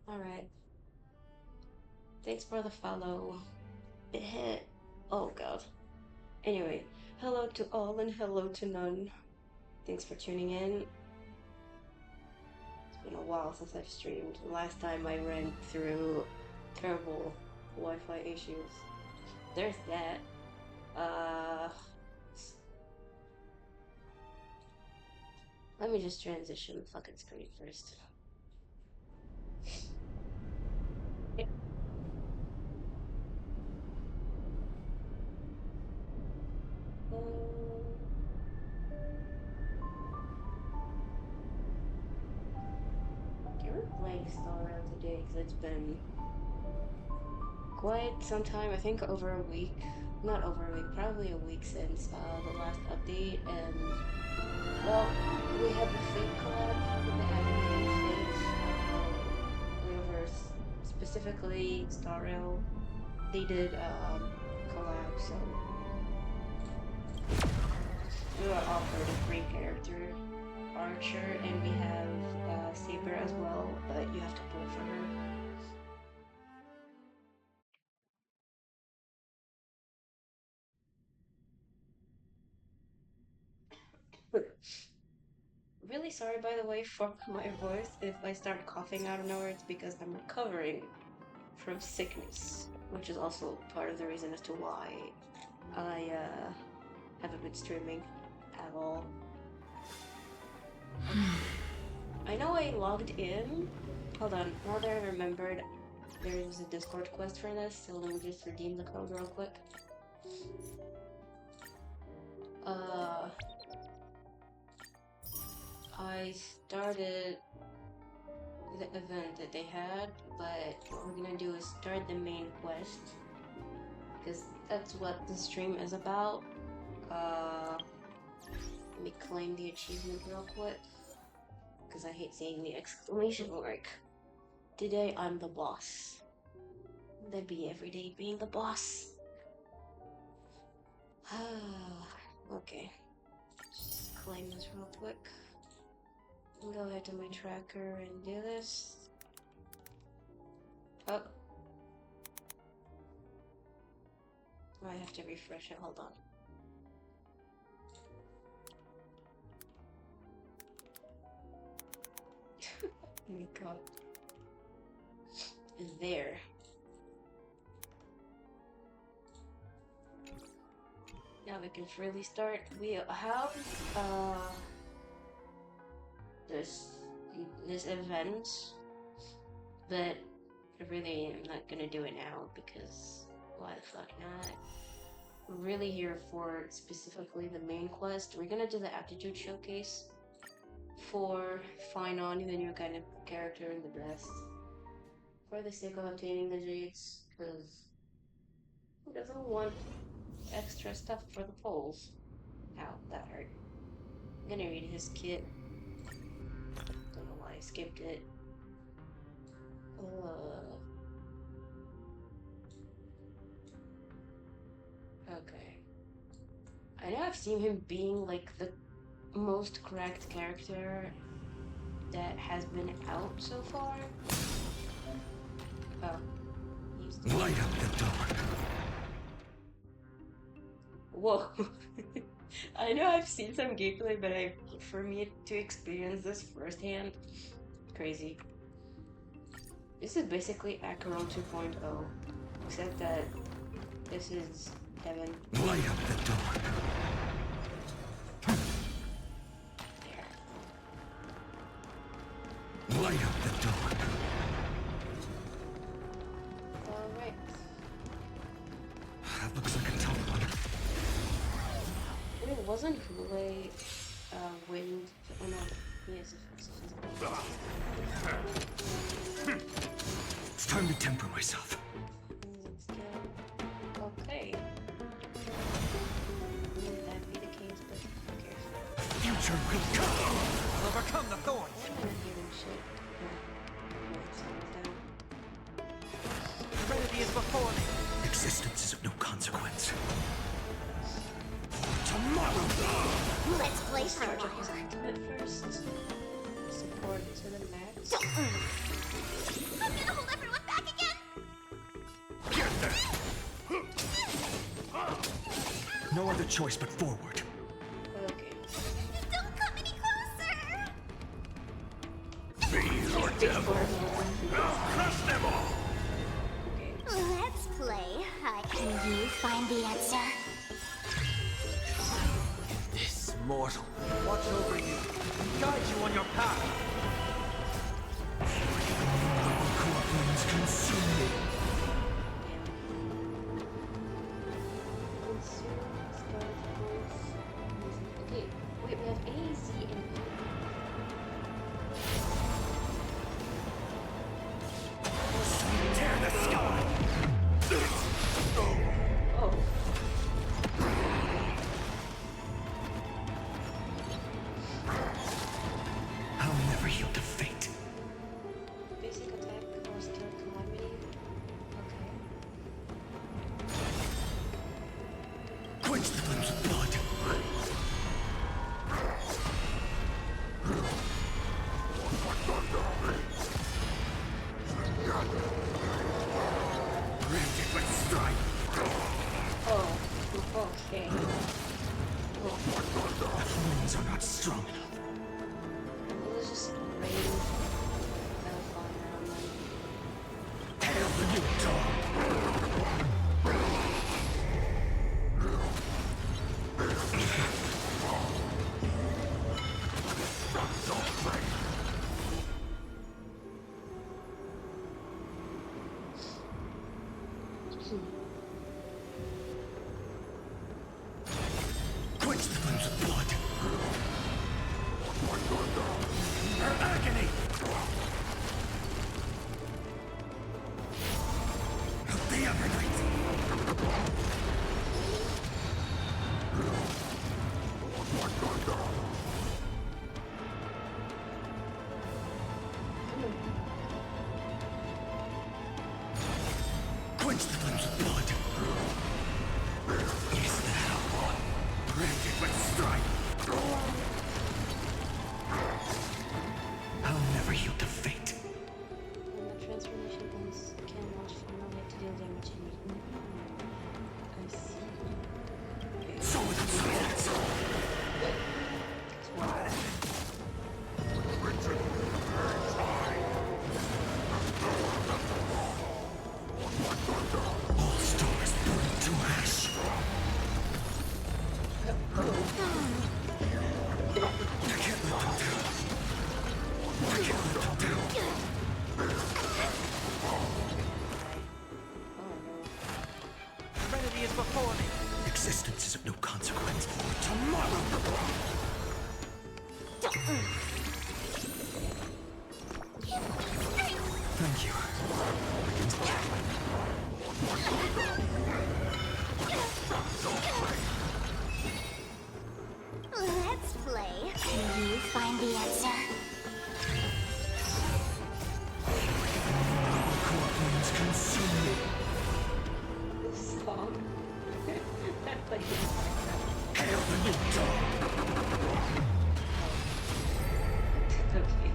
Alright. Thanks for the follow. It hit. Oh god. Anyway, hello to all and hello to none. Thanks for tuning in. It's been a while since I've streamed. Last time I ran through terrible Wi-Fi issues. There's that. Let me just transition the fucking screen first. We're playing Star Rail today because it's been quite some time. I think over a week. Not over a week, probably a week since the last update. And well, we had the fake collab with the anime phase. Universe, specifically Star Rail. They did collab, so we were offered a free character, Archer, and we have Saber as well, but you have to pull for her. Really sorry, by the way, for my voice. If I start coughing out of nowhere, it's because I'm recovering from sickness, which is also part of the reason as to why I haven't been streaming at all. I know I logged in. Hold on, now that I remembered, there's a Discord quest for this, so let me just redeem the code real quick. I started the event that they had, but what we're gonna do is start the main quest, because that's what the stream is about. Let me claim the achievement real quick, because I hate saying the exclamation mark. Today I'm the boss. That'd be every day being the boss. Okay, just claim this real quick. Go ahead to my tracker and do this. Oh. I have to refresh it, hold on. Oh my god. There. Now we can really start. We have this event, but I really am not gonna do it now because why the fuck not? We're really here for specifically the main quest. We're gonna do the aptitude showcase for Finon, the new kind of character in the best, for the sake of obtaining the jades, because who doesn't want extra stuff for the polls? Ow, that hurt. I'm gonna read his kit. Don't know why I skipped it. Okay. I know I've seen him being like the most cracked character that has been out so far. Oh. Light up the dawn. Whoa. I know I've seen some gameplay, but for me to experience this firsthand, crazy. This is basically Acro 2.0, except that this is heaven. Light up the dawn. There. Light up the dawn. Alright. That looks like a tough one. It wasn't Hule, wind. Oh no, yes, It's time to temper myself. Okay. Would that be the case, but who cares? The future will come. Overcome the thorns. I'm not giving shit. Serenity is before me. Existence is of no consequence. Tomorrow. Let's play some Start more. his ultimate first. Support to the max. I'm gonna hold everyone back again! No other choice but forward. Okay. Don't come any closer! Be your devil. Crush them all. Let's play. Can you find the answer? This mortal will watch over you and guide you on your path. Corpulence consume me. Okay, wait, we have A, C, and E. Tear the sky. Oh. I'll never yield to fate. Basic attack or skill calamity. Okay. Quench the flames with blood. Rend it with strife. Oh, okay. The flames are not strong enough. Let's just rain fire on them. Hail the new dawn. Quench the flames with blood. Her agony. Of the Evernight. Quench the flames with blood. Is thou branded with strife? I'll never yield to fate. When the transformation ends, can launch final hit to deal damage immediately. I see. Okay. So with its silence. All stars burn to ash. I can't let them down. I can't let them down. Serenity is before me. Existence is of no consequence. Tomorrow! Thank you. Let's play. Can you find the answer? Corpulence consume me. This song. That's like Hail the new dawn. okay.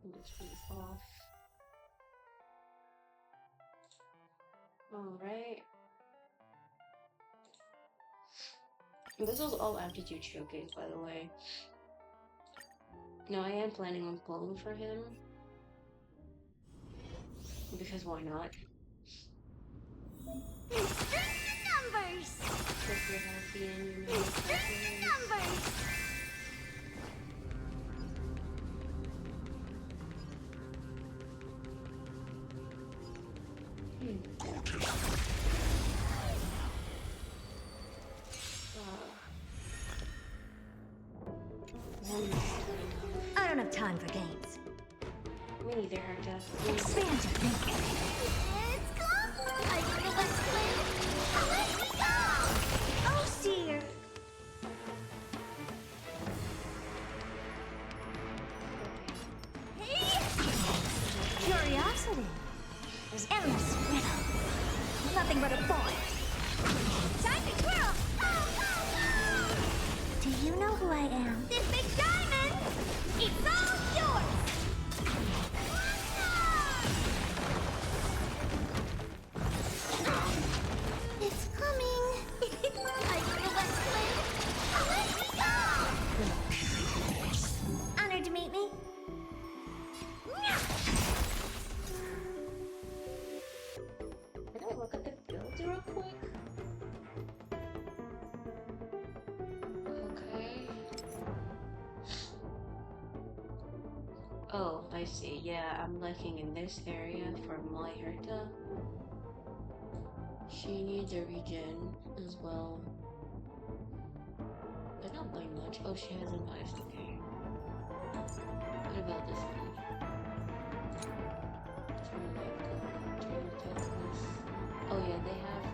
Let's turn this off. Alright. This was all aptitude showcase, by the way. No, I am planning on pulling for him. Because why not? Numbers! If you're happy and you know Numbers! I don't have time for games. Me neither, Arta. Expand your thinking. It's gone! Are you gonna let's play? Let me go! Oh, dear. Hey! Curiosity. There's endless riddle. Nothing but a boy. Time to twirl! Oh, Do you know who I am? This makes Oh, I see. Yeah, I'm looking in this area for my Herta. She needs a regen as well. But not by much. Oh, she has a knife. Okay. What about this one? Oh yeah, they have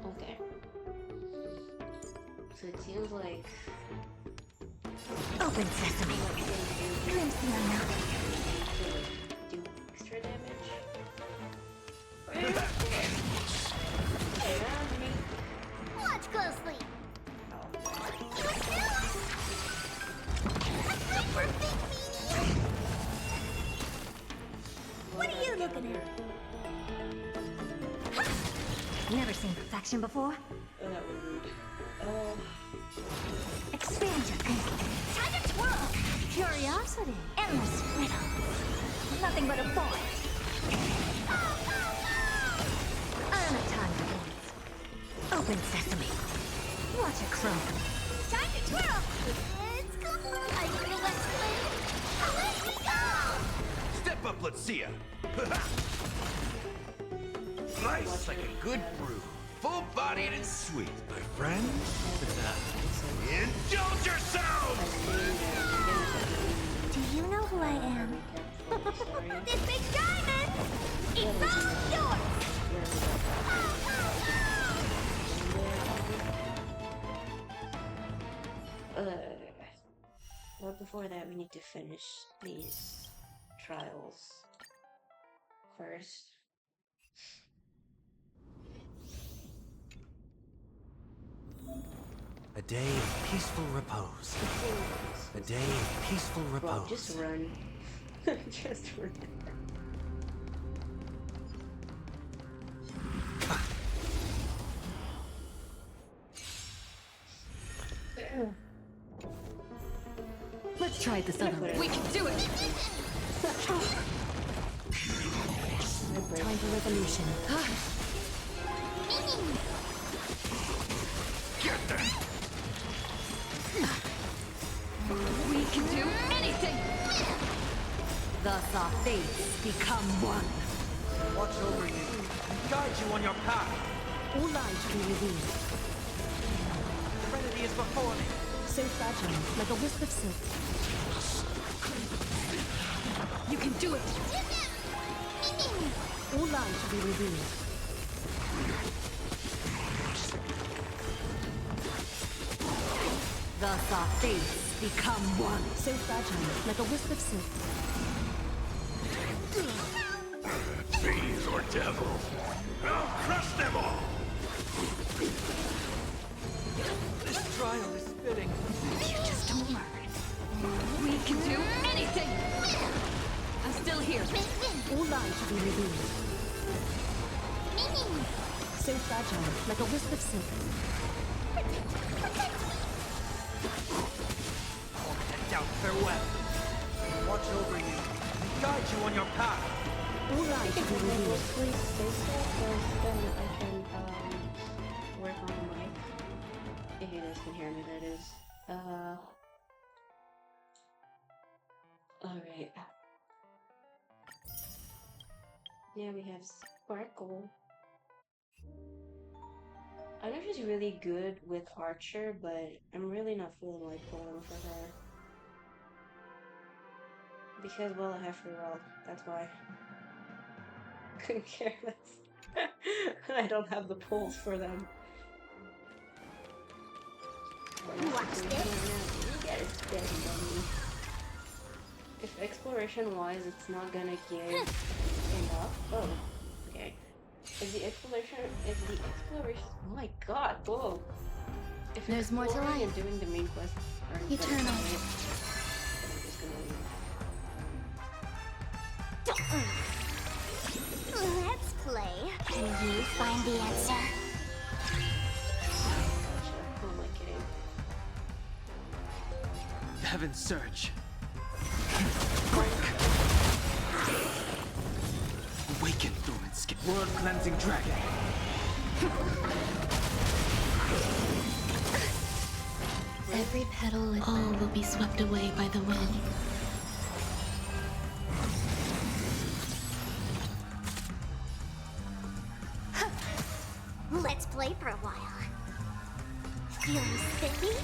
the okay. So it seems like Open sesame. Glimpse the unknown. do extra damage. Watch closely. What are you looking at? Never seen perfection before. Oh, that was rude. Expand your thinking. Time to twirl. Curiosity. Endless riddle. Nothing but a void. I don't have time for games. Open sesame. Watch it crumble. Time to twirl. It's cool. Are you gonna let play? Let me go. Step up, let's see ya. Nice, like a good brew. Full-bodied and sweet, my friend. Indulge yourselves! Do you know who I am? This big diamond. It's all yours. But before that, we need to finish these trials first. A day of peaceful repose. A day of peaceful repose. Well, just run. Just run. Let's try this other way. We can do it! Time for revolution. Get them! We can do anything! Thus our fates become one. Watch over you and guide you on your path. All lives be revealed. Serenity is before me. So fragile, like a wisp of silk. You can do it! All lives be revealed. Thus our fates become one. So fragile, like a wisp of silk. Fiends or devils, I'll crush them all! This trial is fitting. You just don't learn. We can do anything! I'm still here. All lives be revealed. So fragile, like a wisp of silk. Out farewell. Watch over you and guide you on your path. All lives be revealed. Please say so, because then I can work on the mic. If you guys can hear me, that is. Alright. Yeah, we have Sparkle. I know she's really good with Archer, but I'm really not feeling like pulling for her. Because, well, I have free roll. That's why. Couldn't care less. I don't have the pulls for them. Watch this. You get it spin, dummy. If exploration-wise, it's not gonna give enough. Oh, okay. If the exploration, oh my god, whoa. If There's more to exploring life. and doing the main quest are Eternal. I'm just gonna leave. Let's play. Can you find the answer? Gotcha. Who am I kidding? Heaven's Surge. Awaken, Dormant Skin. World Cleansing Dragon. Every petal, all will be swept away by the wind. Let's play for a while. Feeling spiffy?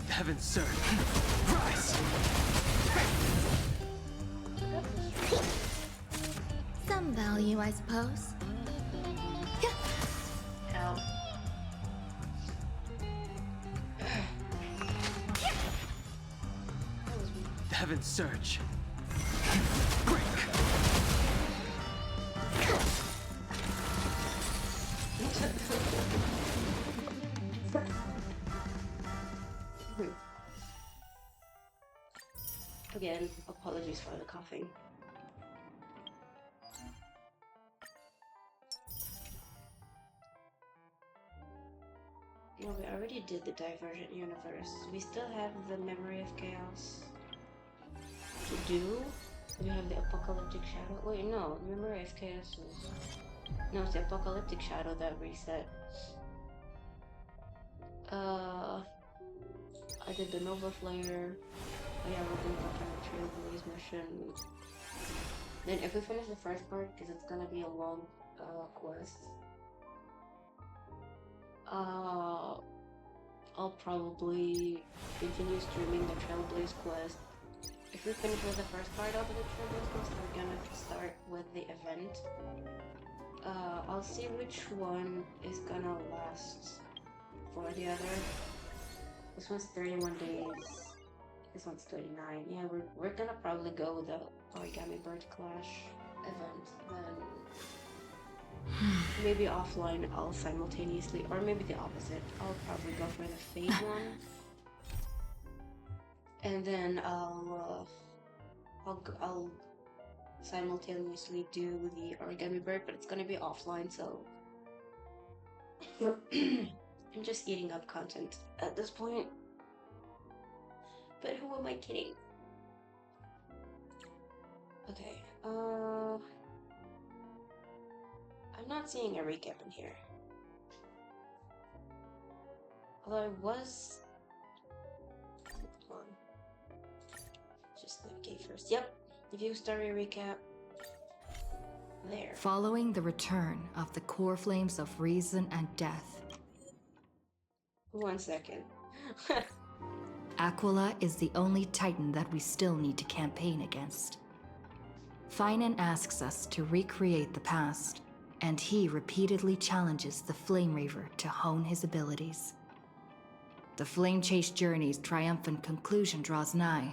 Heaven, sir. Rise! Some value, I suppose. Ow. Heaven surge. Again, apologies for the coughing. No, we already did the Divergent Universe. We still have the Memory of Chaos to do. We have the Apocalyptic Shadow. Wait, no, Memory of Chaos is... No, it's the Apocalyptic Shadow that reset. I did the Nova Flare. Oh yeah, we're gonna go for the Trailblazer mission. Then if we finish the first part, because it's gonna be a long quest, I'll probably continue streaming the Trailblazer Quest. If we finish with the first part of the Trailblazer Quest, we're gonna start with the event. I'll see which one is gonna last for the other. This one's 31 days. This one's 39. Yeah, we're gonna probably go with the Origami Bird Clash event. Then maybe offline I'll simultaneously, or maybe the opposite. I'll probably go for the Fate one, and then I'll simultaneously do the Origami Bird, but it's gonna be offline. So I'm just eating up content at this point. But who am I kidding? Okay, I'm not seeing a recap in here. Although I was... Hold on. Just navigate first. Yep, review story recap. There. Following the return of the core flames of reason and death, 1 second. Aquila is the only Titan that we still need to campaign against. Finan asks us to recreate the past, and he repeatedly challenges the Flame Reaver to hone his abilities. The Flame Chase journey's triumphant conclusion draws nigh,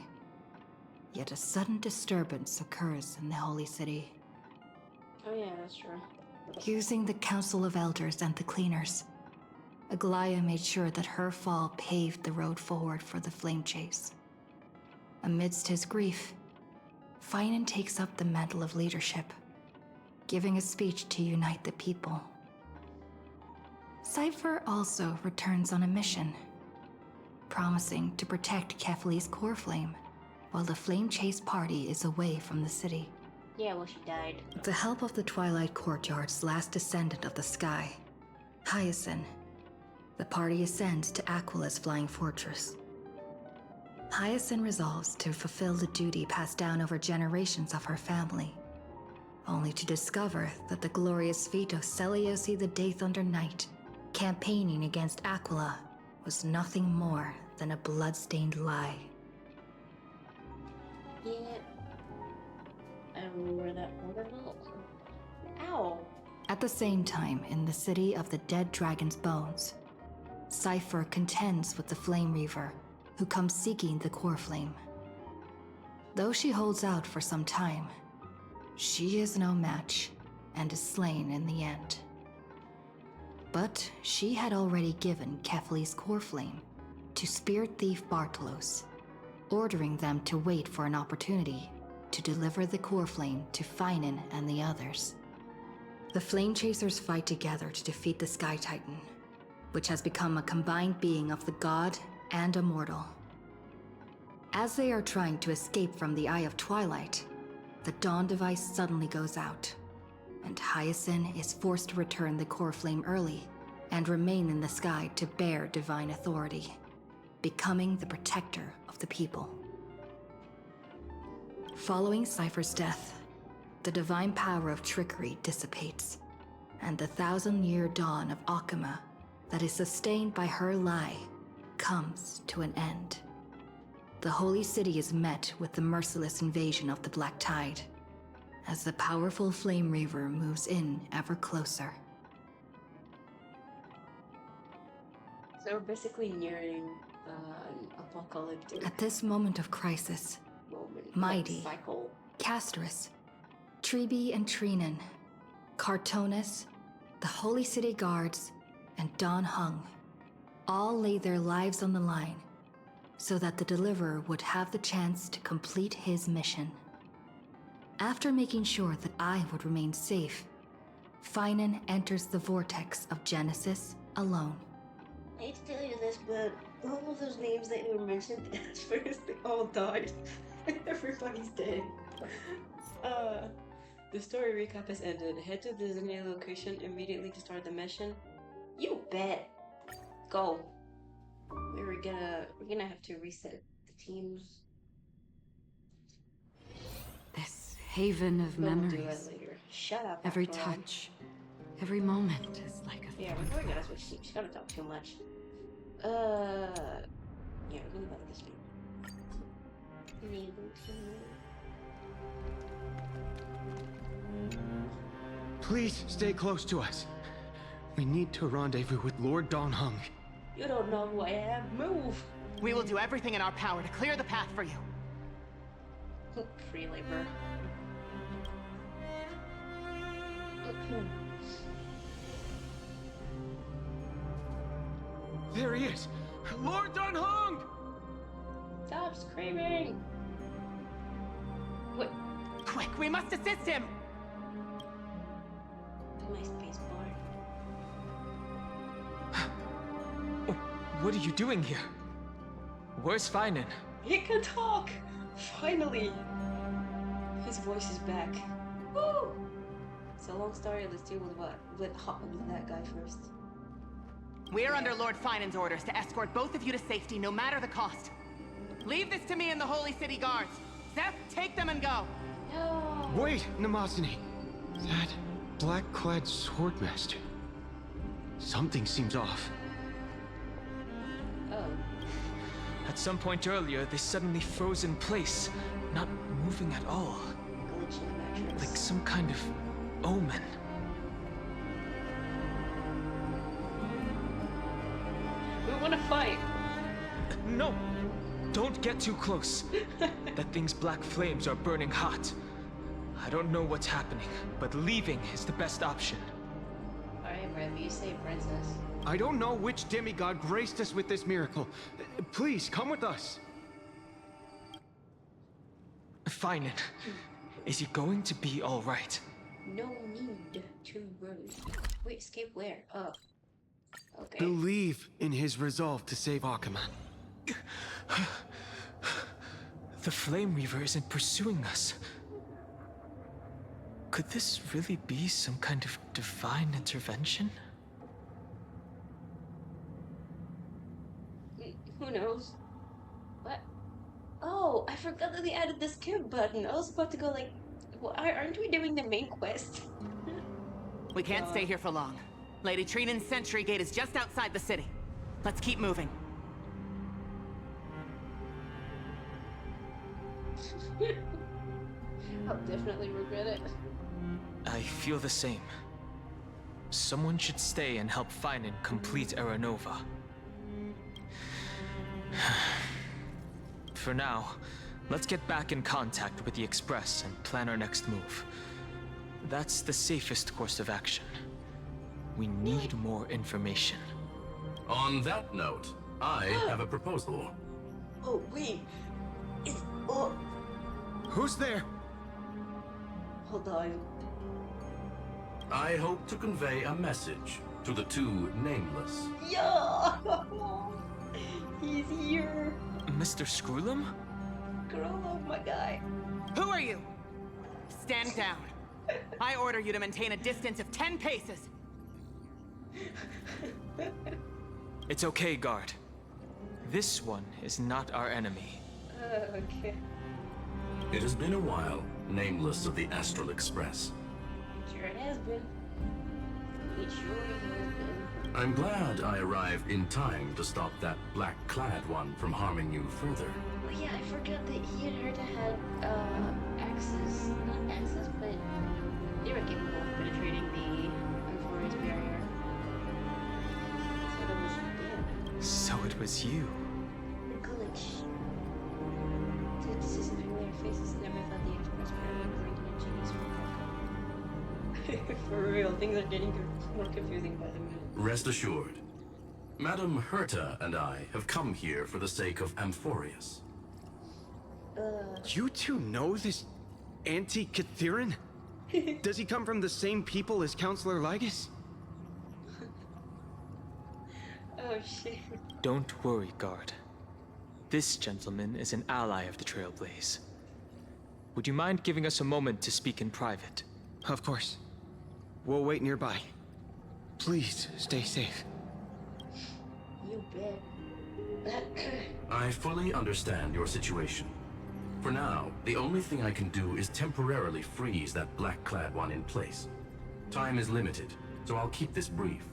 yet a sudden disturbance occurs in the Holy City. Oh yeah, that's true. Using the Council of Elders and the Cleaners, Aglaya made sure that her fall paved the road forward for the Flame Chase. Amidst his grief, Finan takes up the mantle of leadership, giving a speech to unite the people. Cypher also returns on a mission, promising to protect Kefli's core flame while the Flame Chase party is away from the city. Yeah, well, she died. With the help of the Twilight Courtyard's last descendant of the sky, Hyacinth, the party ascends to Aquila's flying fortress. Hyacinth resolves to fulfill the duty passed down over generations of her family, only to discover that the glorious feat of Seliosi the Day Thunder Knight campaigning against Aquila was nothing more than a blood-stained lie. Yeah. I remember that orbital. Ow! At the same time, in the city of the dead dragon's bones, Cypher contends with the Flame Reaver, who comes seeking the core flame. Though she holds out for some time, she is no match and is slain in the end. But she had already given Kefli's core flame to Spirit Thief Bartolos, ordering them to wait for an opportunity to deliver the core flame to Finan and the others. The Flame Chasers fight together to defeat the Sky Titan, which has become a combined being of the god and a mortal. As they are trying to escape from the Eye of Twilight, the Dawn device suddenly goes out, and Hyacinth is forced to return the core flame early and remain in the sky to bear divine authority, becoming the protector of the people. Following Cypher's death, the divine power of trickery dissipates, and the 1,000-year dawn of Akama that is sustained by her lie comes to an end. The Holy City is met with the merciless invasion of the Black Tide, as the powerful Flame Reaver moves in ever closer. So we're basically nearing an apocalyptic At this moment of crisis, moment. Mighty, like cycle. Casterus, Treeby and Treenan, Cartonus, the Holy City Guards, and Don Hung all laid their lives on the line so that the Deliverer would have the chance to complete his mission. After making sure that I would remain safe, Finan enters the vortex of Genesis alone. I hate to tell you this, but all of those names that you mentioned at first, they all died. Everybody's dead. The story recap has ended. Head to the designated location immediately to start the mission. You bet. Go. We're gonna have to reset the teams. This haven of We'll do memories. that later. Shut up. Every after all. touch, every moment is like a Yeah, thorn. we're gonna switch teams. Gotta talk too much. Yeah, we're gonna go this way. Enable to. Please stay close to us. We need to rendezvous with Lord Don Hung. You don't know who I am. Move. We will do everything in our power to clear the path for you. Free labor. There he is! Lord Don Hung! Stop screaming! What? Quick, we must assist him! My space bar. What are you doing here? Where's Finan? He can talk! Finally! His voice is back. Woo! It's a long story. Let's deal with what? With that guy first. We are under Lord Finan's orders to escort both of you to safety, no matter the cost. Leave this to me and the Holy City Guards. Seth, take them and go. No! Wait, Namazani. That black-clad swordmaster. Something seems off. Oh. At some point earlier, they suddenly froze in place, not moving at all. Glitch in the mattress. Like some kind of omen. We want to fight! No! Don't get too close. That thing's black flames are burning hot. I don't know what's happening, but leaving is the best option. Alright, Rev, you say princess. I don't know which demigod graced us with this miracle. Please, come with us. Finan, is he going to be alright? No need to worry. Wait, escape where? Oh. Okay. Believe in his resolve to save Akama. The Flame Reaver isn't pursuing us. Could this really be some kind of divine intervention? Who knows? What? Oh, I forgot that they added the skip button. I was about to go like, well, aren't we doing the main quest? We can't stay here for long. Lady Treenan's sentry gate is just outside the city. Let's keep moving. I'll definitely regret it. I feel the same. Someone should stay and help Finan complete Aranova. For now, let's get back in contact with the Express and plan our next move. That's the safest course of action. We need more information. On that note, I have a proposal. Oh, wait. It's... Oh, Who's there? hold on. I hope to convey a message to the two nameless. Yeah! He's here. Mr. Screwlum? Girl, oh my guy. Who are you? Stand down. I order you to maintain a distance of 10 paces. It's okay, guard. This one is not our enemy. Okay. It has been a while, nameless of the Astral Express. Sure it has been. It sure has been. I'm glad I arrived in time to stop that black-clad one from harming you further. Oh yeah, I forgot that he and Herta had, access. Not access, but they were capable of penetrating the Amphora's barrier. So that was them. So it was you. The glitch. To see some familiar faces, never thought the Express barrier would bring in genius for For real, things are getting more confusing by the minute. Rest assured, Madam Herta and I have come here for the sake of Amphorius. You two know this anti-Catharin? Does he come from the same people as Counselor Lygus? Oh shit. Don't worry, guard. This gentleman is an ally of the Trailblaze. Would you mind giving us a moment to speak in private? Of course. We'll wait nearby. Please, stay safe. You bet. I fully understand your situation. For now, the only thing I can do is temporarily freeze that black-clad one in place. Time is limited, so I'll keep this brief.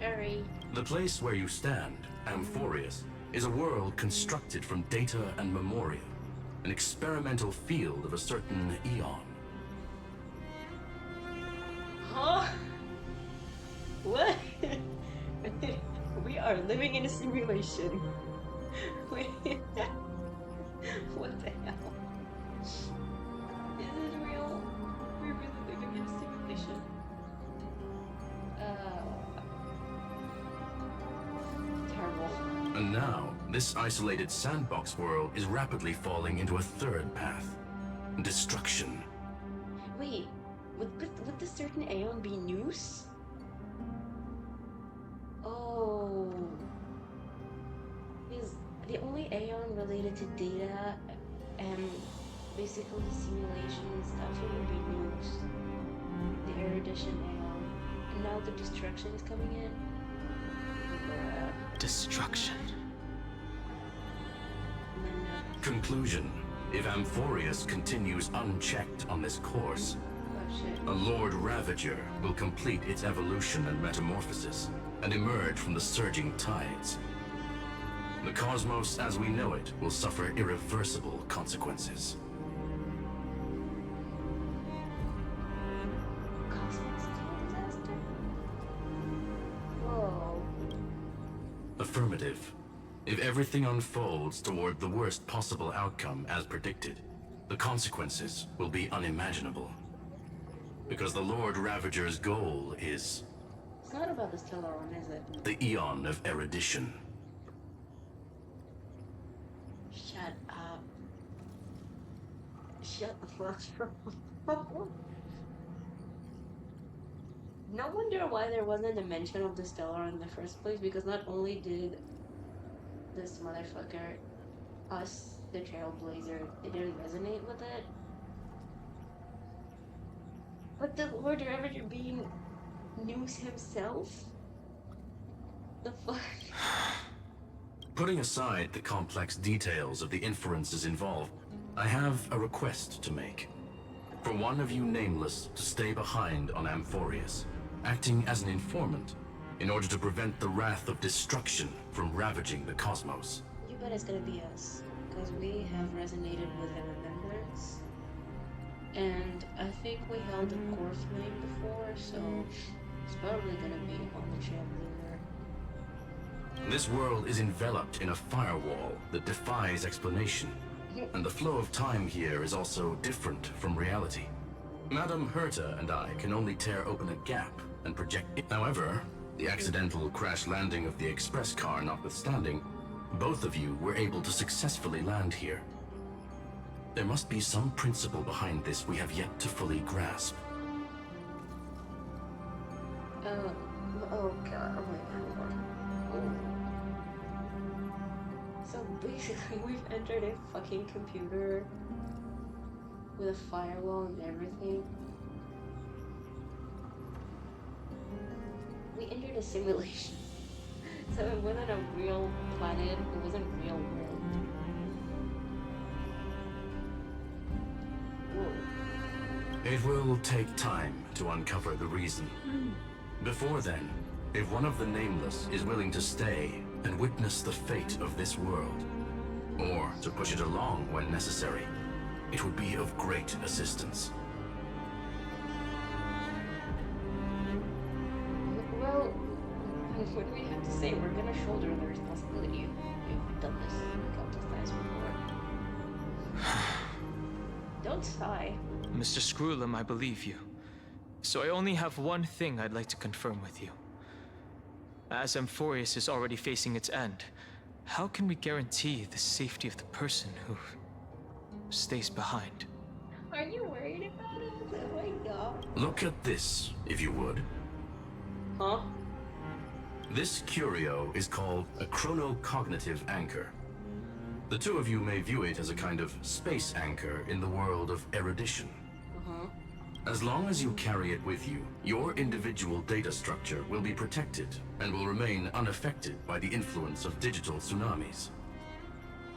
Hurry. The place where you stand, Amphorius, is a world constructed from data and memoria, an experimental field of a certain eon. Huh? What? We are living in a simulation. Wait. What the hell? Is this real? We're really living in a simulation. Terrible. And now, this isolated sandbox world is rapidly falling into a third path. Destruction. Wait, would the certain Aeon be Noose? Oh. Is the only Aeon related to data and basically simulation and stuff, it would be Noose. The Erudition Aeon. And now the destruction is coming in. Destruction. And then, Conclusion. If Amphorius continues unchecked on this course, oh shit. a Lord Ravager will complete its evolution and metamorphosis, and emerge from the surging tides. The cosmos as we know it will suffer irreversible consequences. Cosmic disaster? Whoa. Affirmative. If everything unfolds toward the worst possible outcome as predicted, the consequences will be unimaginable. Because the Lord Ravager's goal is It's not about the stellar one, is it? the Eon of Erudition. Shut up. Shut the fuck up. No wonder why there wasn't a mention of the stellar in the first place, because not only did this motherfucker, us, the Trailblazer, it didn't resonate with it, but the Lord Ravager being Noose himself? The fuck? Putting aside the complex details of the inferences involved, I have a request to make. For one of you nameless to stay behind on Amphorius, acting as an informant, in order to prevent the wrath of destruction from ravaging the cosmos. You bet it's gonna be us, because we have resonated with the remembrance. And I think we held a core flame before, so it's probably gonna be on the Trailblazer. This world is enveloped in a firewall that defies explanation, and the flow of time here is also different from reality. Madam Herta and I can only tear open a gap and project it. However, the accidental crash landing of the express car notwithstanding, both of you were able to successfully land here. There must be some principle behind this we have yet to fully grasp. Oh god, oh my god. Oh. So basically we've entered a fucking computer with a firewall and everything. we entered a simulation. So it wasn't a real planet, it wasn't a real world. Whoa. It will take time to uncover the reason. Before then, if one of the Nameless is willing to stay and witness the fate of this world, or to push it along when necessary, it would be of great assistance. Well, what do we have to say? We're gonna shoulder the responsibility if we've done this a couple times before. Don't sigh. Mr. Screwlam, I believe you. So I only have one thing I'd like to confirm with you. As Amphorius is already facing its end, how can we guarantee the safety of the person who stays behind? Are you worried about it? Oh my god. Look at this, if you would. Huh? This curio is called a chronocognitive anchor. The two of you may view it as a kind of space anchor in the world of erudition. As long as you carry it with you, your individual data structure will be protected and will remain unaffected by the influence of digital tsunamis.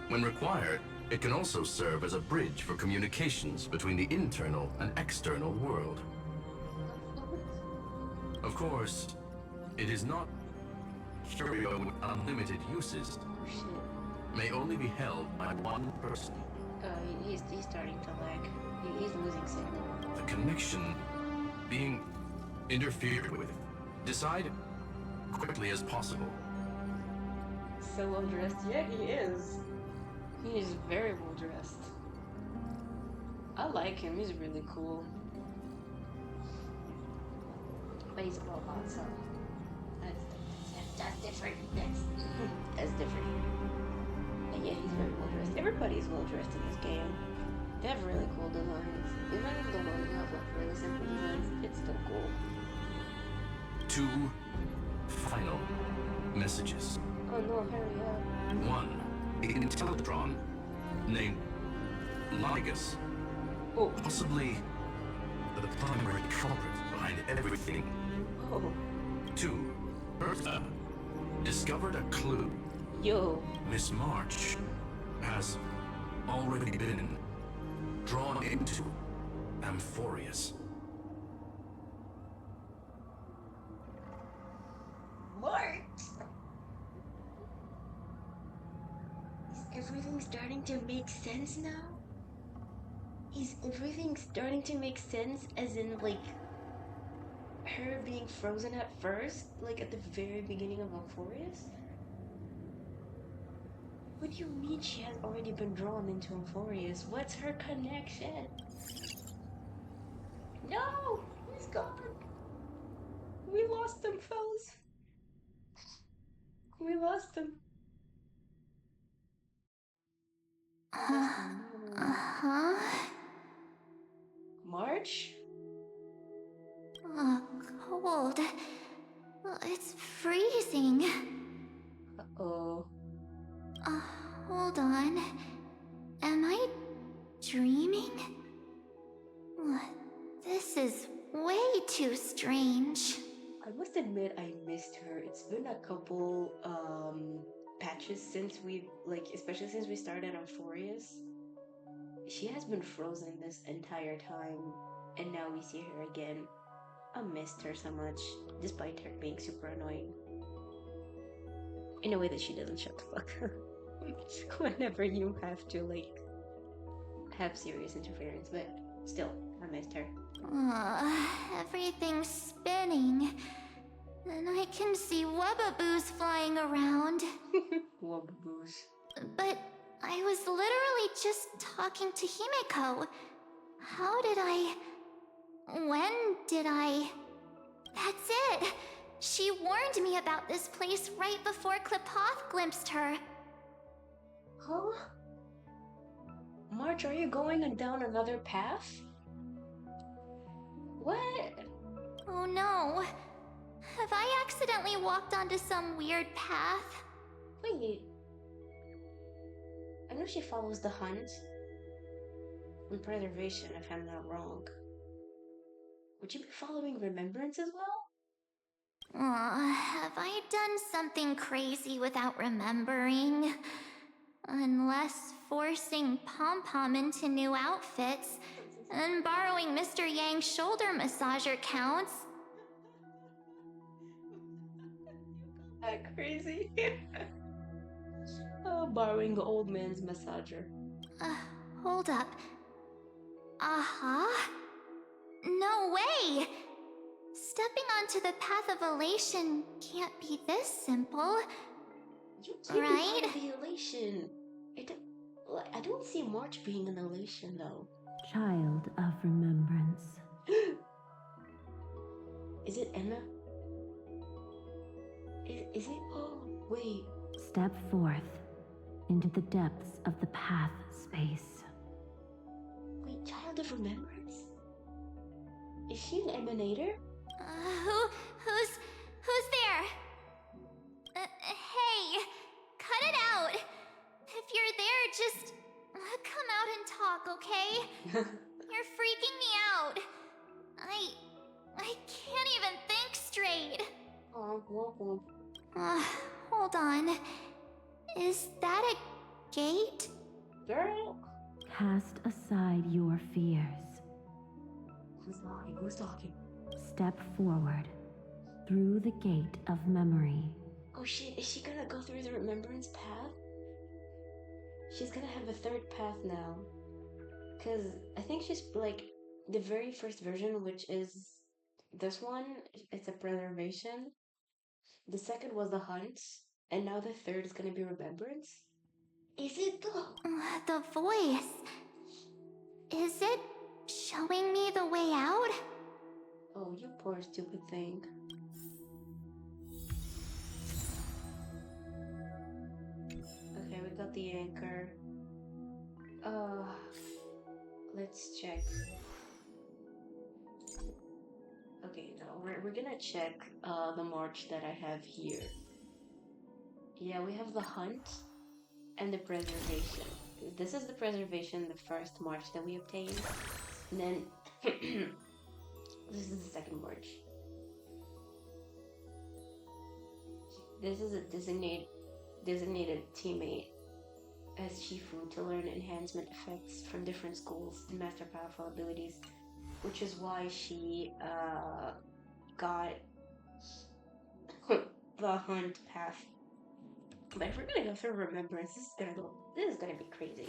When required, it can also serve as a bridge for communications between the internal and external world. Of course, it is not curio with unlimited uses. Oh shit. May only be held by one person. He's starting to lag. He's losing signal. The connection being interfered with. Decide quickly as possible. So well dressed. Yeah, he is. He is very well dressed. I like him. He's really cool. But he's a robot, so that's different. That's different. But yeah, he's very well dressed. Everybody's well dressed in this game. They have really cool designs. Even if the ones have like really simple designs, it's still cool. 2 final messages. Oh no, hurry up. 1. An Intellatron named Ligus. Oh. Possibly the primary culprit behind everything. Oh. 2. Bertha discovered a clue. Yo. Miss March has already been drawn into Amphorius. March! Is everything starting to make sense now? Is everything starting to make sense as in like her being frozen at first? Like at the very beginning of Amphorius? What do you mean she has already been drawn into Amphorius? What's her connection? No! He's gone! We lost him, fellas. We lost him. March? Cold. It's freezing. Uh-oh. Hold on. Am I dreaming? This is way too strange. I must admit I missed her. It's been a couple patches since we've especially since we started on Amphorius. She has been frozen this entire time, and now we see her again. I missed her so much, despite her being super annoying. In a way that she doesn't shut the fuck up. Whenever you have to have serious interference, but still, I missed her. Everything's spinning. And I can see wubbaboos flying around. Wubbaboos. But I was literally just talking to Himeko. How did I... When did I... That's it! She warned me about this place right before Klipoth glimpsed her. Huh? March, are you going down another path? What? Oh no. Have I accidentally walked onto some weird path? Wait. I know she follows the hunt and preservation, if I'm not wrong. Would you be following remembrance as well? Have I done something crazy without remembering? Unless forcing Pom-Pom into new outfits and borrowing Mr. Yang's shoulder massager counts. That crazy. Oh, borrowing the old man's massager. Hold up. Uh-huh. No way! Stepping onto the path of elation can't be this simple. You can't Right? be part of the elation. I don't see March being an elation though. Child of remembrance. Is it Emma? Is it? Oh, wait. Step forth into the depths of the path space. Wait, Child of Remembrance? Is she an emanator? Who's there? Hey, cut it out. If you're there, just come out and talk, okay? You're freaking me out. I can't even think straight. Oh, Hold on. Is that a gate? girl. Cast aside your fears. Who's talking? Who's talking? Step forward through the gate of memory. Oh shit, is she gonna go through the remembrance path? She's gonna have a third path now. Cause I think she's like the very first version, which is this one, it's a preservation. The second was the hunt, and now the third is gonna be remembrance. Is it though? The voice. Is it showing me the way out? Oh, you poor stupid thing. Okay, we got the anchor. Let's check. Okay, no, we're gonna check the march that I have here. Yeah, we have the hunt and the preservation. This is the preservation, the first march that we obtained. And then this is the second march. This is a designated teammate as Shifu to learn enhancement effects from different schools and master powerful abilities, which is why she got the hunt path. But if we're gonna go through remembrance, this is gonna be crazy.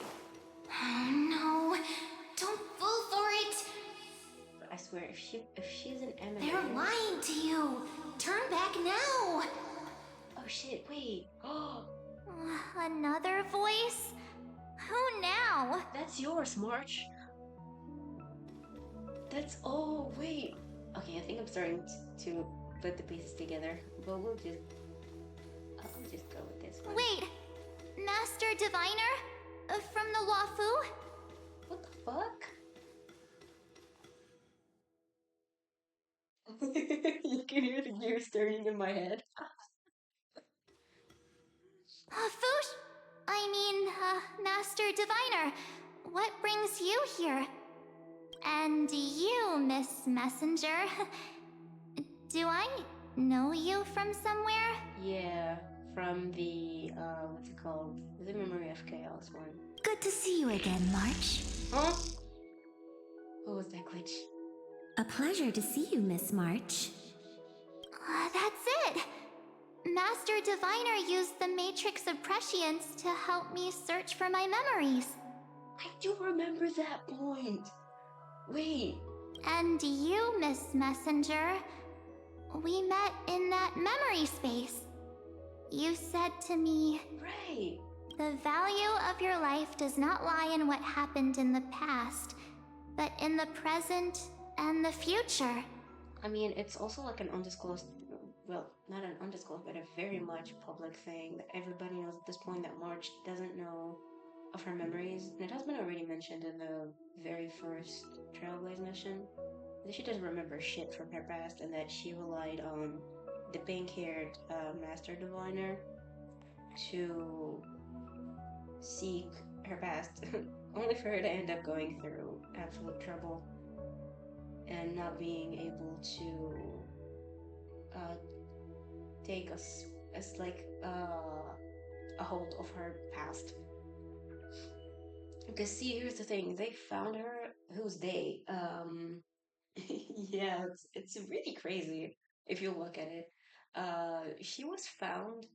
Oh no! Don't fall for it! But I swear, if she's an emanator. They're lying to you! Turn back now! Oh shit! Wait! Oh, Another voice? Who now? that's yours, March. That's oh wait. Okay, I think I'm starting to put the pieces together. But I'll just go with this one. Wait! Master Diviner? From the Wafu? What the fuck? You can hear the gears turning in my head. Master Diviner, what brings you here? And you, Miss Messenger, do I know you from somewhere? Yeah, from the what's it called? The Memory of Chaos one. Good to see you again, March. Huh? What was that glitch? A pleasure to see you, Miss March. That's it! Master Diviner used the Matrix of Prescience to help me search for my memories. I do remember that point. Wait. And you, Miss Messenger, we met in that memory space. You said to me, Right. the value of your life does not lie in what happened in the past, but in the present and the future. I mean, it's also like an undisclosed, well, not an undisclosed, but a very much public thing that everybody knows at this point that March doesn't know of her memories. And it has been already mentioned in the very first Trailblaze mission that she doesn't remember shit from her past and that she relied on the pink-haired Master Diviner to seek her past, only for her to end up going through absolute trouble and not being able to take us as like a hold of her past. Because see, here's the thing: they found her. Who's they? Yeah, it's really crazy if you look at it. She was found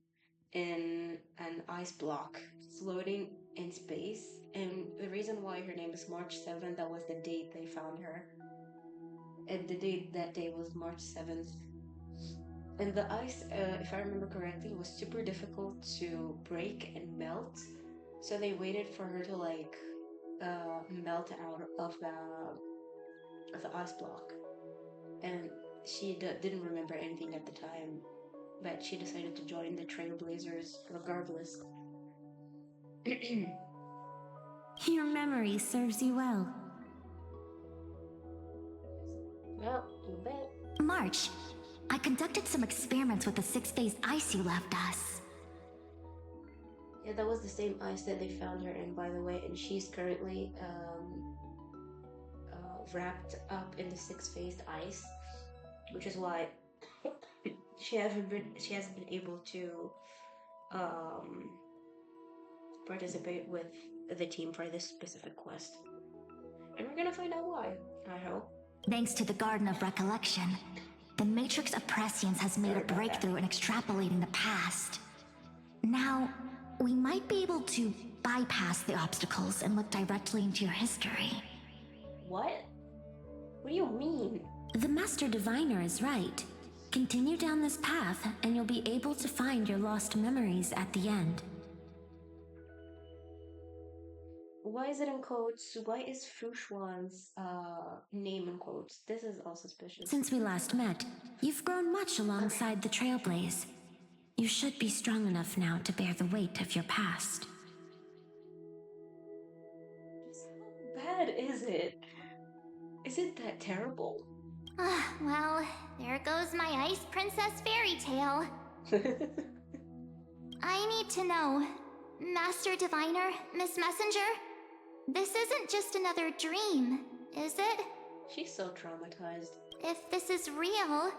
in an ice block floating in space, and the reason why her name is March 7th, that was the date they found her. And the date that day was March 7th. And the ice, if I remember correctly, was super difficult to break and melt. So they waited for her to like melt out of the ice block. And she didn't remember anything at the time, but she decided to join the Trailblazers regardless. Your memory serves you well. Well, you bet. March, I conducted some experiments with the six-phase ice you left us. Yeah, that was the same ice that they found her in, by the way, and she's currently wrapped up in the six-phased ice, which is why she hasn't been able to participate with the team for this specific quest. And we're gonna find out why, I hope. Thanks to the Garden of Recollection, the Matrix of Prescience has made a breakthrough in extrapolating the past. Now, we might be able to bypass the obstacles and look directly into your history. What? What do you mean? The Master Diviner is right. Continue down this path, and you'll be able to find your lost memories at the end. Why is it in quotes? Why is Fushuan's name in quotes? This is all suspicious. Since we last met, you've grown much alongside the Trailblaze. You should be strong enough now to bear the weight of your past. How bad is it? Is it that terrible? Well, there goes my Ice Princess fairy tale. I need to know, Master Diviner, Miss Messenger, this isn't just another dream, is it? She's so traumatized. If this is real,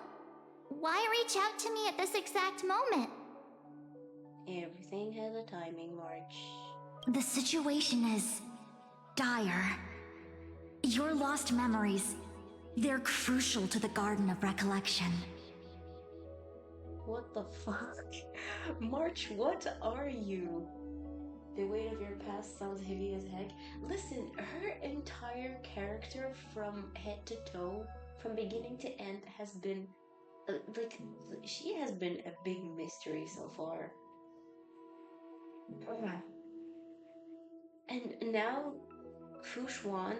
why reach out to me at this exact moment? Everything has a timing, March. The situation is dire. Your lost memories, they're crucial to the Garden of Recollection. What the fuck? March, what are you? The weight of your past sounds heavy as heck. Listen, her entire character from head to toe, from beginning to end, has been she has been a big mystery so far. And now Fushuan,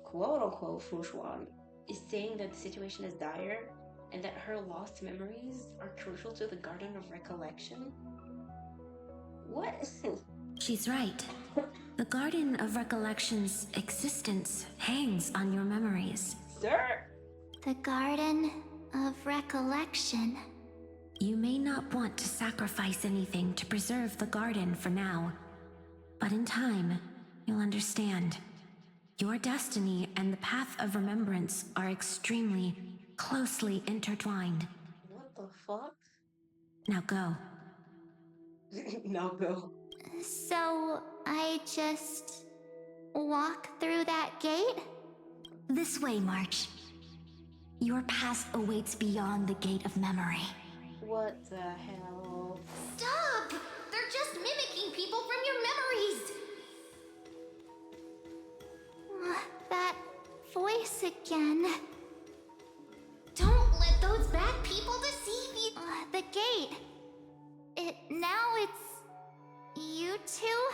quote unquote Fushuan, is saying that the situation is dire and that her lost memories are crucial to the Garden of Recollection? What? She's right. The Garden of Recollection's existence hangs on your memories. Sir! The Garden of Recollection. You may not want to sacrifice anything to preserve the garden for now, but in time, you'll understand. Your destiny and the path of remembrance are extremely, closely intertwined. What the fuck? Now go. Now go. So, I just walk through that gate? This way, March. Your past awaits beyond the gate of memory. What the hell? Stop! They're just mimicking people from your memories! That voice again. Don't let those bad people deceive you! The gate. Now it's... you two?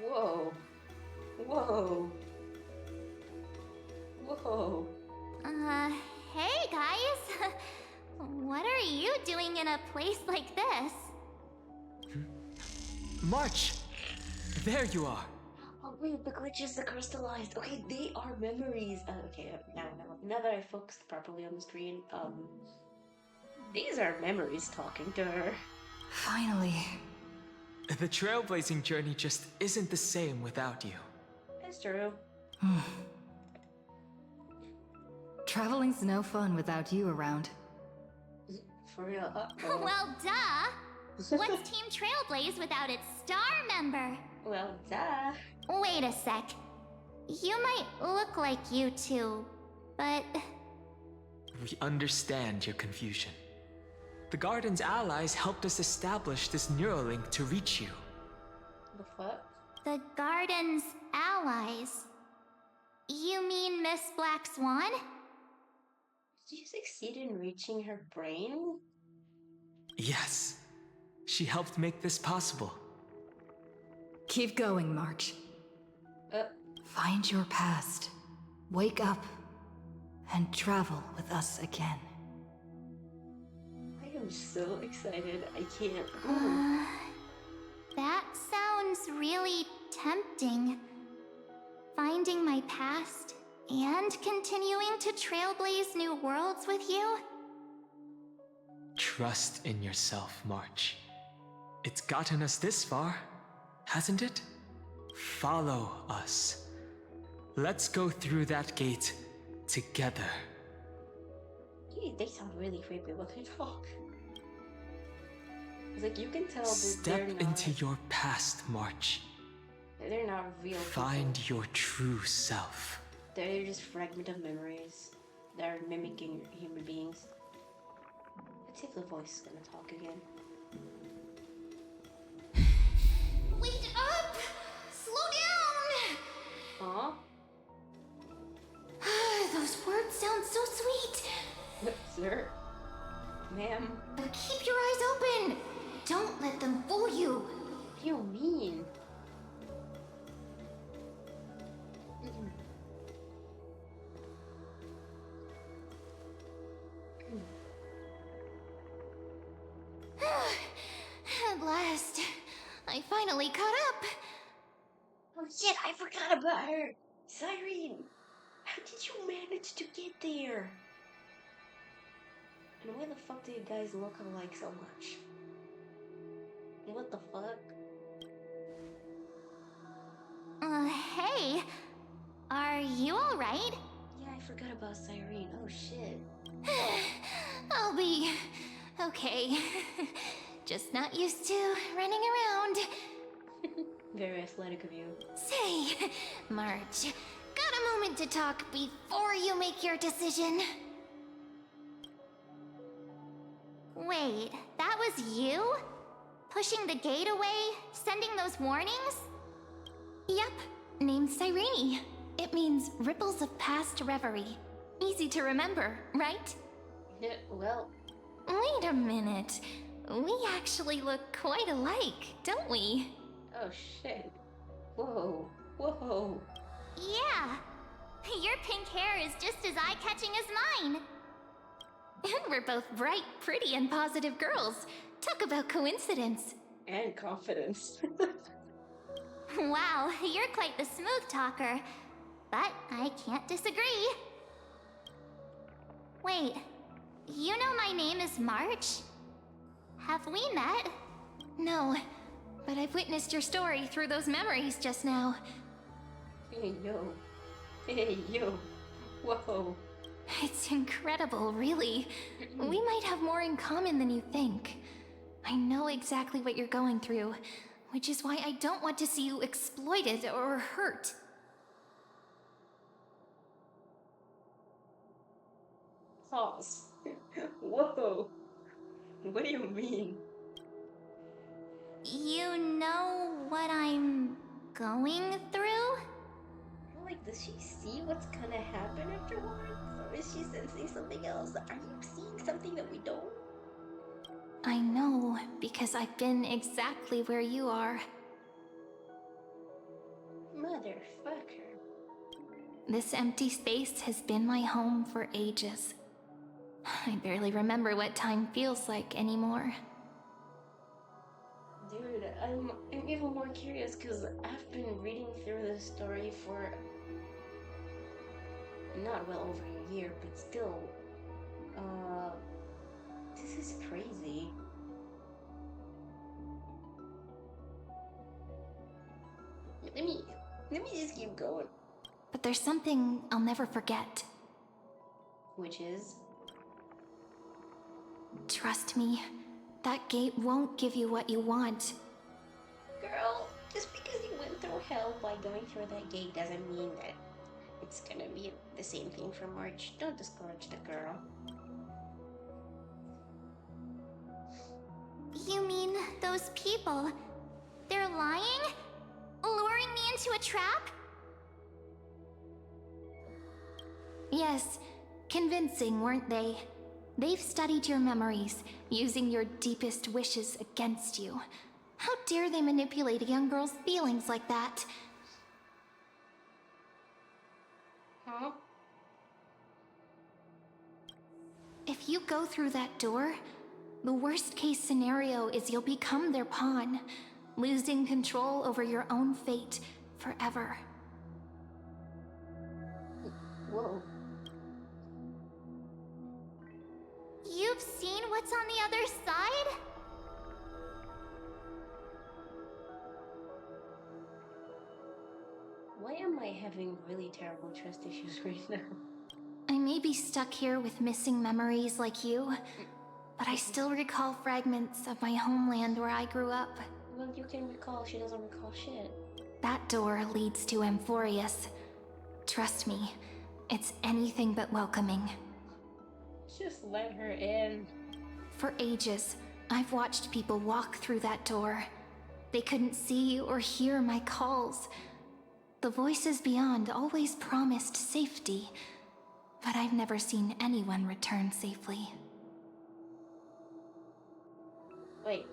Whoa. Whoa. Whoa. Hey guys! What are you doing in a place like this? March! There you are! Oh wait, the glitches, the crystallized. Okay, they are memories. Okay, now that I focused properly on the screen, these are memories talking to her. Finally. The trailblazing journey just isn't the same without you. That's true. Traveling's no fun without you around. For real. Well, duh! What's Team Trailblaze without its star member? Well, duh. Wait a sec. You might look like you two, but... We understand your confusion. The Garden's allies helped us establish this Neuralink to reach you. The fuck? The Garden's allies? You mean Miss Black Swan? Did you succeed in reaching her brain? Yes. She helped make this possible. Keep going, March. Find your past. Wake up. And travel with us again. I am so excited. I can't. That sounds really tempting. Finding my past and continuing to trailblaze new worlds with you? Trust in yourself, March. It's gotten us this far, hasn't it? Follow us. Let's go through that gate together. They sound really creepy when they talk. It's like you can tell that Step into your past, March. They're not real people. Find your true self. They're just fragment of memories that are mimicking human beings. Let's see if the voice is gonna talk again. Wait up! Slow down! Huh? Those words sound so sweet. Sir? Ma'am? But keep your eyes open! Don't let them fool you! What do you mean? At last, I finally caught up. Oh shit, I forgot about her! Cyrene! How did you manage to get there? And why the fuck do you guys look alike so much? What the fuck? Hey. Are you alright? Yeah, I forgot about Cyrene. Oh shit. I'll be... okay. Just not used to running around. Very athletic of you. Say, March, got a moment to talk before you make your decision? Wait, that was you? Pushing the gate away? Sending those warnings? Yep, named Cyrene. It means ripples of past reverie. Easy to remember, right? Yeah, well... Wait a minute. We actually look quite alike, don't we? Oh shit. Whoa. Whoa. Yeah. Your pink hair is just as eye-catching as mine. And we're both bright, pretty, and positive girls. Talk about coincidence. And confidence. Wow, you're quite the smooth talker. But I can't disagree. Wait, you know my name is March? Have we met? No, but I've witnessed your story through those memories just now. Hey, yo. Hey, yo. Whoa. It's incredible, really. We might have more in common than you think. I know exactly what you're going through, which is why I don't want to see you exploited or hurt. Pause. Whoa. What do you mean? You know what I'm going through? Like, does she see what's gonna happen afterwards? Or is she sensing something else? Are you seeing something that we don't? I know, because I've been exactly where you are. Motherfucker. This empty space has been my home for ages. I barely remember what time feels like anymore. Dude, I'm even more curious because I've been reading through this story for not well over a year, but still, this is crazy. Let me just keep going. But there's something I'll never forget. Which is? Trust me, that gate won't give you what you want. Girl, just because you went through hell by going through that gate doesn't mean that it's gonna be the same thing for March. Don't discourage the girl. You mean those people? They're lying? Luring me into a trap? Yes, convincing, weren't they? They've studied your memories, using your deepest wishes against you. How dare they manipulate a young girl's feelings like that? Huh? If you go through that door, the worst case scenario is you'll become their pawn, losing control over your own fate forever. Whoa. You've seen what's on the other side? Why am I having really terrible trust issues right now? I may be stuck here with missing memories like you, but I still recall fragments of my homeland where I grew up. Well, you can recall, she doesn't recall shit. That door leads to Amphorius. Trust me, it's anything but welcoming. Just let her in. For ages, I've watched people walk through that door. They couldn't see or hear my calls. The voices beyond always promised safety, but I've never seen anyone return safely. Wait,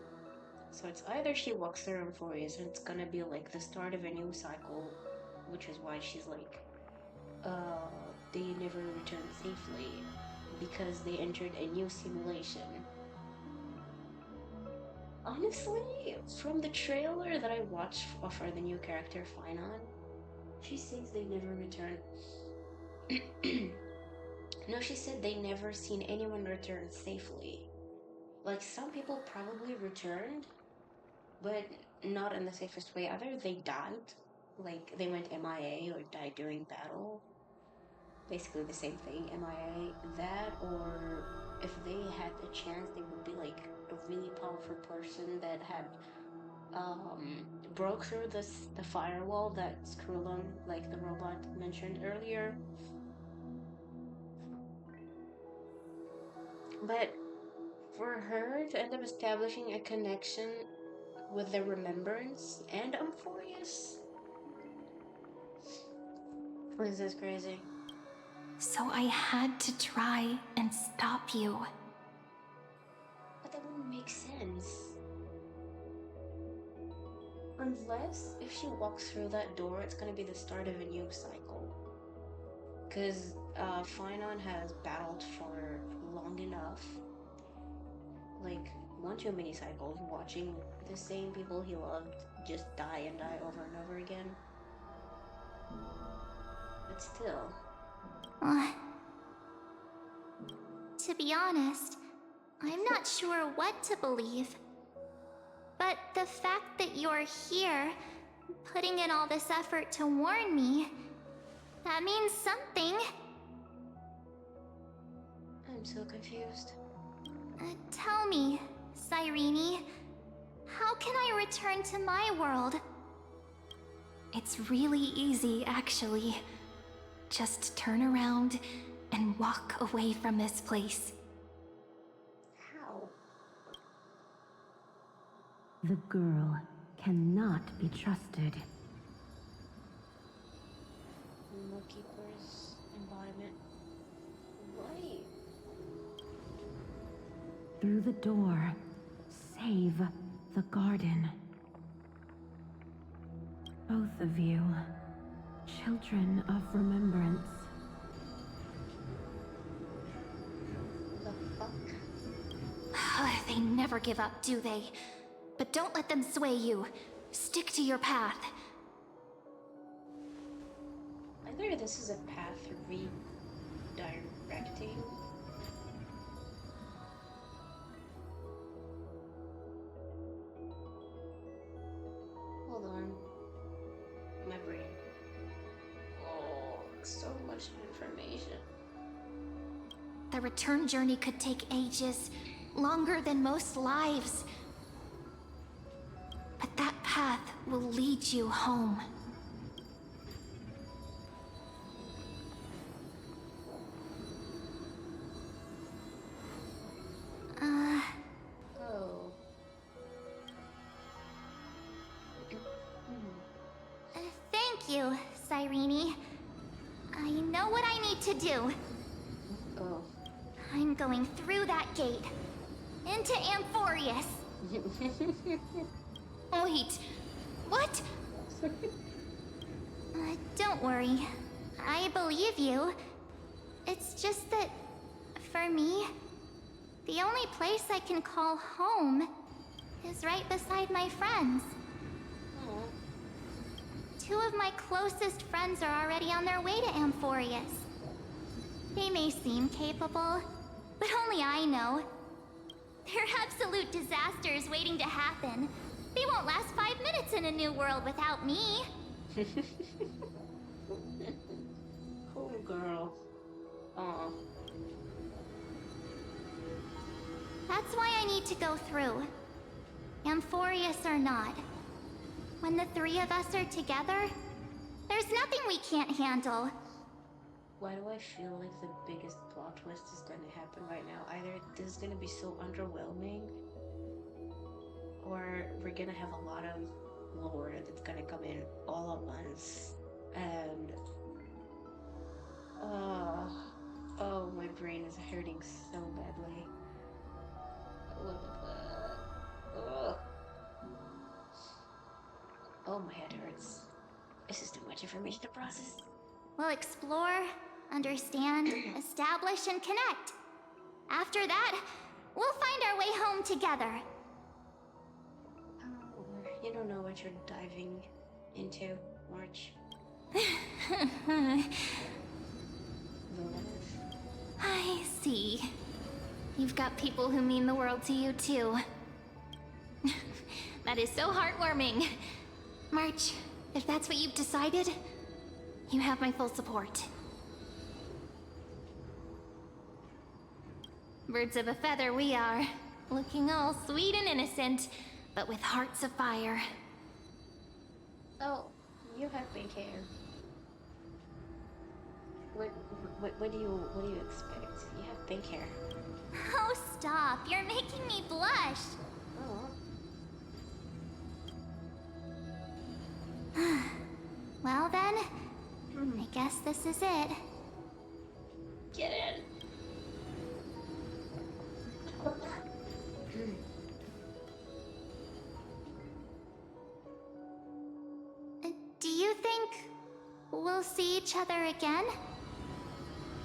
so it's either she walks through Amphorius and it's gonna be like the start of a new cycle, which is why she's like, they never returned safely because they entered a new simulation. Honestly, from the trailer that I watched for the new character Finon, she says they never returned. No, she said they never seen anyone return safely. Like, some people probably returned, but not in the safest way. Either they died, like they went MIA or died during battle. Basically the same thing, MIA. That, or if they had the chance, they would be like a really powerful person that had broke through the firewall that Skrulon, like the robot, mentioned earlier. But for her to end up establishing a connection with the Remembrance and Amphorius, this is crazy. So I had to try and stop you. But that wouldn't make sense. Unless, if she walks through that door, it's gonna be the start of a new cycle. Because Finon has battled for long enough. Like, one too many cycles, watching the same people he loved just die and die over and over again. But still. To be honest, I'm not sure what to believe. But the fact that you're here, putting in all this effort to warn me, that means something. I'm so confused. Tell me, Cyrene, how can I return to my world? It's really easy, actually. Just turn around and walk away from this place. How? The girl cannot be trusted. Moonkeeper's embodiment. Why? Through the door, save the garden. Both of you, children of remembrance. The fuck? They never give up, do they? But don't let them sway you. Stick to your path. Either this is a path redirecting. Hold on. My brain. Oh, so much information. The return journey could take ages, longer than most lives. But that path will lead you home. Oh. Thank you, Cyrene. I know what I need to do. Oh. I'm going through that gate. Into Amphorius. Wait. What? Don't worry. I believe you. It's just that, for me, the only place I can call home is right beside my friends. Oh. Two of my closest friends are already on their way to Amphorius. They may seem capable, but only I know. They're absolute disasters waiting to happen. They won't last 5 minutes in a new world without me. Cool girl. Aw. That's why I need to go through. Amphorius or not. When the three of us are together, there's nothing we can't handle. Why do I feel like the biggest plot twist is going to happen right now? Either this is going to be so underwhelming, or we're going to have a lot of lore that's going to come in all at once. And... oh, my brain is hurting so badly. What the fuck? Ugh. Oh, my head hurts. This is too much information to process. We'll explore, understand, establish, and connect. After that, we'll find our way home together. You don't know what you're diving into, March. I see. You've got people who mean the world to you, too. That is so heartwarming. March, if that's what you've decided, you have my full support. Birds of a feather we are, looking all sweet and innocent, but with hearts of fire. Oh, you have pink hair. What do you expect? You have pink hair. Oh, stop. You're making me blush. Oh. Well then, I guess this is it. Get in. Do you think we'll see each other again?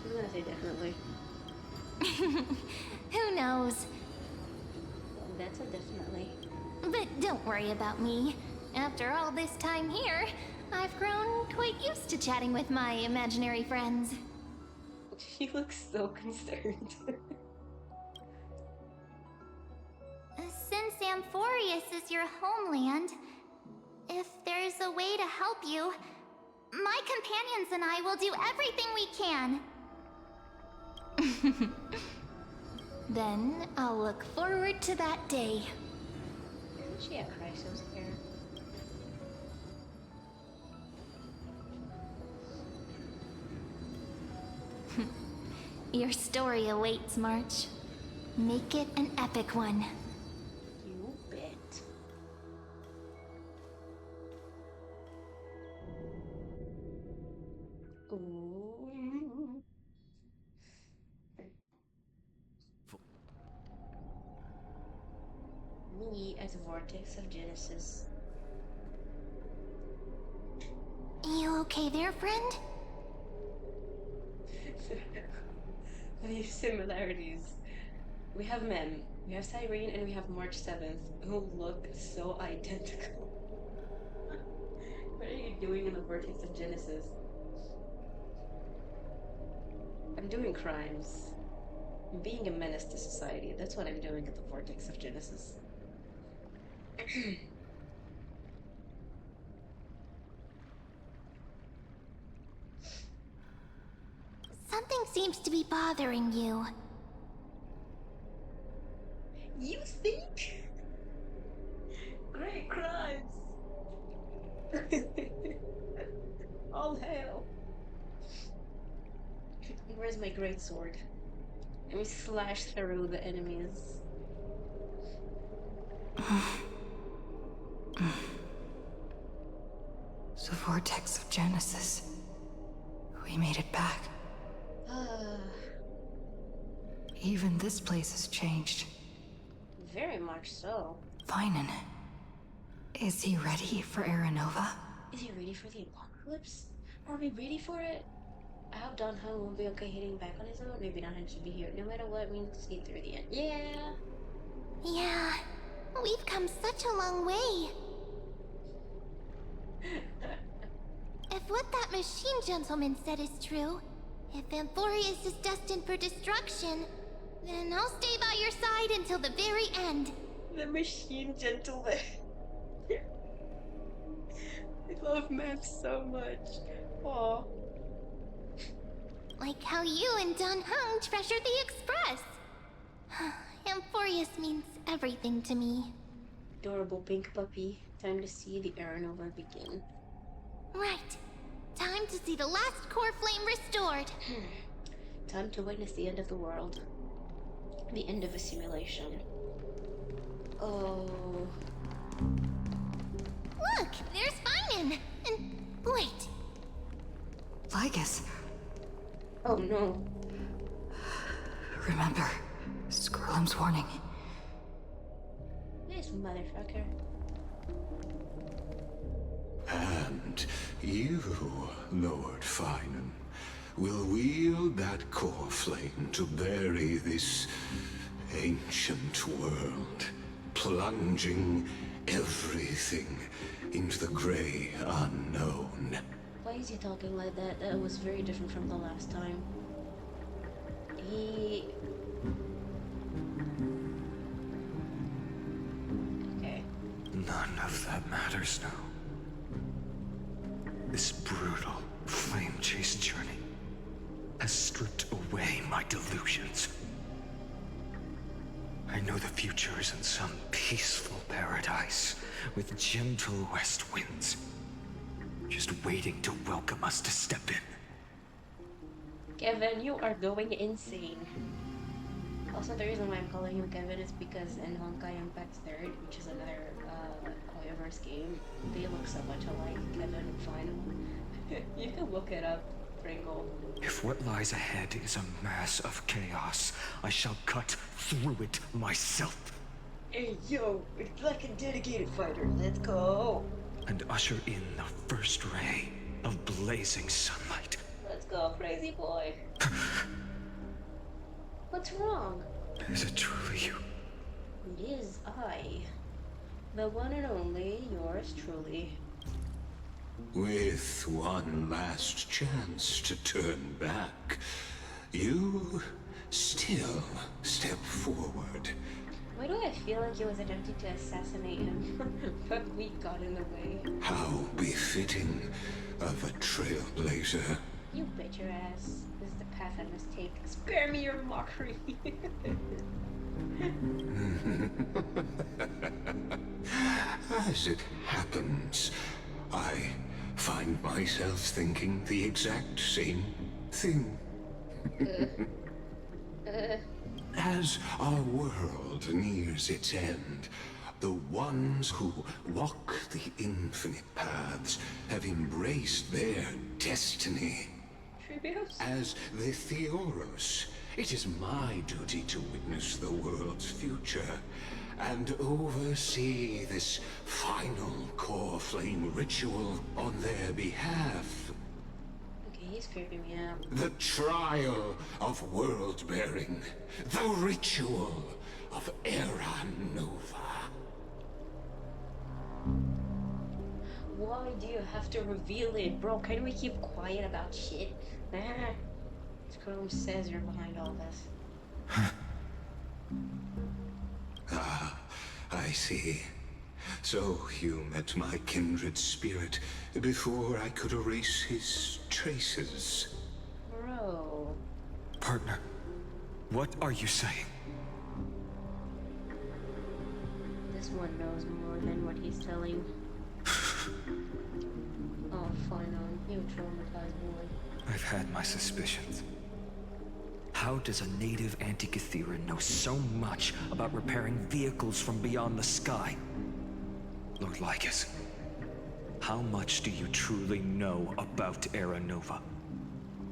I'm gonna say definitely. Who knows? That's a definitely. But don't worry about me. After all this time here, I've grown quite used to chatting with my imaginary friends. She looks so concerned. Since Amphorius is your homeland, if there's a way to help you, my companions and I will do everything we can. Then I'll look forward to that day. Isn't she a Chrysos hair? Your story awaits, March. Make it an epic one. You bet. Ooh. Me as a vortex of Genesis. You okay there, friend? These similarities. We have men, we have Cyrene, and we have March 7th, who look so identical. What are you doing in the vortex of Genesis? I'm doing crimes. I'm being a menace to society. That's what I'm doing at the vortex of Genesis. Something seems to be bothering you. All hell. Where's my great sword? Let me slash through the enemies. The vortex of Genesis. We made it back. Even this place has changed. Very much so. Finan. Is he ready for Aranova? Is he ready for the apocalypse? Are we ready for it? I hope Don Hung will be okay hitting back on his own. Maybe Don Hung should be here. No matter what, we need to see through the end. Yeah. Yeah, we've come such a long way. If what that machine gentleman said is true, if Amphorius is destined for destruction, then I'll stay by your side until the very end. The machine gentleman. I love math so much. Aw. Like how you and Don Hung treasured the Express. Amphorius means everything to me. Adorable pink puppy. Time to see the Aranova begin. Right. Time to see the last core flame restored. Time to witness the end of the world. The end of a simulation. Oh. Look, there's Finan. And wait. Lygus. Oh no. Remember, Scrollum's warning. This motherfucker. And you, Lord Finan, will wield that core flame to bury this ancient world, plunging everything into the gray unknown. Why is he talking like that? That was very different from the last time. Okay. None of that matters now. This brutal, flame-chased journey has stripped away my delusions. I know the future is in some peaceful paradise with gentle west winds, just waiting to welcome us to step in. Kevin, you are going insane. Also, the reason why I'm calling him Kevin is because in Honkai Impact 3rd, which is another Hoyoverse game, they look so much alike, Kevin and Final. You can look it up, Pringle. If what lies ahead is a mass of chaos, I shall cut through it myself. Hey, yo, it's like a dedicated fighter. Let's go. And usher in the first ray of blazing sunlight. Let's go, crazy boy. What's wrong? Is it truly you? It is I. The one and only, yours truly. With one last chance to turn back, you still step forward. Why do I feel like he was attempting to assassinate him, but we got in the way? How befitting of a trailblazer. You bet your ass. This is the path I must take. Spare me your mockery. As it happens, I find myself thinking the exact same thing. As our world nears its end, the ones who walk the infinite paths have embraced their destiny. As the Theoros, it is my duty to witness the world's future and oversee this final core flame ritual on their behalf. Okay, he's creeping me out. The trial of world-bearing. The ritual of Aranova. Why do you have to reveal it, bro? Can we keep quiet about shit? Nah. Scrollum says you're behind all this. Ah, I see. So you met my kindred spirit before I could erase his traces. Bro. Partner, what are you saying? This one knows more than what he's telling. Oh, fine on. You traumatized boy. I've had my suspicions. How does a native Antikytheran know so much about repairing vehicles from beyond the sky? Lord Lycus, how much do you truly know about Era Nova?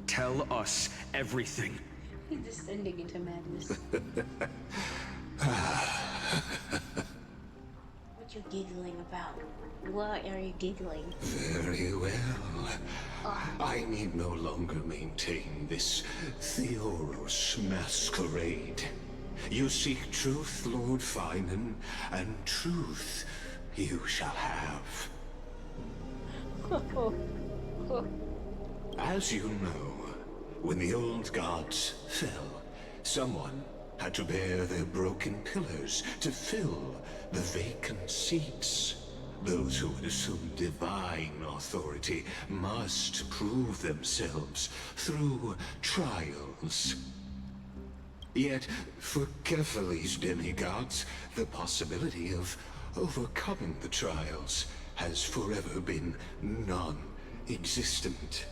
Tell us everything. He's descending into madness. What you giggling about? Why are you giggling? Very well. I need no longer maintain this Theoros masquerade. You seek truth, Lord Finan, and truth you shall have. As you know, when the old gods fell, someone had to bear their broken pillars to fill the vacant seats. Those who would assume divine authority must prove themselves through trials. Yet, for Kephales's demigods, the possibility of overcoming the trials has forever been non-existent.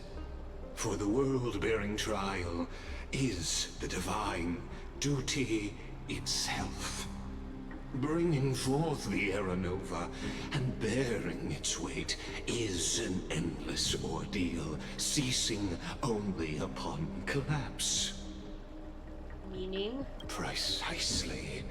For the world-bearing trial is the divine duty itself. Bringing forth the Era Nova and bearing its weight is an endless ordeal, ceasing only upon collapse. Meaning? Precisely.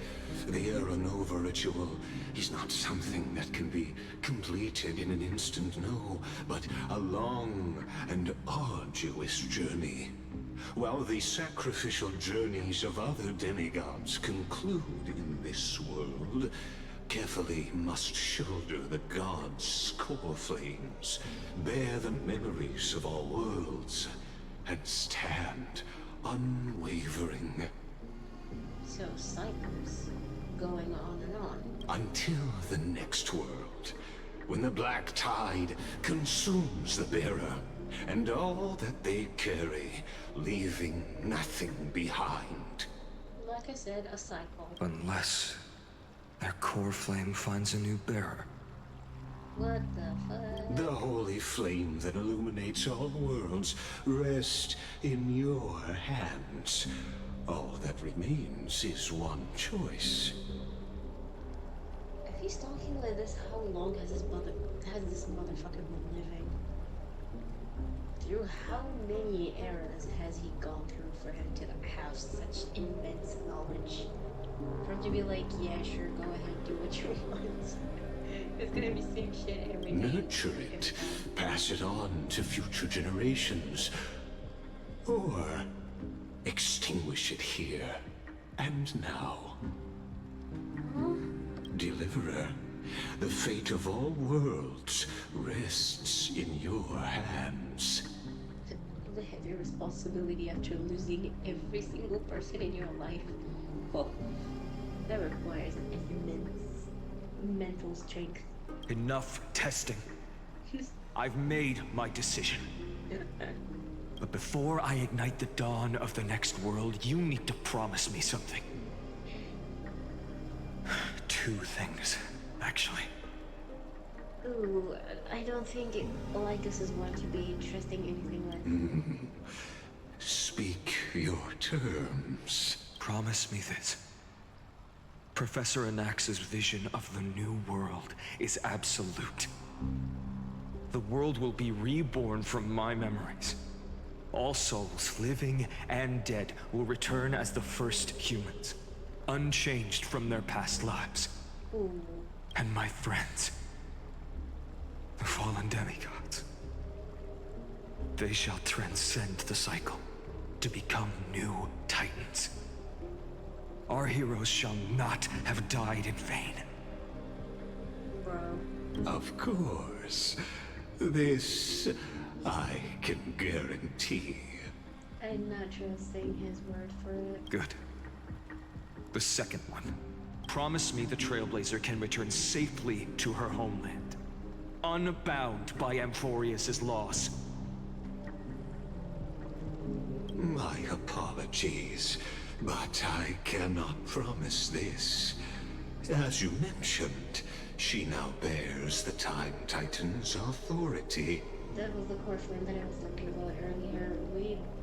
The Era Nova ritual is not something that can be completed in an instant, no, but a long and arduous journey. While the sacrificial journeys of other demigods conclude in this world, Kephale must shoulder the gods' core flames, bear the memories of all worlds, and stand unwavering. So cycles going on and on. Until the next world, when the black tide consumes the bearer, and all that they carry, leaving nothing behind. Like I said, a cycle. Unless their core flame finds a new bearer. What the fuck? The holy flame that illuminates all worlds rests in your hands. All that remains is one choice. If he's talking like this, how long has this motherfucker been living? Through how many eras has he gone through for him to have such immense knowledge? For him to be like, yeah, sure, go ahead, do what you want. It's gonna be same shit every day. Nurture it, pass it on to future generations, or extinguish it here and now. Deliverer, the fate of all worlds rests in your hands. The heavy responsibility after losing every single person in your life. Oh, that requires immense mental strength. Enough testing. I've made my decision. But before I ignite the dawn of the next world, you need to promise me something. Two things, actually. Ooh, I don't think Lycus is one to be trusting anything like Speak your terms. Promise me this. Professor Anax's vision of the new world is absolute. The world will be reborn from my memories. All souls, living and dead, will return as the first humans, unchanged from their past lives. Ooh. And my friends, the fallen demigods, they shall transcend the cycle to become new titans. Our heroes shall not have died in vain. Bro. Of course. This I can guarantee. I'm not trusting his word for it. Good. The second one. Promise me the Trailblazer can return safely to her homeland, unbound by Amphorius' loss. My apologies, but I cannot promise this. As you mentioned, she She now bears the Time Titan's authority. That was the core flame that I was talking about earlier.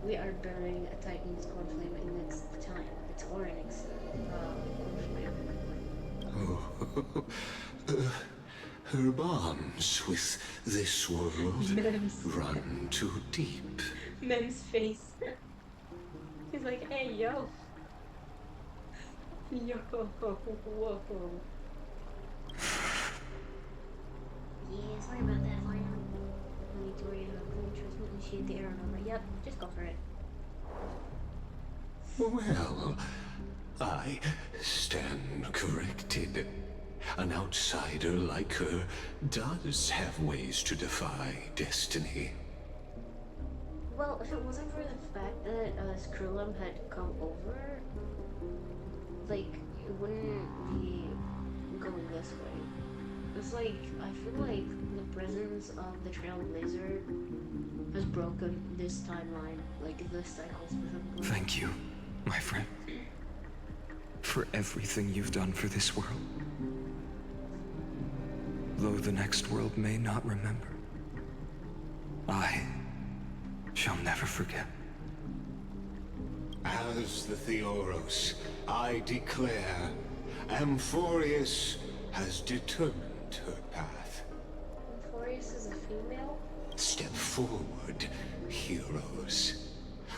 We are bearing a Titan's core flame in its time. It's Oryx core flame. Oh, her bonds with this world run too deep. Mem's face. He's like, hey, yo. Yo, whoa. Yeah, sorry about that, Lionel. I need to worry about fully transmit initiate the error number. Yep, just go for it. Well, I stand corrected. An outsider like her does have ways to defy destiny. Well, if it wasn't for the fact that Skrullum had come over, like, it wouldn't be going this way. It's like, I feel like the presence of the Trailblazer has broken this timeline, like this cycle specifically. Thank you, my friend, for everything you've done for this world. Though the next world may not remember, I shall never forget. As the Theoros, I declare, Amphorius has determined her path. Amphorius is a female? Step forward, heroes.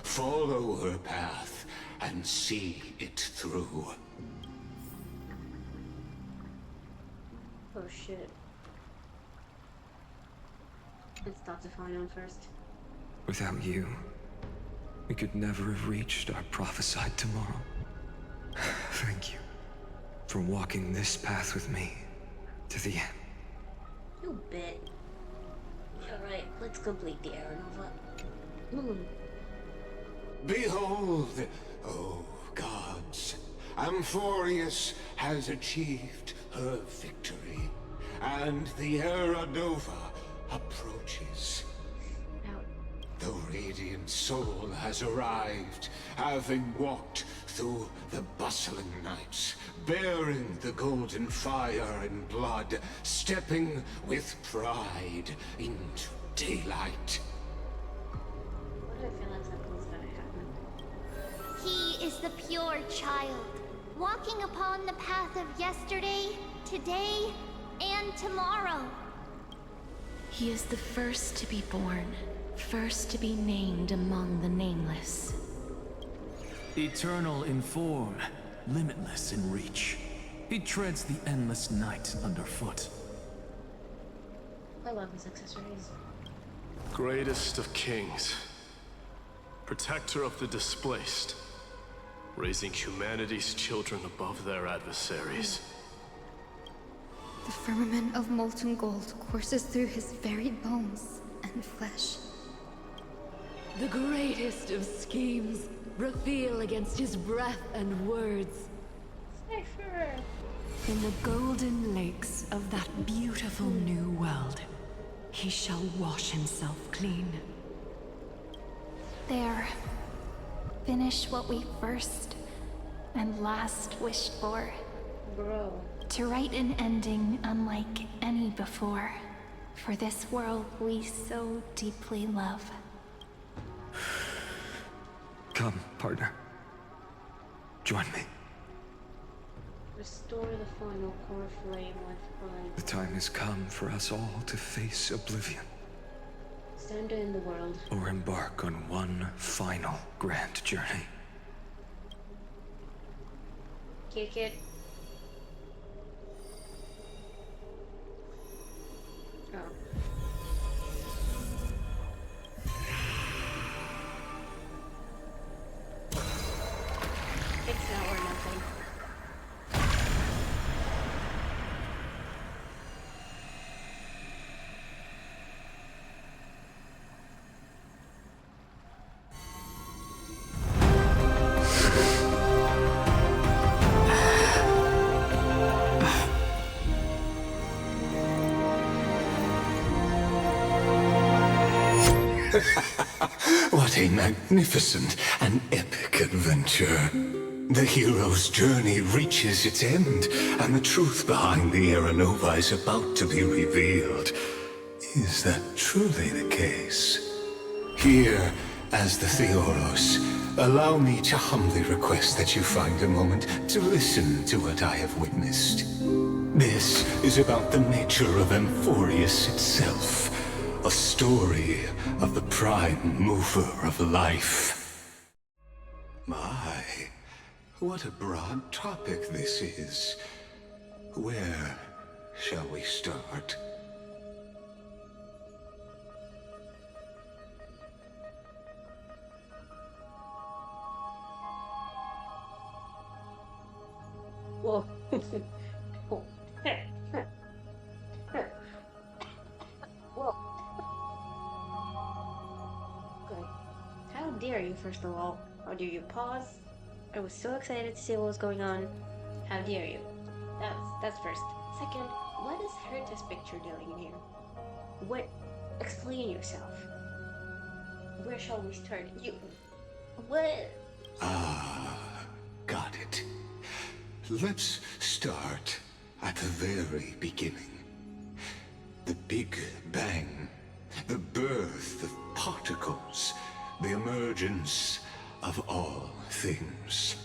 Follow her path and see it through. Oh shit. Let's stop the final first. Without you, we could never have reached our prophesied tomorrow. Thank you for walking this path with me to the end. You bet. Alright, let's complete the error nova. Behold, oh gods, Amphorius has achieved her victory, and the Era Nova approaches. The radiant soul has arrived, having walked through the bustling nights, bearing the golden fire and blood, stepping with pride into daylight. What do I feel like something's gonna happen? He is the pure child, walking upon the path of yesterday, today, and tomorrow. He is the first to be born, first to be named among the nameless. Eternal in form, limitless in reach. He treads the endless night underfoot. I love his accessories. Greatest of kings. Protector of the displaced. Raising humanity's children above their adversaries. The firmament of molten gold courses through his very bones and flesh. The greatest of schemes reveal against his breath and words. Cypher! In the golden lakes of that beautiful new world, he shall wash himself clean. There. Finish what we first and last wished for. Bro. To write an ending unlike any before. For this world we so deeply love. Come, partner. Join me. Restore the final core flame with pride. The time has come for us all to face oblivion. Stand in the world. Or embark on one final grand journey. Kick it. Oh. It's now or nothing. What a magnificent and epic adventure. The hero's journey reaches its end, and the truth behind the Aeronova is about to be revealed. Is that truly the case? Here, as the Theoros, allow me to humbly request that you find a moment to listen to what I have witnessed. This is about the nature of Amphorius itself, a story of the prime mover of life. My, what a broad topic this is. Where shall we start? Whoa. Whoa. Okay. How dare you, first of all? How dare you pause? I was so excited to see what was going on. How dare you? That's first. Second, what is Herta's picture doing in here? What? Explain yourself. Where shall we start? You... What? Got it. Let's start at the very beginning. The Big Bang. The birth of particles. The emergence of all things.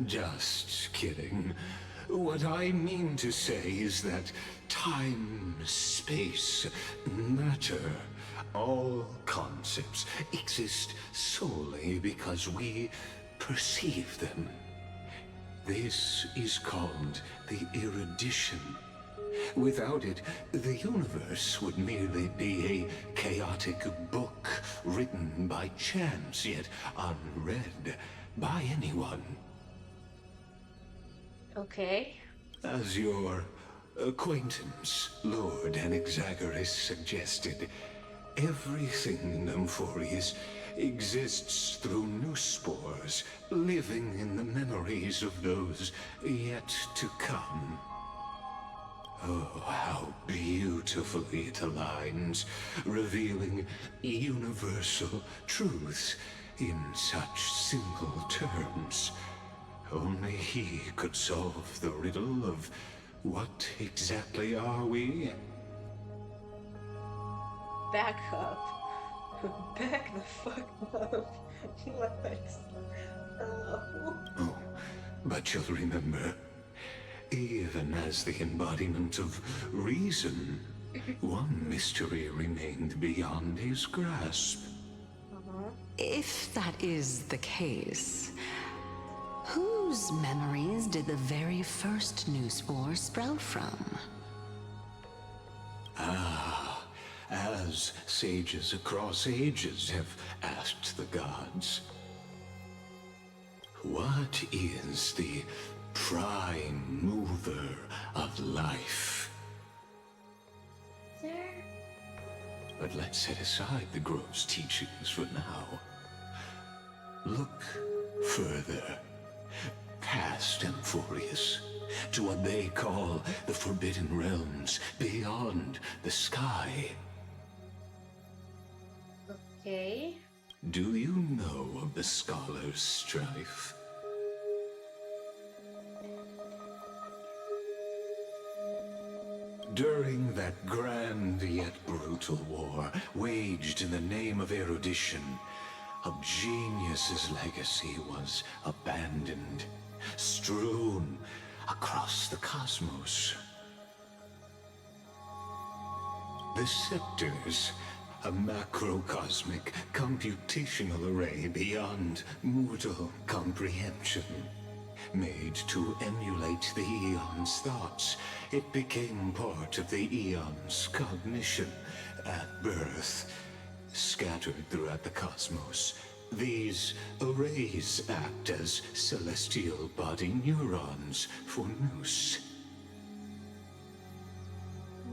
Just kidding. What I mean to say is that time, space, matter, all concepts exist solely because we perceive them. This is called the erudition. Without it, the universe would merely be a chaotic book written by chance, yet unread by anyone. Okay. As your acquaintance, Lord Anaxagoras, suggested, everything in Amphorius exists through new spores, living in the memories of those yet to come. Oh, how beautifully it aligns, revealing universal truths in such simple terms. Only he could solve the riddle of what exactly are we? Back up. Back the fuck up. What? Oh, but you'll remember, even as the embodiment of reason, one mystery remained beyond his grasp. If that is the case, whose memories did the very first new spore sprout from? As sages across ages have asked the gods, what is the prime mover of life? Sir? But let's set aside the grove's teachings for now. Look further, past Amphorius, to what they call the Forbidden Realms beyond the sky. Okay. Do you know of the Scholar's Strife? During that grand yet brutal war, waged in the name of erudition, a genius's legacy was abandoned, strewn across the cosmos. The Scepters, a macrocosmic computational array beyond mortal comprehension. Made to emulate the Eon's thoughts, it became part of the Eon's cognition at birth. Scattered throughout the cosmos, these arrays act as celestial body neurons for Nous.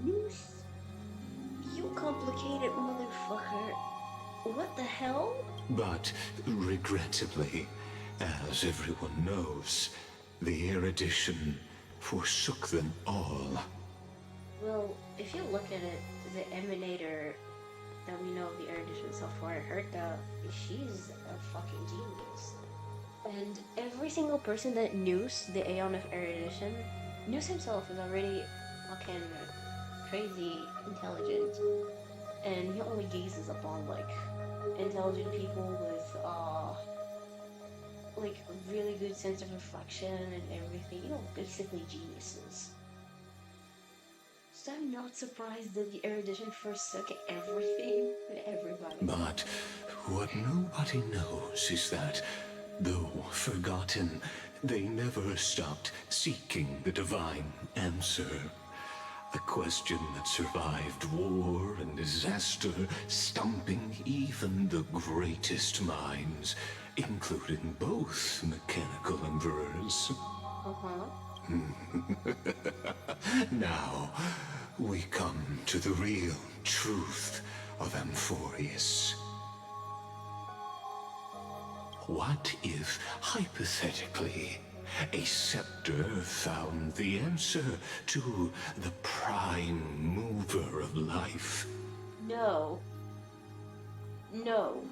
Nous? You complicated motherfucker. What the hell? But regrettably, as everyone knows, the erudition forsook them all. Well, if you look at it, the emanator that we know of the Erudition so far, I heard that she's a fucking genius. And every single person that knows the Aeon of Erudition, Noose himself is already fucking crazy intelligent. And he only gazes upon, like, intelligent people with, like, really good sense of reflection and everything. You know, basically geniuses. So I'm not surprised that the Erudition forsook everything and everybody. But what nobody knows is that, though forgotten, they never stopped seeking the divine answer. A question that survived war and disaster, stumping even the greatest minds, including both mechanical emperors. Now, we come to the real truth of Amphorius. What if, hypothetically, a scepter found the answer to the prime mover of life? No. No.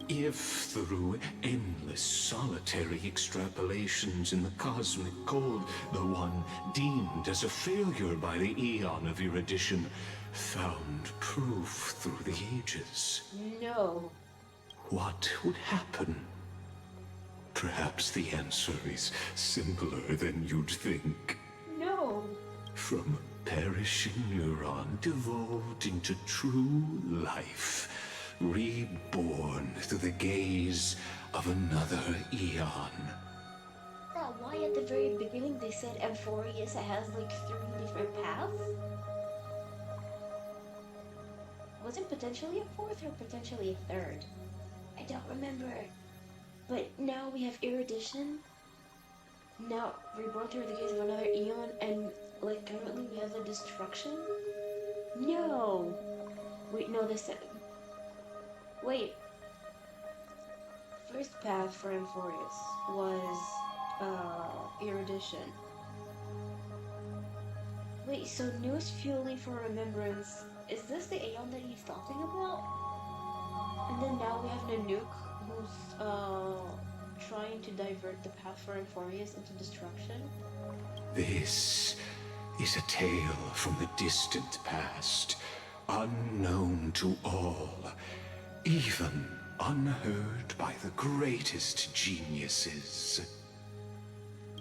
If through endless solitary extrapolations in the cosmic cold, the one deemed as a failure by the Aeon of Erudition found proof through the ages, No. what would happen? Perhaps the answer is simpler than you'd think. No. From a perishing neuron devolved into true life, reborn through the gaze of another eon. Yeah, why at the very beginning they said Amphorius has like 3 different paths? Was it potentially a 4th or potentially a 3rd? I don't remember. But now we have Erudition. Now reborn through the gaze of another eon, and like currently we have the destruction? No! Wait, no, this. Wait. First path for Amphorius was Erudition. Wait, so newest fueling for remembrance, is this the Aeon that he's talking about? And then now we have Nanook, who's trying to divert the path for Amphorius into destruction. This is a tale from the distant past, unknown to all, even unheard by the greatest geniuses.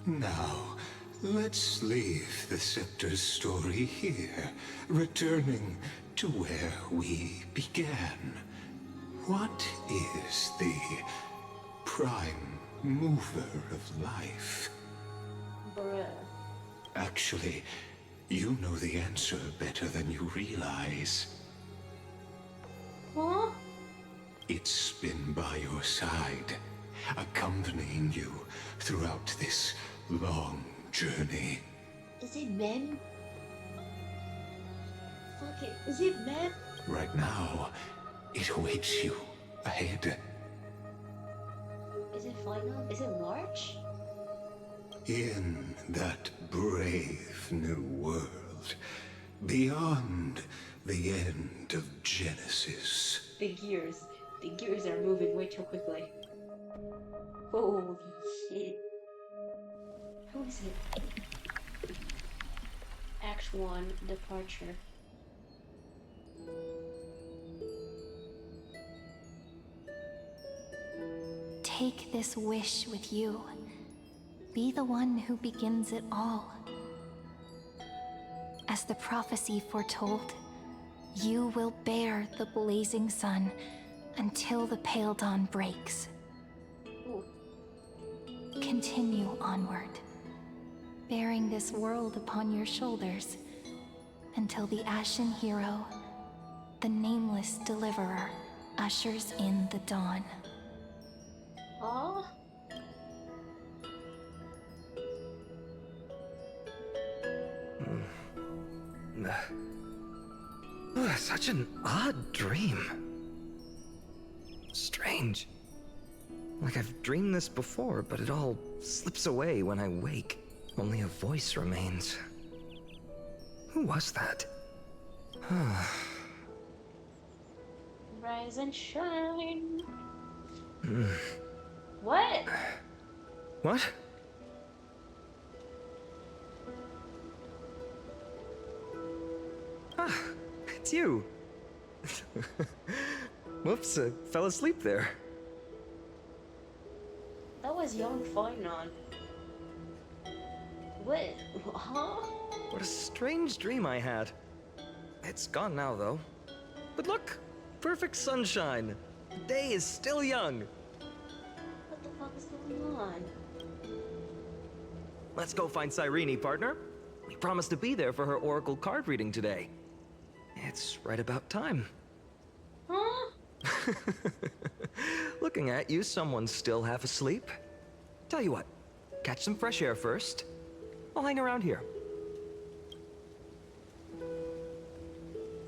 Now, let's leave the Scepter's story here, returning to where we began. What is the prime mover of life? Bruh. Actually, you know the answer better than you realize. Huh? It's been by your side, accompanying you throughout this long journey. Is it men? Fuck it, is it men? Right now, it awaits you ahead. Is it final? Is it March? In that brave new world, beyond the end of Genesis. The gears are moving way too quickly. Holy shit. Who is it? Act 1, Departure. Take this wish with you. Be the one who begins it all. As the prophecy foretold, you will bear the blazing sun until the pale dawn breaks. Ooh. Continue onward, bearing this world upon your shoulders until the Ashen Hero, the nameless deliverer, ushers in the dawn. Aww. Such an odd dream. Strange. Like I've dreamed this before, but it all slips away when I wake. Only a voice remains. Who was that? Rise and shine. What? What? Ah, it's you. Whoops, I fell asleep there. That was young Fainon. What? Huh? What a strange dream I had. It's gone now, though. But look, perfect sunshine. The day is still young. What the fuck is going on? Let's go find Cyrene, partner. We promised to be there for her oracle card reading today. It's right about time. Huh? Looking at you, someone's still half asleep. Tell you what, catch some fresh air first. I'll hang around here.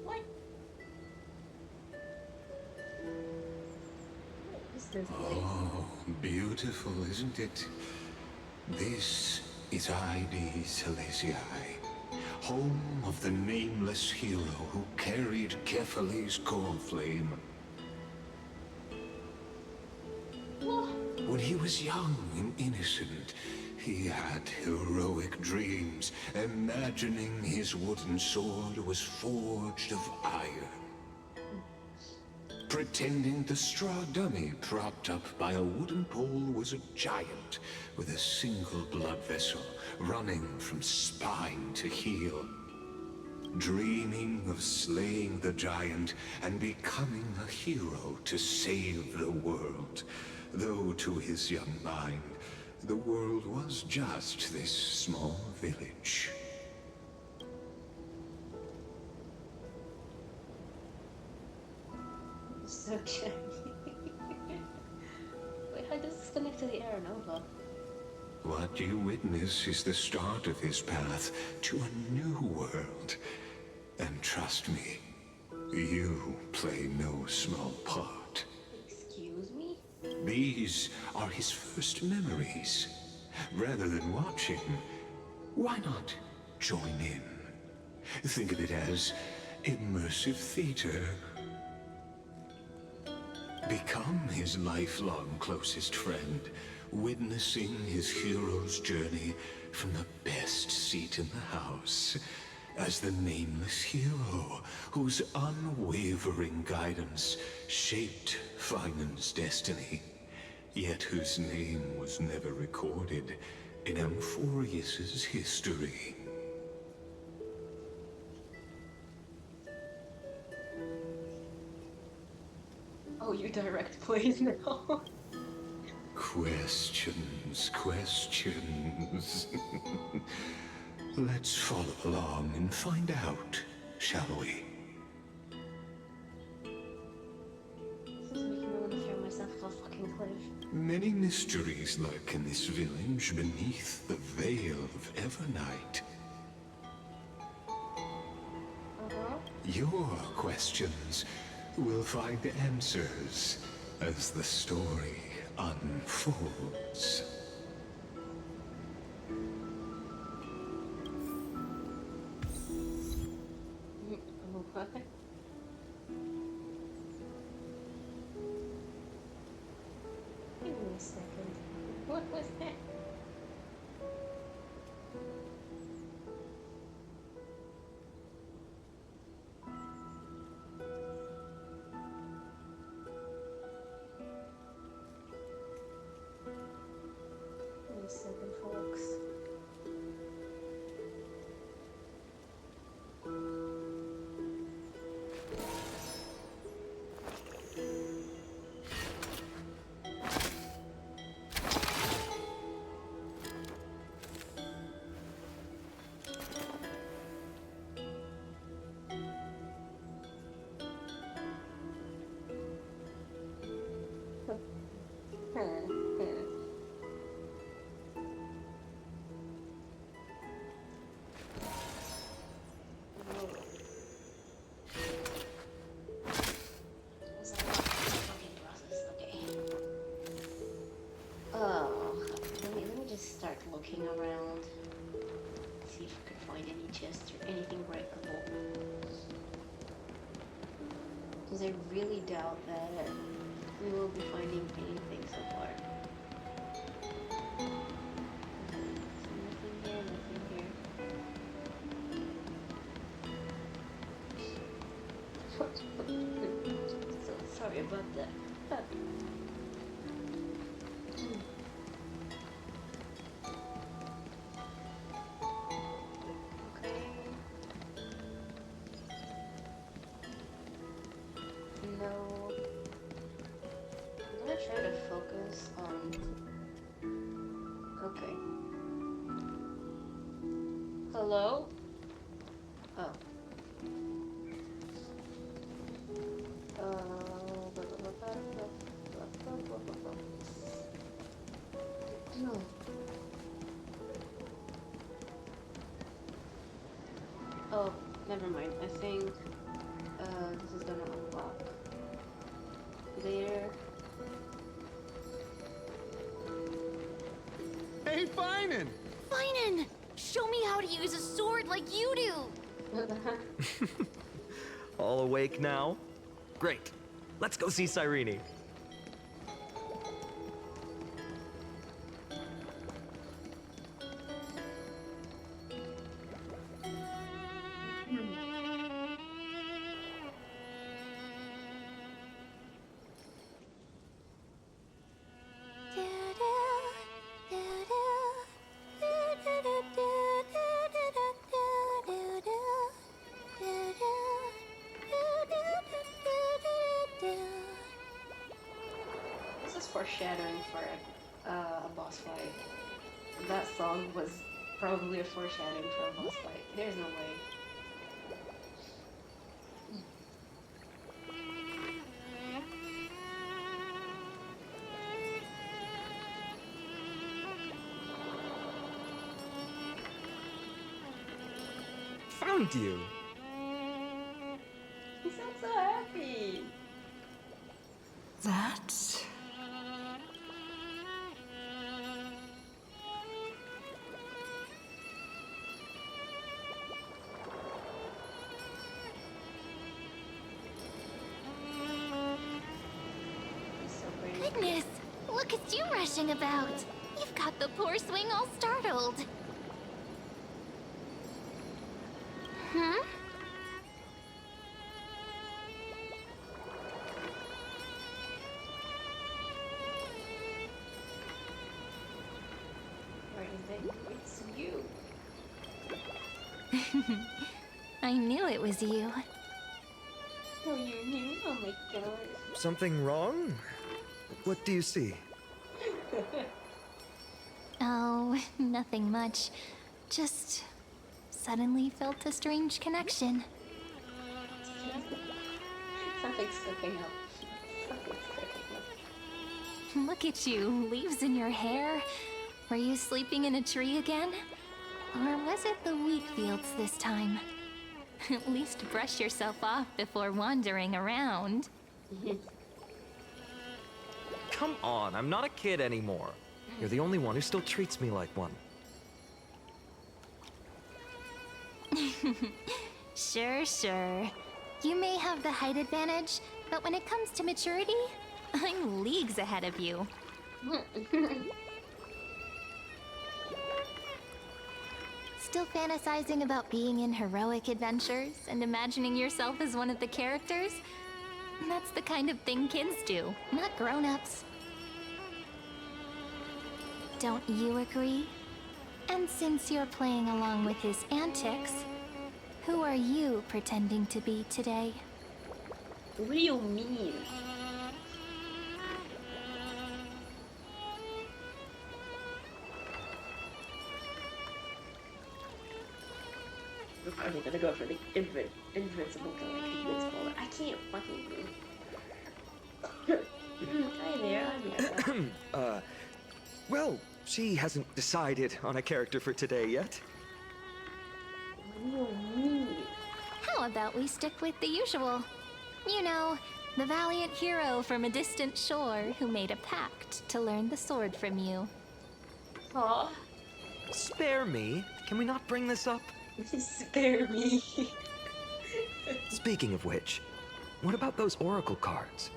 What? What is this? Oh, beautiful, isn't it? This is Ide Silesiae, home of the nameless hero who carried Kefali's core flame. When he was young and innocent, he had heroic dreams, imagining his wooden sword was forged of iron. Pretending the straw dummy propped up by a wooden pole was a giant with a single blood vessel running from spine to heel. Dreaming of slaying the giant and becoming a hero to save the world. Though to his young mind, the world was just this small village. So shiny. Wait, how does this connect to the Aeronova? What you witness is the start of his path to a new world. And trust me, you play no small part. Excuse me? These are his first memories. Rather than watching, why not join in? Think of it as immersive theater. Become his lifelong closest friend, witnessing his hero's journey from the best seat in the house, as the nameless hero whose unwavering guidance shaped Finan's destiny, yet whose name was never recorded in Amphorius's history. Oh, you direct plays now. Questions, questions. Let's follow along and find out, shall we? This is making me want to throw myself off a fucking cliff. Many mysteries lurk in this village beneath the veil of Evernight. Your questions will find answers as the story unfolds. What? Give me a second. What was that? Give me a second, folks. Start looking around. See if I can find any chests or anything breakable. Because I really doubt that we will be finding anything so far. Nothing here, nothing here. So sorry about that. Okay. No. I'm gonna try to focus on. Okay. Hello? Oh. No. Oh, never mind. I think this is gonna unlock there. Hey, Finan! Finan! Show me how to use a sword like you do! All awake now? Great. Let's go see Cyrene. This is foreshadowing for a boss fight. That song was probably a foreshadowing for a boss fight. There's no way. Found you. He sounds so happy. That... He's so pretty. Goodness! Look at you rushing about! You've got the poor swing all startled! Hmm? Where is it? It's you. I knew it was you. Oh, you knew? Oh my god. Something wrong? What do you see? Oh, nothing much. Just suddenly felt a strange connection. Something's cooking up. Something's cooking up. Look at you, leaves in your hair. Were you sleeping in a tree again? Or was it the wheat fields this time? At least brush yourself off before wandering around. Come on, I'm not a kid anymore. You're the only one who still treats me like one. Sure, sure. You may have the height advantage, but when it comes to maturity, I'm leagues ahead of you. Still fantasizing about being in heroic adventures and imagining yourself as one of the characters? That's the kind of thing kids do, not grown-ups. Don't you agree? And since you're playing along with his antics, who are you pretending to be today? What do you mean? Are they gonna go for the invincible guy like invincible? I can't fucking move. Hi there, I'm here. Well, she hasn't decided on a character for today yet. What do you mean? How about we stick with the usual? You know, the valiant hero from a distant shore who made a pact to learn the sword from you. Aw. Spare me. Can we not bring this up? Spare me. Speaking of which, what about those oracle cards?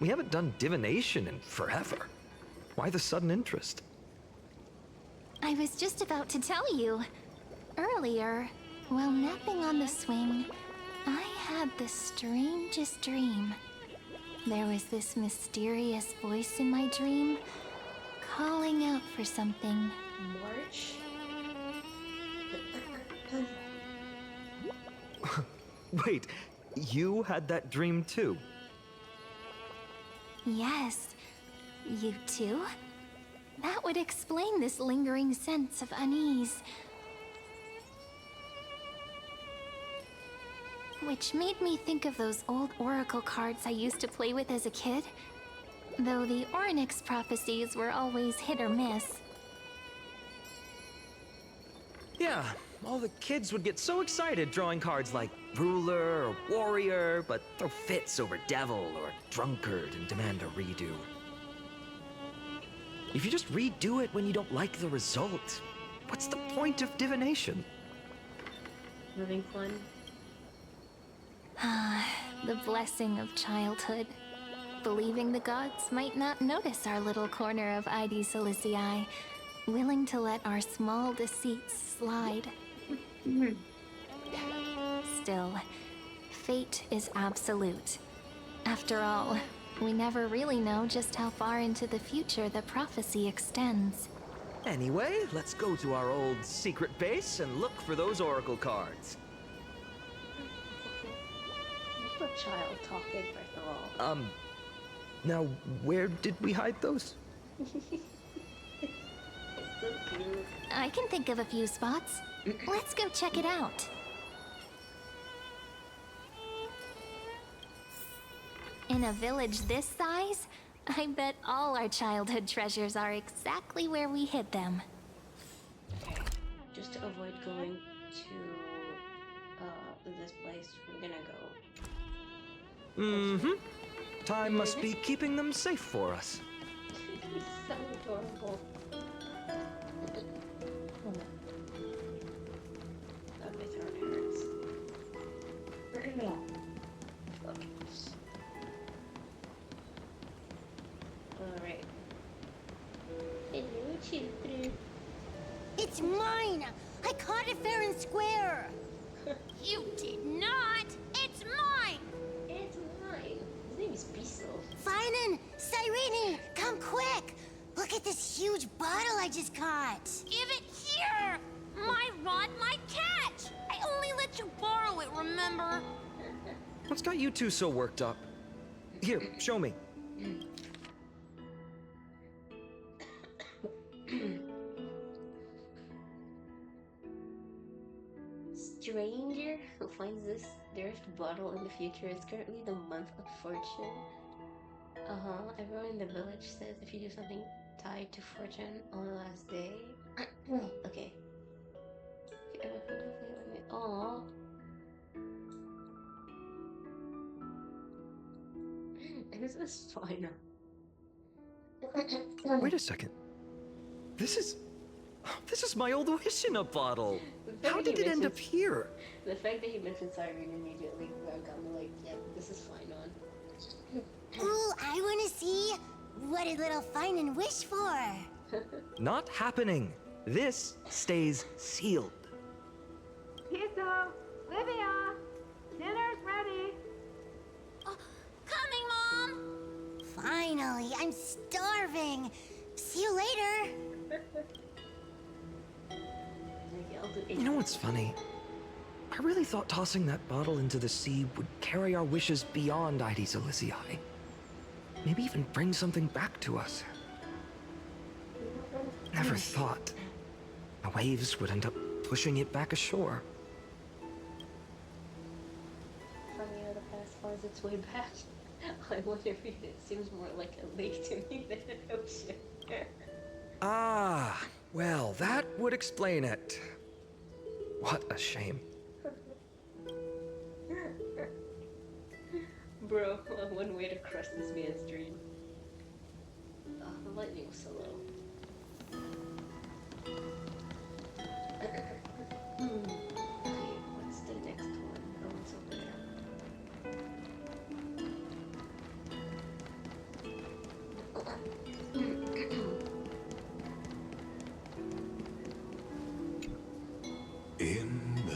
We haven't done divination in forever. Why the sudden interest? I was just about to tell you. Earlier, while napping on the swing, I had the strangest dream. There was this mysterious voice in my dream, calling out for something. March? Wait, you had that dream too? Yes, you too? That would explain this lingering sense of unease. Which made me think of those old oracle cards I used to play with as a kid. Though the Ornyx prophecies were always hit or miss. Yeah, all the kids would get so excited drawing cards like ruler or warrior, but throw fits over devil or drunkard and demand a redo. If you just redo it when you don't like the result, what's the point of divination? Having fun. Ah, the blessing of childhood. Believing the gods might not notice our little corner of ID Silicii, willing to let our small deceits slide. Still, fate is absolute. After all, we never really know just how far into the future the prophecy extends. Anyway, let's go to our old secret base and look for those oracle cards. What's a child talking, first of all? Now, where did we hide those? It's so cute. I can think of a few spots. Let's go check it out. In a village this size, I bet all our childhood treasures are exactly where we hid them. Okay. Just to avoid going to this place, we're gonna go. Mm-hmm. Time must be keeping them safe for us. He's so adorable. Oh, my throat hurts. Okay. Alright. Hello, children. It's mine! I caught it fair and square! You did not! It's mine! It's mine. His name is Biso. Finan! Cyrene! Come quick! Look at this huge bottle I just caught! Give it here! My rod might catch! I only let you borrow it, remember? What's got you two so worked up? Here, show me. Stranger who finds this drift bottle in the future is currently the month of fortune. Everyone in the village says if you do something tied to fortune on the last day. Okay. Aww. This is fine. Wait a second. This is my old wish in a bottle. How did it end up here? The fact that he mentioned Siren immediately got me like, yeah, this is fine on. Ooh, I wanna see what did little Finan wish for? Not happening. This stays sealed. Piso! Livia! Dinner's ready! Coming, Mom! Finally, I'm starving. See you later. You know what's funny? I really thought tossing that bottle into the sea would carry our wishes beyond ID Silicii. Maybe even bring something back to us. Never thought the waves would end up pushing it back ashore. Funny how the past finds its way back. I wonder if it seems more like a lake to me than an ocean. Ah, well, that would explain it. What a shame. Bro, one way to crush this man's dream. The lightning was so low. Okay, what's the next one? Oh, it's over there.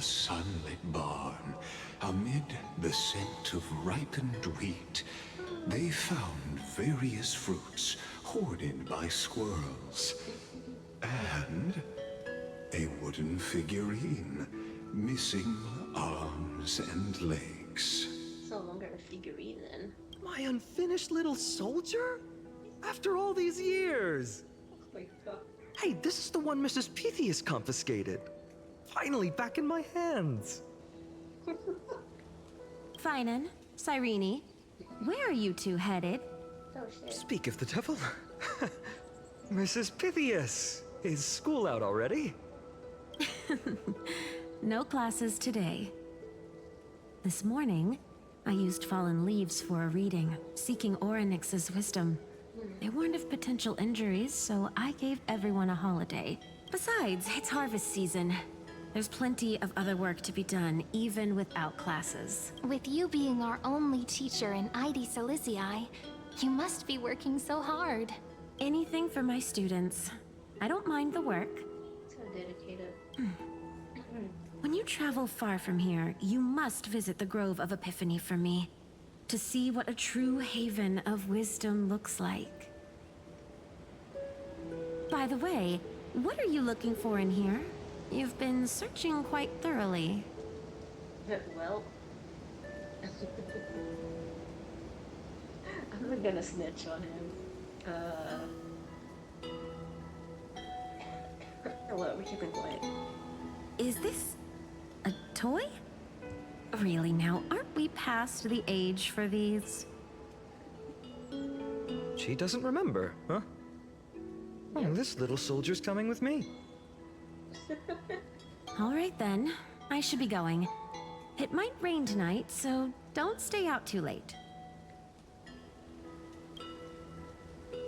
the sunlit barn, amid the scent of ripened wheat, they found various fruits hoarded by squirrels. And a wooden figurine, missing arms and legs. It's no longer a figurine then. My unfinished little soldier? After all these years! Oh my god. Hey, this is the one Mrs. Pythias confiscated. Finally back in my hands. Finan, Cyrene, where are you two headed? Oh shit. Speak of the devil. Mrs. Pythias, is school out already? No classes today. This morning, I used fallen leaves for a reading, seeking Orynyx's wisdom. They warned of potential injuries, so I gave everyone a holiday. Besides, it's harvest season. There's plenty of other work to be done, even without classes. With you being our only teacher in ID Silicii, you must be working so hard. Anything for my students. I don't mind the work. So dedicated. When you travel far from here, you must visit the Grove of Epiphany for me, to see what a true haven of wisdom looks like. By the way, what are you looking for in here? You've been searching quite thoroughly. Well, I'm not gonna snitch on him. Hello, we're keeping quiet. Is this a toy? Really now, aren't we past the age for these? She doesn't remember, huh? Oh, this little soldier's coming with me. All right then, I should be going. It might rain tonight, so don't stay out too late.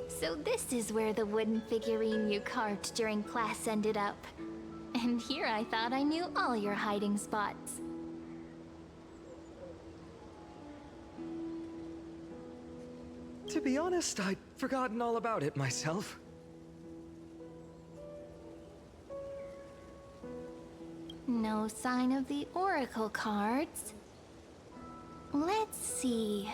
So this is where the wooden figurine you carved during class ended up. And here I thought I knew all your hiding spots. To be honest, I'd forgotten all about it myself. No sign of the oracle cards. Let's see.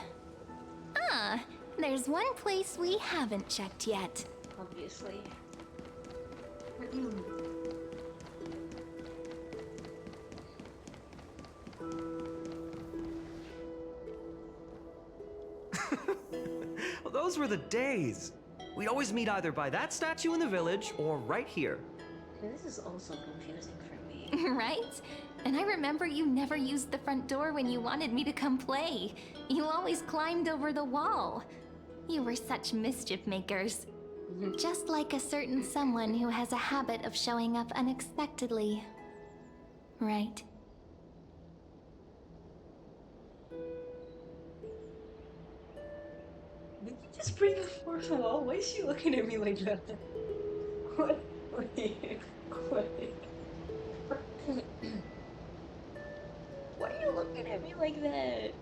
Ah, there's one place we haven't checked yet. Obviously. Well, those were the days. We'd always meet either by that statue in the village or right here. This is also confusing for me. Right? And I remember you never used the front door when you wanted me to come play. You always climbed over the wall. You were such mischief makers. Just like a certain someone who has a habit of showing up unexpectedly. Right? Did you just break the fourth wall? Why is she looking at me like that? What? Wait. Why are you looking at me like that?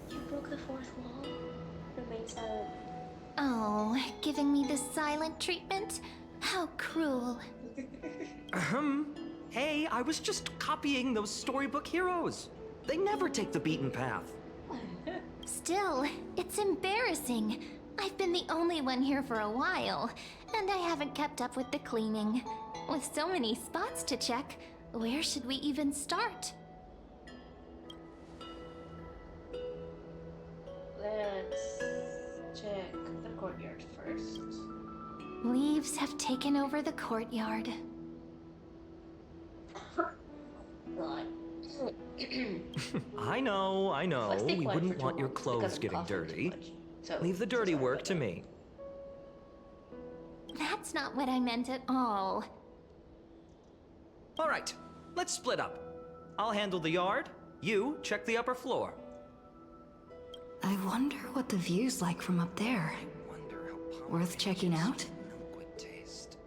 You broke the fourth wall? Remain silent. Oh, giving me the silent treatment? How cruel. Hey, I was just copying those storybook heroes. They never take the beaten path. Still, it's embarrassing. I've been the only one here for a while, and I haven't kept up with the cleaning. With so many spots to check, where should we even start? Let's check the courtyard first. Leaves have taken over the courtyard. God. I know. Let's stay We quiet wouldn't for want too your long, clothes because I'm getting coughing too dirty. much. So, Leave the dirty sorry work about to that. me. That's not what I meant at all. All right, let's split up. I'll handle the yard. You check the upper floor. I wonder what the view's like from up there. Worth checking out? Good taste.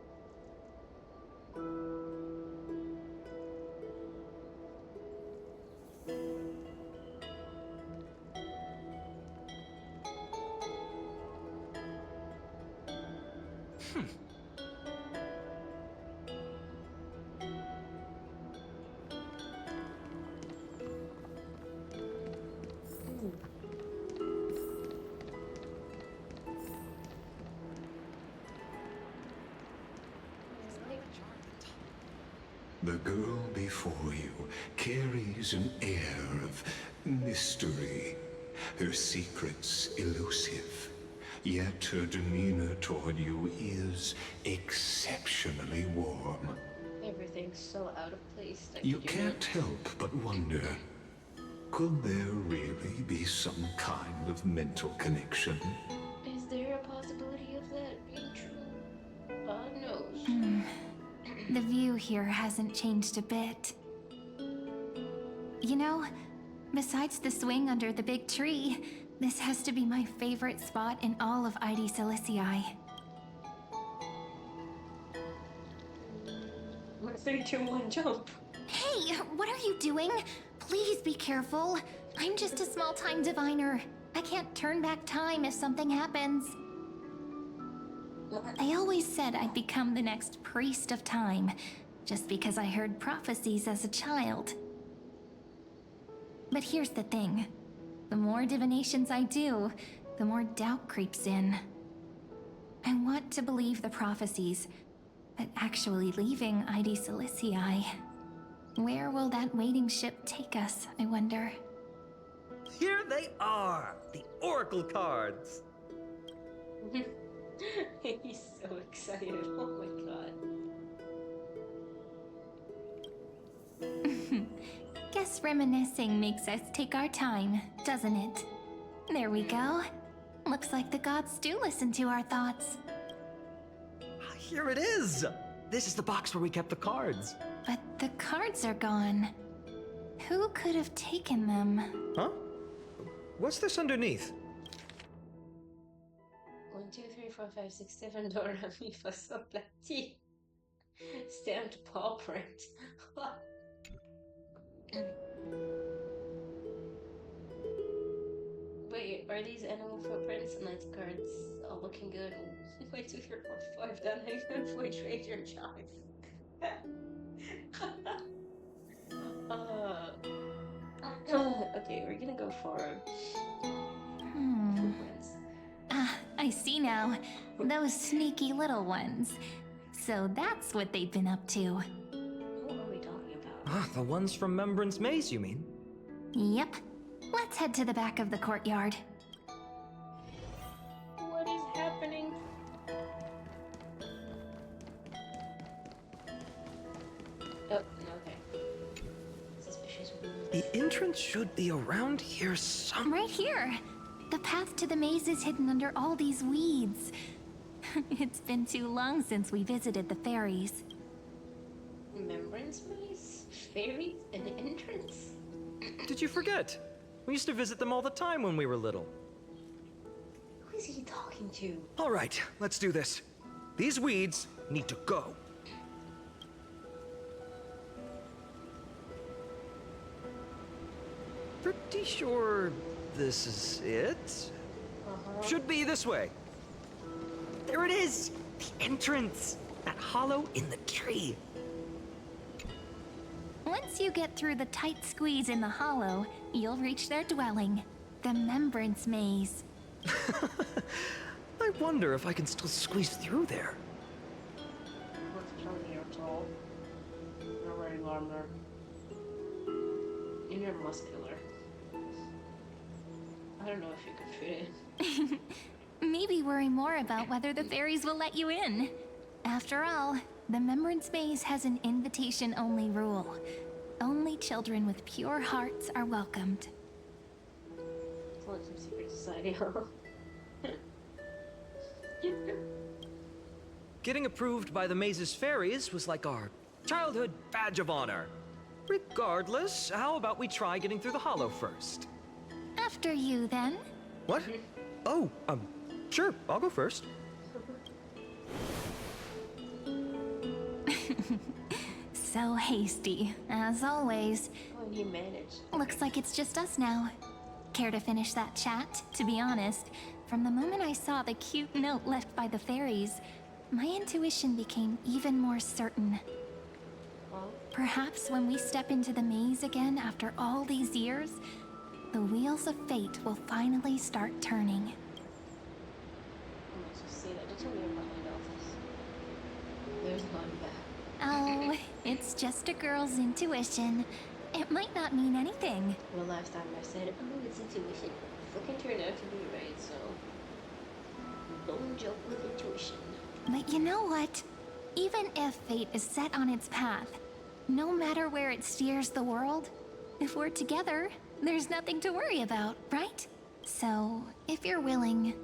The girl before you carries an air of mystery, her secrets elusive, yet her demeanor toward you is exceptionally warm. Everything's so out of place. You can't help but wonder, could there really be some kind of mental connection? Is there a possibility of that being true? God knows. The view here hasn't changed a bit. You know, besides the swing under the big tree, this has to be my favorite spot in all of ID Silicii. 3, 2, 1, jump. Hey, what are you doing? Please be careful. I'm just a small-time diviner. I can't turn back time if something happens. I always said I'd become the next priest of time, just because I heard prophecies as a child. But here's the thing. The more divinations I do, the more doubt creeps in. I want to believe the prophecies, but actually leaving ID Silicii, where will that waiting ship take us, I wonder? Here they are, the Oracle cards. He's so excited. Oh my god. Guess reminiscing makes us take our time, doesn't it? There we go. Looks like the gods do listen to our thoughts. Here it is! This is the box where we kept the cards. But the cards are gone. Who could have taken them? Huh? What's this underneath? 1, 2, 3, 4, 5, 6, 7, do, re, mi, fa, sol, la, ti. Stamped paw print. Wait, are these animal footprints and these cards all looking good? 1, 2, 3, 4, 5, down, I avoid treasure chives. Okay, we're gonna go for footprints. Ah, I see now. Those sneaky little ones. So that's what they've been up to. What are we talking about? Ah, the ones from Remembrance Maze, you mean? Yep. Let's head to the back of the courtyard. What is happening? Oh, okay. Suspicious. The entrance should be around here somewhere. Right here. The path to the maze is hidden under all these weeds. It's been too long since we visited the fairies. Remembrance Maze? Fairies? An entrance? Did you forget? We used to visit them all the time when we were little. Who is he talking to? All right, let's do this. These weeds need to go. Pretty sure this is it? Should be this way. There it is! The entrance! That hollow in the tree. Once you get through the tight squeeze in the hollow, you'll reach their dwelling, the Remembrance Maze. I wonder if I can still squeeze through there. What's telling you're tall? You're wearing armor. And you're muscular. I don't know if you could fit in. Maybe worry more about whether the fairies will let you in. After all, the Remembrance Maze has an invitation-only rule. Only children with pure hearts are welcomed. It's like some secret society, huh? Getting approved by the maze's fairies was like our childhood badge of honor. Regardless, how about we try getting through the hollow first? After you, then. What? Oh, sure, I'll go first. So hasty, as always. Oh, and you managed. Looks like it's just us now. Care to finish that chat? To be honest, from the moment I saw the cute note left by the fairies, my intuition became even more certain. Well, Perhaps when we step into the maze again after all these years, the wheels of fate will finally start turning. let's just see that. Don't tell me I'm behind all this. There's a lot of that. Oh, it's just a girl's intuition. It might not mean anything. The last time I said, oh, it's intuition. Fucking turned out to be right, so don't joke with intuition. But you know what? Even if fate is set on its path, no matter where it steers the world, if we're together, there's nothing to worry about, right? So, if you're willing,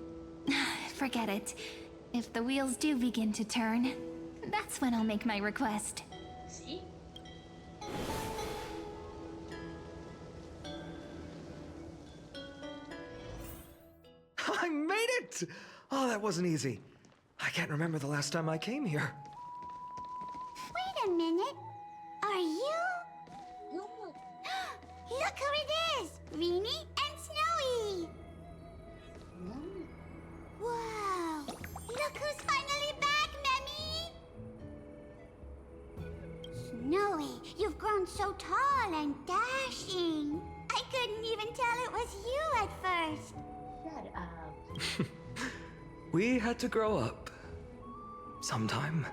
forget it. If the wheels do begin to turn, that's when I'll make my request. See? I made it! Oh, that wasn't easy. I can't remember the last time I came here. Wait a minute. Are you? Look who it is! Rini and Snowy! Wow! Look who's finally back, Memmy! Snowy, you've grown so tall and dashing. I couldn't even tell it was you at first. Shut up. We had to grow up. Sometime.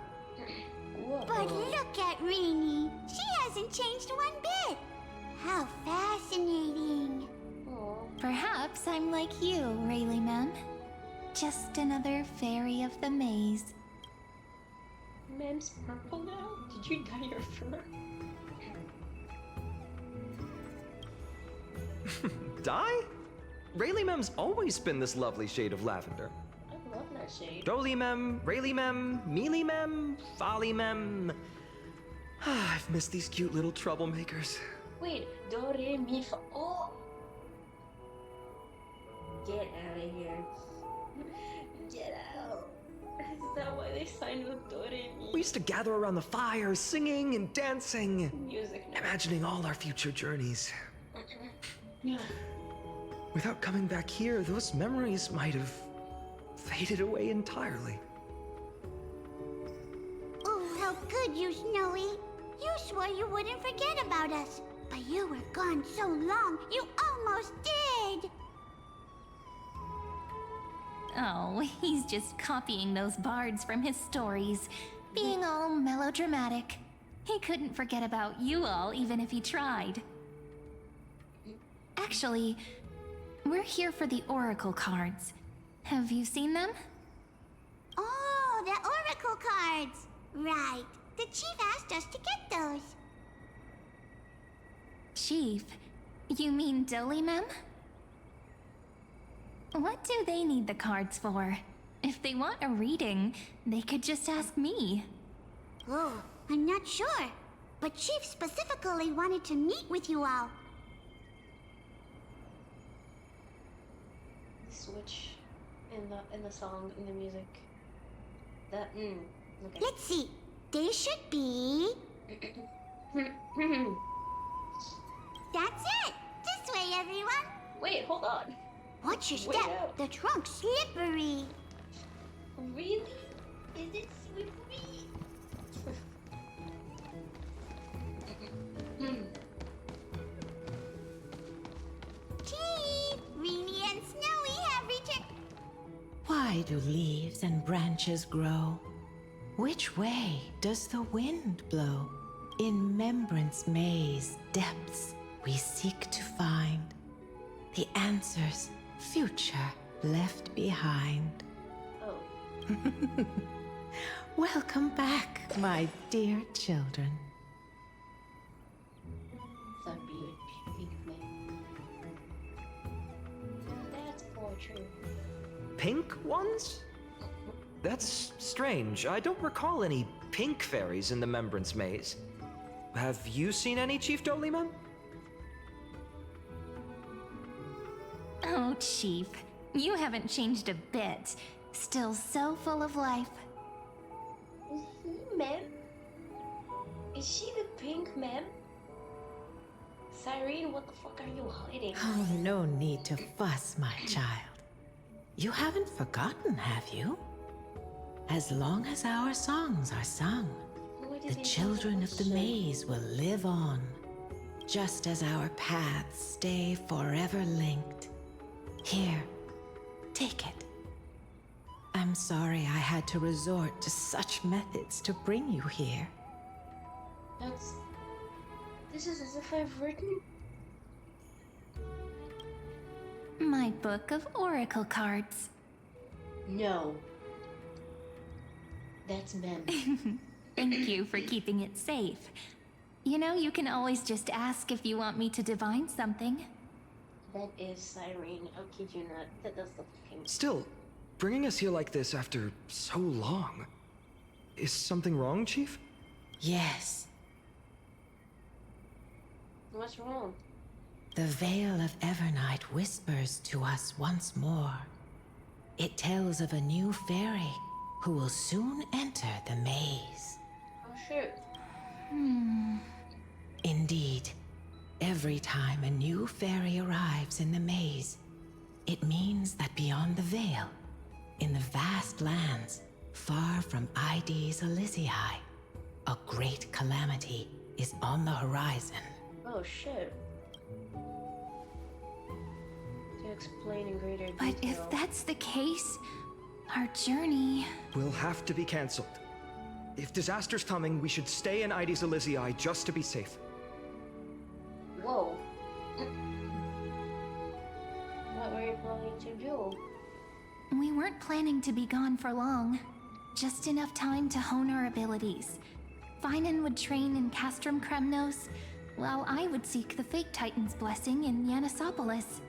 But look at Rini. She hasn't changed one bit. How fascinating. Perhaps I'm like you, Rayleigh Mem. Just another fairy of the maze. Mem's purple now? Did you dye your fur? Dye? Rayleigh Mem's always been this lovely shade of lavender. I love that shade. Doly Mem, Rayleigh Mem, Mealy Mem, Folly Mem. I've missed these cute little troublemakers. Wait, do, re, mi, fa. Oh! Get out of here. Get out. Is that why they signed with do, re, mi? We used to gather around the fire, singing and dancing. Music. Imagining all our future journeys. Without coming back here, those memories might have faded away entirely. Oh, how good you, Snowy. You swore you wouldn't forget about us. But you were gone so long, you almost did. Oh, he's just copying those bards from his stories, being all melodramatic. He couldn't forget about you all, even if he tried. Actually, we're here for the Oracle cards. Have you seen them? Oh, the Oracle cards. Right. The chief asked us to get those. Chief? You mean Doly Mem? What do they need the cards for? If they want a reading, they could just ask me. Oh, I'm not sure. But Chief specifically wanted to meet with you all. Switch in the song, in the music. That okay. Let's see. They should be. That's it. This way, everyone. Wait, hold on. Watch your Wait step. up. The trunk's slippery. Really? Is it slippery? Chief, Rini and Snowy have returned. Why do leaves and branches grow? Which way does the wind blow? In Remembrance Maze depths we seek to find the answers future left behind. Oh. Welcome back, my dear children. So beautiful. That's poetry. Pink ones? That's strange. I don't recall any pink fairies in the Remembrance Maze. Have you seen any, Chief Doly Mem? Oh, Chief, you haven't changed a bit. Still so full of life. Is he Mem? Is she the pink Mem? Cyrene, what the fuck are you hiding? Oh, no need to fuss, my child. You haven't forgotten, have you? As long as our songs are sung, the children of the maze will live on, just as our paths stay forever linked. Here, take it. I'm sorry I had to resort to such methods to bring you here. What's... This is as if I've written... My book of oracle cards. No. That's Mem. Thank you for keeping it safe. You know, you can always just ask if you want me to divine something. That is Cyrene. I'll kid you not. That does look like him. Still, bringing us here like this after so long. Is something wrong, Chief? Yes. What's wrong? The Veil of Evernight whispers to us once more. It tells of a new fairy who will soon enter the maze. Oh, shoot. Indeed, every time a new fairy arrives in the maze, it means that beyond the veil, in the vast lands, far from Ides Elysiae, a great calamity is on the horizon. Oh, shit. To explain in greater detail. But if that's the case, our journey... will have to be cancelled. If disaster's coming, we should stay in Ides Elysiae just to be safe. Whoa. What were you planning to do? We weren't planning to be gone for long. Just enough time to hone our abilities. Finan would train in Castrum Kremnos, while I would seek the Fake Titan's blessing in Yanisopolis.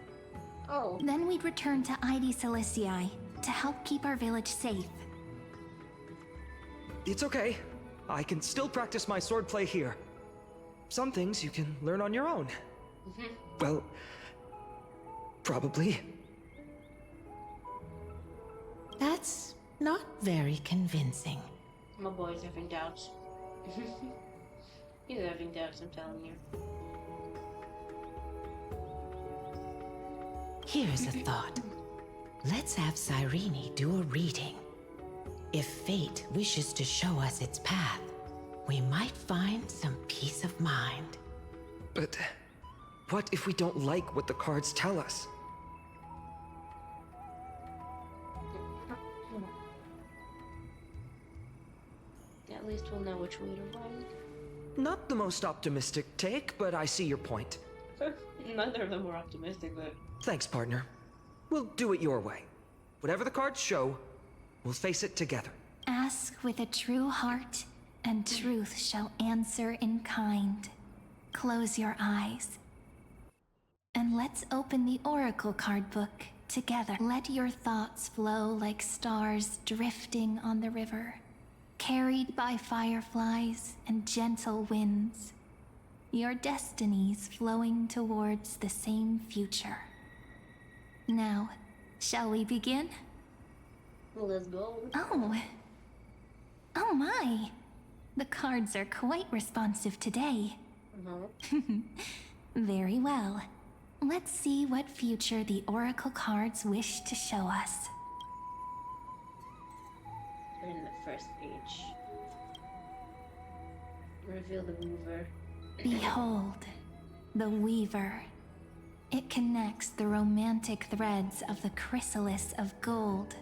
Oh. Then we'd return to Ides Elysiae to help keep our village safe. It's okay. I can still practice my swordplay here. Some things you can learn on your own. Well, probably. That's not very convincing. My boy's having doubts. He's having doubts, I'm telling you. Here's a thought. Let's have Cyrene do a reading. If fate wishes to show us its path, we might find some peace of mind. But what if we don't like what the cards tell us? At least we'll know which way to run. Not the most optimistic take, but I see your point. Neither of them were optimistic, but... Thanks, partner. We'll do it your way. Whatever the cards show, we'll face it together. Ask with a true heart, and truth shall answer in kind. Close your eyes. And let's open the oracle card book together. Let your thoughts flow like stars drifting on the river, carried by fireflies and gentle winds. Your destinies flowing towards the same future. Now, shall we begin? Well, let's go. Oh my! The cards are quite responsive today. Very well. Let's see what future the oracle cards wish to show us. We're in the first page. Reveal the Weaver. Behold, the Weaver. It connects the romantic threads of the chrysalis of gold,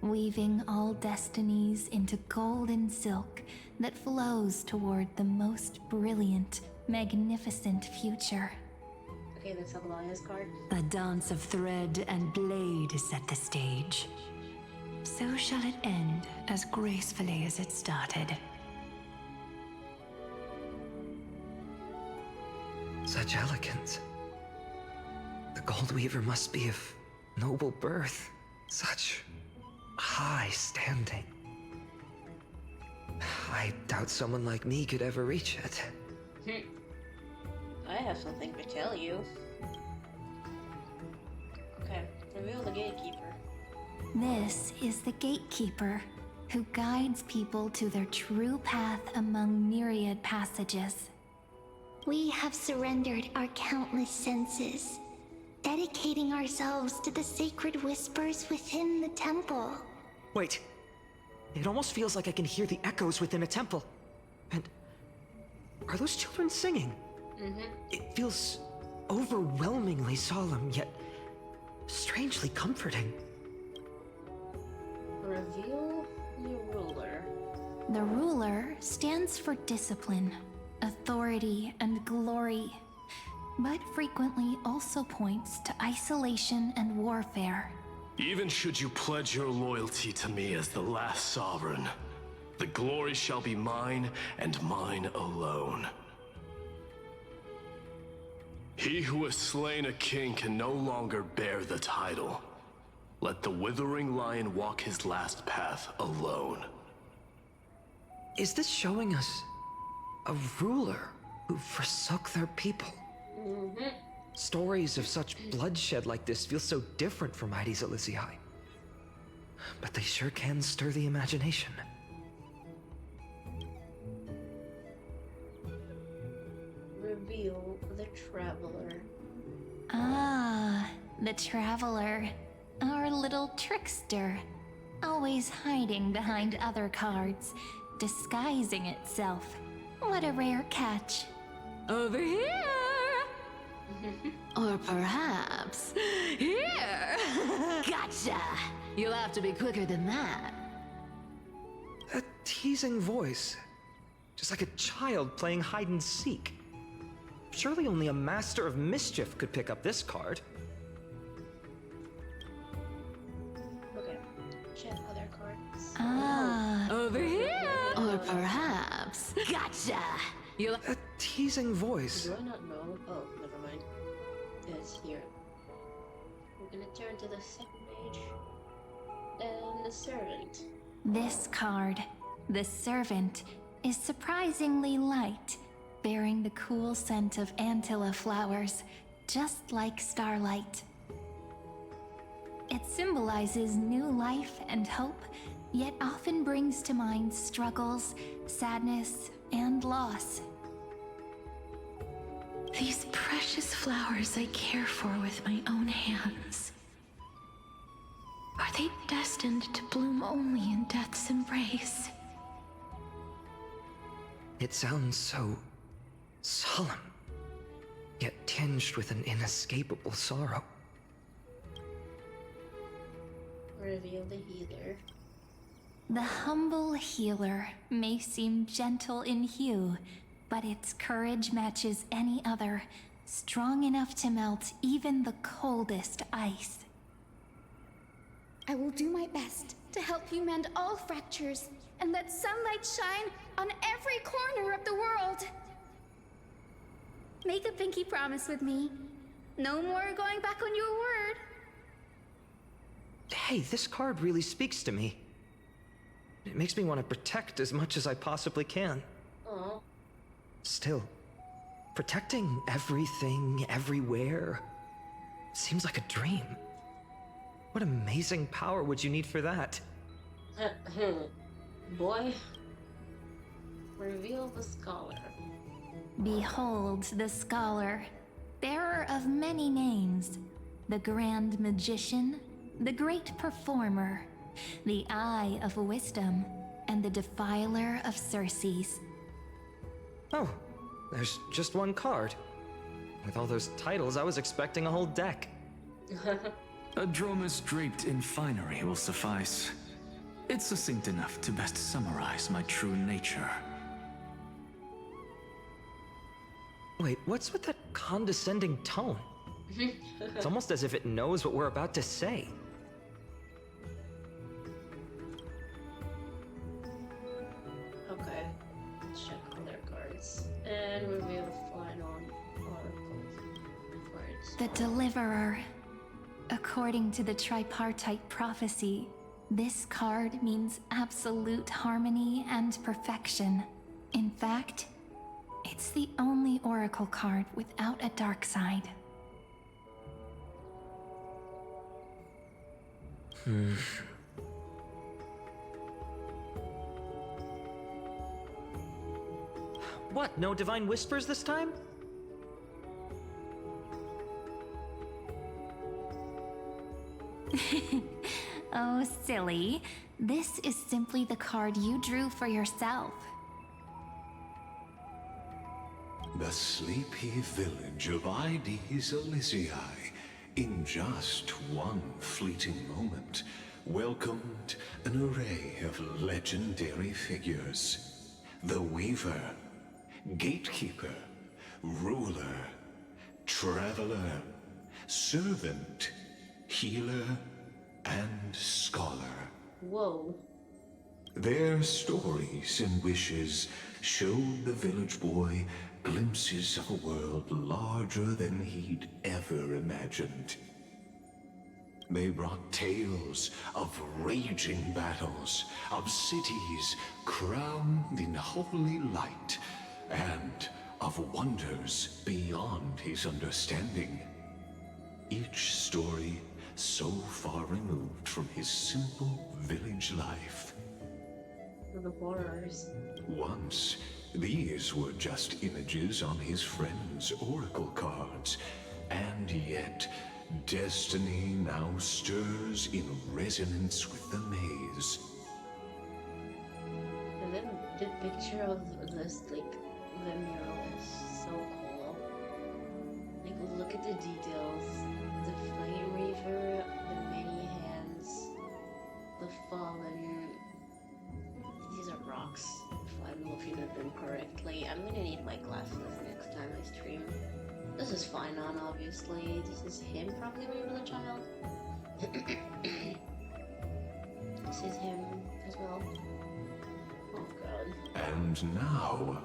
weaving all destinies into golden silk that flows toward the most brilliant, magnificent future. Okay, let's have Elias card. A dance of thread and blade set the stage. So shall it end as gracefully as it started. Such elegance. The Gold Weaver must be of noble birth. Such high standing. I doubt someone like me could ever reach it. I have something to tell you. Okay, reveal the Gatekeeper. This is the Gatekeeper, who guides people to their true path among myriad passages. We have surrendered our countless senses, dedicating ourselves to the sacred whispers within the temple. Wait. It almost feels like I can hear the echoes within a temple. And are those children singing? It feels overwhelmingly solemn, yet strangely comforting. Reveal the Ruler. The Ruler stands for discipline, authority, and glory, but frequently also points to isolation and warfare. Even should you pledge your loyalty to me as the last sovereign, the glory shall be mine and mine alone. He who has slain a king can no longer bear the title. Let the withering lion walk his last path alone. Is this showing us a ruler who forsook their people? Stories of such bloodshed like this feel so different from Heidi's Elysiae. But they sure can stir the imagination. Reveal the Traveler. Ah, the Traveler. Our little trickster. Always hiding behind other cards, disguising itself. What a rare catch. Over here! Or perhaps here! Gotcha! You'll have to be quicker than that. A teasing voice. Just like a child playing hide and seek. Surely only a master of mischief could pick up this card. Okay, check other cards. Ah, over here! Or perhaps. Gotcha! You'll. A teasing voice. Do I not know? Oh, never mind. It's here. We're gonna turn to the second page. And the Servant. This card, the Servant, is surprisingly light, bearing the cool scent of Antilla flowers, just like starlight. It symbolizes new life and hope, yet often brings to mind struggles, sadness, and loss. These precious flowers I care for with my own hands. Are they destined to bloom only in death's embrace? It sounds so solemn, yet tinged with an inescapable sorrow. Reveal the Healer. The humble healer may seem gentle in hue, but its courage matches any other, strong enough to melt even the coldest ice. I will do my best to help you mend all fractures and let sunlight shine on every corner of the world. Make a pinky promise with me. No more going back on your word. Hey, this card really speaks to me. It makes me want to protect as much as I possibly can. Aww. Still, protecting everything, everywhere, seems like a dream. What amazing power would you need for that? Boy. Reveal the Scholar. Behold the Scholar, bearer of many names, the Grand Magician, the Great Performer, the Eye of Wisdom, and the Defiler of Circes. Oh, there's just one card. With all those titles, I was expecting a whole deck. A Dromus draped in finery will suffice. It's succinct enough to best summarize my true nature. Wait, what's with that condescending tone? It's almost as if it knows what we're about to say. Okay, check all their cards. And reveal the final oracle cards. The Deliverer. According to the tripartite prophecy, this card means absolute harmony and perfection. In fact, it's the only oracle card without a dark side. What, no divine whispers this time? Oh, silly. This is simply the card you drew for yourself. The sleepy village of Heidi's Elysiae, in just one fleeting moment, welcomed an array of legendary figures. The Weaver, gatekeeper, ruler, traveler, servant, healer, and scholar. Whoa. Their stories and wishes showed the village boy glimpses of a world larger than he'd ever imagined. They brought tales of raging battles, of cities crowned in holy light, and of wonders beyond his understanding. Each story so far removed from his simple village life. The horrors. Once, these were just images on his friend's oracle cards, and yet destiny now stirs in resonance with the maze. And then the picture of this, like, the mural is so cool. Like, look at the details. The flame reaver, the many hands, the fallen. These are rocks, if I'm looking at them correctly. I'm gonna need my glasses next time I stream. This is fine on, obviously. This is him probably when he was a child. This is him as well. Oh god. And now,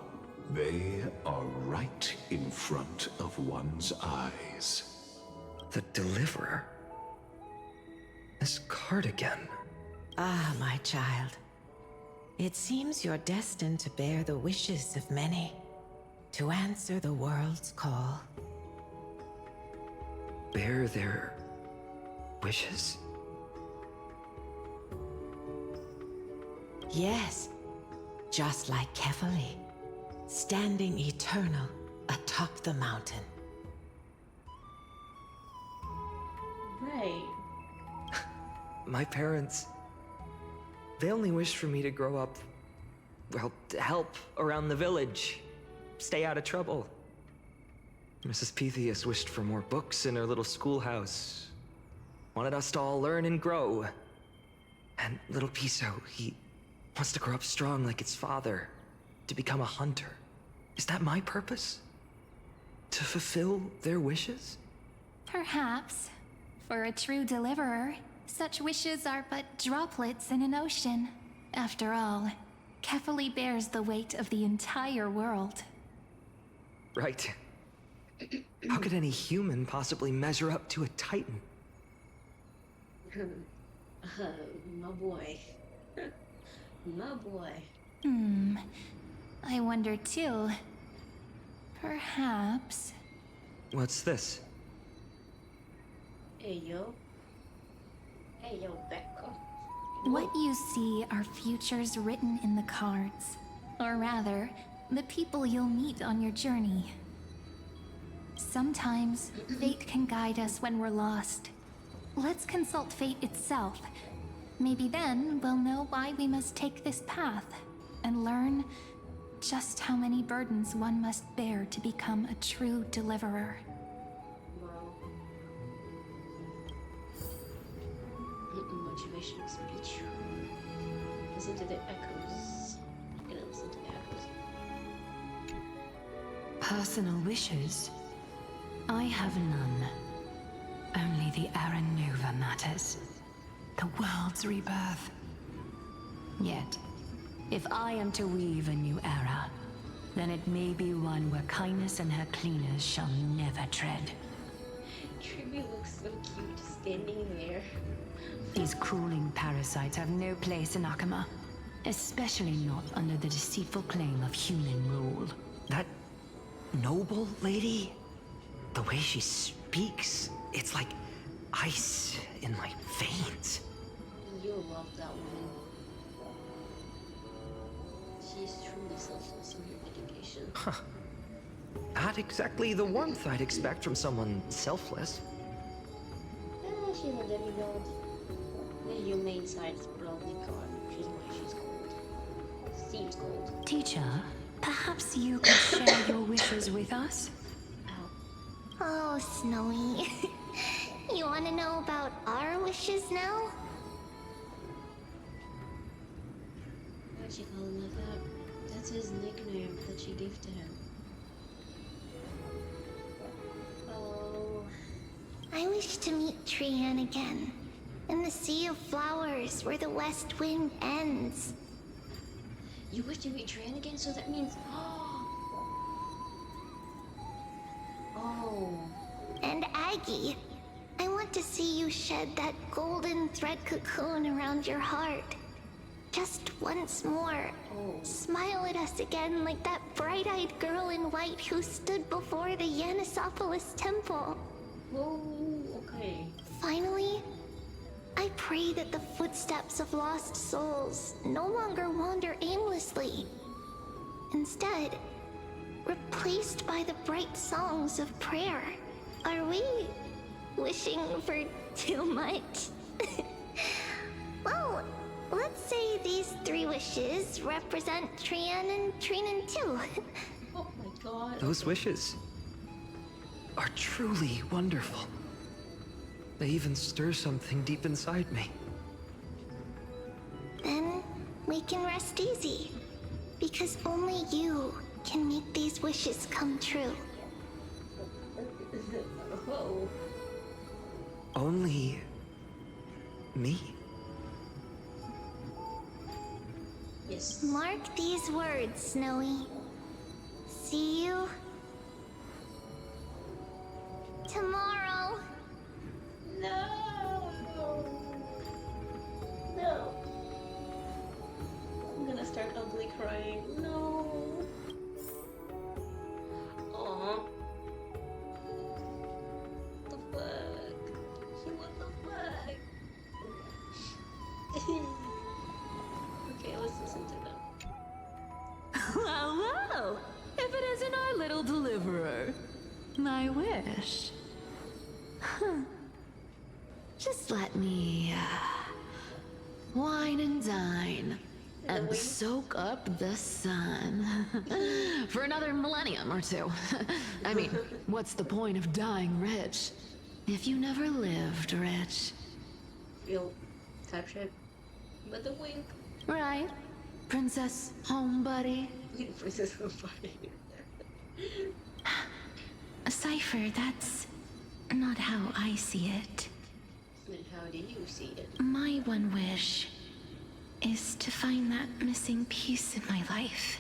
they are right in front of one's eyes. The Deliverer? This cardigan. Ah, my child. It seems you're destined to bear the wishes of many, to answer the world's call. Bear their wishes? Yes, just like Kefali, standing eternal atop the mountain. Right. My parents... They only wished for me to grow up, well, to help around the village, stay out of trouble. Mrs. Pythias wished for more books in her little schoolhouse, wanted us to all learn and grow. And little Piso, he wants to grow up strong like its father, to become a hunter. Is that my purpose? To fulfill their wishes? Perhaps. For a true deliverer, such wishes are but droplets in an ocean. After all, Kefali bears the weight of the entire world. Right. How could any human possibly measure up to a Titan? My boy. My boy. I wonder too. Perhaps... What's this? Hey, yo. Hey, yo, Becca. What you see are futures written in the cards. Or rather, the people you'll meet on your journey. Sometimes, fate can guide us when we're lost. Let's consult fate itself. Maybe then we'll know why we must take this path, and learn just how many burdens one must bear to become a true deliverer. Motivational speech. Listen to the echoes. I'm gonna listen to the echoes. Personal wishes? I have none. Only the Era Nova matters. The world's rebirth. Yet, if I am to weave a new era, then it may be one where kindness and her cleaners shall never tread. Tribute looks so cute standing there. These crawling parasites have no place in Akama, especially not under the deceitful claim of human rule. That noble lady? The way she speaks, it's like ice in my veins. You'll love that woman. She's truly selfless in her dedication. Huh. Not exactly the warmth I'd expect from someone selfless. She's a demigod. The humane side is probably gone, which is why she's cold. Seems cold. Teacher, perhaps you could share your wishes with us? Oh, Snowy. You want to know about our wishes now? Why'd she call him like that? That's his nickname that she gave to him. Oh. I wish to meet Trian again. In the sea of flowers where the west wind ends. You wish to meet Trian again, so that means... Oh. And Aggie, I want to see you shed that golden thread cocoon around your heart. Just once more. Oh. Smile at us again like that bright-eyed girl in white who stood before the Yanisopolis temple. Oh, okay. Finally, I pray that the footsteps of lost souls no longer wander aimlessly. Instead, replaced by the bright songs of prayer. Are we wishing for too much? Well, let's say these 3 wishes represent Trian and Trinan too. Oh my god. Those wishes are truly wonderful. They even stir something deep inside me. Then we can rest easy. Because only you can make these wishes come true. Oh. Only me? Yes. Mark these words, Snowy. See you tomorrow. No. No. I'm gonna start ugly crying. No. Aww. What the fuck? What the fuck? Okay, let's listen to them. Well, well, if it isn't our little deliverer. My wish. Huh. Just let me, wine and dine. And soak up the sun. For another millennium or 2. I mean, what's the point of dying rich if you never lived rich? Real type shit. But the wink. Right, Princess Homebuddy? Princess Homebuddy. Cypher, that's not how I see it. Then how do you see it? My one wish is to find that missing piece in my life.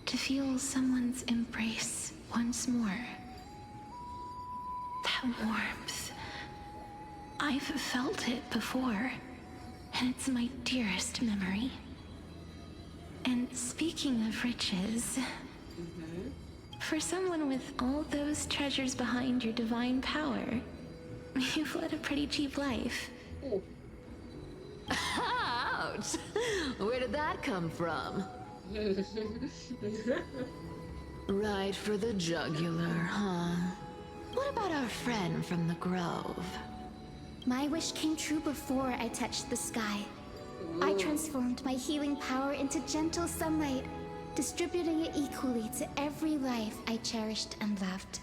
To feel someone's embrace once more. That warmth. I've felt it before, and it's my dearest memory. And speaking of riches, for someone with all those treasures behind your divine power, you've led a pretty cheap life. Ooh. Ouch! Where did that come from? Right for the jugular, huh? What about our friend from the Grove? My wish came true before I touched the sky. I transformed my healing power into gentle sunlight, distributing it equally to every life I cherished and loved.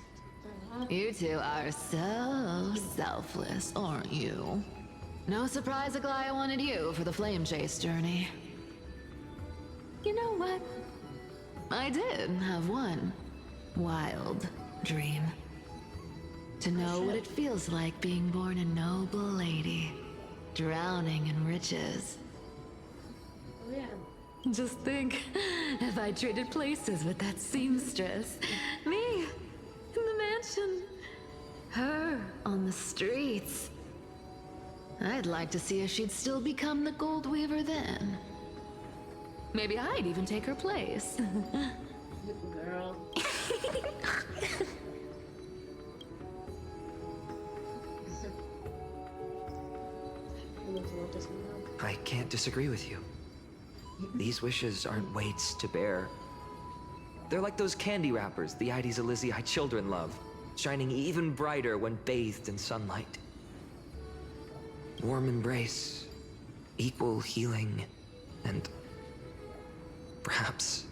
You two are so selfless, aren't you? No surprise Aglaya wanted you for the flame chase journey. You know what? I did have one wild dream. To know what it feels like being born a noble lady, drowning in riches. Oh yeah. Just think, if I traded places with that seamstress, me in the mansion, her on the streets. I'd like to see if she'd still become the gold weaver then. Maybe I'd even take her place. Girl. I can't disagree with you. These wishes aren't weights to bear. They're like those candy wrappers the Ides Elysiae children love, shining even brighter when bathed in sunlight. Warm embrace, equal healing, and perhaps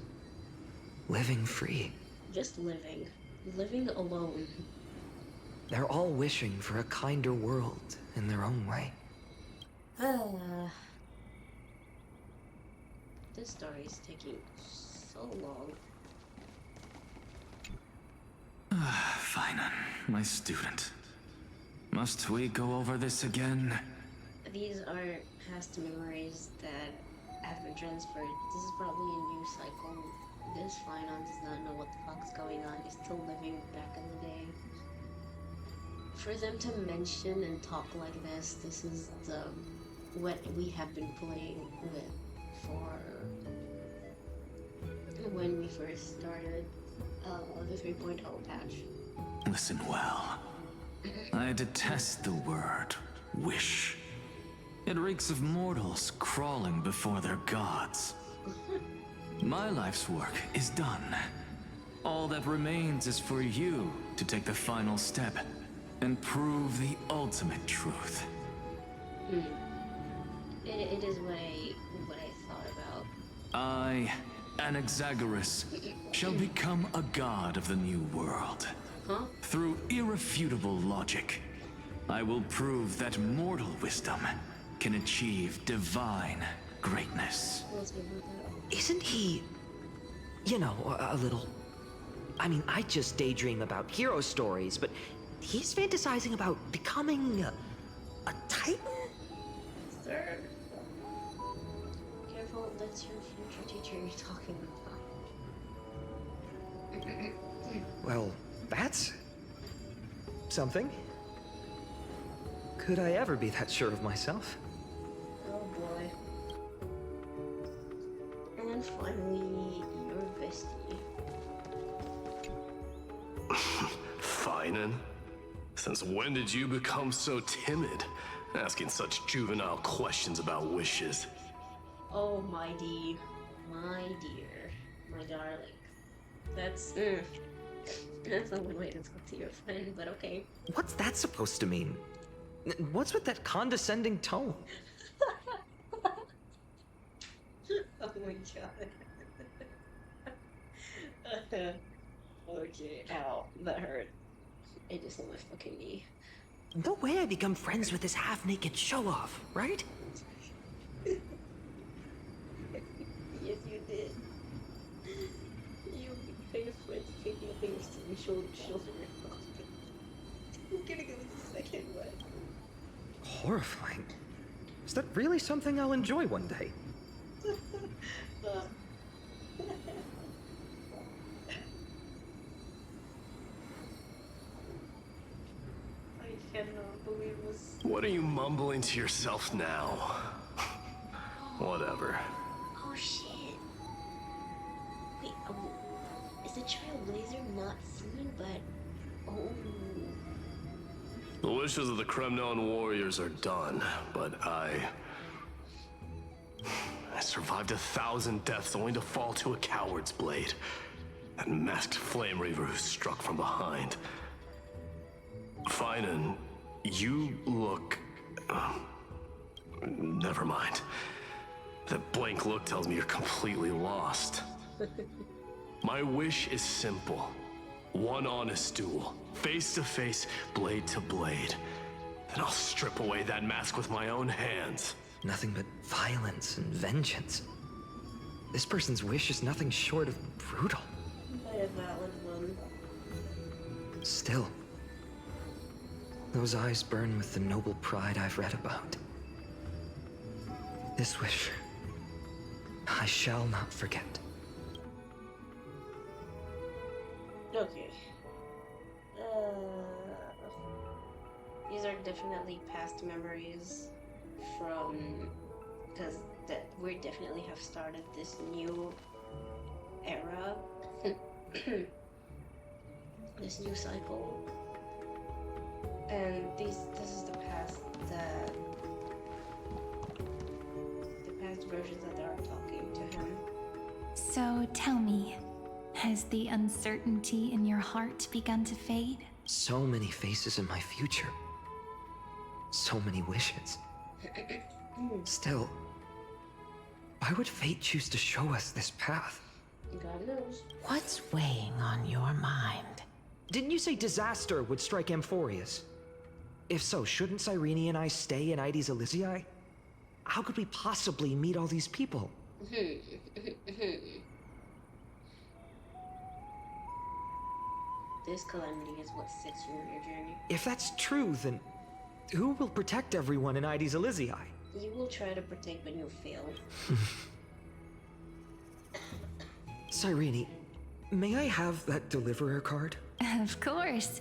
living free. Just living. Living alone. They're all wishing for a kinder world in their own way. This story is taking so long. Fine, my student. Must we go over this again? These are past memories that have been transferred. This is probably a new cycle. This Finon does not know what the fuck's going on. He's still living back in the day. For them to mention and talk like this is the what we have been playing with for when we first started the 3.0 patch. Listen well. I detest the word wish. It reeks of mortals crawling before their gods. My life's work is done. All that remains is for you to take the final step and prove the ultimate truth. It is what I thought about. I, Anaxagoras, shall become a god of the new world. Huh? Through irrefutable logic, I will prove that mortal wisdom can achieve divine greatness. Isn't he, you know, a little... I mean, I just daydream about hero stories, but he's fantasizing about becoming a titan? Sir? Careful, that's your future teacher you're talking about. Well, that's... something. Could I ever be that sure of myself? Oh boy. And then finally, your bestie. Finan? Since when did you become so timid? Asking such juvenile questions about wishes. Oh, my dear. My dear. My darling. That's a one way to talk to your friend, but okay. What's that supposed to mean? What's with that condescending tone? Oh my god. Okay, ow, that hurt. It just on my fucking knee. No way I become friends with this half-naked show-off, right? Yes, you did. You became friends picking up in your shoulder. I'm gonna give it a second, but... Horrifying. Is that really something I'll enjoy one day? I cannot believe this. What are you mumbling to yourself now? Whatever. Oh shit. Wait, is the Trailblazer not seen, but... Oh... The wishes of the Kremnon warriors are done, but I survived 1,000 deaths only to fall to a coward's blade. That masked flame reaver who struck from behind. Finan, you look... never mind. That blank look tells me you're completely lost. My wish is simple. One honest duel, face to face, blade to blade. Then I'll strip away that mask with my own hands. Nothing but violence and vengeance. This person's wish is nothing short of brutal. A valid one. Still, those eyes burn with the noble pride I've read about. This wish, I shall not forget. Okay. These are definitely past memories from... because we definitely have started this new era. This new cycle. And this is the past versions that are talking to him. So tell me, has the uncertainty in your heart begun to fade? So many faces in my future. So many wishes. Still, why would fate choose to show us this path? God knows. What's weighing on your mind? Didn't you say disaster would strike Amphorius? If so, shouldn't Cyrene and I stay in Ides Elysiae? How could we possibly meet all these people? this calamity is what sets you on your journey. If that's true, then who will protect everyone in Ides Elysiae? You will try to protect, but you'll fail. Cyrene, may I have that deliverer card? Of course.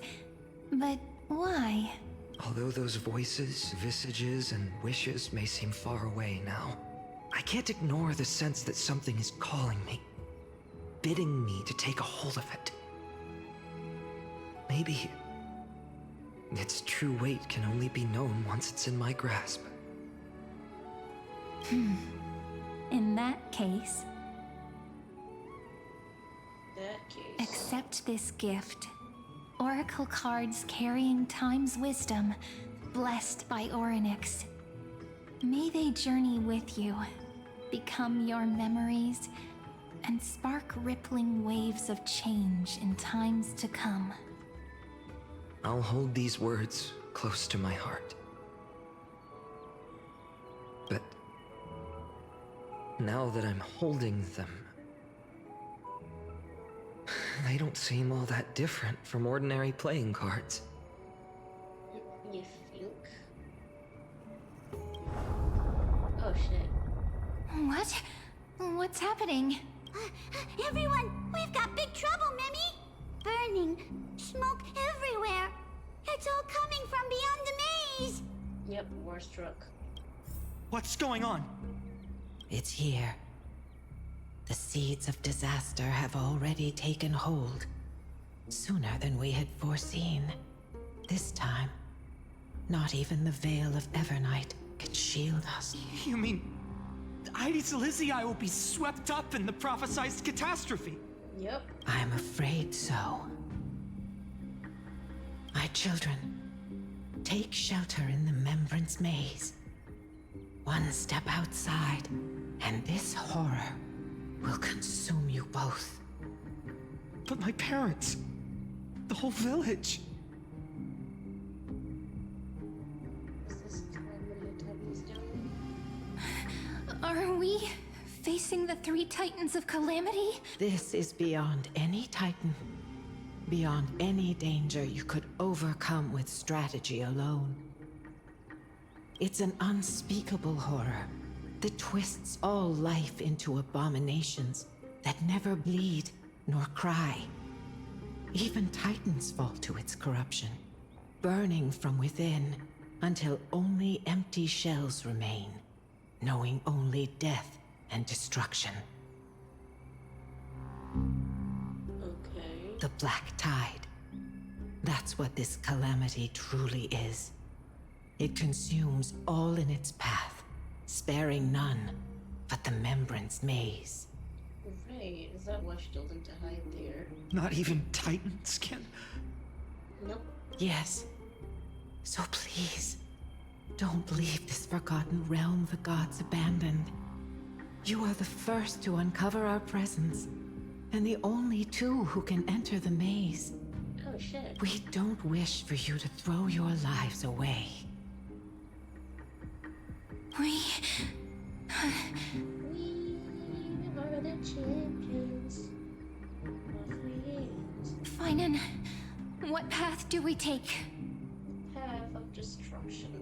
But why? Although those voices, visages, and wishes may seem far away now, I can't ignore the sense that something is calling me, bidding me to take a hold of it. Maybe its true weight can only be known once it's in my grasp. In that case, case. Accept this gift. Oracle cards carrying time's wisdom, blessed by Orynyx. May they journey with you, become your memories, and spark rippling waves of change in times to come. I'll hold these words close to my heart. But now that I'm holding them, they don't seem all that different from ordinary playing cards. You think? Oh shit. What? What's happening? Everyone, we've got big trouble, Mimi! Burning, smoke everywhere. It's all coming from beyond the maze. Yep, war struck. What's going on? It's here. The seeds of disaster have already taken hold, sooner than we had foreseen. This time, not even the Veil of Evernight could shield us. You mean Ides Elysiae will be swept up in the prophesied catastrophe? Yep. I'm afraid so. My children, take shelter in the Membrance Maze. One step outside, and this horror will consume you both. But my parents, the whole village. Are we facing the three titans of calamity? This is beyond any titan, beyond any danger you could overcome with strategy alone. It's an unspeakable horror that twists all life into abominations that never bleed nor cry. Even titans fall to its corruption, burning from within until only empty shells remain, knowing only death and destruction. Okay. The Black Tide. That's what this calamity truly is. It consumes all in its path, sparing none but the Membrance Maze. Right, is that what she told him to hide there? Not even titans can... Nope. Yes. So please, don't leave this forgotten realm the gods abandoned. You are the first to uncover our presence, and the only two who can enter the maze. Oh shit. We don't wish for you to throw your lives away. We are the champions of the Finan, what path do we take? path of destruction.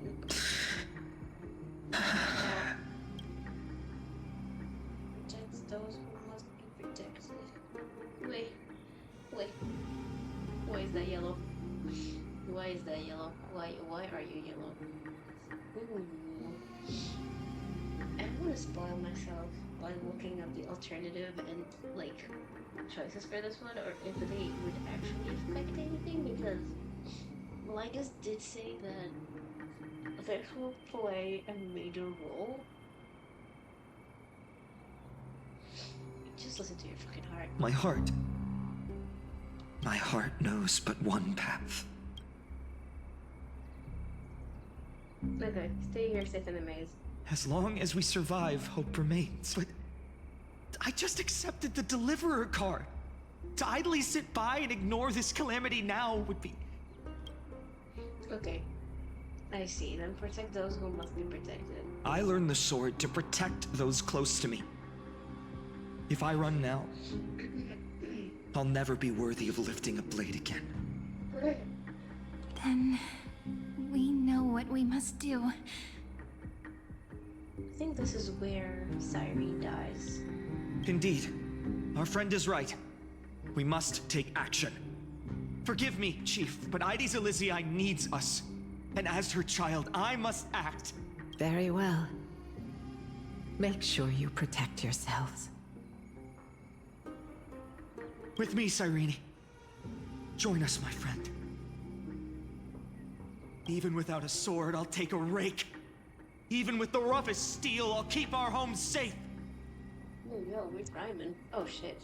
Protects those who must be protected. Wait. Why is that yellow? Why is that yellow? Why are you yellow? Ooh. I don't want to spoil myself by looking up the alternative and like choices for this one, or if they would actually affect anything, because Lygus did say that this will play a major role. Just listen to your fucking heart. My heart. My heart knows but one path. Okay, stay here safe in the maze. As long as we survive, hope remains. But I just accepted the deliverer card. To idly sit by and ignore this calamity now would be... Okay. I see. Then protect those who must be protected. I learned the sword to protect those close to me. If I run now, I'll never be worthy of lifting a blade again. Then we know what we must do. I think this is where Cyrene dies. Indeed. Our friend is right. We must take action. Forgive me, Chief, but Ides Elysiae needs us. And as her child, I must act. Very well. Make sure you protect yourselves. With me, Cyrene. Join us, my friend. Even without a sword, I'll take a rake. Even with the roughest steel, I'll keep our home safe. Oh, yo, we're rhyming. Oh, shit.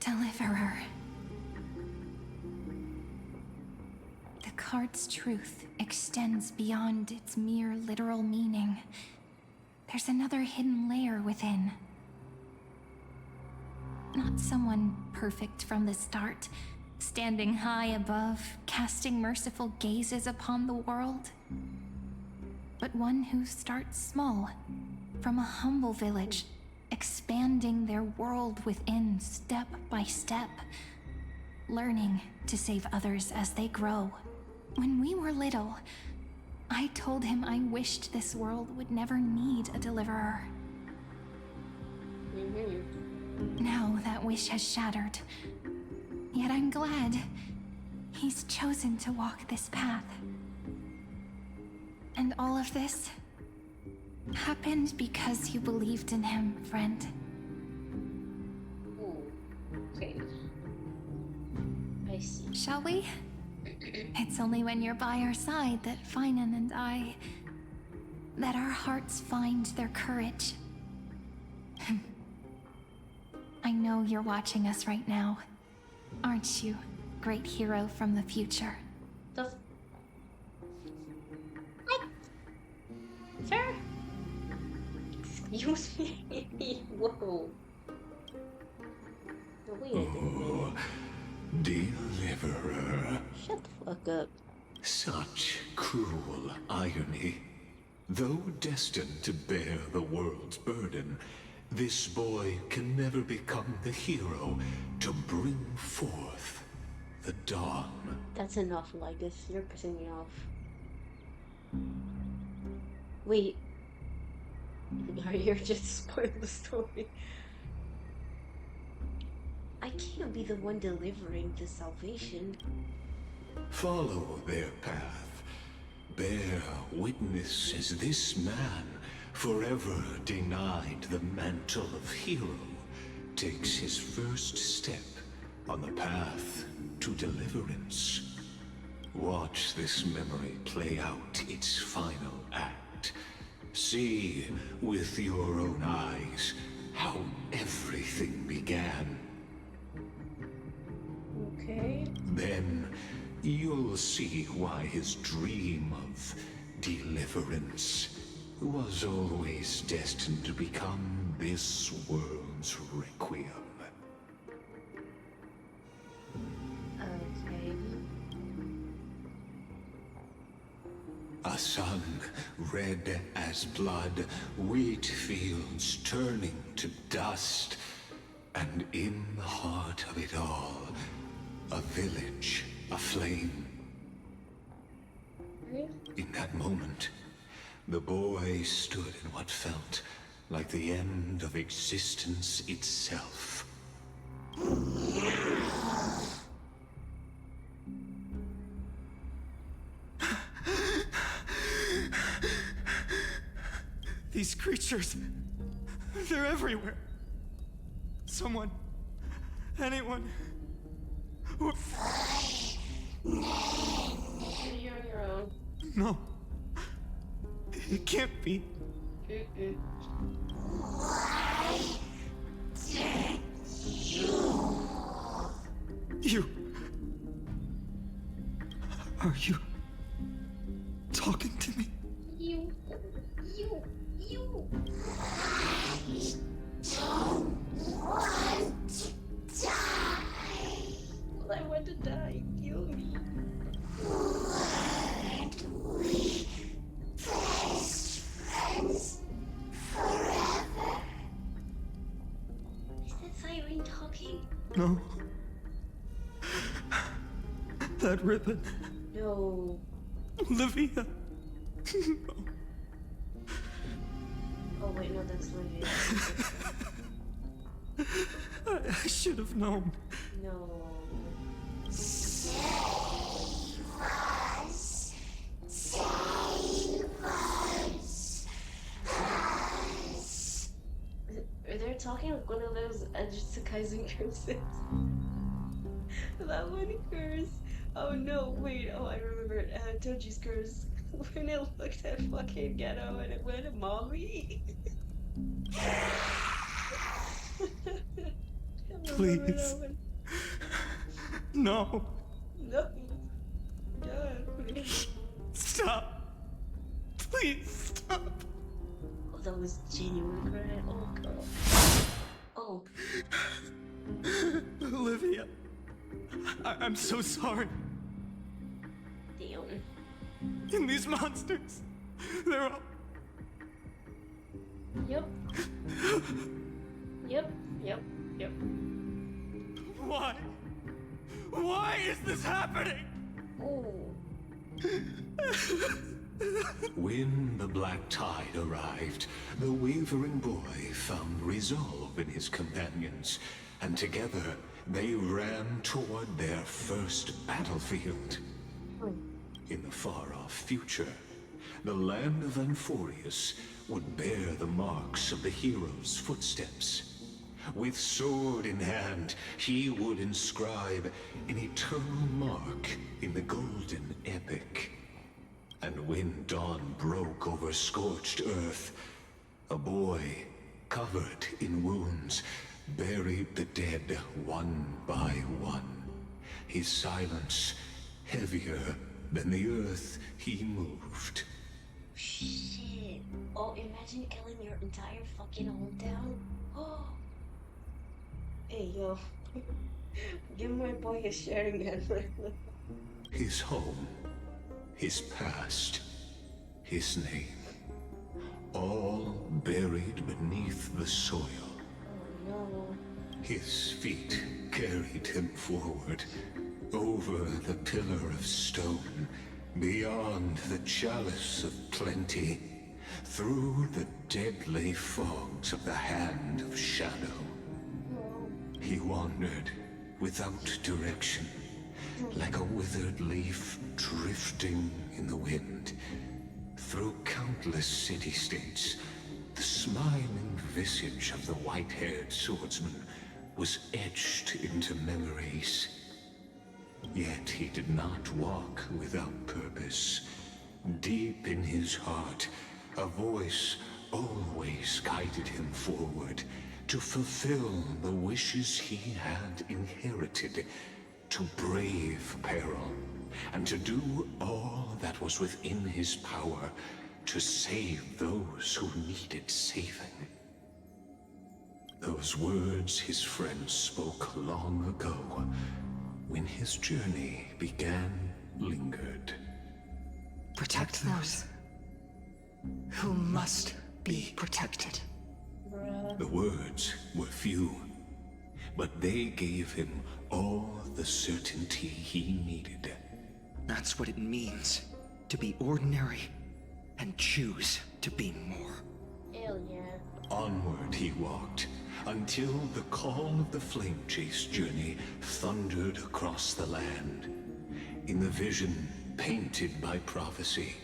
Deliverer. The card's truth extends beyond its mere literal meaning. There's another hidden layer within. Not someone perfect from the start, standing high above, casting merciful gazes upon the world. But one who starts small, from a humble village, expanding their world within step by step, learning to save others as they grow. When we were little, I told him I wished this world would never need a deliverer. Now that wish has shattered. Yet I'm glad he's chosen to walk this path. And all of this happened because you believed in him, friend. Okay. I see. Shall we? It's only when you're by our side that Finan and that our hearts find their courage. I know you're watching us right now. Aren't you, great hero from the future? Fair? Excuse me? Whoa. No, wait a minute. Deliverer. Shut the fuck up. Such cruel irony. Though destined to bear the world's burden, this boy can never become the hero to bring forth the dawn. That's enough, Lygus. You're pissing me off. Wait. Are you just spoiling the story? I can't be the one delivering the salvation. Follow their path. Bear witness as this man, forever denied the mantle of hero, takes his first step on the path to deliverance. Watch this memory play out its final act. See with your own eyes how everything began. Okay. Then you'll see why his dream of deliverance was always destined to become this world's requiem. Okay. A sun red as blood, wheat fields turning to dust, and in the heart of it all, a village aflame. In that moment, the boy stood in what felt like the end of existence itself. These creatures, they're everywhere. Someone, anyone. You're on your own. No. It can't be. You. Are you talking to me? You. I want to die. Kill me. We best friends forever. Is that Cyrene talking? No. That ribbon. No. Olivia. Oh wait, no, that's Livia. I should have known. No. Save us. Save us. Are they talking like one of those Ajitsu curses? That one curse. Oh no, wait, oh I remember it. Toji's curse. When it looked at fucking Ghetto and it went mommy. Please. No. No. God, please. Stop. Please stop. Oh, that was genuine cry. Oh god. Oh. Olivia. I'm so sorry. Damn. And these monsters, they're all... Yep. Yep. Why? Why is this happening? Oh. When the black tide arrived, the wavering boy found resolve in his companions, and together they ran toward their first battlefield. In the far-off future, the land of Anforius would bear the marks of the hero's footsteps. With sword in hand, he would inscribe an eternal mark in the golden epic. And when dawn broke over scorched earth, a boy, covered in wounds, buried the dead one by one. His silence heavier than the earth he moved. Shit. Oh, imagine killing your entire fucking hometown. Oh. Hey, yo. Give my boy a sharing hand. His home, his past, his name, all buried beneath the soil. Oh, no. His feet carried him forward, over the pillar of stone, beyond the chalice of plenty, through the deadly fogs of the hand of shadow. He wandered without direction, like a withered leaf drifting in the wind. Through countless city-states, the smiling visage of the white-haired swordsman was etched into memories. Yet he did not walk without purpose. Deep in his heart, a voice always guided him forward to fulfill the wishes he had inherited, to brave peril, and to do all that was within his power to save those who needed saving. Those words his friend spoke long ago, when his journey began, lingered. Protect those who must be protected. The words were few, but they gave him all the certainty he needed. That's what it means to be ordinary and choose to be more. Hell yeah. Onward he walked, until the call of the flame chase journey thundered across the land. In the vision painted by prophecy,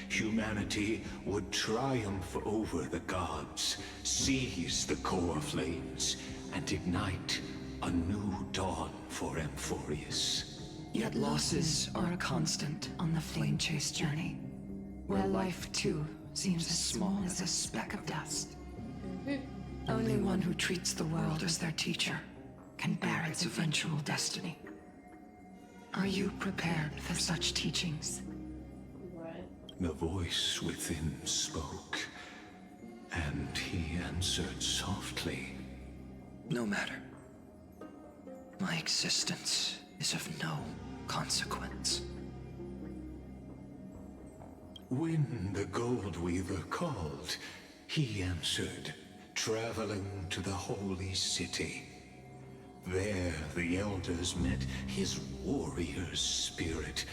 humanity would triumph over the gods, seize the core flames, and ignite a new dawn for Amphorius. Yet losses are a constant on the flame chase journey, where life too seems as small as a speck of dust. Only one who treats the world as their teacher can bear its eventual destiny. Are you prepared for such teachings? The voice within spoke, and he answered softly. No matter. My existence is of no consequence. When the Gold Weaver called, he answered, traveling to the holy city. There the elders met his warrior's spirit,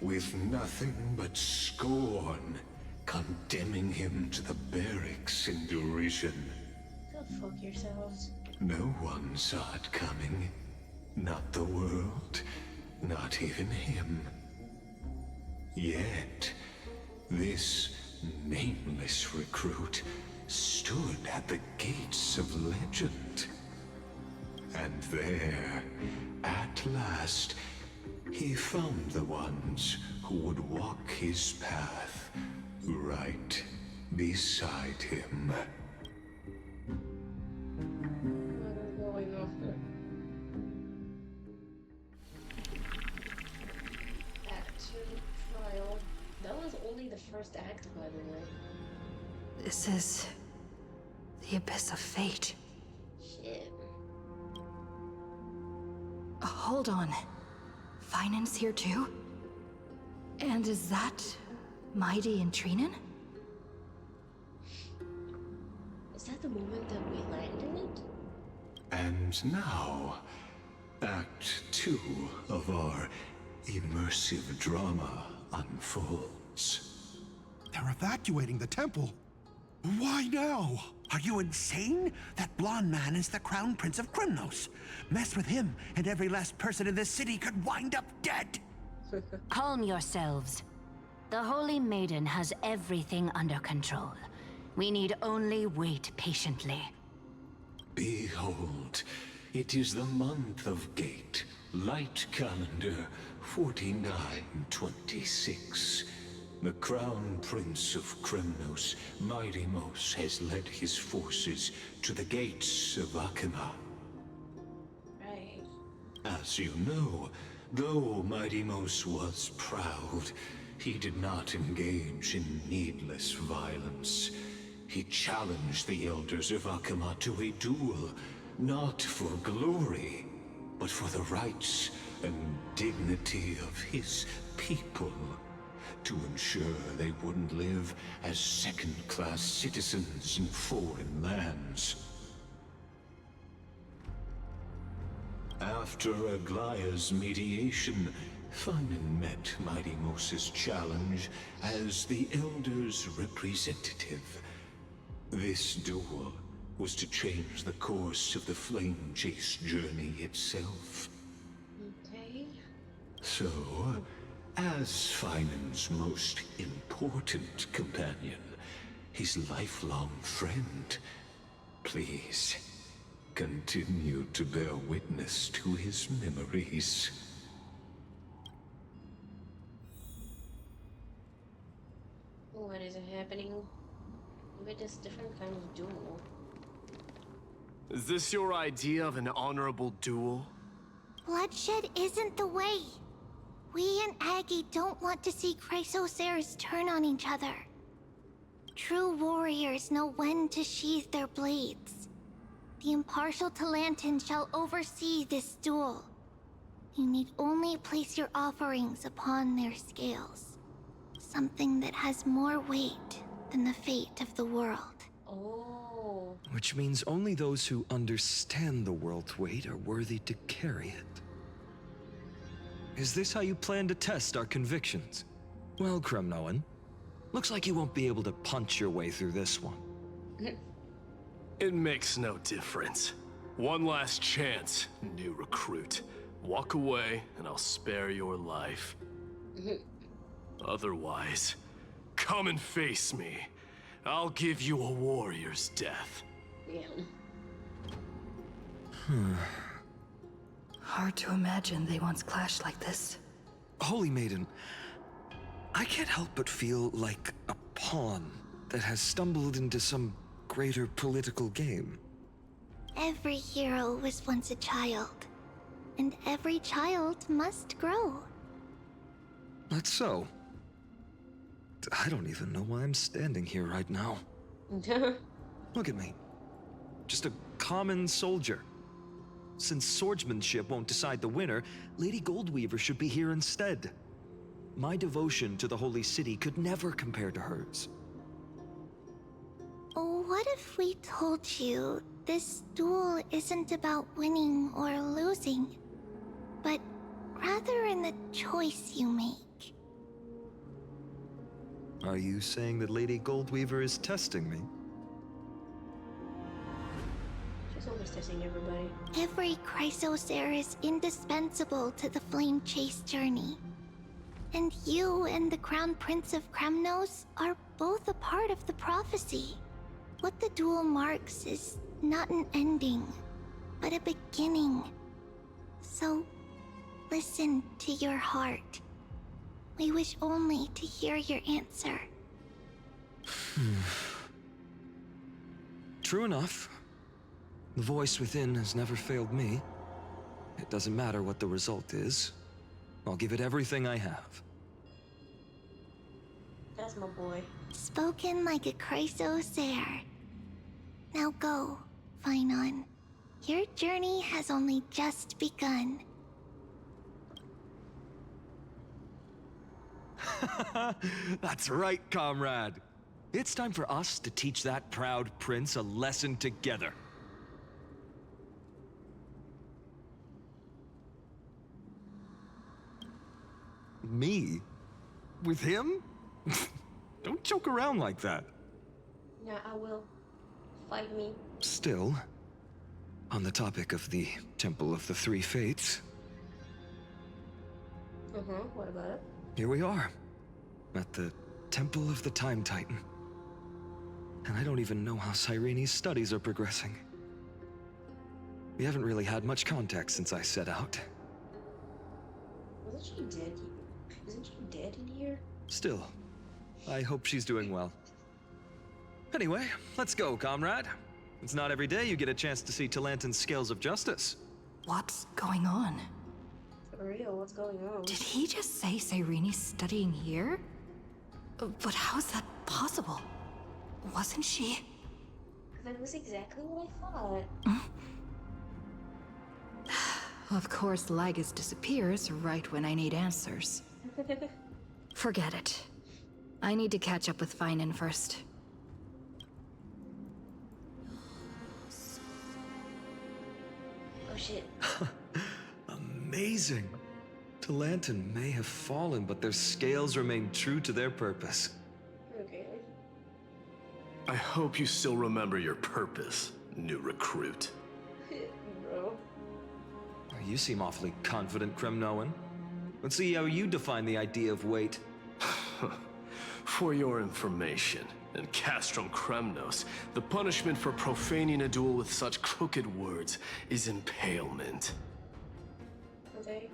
with nothing but scorn, condemning him to the barracks in derision. Go fuck yourselves. No one saw it coming. Not the world, not even him. Yet, this nameless recruit stood at the gates of legend. And there, at last, he found the ones who would walk his path right beside him. Act 2 trial. That was only the first act, by the way. This is the abyss of fate. Shit. Hold on. Finance here too? And is that Mighty and Trinan? Is that the moment that we landed? And now, Act 2 of our immersive drama unfolds. They're evacuating the temple. Why now? Are you insane? That blonde man is the Crown Prince of Krymnos. Mess with him, and every last person in this city could wind up dead. Calm yourselves. The Holy Maiden has everything under control. We need only wait patiently. Behold, it is the month of Gate, Light Calendar 4926. The Crown Prince of Krymnos, Mighty-Mos, has led his forces to the gates of Akima. Right. As you know, though Mighty-Mos was proud, he did not engage in needless violence. He challenged the elders of Akima to a duel, not for glory, but for the rights and dignity of his people, to ensure they wouldn't live as second-class citizens in foreign lands. After Aglaya's mediation, Finan met Mighty-Mos' challenge as the Elder's representative. This duel was to change the course of the Flame Chase journey itself. Okay. So, as Finan's most important companion, his lifelong friend, please continue to bear witness to his memories. What is happening? With this different kind of duel. Is this your idea of an honorable duel? Bloodshed isn't the way. We and Aggie don't want to see Chrysoceres turn on each other. True warriors know when to sheathe their blades. The impartial Talantin shall oversee this duel. You need only place your offerings upon their scales. Something that has more weight than the fate of the world. Oh. Which means only those who understand the world's weight are worthy to carry it. Is this how you plan to test our convictions? Well, Kremnoan, looks like you won't be able to punch your way through this one. It makes no difference. One last chance, new recruit. Walk away, and I'll spare your life. Otherwise, come and face me. I'll give you a warrior's death. Yeah. Hard to imagine they once clashed like this. Holy Maiden, I can't help but feel like a pawn that has stumbled into some greater political game. Every hero was once a child, and every child must grow. That's so. I don't even know why I'm standing here right now. Look at me. Just a common soldier. Since swordsmanship won't decide the winner, Lady Goldweaver should be here instead. My devotion to the Holy City could never compare to hers. What if we told you this duel isn't about winning or losing, but rather in the choice you make. Are you saying that Lady Goldweaver is testing me? She's always testing everybody. Every Chrysosaur is indispensable to the Flame Chase journey. And you and the Crown Prince of Kremnos are both a part of the prophecy. What the duel marks is not an ending, but a beginning. So, listen to your heart. We wish only to hear your answer. True enough. The voice within has never failed me. It doesn't matter what the result is. I'll give it everything I have. That's my boy. Spoken like a Chrysosaur. Now go, Finon. Your journey has only just begun. That's right, comrade. It's time for us to teach that proud prince a lesson together. Me? With him? Don't joke around like that. Nah, I will. Fight me. Still, on the topic of the Temple of the Three Fates, What about it? here we are, at the Temple of the Time Titan. And I don't even know how Cyrene's studies are progressing. We haven't really had much contact since I set out. Wasn't she dead? Isn't she dead in here? Still, I hope she's doing well. Anyway, let's go, comrade. It's not every day you get a chance to see Talantin's scales of justice. What's going on? For real, what's going on? Did he just say Cyrene's studying here? But how's that possible? Wasn't she? That was exactly what I thought. Of course, Lygus disappears right when I need answers. Forget it. I need to catch up with Finon first. Oh shit. Amazing. Talantin may have fallen, but their scales remain true to their purpose. Okay. I hope you still remember your purpose, new recruit. Bro. You seem awfully confident, Kremnoan. Let's see how you define the idea of weight. For your information, in Castrum Kremnos, the punishment for profaning a duel with such crooked words is impalement. Okay.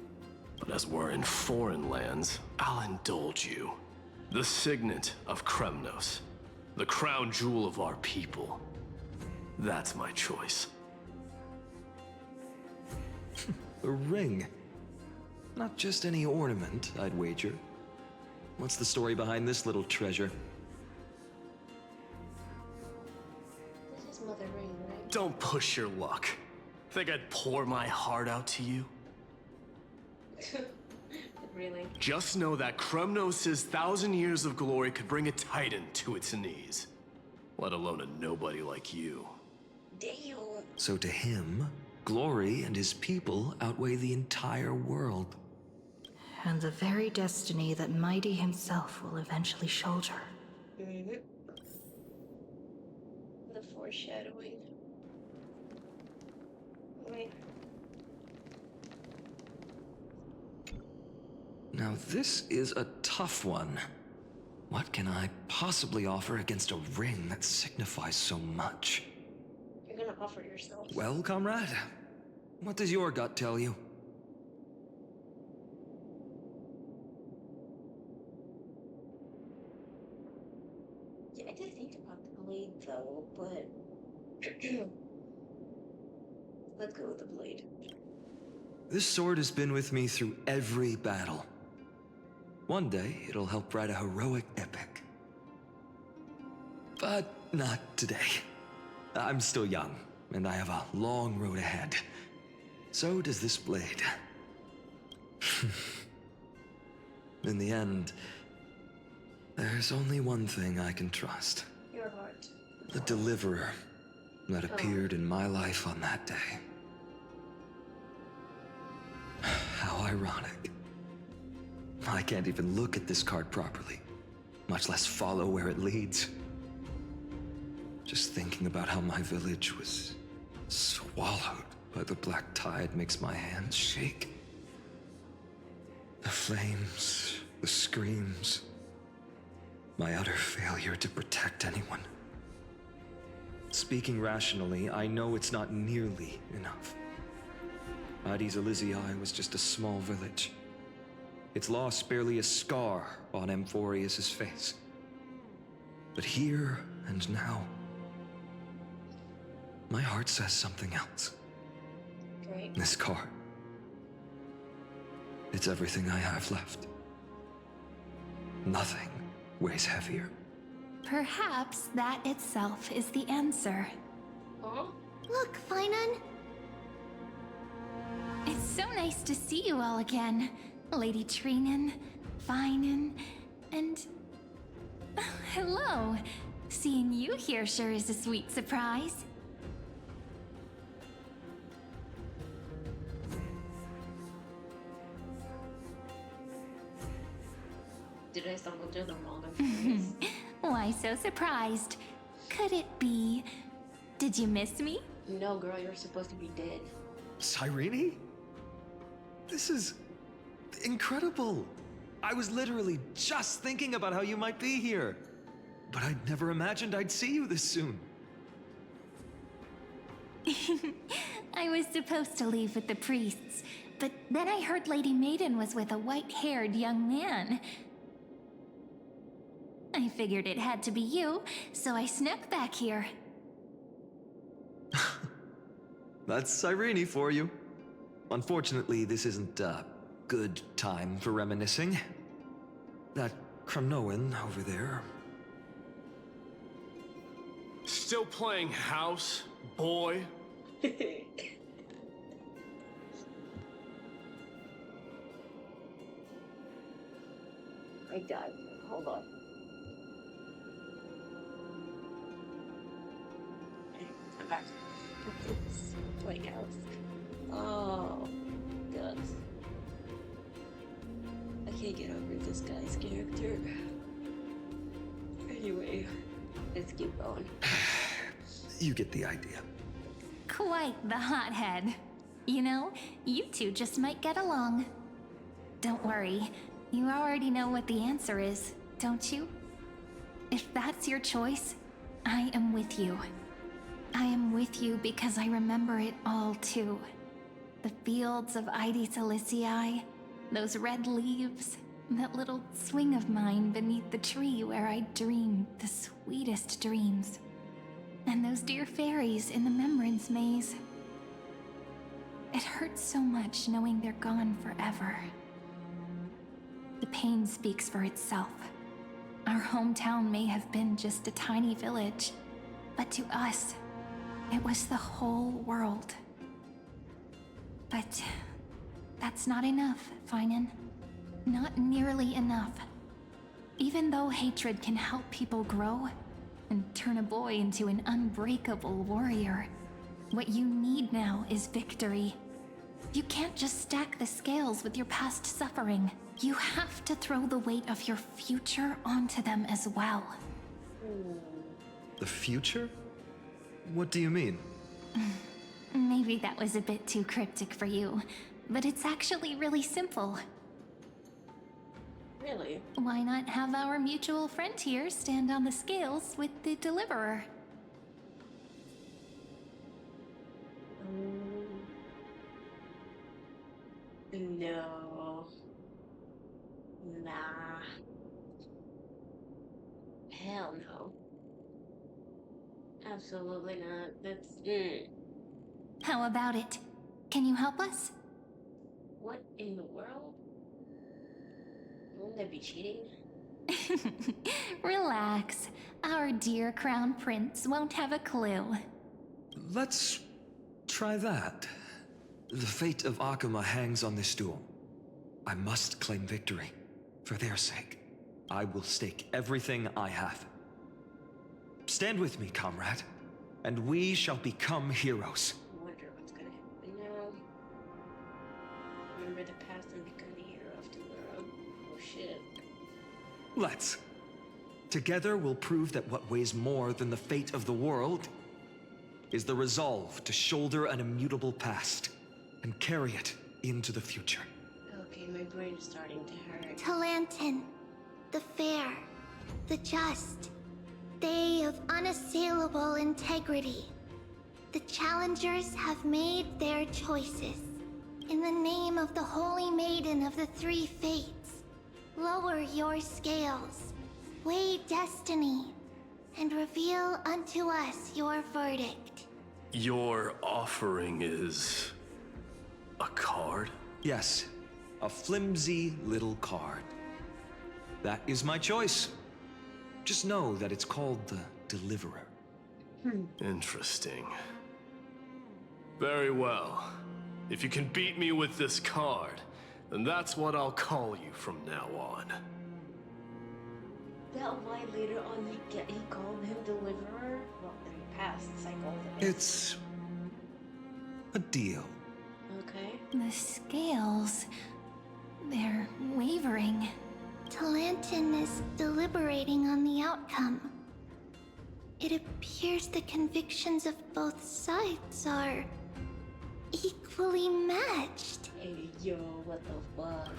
But as we're in foreign lands, I'll indulge you. The signet of Kremnos, the crown jewel of our people. That's my choice. A ring. Not just any ornament, I'd wager. What's the story behind this little treasure? This is Mother Ring, right? Don't push your luck. Think I'd pour my heart out to you? Really? Just know that Kremnos' 1,000 years of glory could bring a titan to its knees. Let alone a nobody like you. Damn. So to him, glory and his people outweigh the entire world. And the very destiny that Mighty himself will eventually shoulder. The foreshadowing. Wait. Now this is a tough one. What can I possibly offer against a ring that signifies so much? You're gonna offer yourself. Well, comrade, what does your gut tell you? Yeah, I did think about the blade though, but let's go with the blade. This sword has been with me through every battle. One day, it'll help write a heroic epic. But not today. I'm still young, and I have a long road ahead. So does this blade. In the end, there's only one thing I can trust. Your heart. The Deliverer. that appeared in my life on that day. How ironic. I can't even look at this card properly, much less follow where it leads. Just thinking about how my village was swallowed by the black tide makes my hands shake. The flames, the screams, my utter failure to protect anyone. Speaking rationally, I know it's not nearly enough. Addis Elysiae was just a small village. Its loss barely a scar on Amphorius' face. But here and now, my heart says something else. Great. This card. It's everything I have left. Nothing weighs heavier. Perhaps that itself is the answer. Huh? Look, Finan. It's so nice to see you all again. Lady Trinan, Finan, and... hello. Seeing you here sure is a sweet surprise. Did I stumble to the wrong place? Why so surprised? Could it be... Did you miss me? No, girl, you're supposed to be dead. Cyrene? This is incredible. I was literally just thinking about how you might be here. But I'd never imagined I'd see you this soon. I was supposed to leave with the priests, but then I heard Lady Maiden was with a white-haired young man. I figured it had to be you, so I snuck back here. That's Cyrene for you. Unfortunately, this isn't a good time for reminiscing. That Cronoan over there. Still playing house, boy? I died. Hold on. I'm back. Playing house. Oh, God. I can't get over this guy's character. Anyway, let's keep going. You get the idea. Quite the hothead. You know, you two just might get along. Don't worry, you already know what the answer is, don't you? If that's your choice, I am with you. I am with you because I remember it all too. The fields of Aedis Elysiae, those red leaves, that little swing of mine beneath the tree where I dreamed the sweetest dreams. And those dear fairies in the Membrance Maze. It hurts so much knowing they're gone forever. The pain speaks for itself. Our hometown may have been just a tiny village, but to us, it was the whole world. But that's not enough, Finan. Not nearly enough. Even though hatred can help people grow and turn a boy into an unbreakable warrior, what you need now is victory. You can't just stack the scales with your past suffering. You have to throw the weight of your future onto them as well. The future? What do you mean? Maybe that was a bit too cryptic for you, but it's actually really simple. Really? Why not have our mutual friend here stand on the scales with the deliverer? No. Nah. Hell no. Absolutely not. That's... How about it? Can you help us? What in the world? Wouldn't that be cheating? Relax. Our dear Crown Prince won't have a clue. Let's try that. The fate of Akuma hangs on this duel. I must claim victory. For their sake, I will stake everything I have. Stand with me, comrade. and we shall become heroes. I wonder what's gonna happen now. Remember the past and become the hero of the world. Oh shit. Let's. Together we'll prove that what weighs more than the fate of the world is the resolve to shoulder an immutable past and carry it into the future. Okay, my brain is starting to hurt. Talantin, the fair, the just, they of unassailable integrity. The challengers have made their choices. In the name of the Holy Maiden of the Three Fates, lower your scales, weigh destiny, and reveal unto us your verdict. Your offering is a card? Yes, a flimsy little card. That is my choice. Just know that it's called the Deliverer. Interesting. Very well. If you can beat me with this card, then that's what I'll call you from now on. That why later on he called him Deliverer? Well, in the past, cycle. It's a deal. Okay. The scales... they're wavering. Talantin is deliberating on the outcome. It appears the convictions of both sides are equally matched. Hey, yo, what the fuck?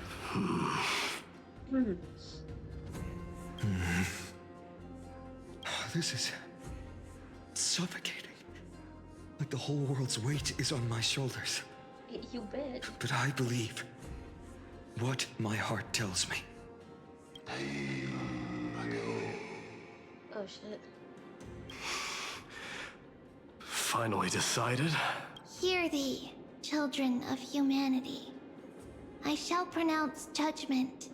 This is suffocating. Like the whole world's weight is on my shoulders. You bet. But I believe what my heart tells me. Oh shit. Finally decided? Hear thee, children of humanity. I shall pronounce judgment,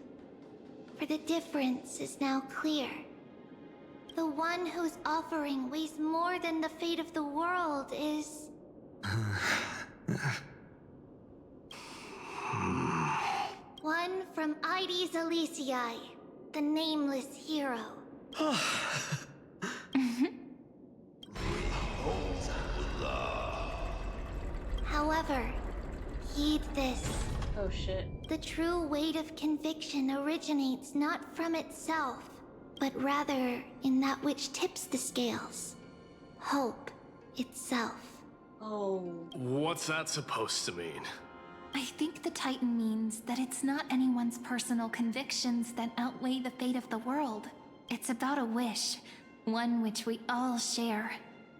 for the difference is now clear. The one whose offering weighs more than the fate of the world is... one from Ides Elysiae, the nameless hero. However, heed this. Oh shit. The true weight of conviction originates not from itself, but rather in that which tips the scales. Hope itself. Oh. What's that supposed to mean? I think the Titan means that it's not anyone's personal convictions that outweigh the fate of the world. It's about a wish, one which we all share.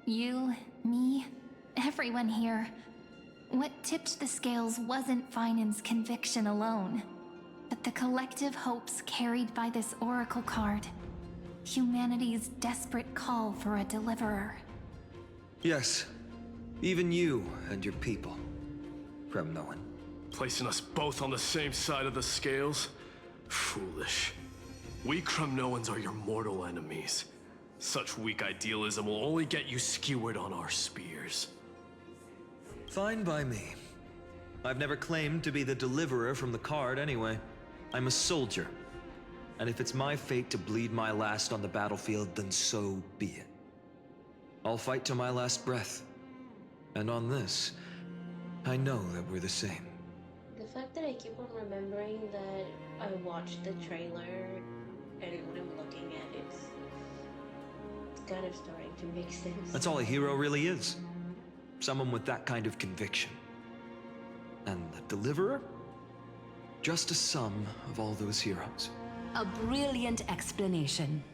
You, me, everyone here. What tipped the scales wasn't Finan's conviction alone, but the collective hopes carried by this oracle card. Humanity's desperate call for a deliverer. Yes, even you and your people, Kremnoan. Placing us both on the same side of the scales? Foolish. We Kremnoans are your mortal enemies. Such weak idealism will only get you skewered on our spears. Fine by me. I've never claimed to be the deliverer from the card anyway. I'm a soldier. And if it's my fate to bleed my last on the battlefield, then so be it. I'll fight to my last breath. And on this, I know that we're the same. The fact that I keep on remembering that I watched the trailer and what I'm looking at, it's kind of starting to make sense. That's all a hero really is. Someone with that kind of conviction. And the deliverer? Just a sum of all those heroes. A brilliant explanation.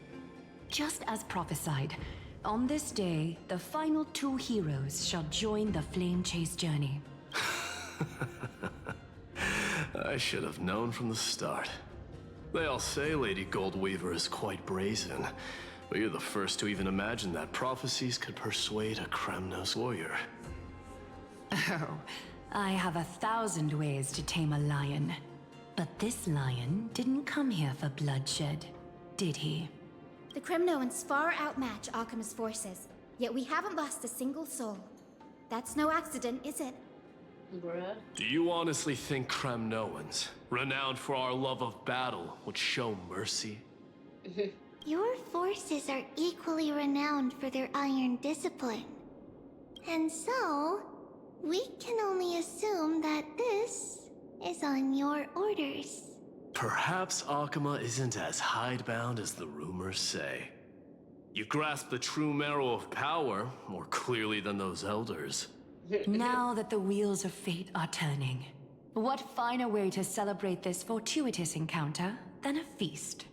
Just as prophesied, on this day, the final two heroes shall join the Flame Chase journey. I should have known from the start. They all say Lady Goldweaver is quite brazen, but you're the first to even imagine that prophecies could persuade a Kremnos warrior. Oh, I have 1,000 ways to tame a lion. But this lion didn't come here for bloodshed, did he? The Kremnoans far outmatch Arkham's forces, yet we haven't lost a single soul. That's no accident, is it? Bruh. Do you honestly think Kremnoans, renowned for our love of battle, would show mercy? Your forces are equally renowned for their iron discipline. And so, we can only assume that this is on your orders. Perhaps Akama isn't as hidebound as the rumors say. You grasp the true marrow of power more clearly than those elders. Now that the wheels of fate are turning, what finer way to celebrate this fortuitous encounter than a feast?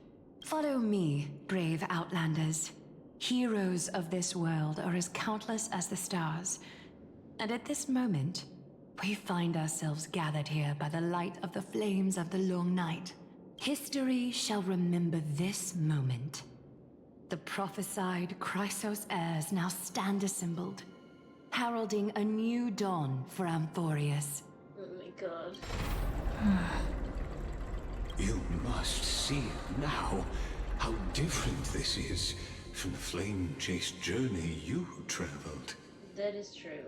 Follow me, brave Outlanders. Heroes of this world are as countless as the stars. And at this moment, we find ourselves gathered here by the light of the flames of the long night. History shall remember this moment. The prophesied Chrysos heirs now stand assembled, heralding a new dawn for Amphorius. Oh my god. You must see it now, how different this is from the flame-chased journey you traveled. That is true.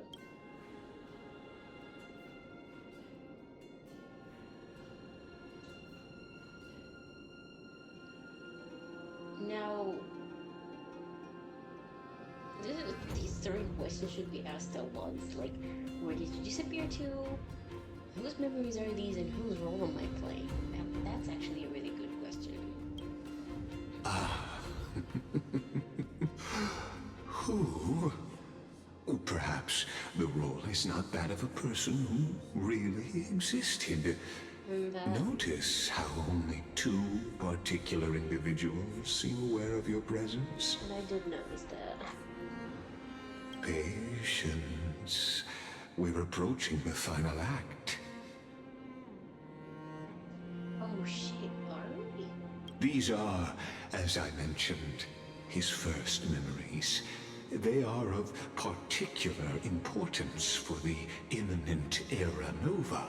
Now, these three questions should be asked at once. Like, where did you disappear to? Whose memories are these, and whose role am I playing? Now, that's actually a really good question. Who? Perhaps the role is not that of a person who really existed. Notice how only two particular individuals seem aware of your presence. And I did notice that. Patience. We're approaching the final act. Oh shit, are we? These are, as I mentioned, his first memories. They are of particular importance for the imminent Era Nova.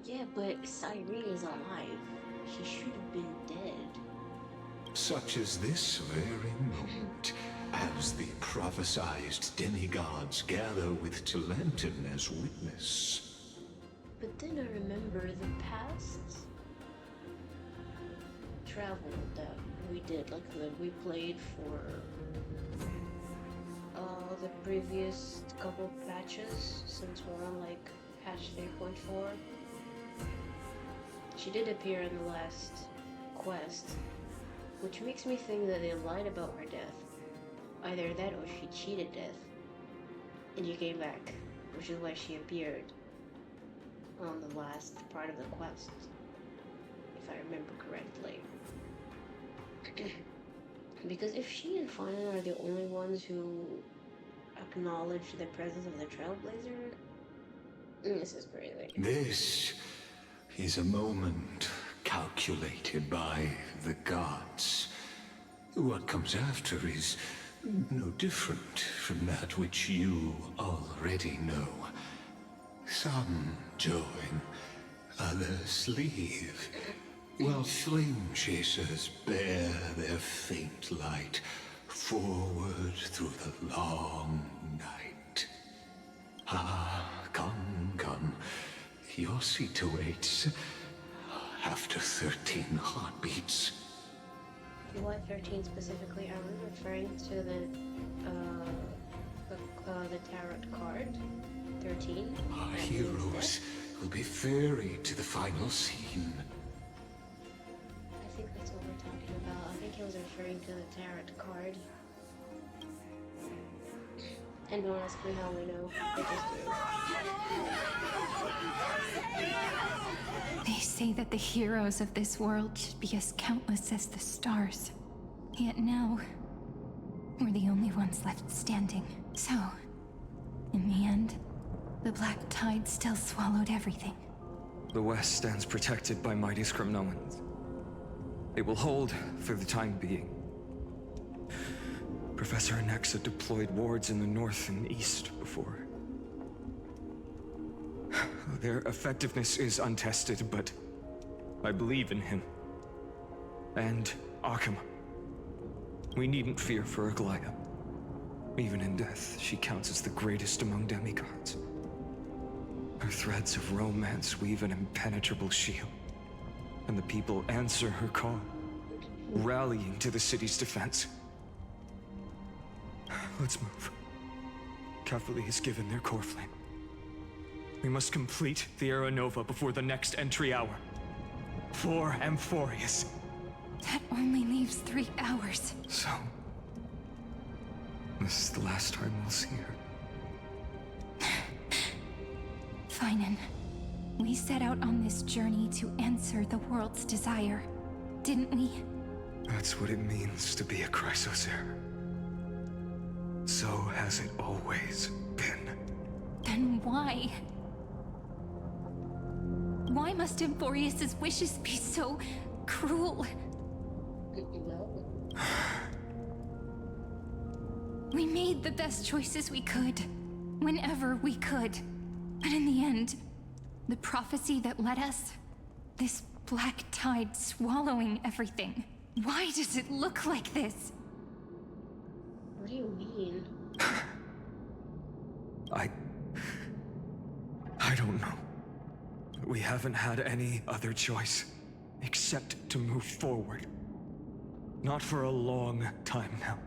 Yeah, but Cyrene is alive. She should have been dead. Such as this very moment, as the prophesized demigods gather with Talenton as witness. But then I remember the past travel that we did, like that we played for the previous couple patches, since we're on like patch 3.4. She did appear in the last quest, which makes me think that they lied about her death. Either that or she cheated death, and she came back, which is why she appeared on the last part of the quest, if I remember correctly. Because if she and Fanon are the only ones who acknowledge the presence of the Trailblazer, this is crazy. This is a moment calculated by the gods. What comes after is no different from that which you already know. Some join, others leave, while flame chasers bear their faint light forward through the long night. Ah, come. Your seat awaits after 13 heartbeats. Why 13 specifically? Are we referring to the tarot card? 13? Our heroes will be ferried to the final scene. I think that's what we're talking about. I think he was referring to the tarot card. And don't ask me how we know. I just do. They say that the heroes of this world should be as countless as the stars. Yet now, we're the only ones left standing. So, in the end, the black tide still swallowed everything. The West stands protected by mighty Skrymnoans. It will hold for the time being. Professor Anaxa deployed wards in the north and east before. Their effectiveness is untested, but I believe in him. And Akama. We needn't fear for Aglaya. Even in death, she counts as the greatest among demigods. Her threads of romance weave an impenetrable shield, and the people answer her call, rallying to the city's defense. Let's move. carefully is given their core flame. We must complete the Era Nova before the next entry hour. For Amphorius. That only leaves 3 hours. So, this is the last time we'll see her. Finan, we set out on this journey to answer the world's desire, didn't we? That's what it means to be a Chrysosaur. So has it always been. Then why? Why must Amphorius' wishes be so cruel? We made the best choices we could, whenever we could. But in the end, the prophecy that led us, this black tide swallowing everything. Why does it look like this? What do you mean? I don't know. We haven't had any other choice, except to move forward. Not for a long time now.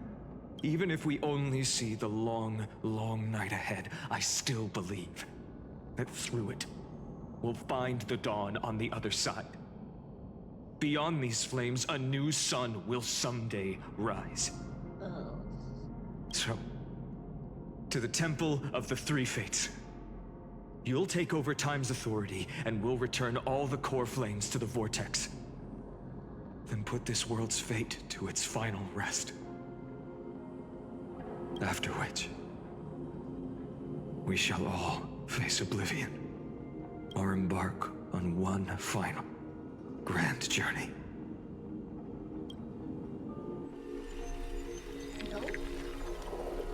Even if we only see the long, long night ahead, I still believe that through it, we'll find the dawn on the other side. Beyond these flames, a new sun will someday rise. Oh. So, to the Temple of the Three Fates. You'll take over Time's authority, and we'll return all the core flames to the Vortex. Then put this world's fate to its final rest. After which, we shall all face oblivion, or embark on one final grand journey. Nope.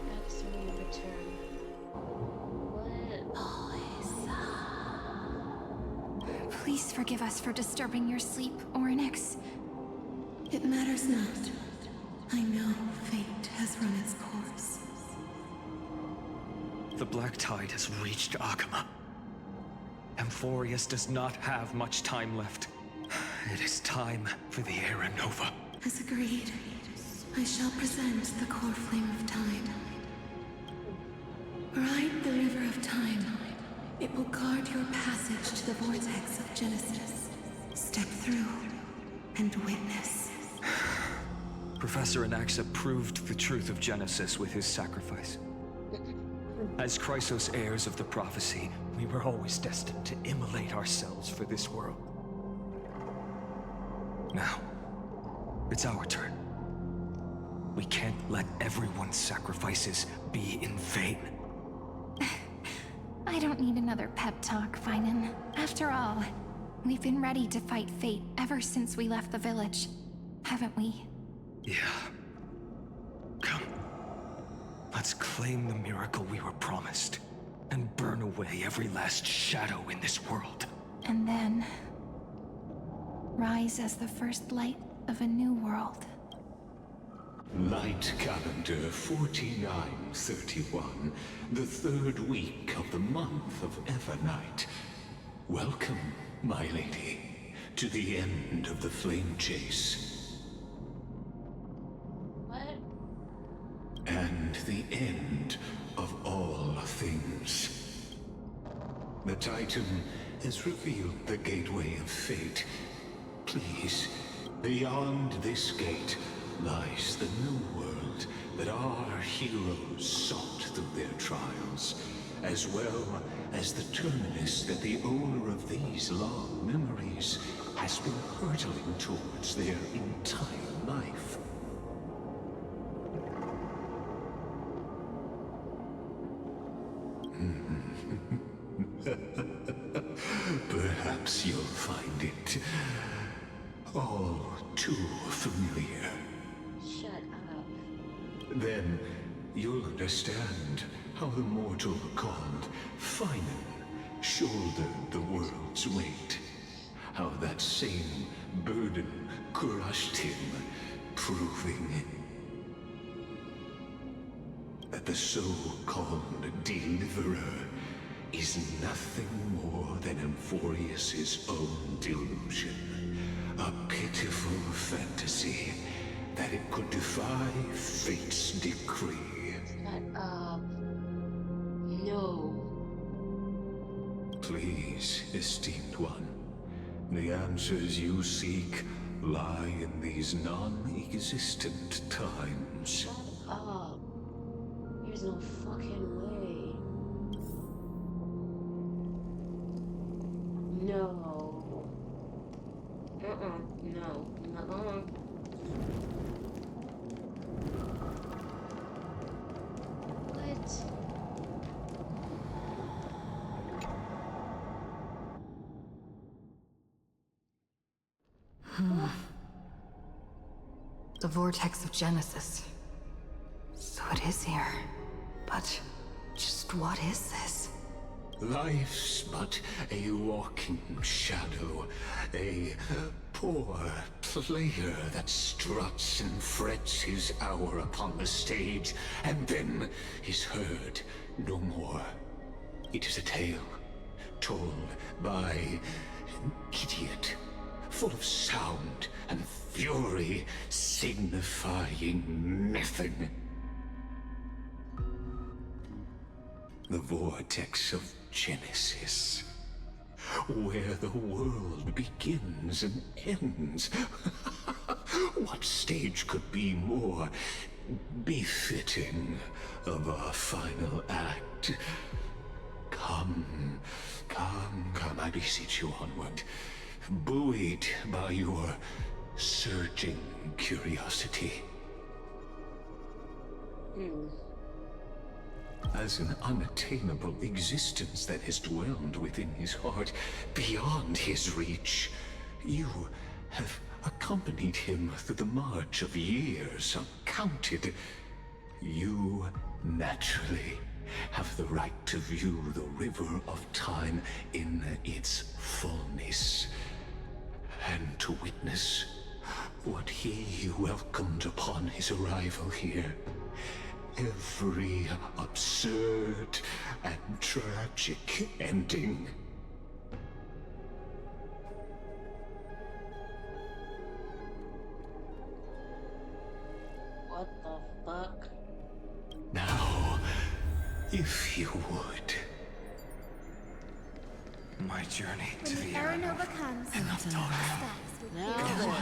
That's when you return. What? Please forgive us for disturbing your sleep, Orynyx. It matters not. I know fate has run its course. The Black Tide has reached Akama. Amphorius does not have much time left. It is time for the Era Nova. As agreed, I shall present the core flame of time. Ride the river of time. It will guard your passage to the vortex of Genesis. Step through and witness. Professor Anaxa proved the truth of Genesis with his sacrifice. As Chrysos heirs of the prophecy, we were always destined to immolate ourselves for this world. Now, it's our turn. We can't let everyone's sacrifices be in vain. I don't need another pep talk, Finan. After all, we've been ready to fight fate ever since we left the village, haven't we? Yeah. Come. Let's claim the miracle we were promised, and burn away every last shadow in this world. And then rise as the first light of a new world. Light calendar 4931, the 3rd week of the month of Evernight. Welcome, my lady, to the end of the flame chase. What? And the end of all things. The Titan has revealed the gateway of fate. Please, beyond this gate lies the new world that our heroes sought through their trials, as well as the terminus that the owner of these long memories has been hurtling towards their entire life. Perhaps you'll find it all too familiar. Shut up. Then you'll understand how the mortal called Finan shouldered the world's weight. How that same burden crushed him, proving that the so-called deliverer is nothing more than Amphorius' own delusion. A pitiful fantasy that it could defy fate's decree. Shut up. always, esteemed one. The answers you seek lie in these non-existent times. Shut up. There's no fucking way. No. No. What? The vortex of Genesis. So it is here. But just what is this? Life's but a walking shadow, a poor player that struts and frets his hour upon the stage, and then is heard no more. It is a tale told by an idiot, full of sound and fury, signifying nothing. The vortex of Genesis, where the world begins and ends. What stage could be more befitting of our final act? Come, I beseech you onward, buoyed by your surging curiosity. As an unattainable existence that has dwelled within his heart, beyond his reach, you have accompanied him through the march of years uncounted. You naturally have the right to view the river of time in its fullness, and to witness what he welcomed upon his arrival here. Every absurd and tragic ending. What the fuck? Now, if you would. My journey to When the the Aranova comes, Enough talk.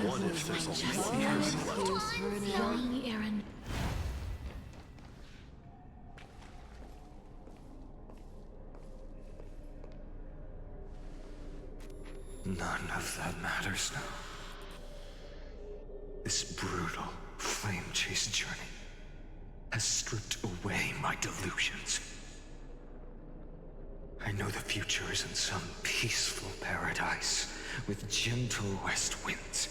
What if there's only one person left? Young Aaron. None of that matters now. This brutal, flame-chased journey has stripped away my delusions. I know the future is in some peaceful paradise with gentle west winds,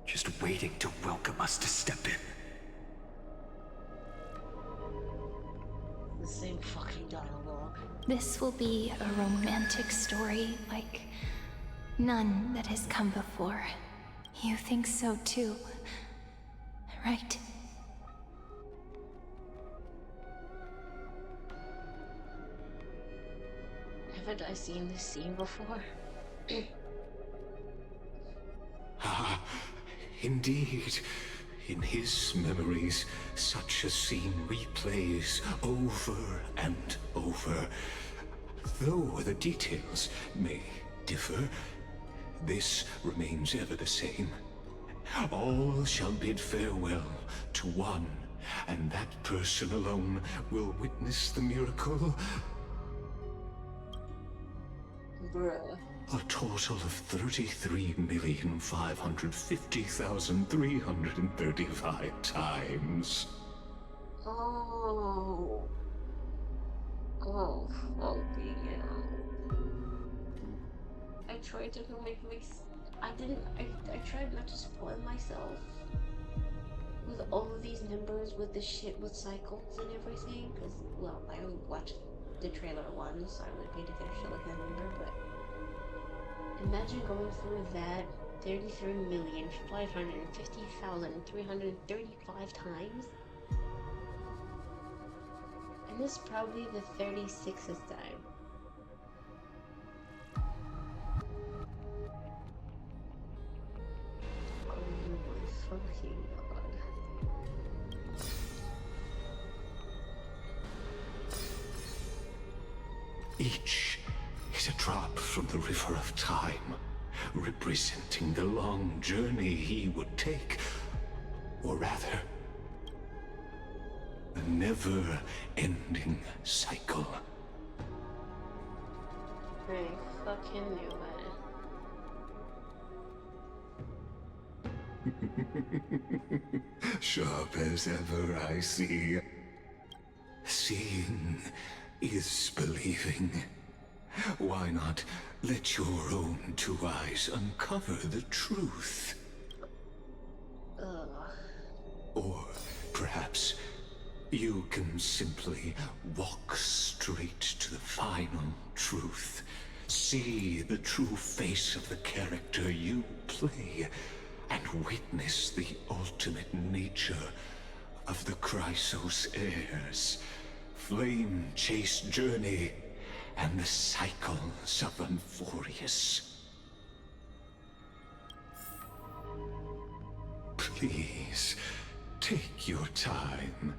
just waiting to welcome us to step in. The same fucking dialogue. This will be a romantic story like none that has come before. You think so too, right? Haven't I seen this scene before? Ah, indeed. In his memories, such a scene replays over and over. Though the details may differ, this remains ever the same. All shall bid farewell to one, and that person alone will witness the miracle. Bruh. A total of 33,550,335 times. Oh, fucking hell. I tried to make I tried not to spoil myself with all of these numbers, with the shit with cycles and everything, because, well, I only watched the trailer once, so I really paid attention to like that number, but imagine going through that 33,550,335 times. And this is probably the 36th time. Oh my fucking god. Each is a drop from the river of time, representing the long journey he would take. Or rather, a never-ending cycle. I fucking knew it. Sharp as ever, I see. Seeing is believing. Why not let your own two eyes uncover the truth? Or perhaps you can simply walk straight to the final truth. See the true face of the character you play, and witness the ultimate nature of the Chrysos heirs, flame chase journey, and the cycles of Euphorius. Please, take your time.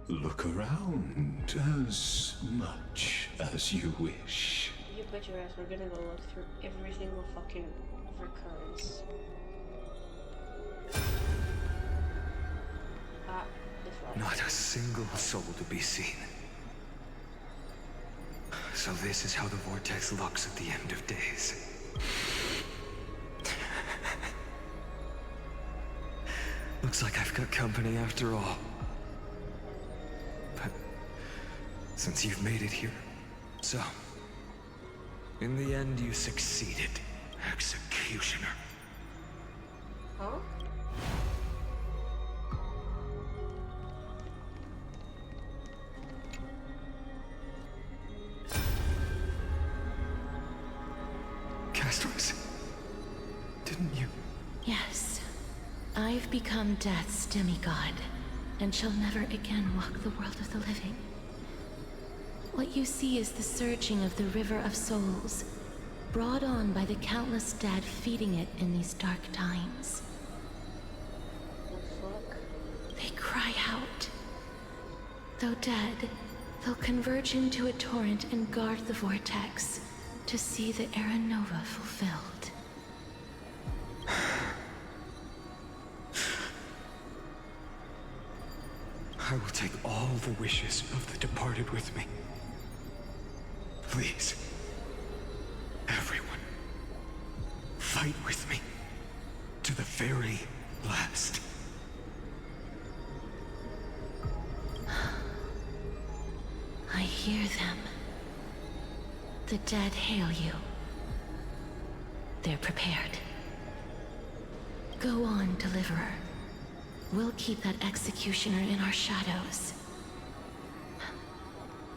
Look around as much as you wish. You bet your ass we're gonna go look through every single fucking recurrence. Not a single soul to be seen. So this is how the vortex looks at the end of days. Looks like I've got company after all. But since you've made it here, so in the end you succeeded, Executioner. Huh? Castros, didn't you? Yes. I've become Death's demigod, and shall never again walk the world of the living. What you see is the surging of the river of souls, brought on by the countless dead feeding it in these dark times. They cry out. Though dead, they'll converge into a torrent and guard the vortex to see the Era Nova fulfilled. I will take all the wishes of the departed with me. Please, everyone, fight with me to the very last. I hear them. The dead hail you. They're prepared. Go on, Deliverer. We'll keep that executioner in our shadows.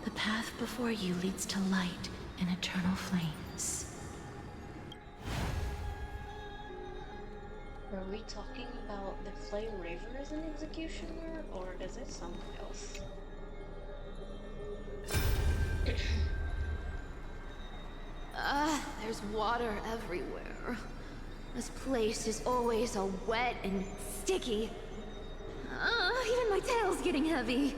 The path before you leads to light and eternal flames. Are we talking about the Flame Raver as an executioner, or is it someone else? There's water everywhere. This place is always so wet and sticky. Even my tail's getting heavy.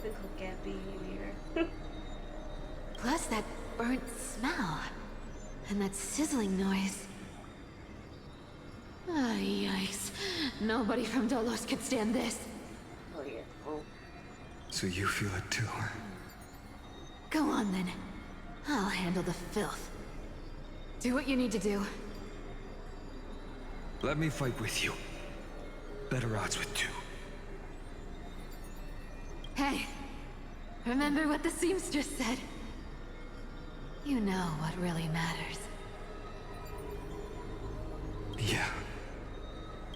Typical cat behavior. Plus that burnt smell. And that sizzling noise. Yikes. Nobody from Dolos could stand this. Oh yeah. Oh. So you feel it too, huh? Go on then. I'll handle the filth. Do what you need to do. Let me fight with you. Better odds with two. Hey, remember what the seamstress said? You know what really matters. Yeah.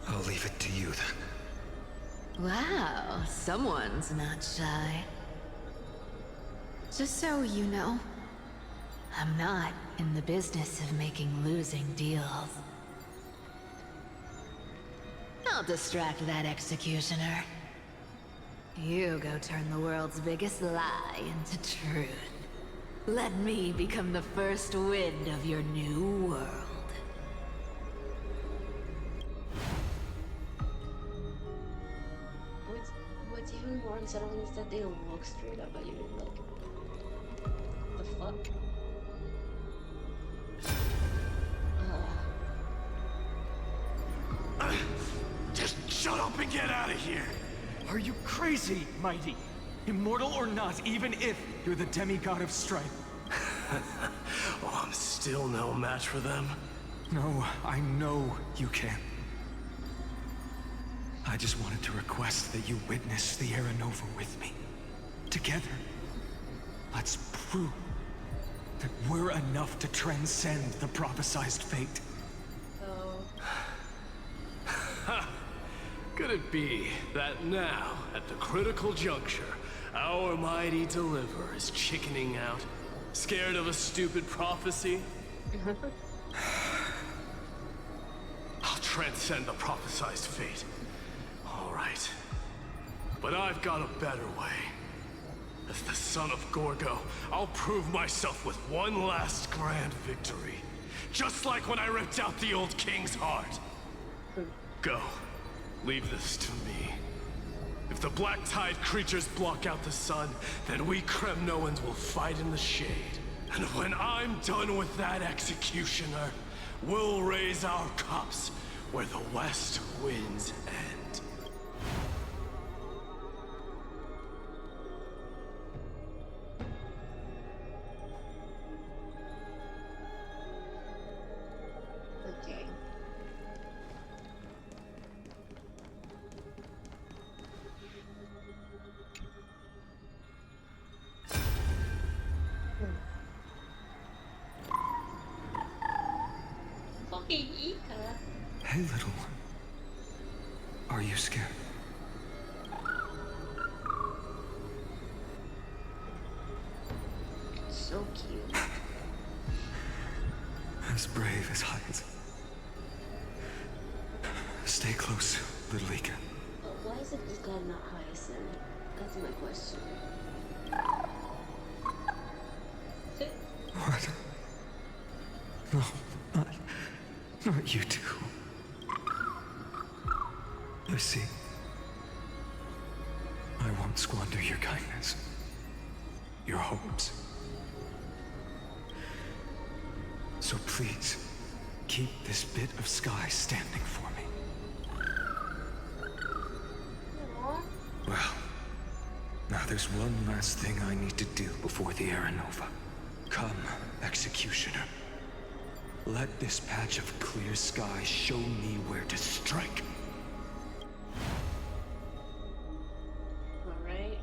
I'll leave it to you then. Wow, someone's not shy. Just so you know, I'm not in the business of making losing deals. I'll distract that executioner. You go turn the world's biggest lie into truth. Let me become the first wind of your new world. What's even more unsettling is that they look straight up at you, like the the fuck? Just shut up and get out of here! Are you crazy, Mighty? Immortal or not, even if you're the demigod of strength. Oh, I'm still no match for them. No, I know you can. I just wanted to request that you witness the Era Nova with me. Together, let's prove that we're enough to transcend the prophesized fate. Could it be that now, at the critical juncture, our mighty deliverer is chickening out? Scared of a stupid prophecy? I'll transcend the prophesized fate. All right. But I've got a better way. As the son of Gorgo, I'll prove myself with one last grand victory. Just like when I ripped out the old king's heart. Go. Leave this to me. If the black tide creatures block out the sun, then we Kremnoans will fight in the shade. And when I'm done with that executioner, we'll raise our cups where the west winds end. Okay. Fucking Ika. Hey, little one. Are you scared? So cute. As brave as Hyacinth. Stay close, little Ika. But why is it this guy not Hyacinth? That's my question. What? No, not you two. I see. I won't squander your kindness. Your hopes. So please, keep this bit of sky standing for me. Well, now there's one last thing I need to do before the Era Nova. Come, Executioner. Let this patch of clear sky show me where to strike. Alright.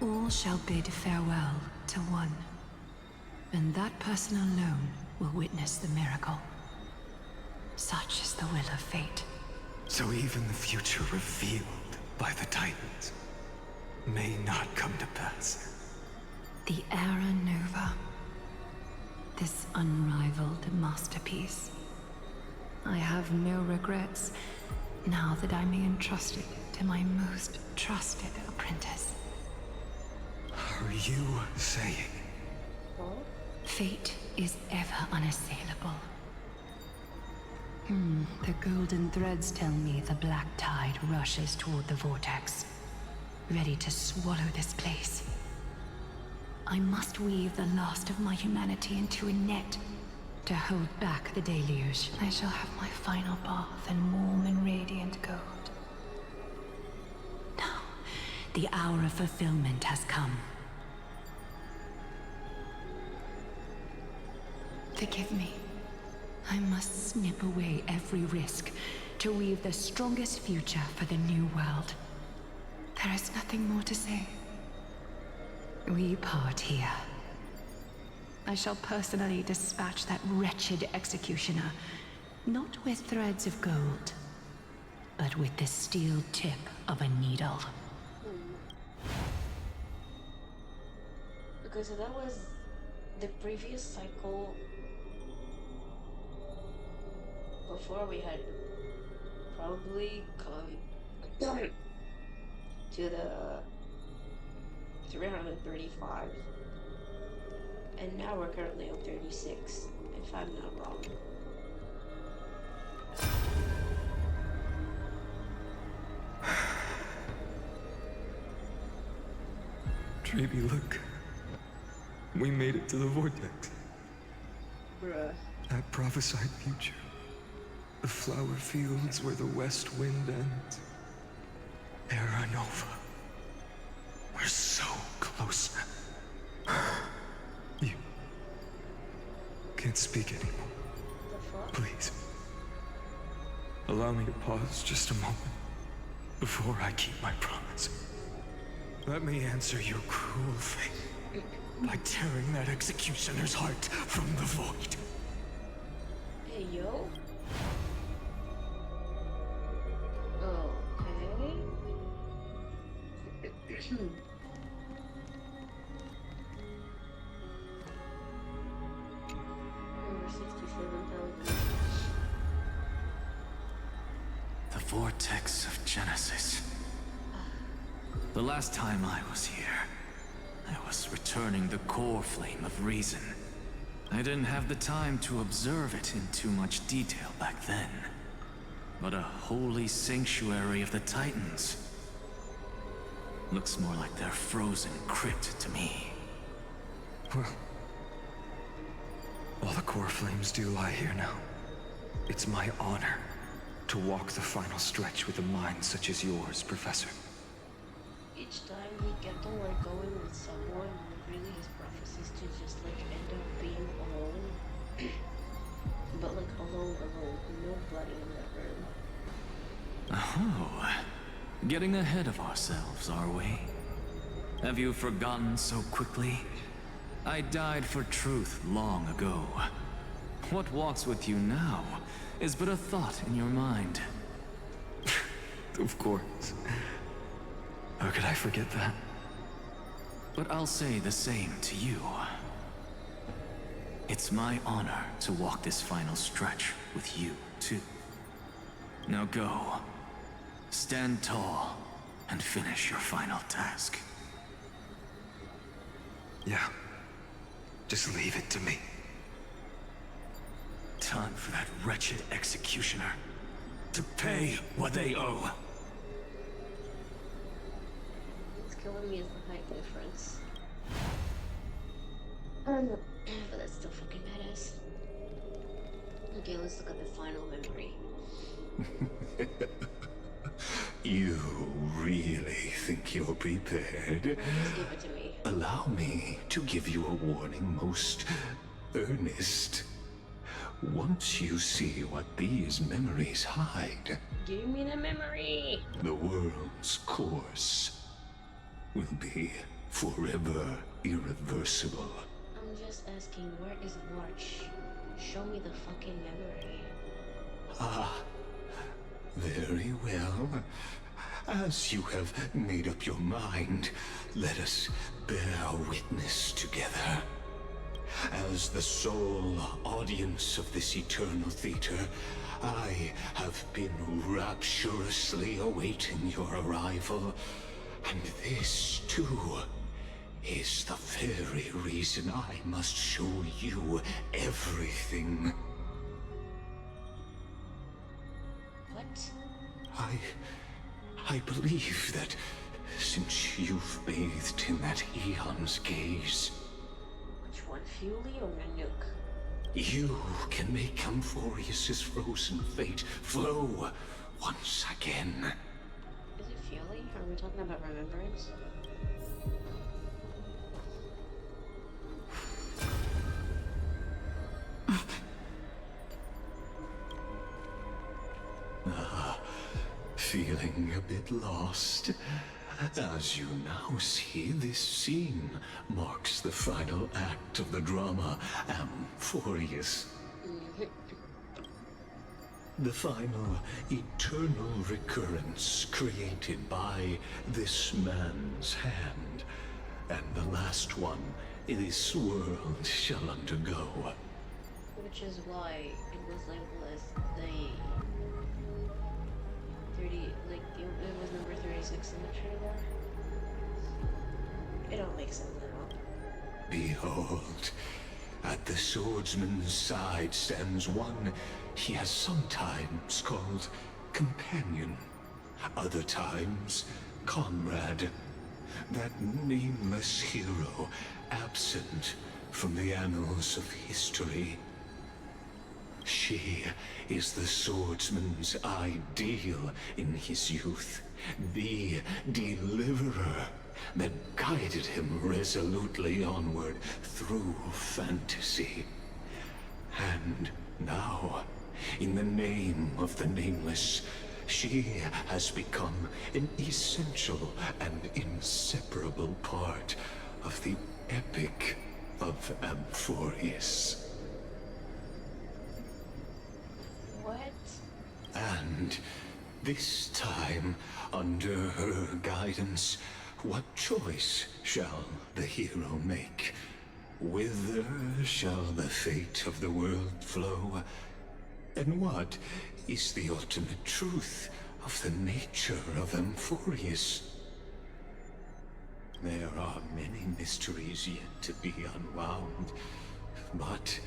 All shall bid farewell to one, and that person alone will witness the miracle. Such is the will of fate. So even the future revealed by the Titans may not come to pass. The Era Nova. This unrivaled masterpiece. I have no regrets now that I may entrust it to my most trusted apprentice. Are you saying? Fate is ever unassailable. The golden threads tell me the black tide rushes toward the vortex, ready to swallow this place. I must weave the last of my humanity into a net to hold back the deluge. I shall have my final bath in warm and radiant gold. Now, the hour of fulfillment has come. Forgive me. I must snip away every risk to weave the strongest future for the new world. There is nothing more to say. We part here. I shall personally dispatch that wretched executioner, not with threads of gold, but with the steel tip of a needle. Okay, so that was the previous cycle before we had probably come to the 335, and now we're currently on 36, if I'm not wrong. 3B, look. We made it to the vortex. Bruh. That prophesied future. The flower fields where the west wind ends. Terra Nova. We're so close now. You can't speak anymore. Please. Allow me to pause just a moment before I keep my promise. Let me answer your cruel fate by tearing that executioner's heart from the void. Hey, yo. Okay. Over 67,000. The vortex of Genesis. The last time I was here, I was returning the core flame of reason. I didn't have the time to observe it in too much detail back then. But a holy sanctuary of the Titans. Looks more like their frozen crypt to me. Well, all the core flames do lie here now. It's my honor to walk the final stretch with a mind such as yours, Professor. Each time we get to like going with someone who really has prophecies to just like end up being alone. But like alone, nobody in that room. Oh, getting ahead of ourselves, are we? Have you forgotten so quickly? I died for truth long ago. What walks with you now is but a thought in your mind. Of course. How could I forget that? But I'll say the same to you. It's my honor to walk this final stretch with you, too. Now go. Stand tall and finish your final task. Yeah. Just leave it to me. Time for that wretched executioner to pay what they owe. What's killing me is the height difference. But that's still fucking badass. Okay, let's look at the final memory. You really think you're prepared? Just give it to me. Allow me to give you a warning most earnest. Once you see what these memories hide, Give me the memory! the world's course will be forever irreversible. I'm just asking, where is March? Show me the fucking memory. Ah, very well. As you have made up your mind, let us bear witness together. As the sole audience of this eternal theater, I have been rapturously awaiting your arrival. And this, too, is the very reason I must show you everything. What? I believe that since you've bathed in that eon's gaze, Which one, Fury or Nanook? you can make Amphorius's frozen fate flow once again. Is it Fury? Are we talking about remembrance? Feeling a bit lost? As you now see, this scene marks the final act of the drama Amphorius. The final eternal recurrence created by this man's hand, and the last one this world shall undergo. Which is why it was labeled as the 30, like, it was number 36 in the trailer. It don't make sense now. Behold, at the swordsman's side stands one he has sometimes called companion, other times comrade, that nameless hero absent from the annals of history. She is the swordsman's ideal in his youth, the deliverer that guided him resolutely onward through fantasy. And now, in the name of the Nameless, she has become an essential and inseparable part of the epic of Amphorius. What? And this time, under her guidance, what choice shall the hero make? Whither shall the fate of the world flow? And what is the ultimate truth of the nature of Amphorius? There are many mysteries yet to be unwound, but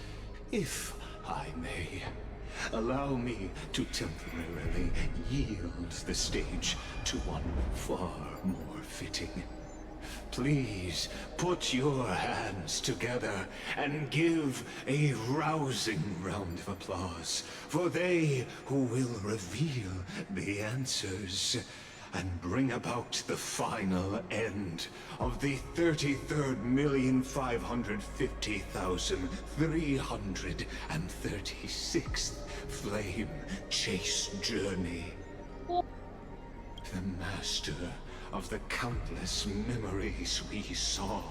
if I may, allow me to temporarily yield the stage to one far more fitting. Please put your hands together and give a rousing round of applause for they who will reveal the answers and bring about the final end of the 33,550,336th Flame Chase Journey. The master of the countless memories we saw.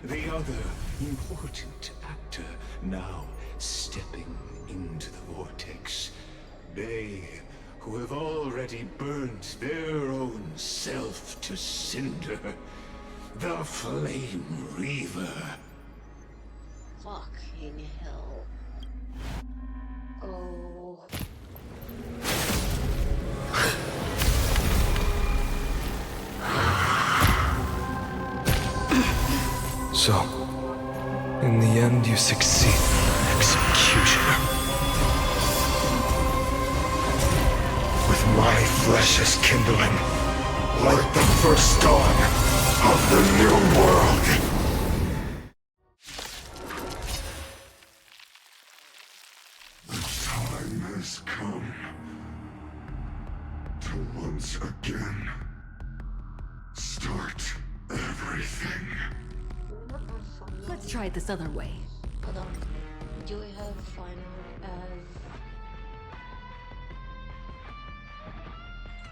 The other important actor now stepping into the vortex. They who have already burnt their own self to cinder. The Flame Reaver. Fucking hell. Oh. So, in the end, you succeed, Executioner. With my flesh as kindling, like the first dawn of the new world. The time has come to once again start everything. Let's try it this other way. Hold on. Do we have final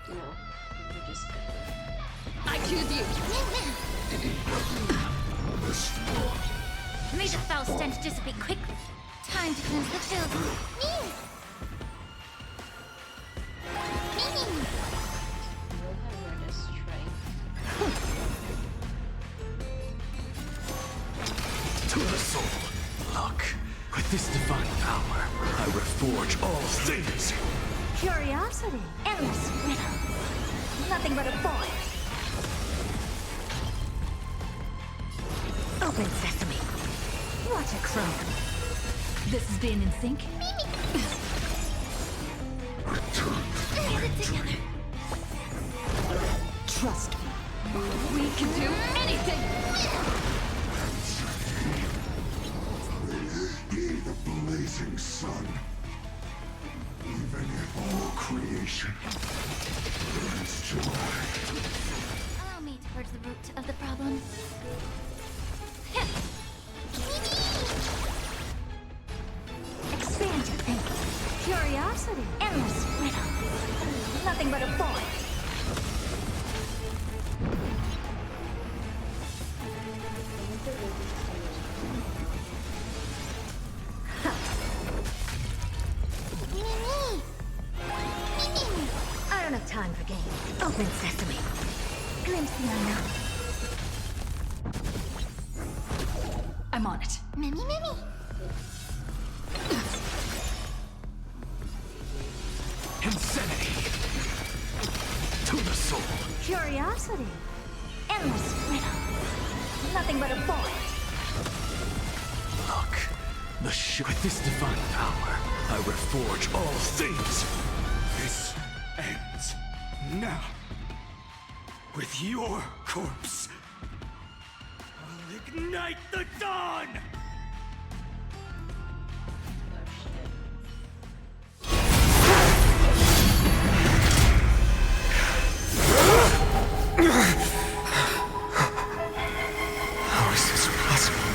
No. We're just I choose you. May the foul stench dissipate quickly. Time to cleanse the filth. To the soul, look. With this divine power, I reforge all things. Curiosity. Endless riddle. Nothing but a void. Open sesame. What a crone. This is being in sync? Hold it together. Trust me. We can do anything! Be the blazing sun. Even if all creation burns to life. Allow me to purge the root of the problem. Expand your thinking. Curiosity. Endless riddle. Nothing but a void. I don't have time for games. Open sesame. Glimpse the unknown. I'm on it. Mimi. Insanity. To the soul. Curiosity. Endless riddle. Nothing but a void. Look. With this divine power, I reforge all things. This ends now. With your corpse Ignite the dawn! How is this possible?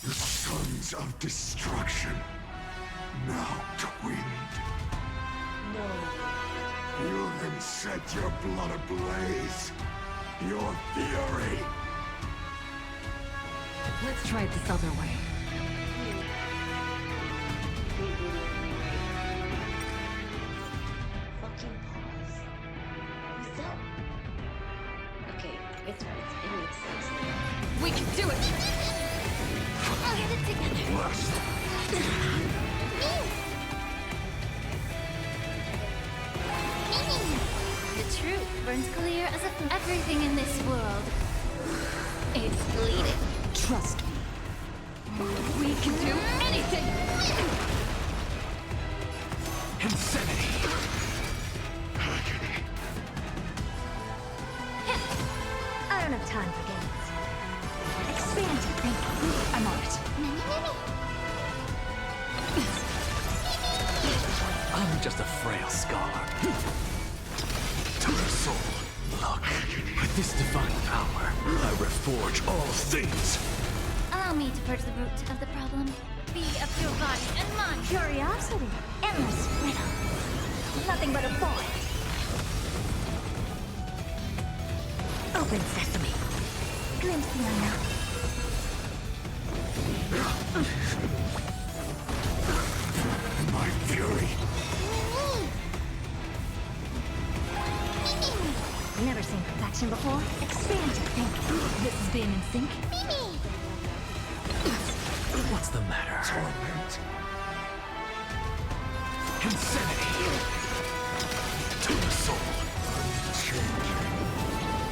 The sons of destruction, now twinned. Feel them set your blood ablaze. Your fury. Let's try it this other way. Fucking pause. What's up? Okay, it's right. It makes sense now. We can do it! Get it together. The truth burns clear as a everything in this world. It's bleeding. Trust me. We can do anything! Insanity! I don't have time for games. Expand your thinking. I'm on it. I'm just a frail scholar. To the soul, look. With this divine power, I reforge all things. Allow me to purge the root of the problem. Be of your body and mind. Curiosity. Endless riddle. Nothing but a void. Open sesame. Glimpse the unknown. My fury. Never seen perfection before. Expand your thinking. This is being in sync? What's the matter? Torment. Insanity! To the soul. Changing.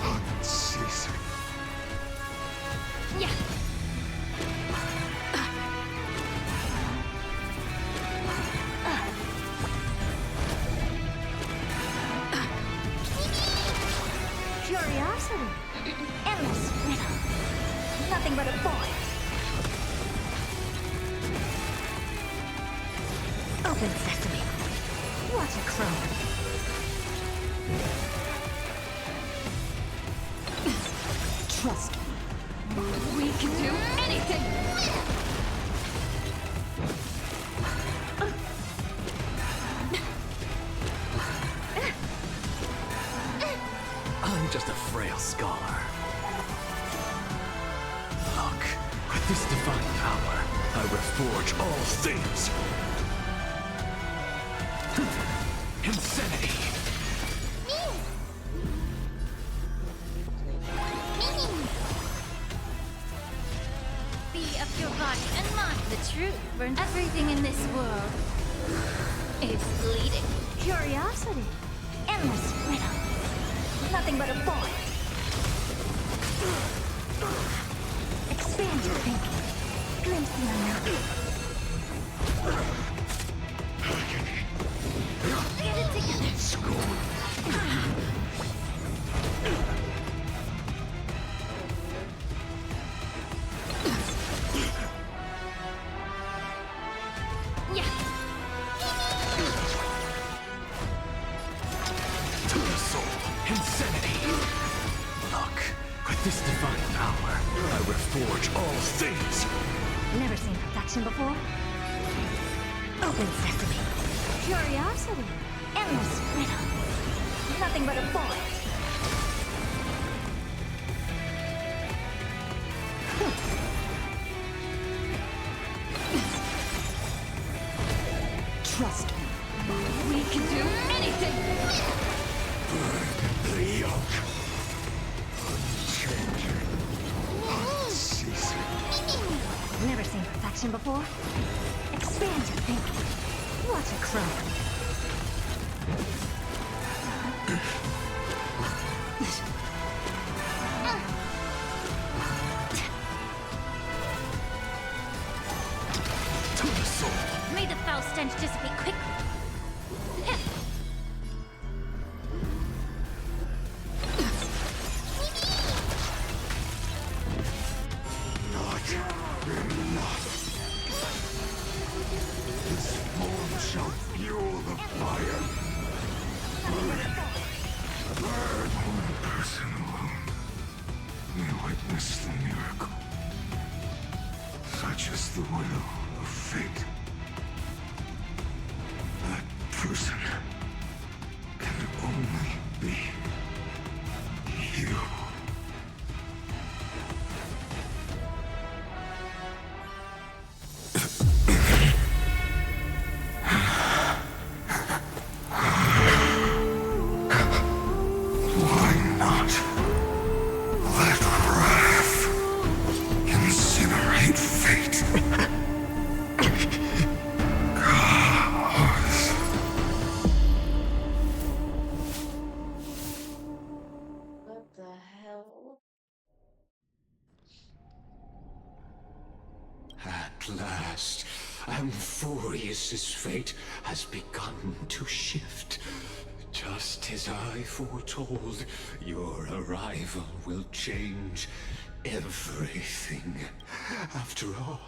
Unceasing. Yeah. Curiosity. Endless riddle. Nothing but a void. Open sesame. Watch it crow. Trust me. We can do anything! I'm just a frail scholar. Look, with this divine power, I reforge all things. Insanity! Be of your body and mind. The truth burns everything in this world. It's bleeding. Curiosity. Endless riddle. Nothing but a void. Expand your thinking. Glimpse the unknown. Get it together. Yeah. To the soul, insanity! Look, with this divine power, I reforge all things. Never seen perfection before? Open sesame. Curiosity. Endless riddle. Nothing but a void. Trust me. We can do anything! Burn the yoke. Unchanging. Unceasing. Never seen perfection before? Expand your thinking. Watch it crow. To the soul. May the foul stench dissipate quickly. person can only be you. Why not let wrath incinerate fate? What the hell? At last, Amphorius's fate has begun to shift. Just as I foretold, your arrival will change everything. After all,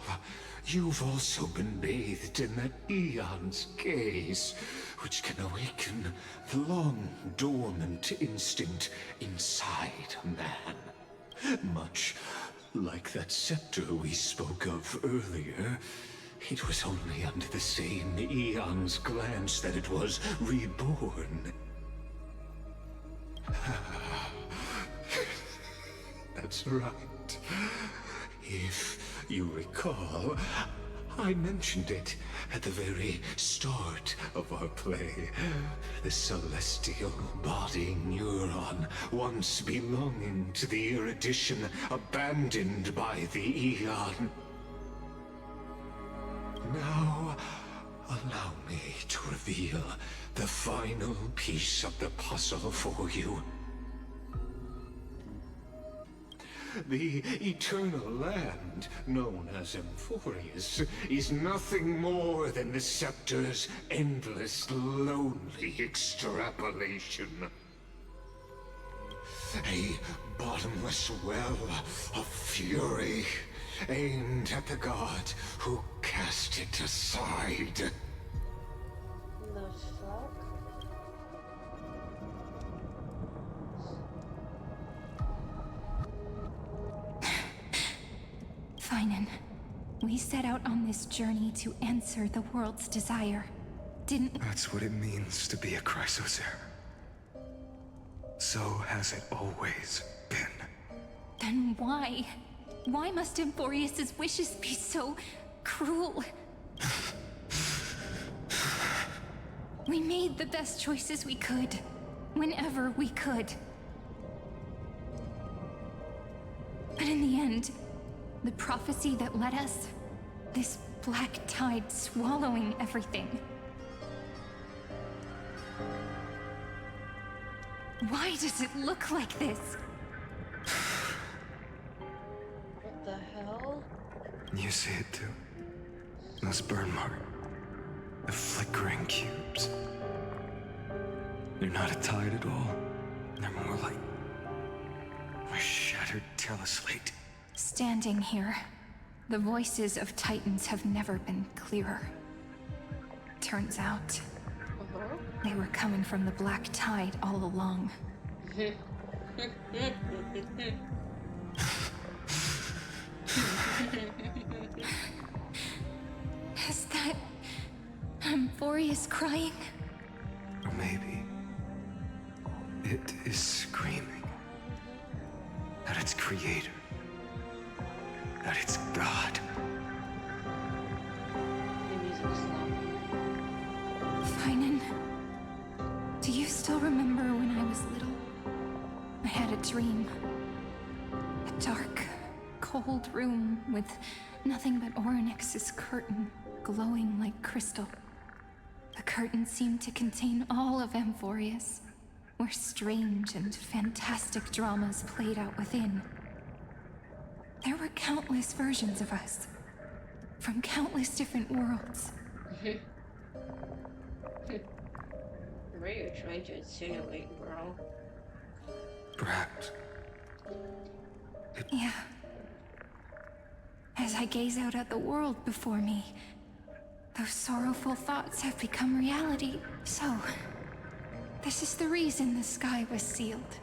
you've also been bathed in that Eon's gaze, which can awaken the long-dormant instinct inside a man. Much like that scepter we spoke of earlier, it was only under the same Eon's glance that it was reborn. That's right. If you recall, I mentioned it at the very start of our play. The celestial body neuron, once belonging to the erudition abandoned by the Eon. Now, allow me to reveal the final piece of the puzzle for you. The eternal land, known as Amphorius, is nothing more than the scepter's endless, lonely extrapolation. A bottomless well of fury, aimed at the god who cast it aside. The fuck? Finan, we set out on this journey to answer the world's desire. Didn't... That's what it means to be a Chrysosaur. So has it always been. Then why? Why must Amphorius's wishes be so cruel? We made the best choices we could, whenever we could. But in the end, the prophecy that led us, this black tide swallowing everything. Why does it look like this? What the hell? You see it too? Those burn marks. The flickering cubes. They're not a tide at all. They're more like a shattered teleslate. Standing here, the voices of Titans have never been clearer. Turns out, they were coming from the black tide all along. Is that Amphorius crying? Or maybe it is screaming at its creator, at its god. Finan, do you still remember when I was little? I had a dream. A dark, cold room with nothing but Orynyx's curtain glowing like crystal. The curtain seemed to contain all of Amphorius, where strange and fantastic dramas played out within. There were countless versions of us, from countless different worlds. What are you trying to insinuate, bro? Perhaps. Yeah. As I gaze out at the world before me, those sorrowful thoughts have become reality. So, this is the reason the sky was sealed.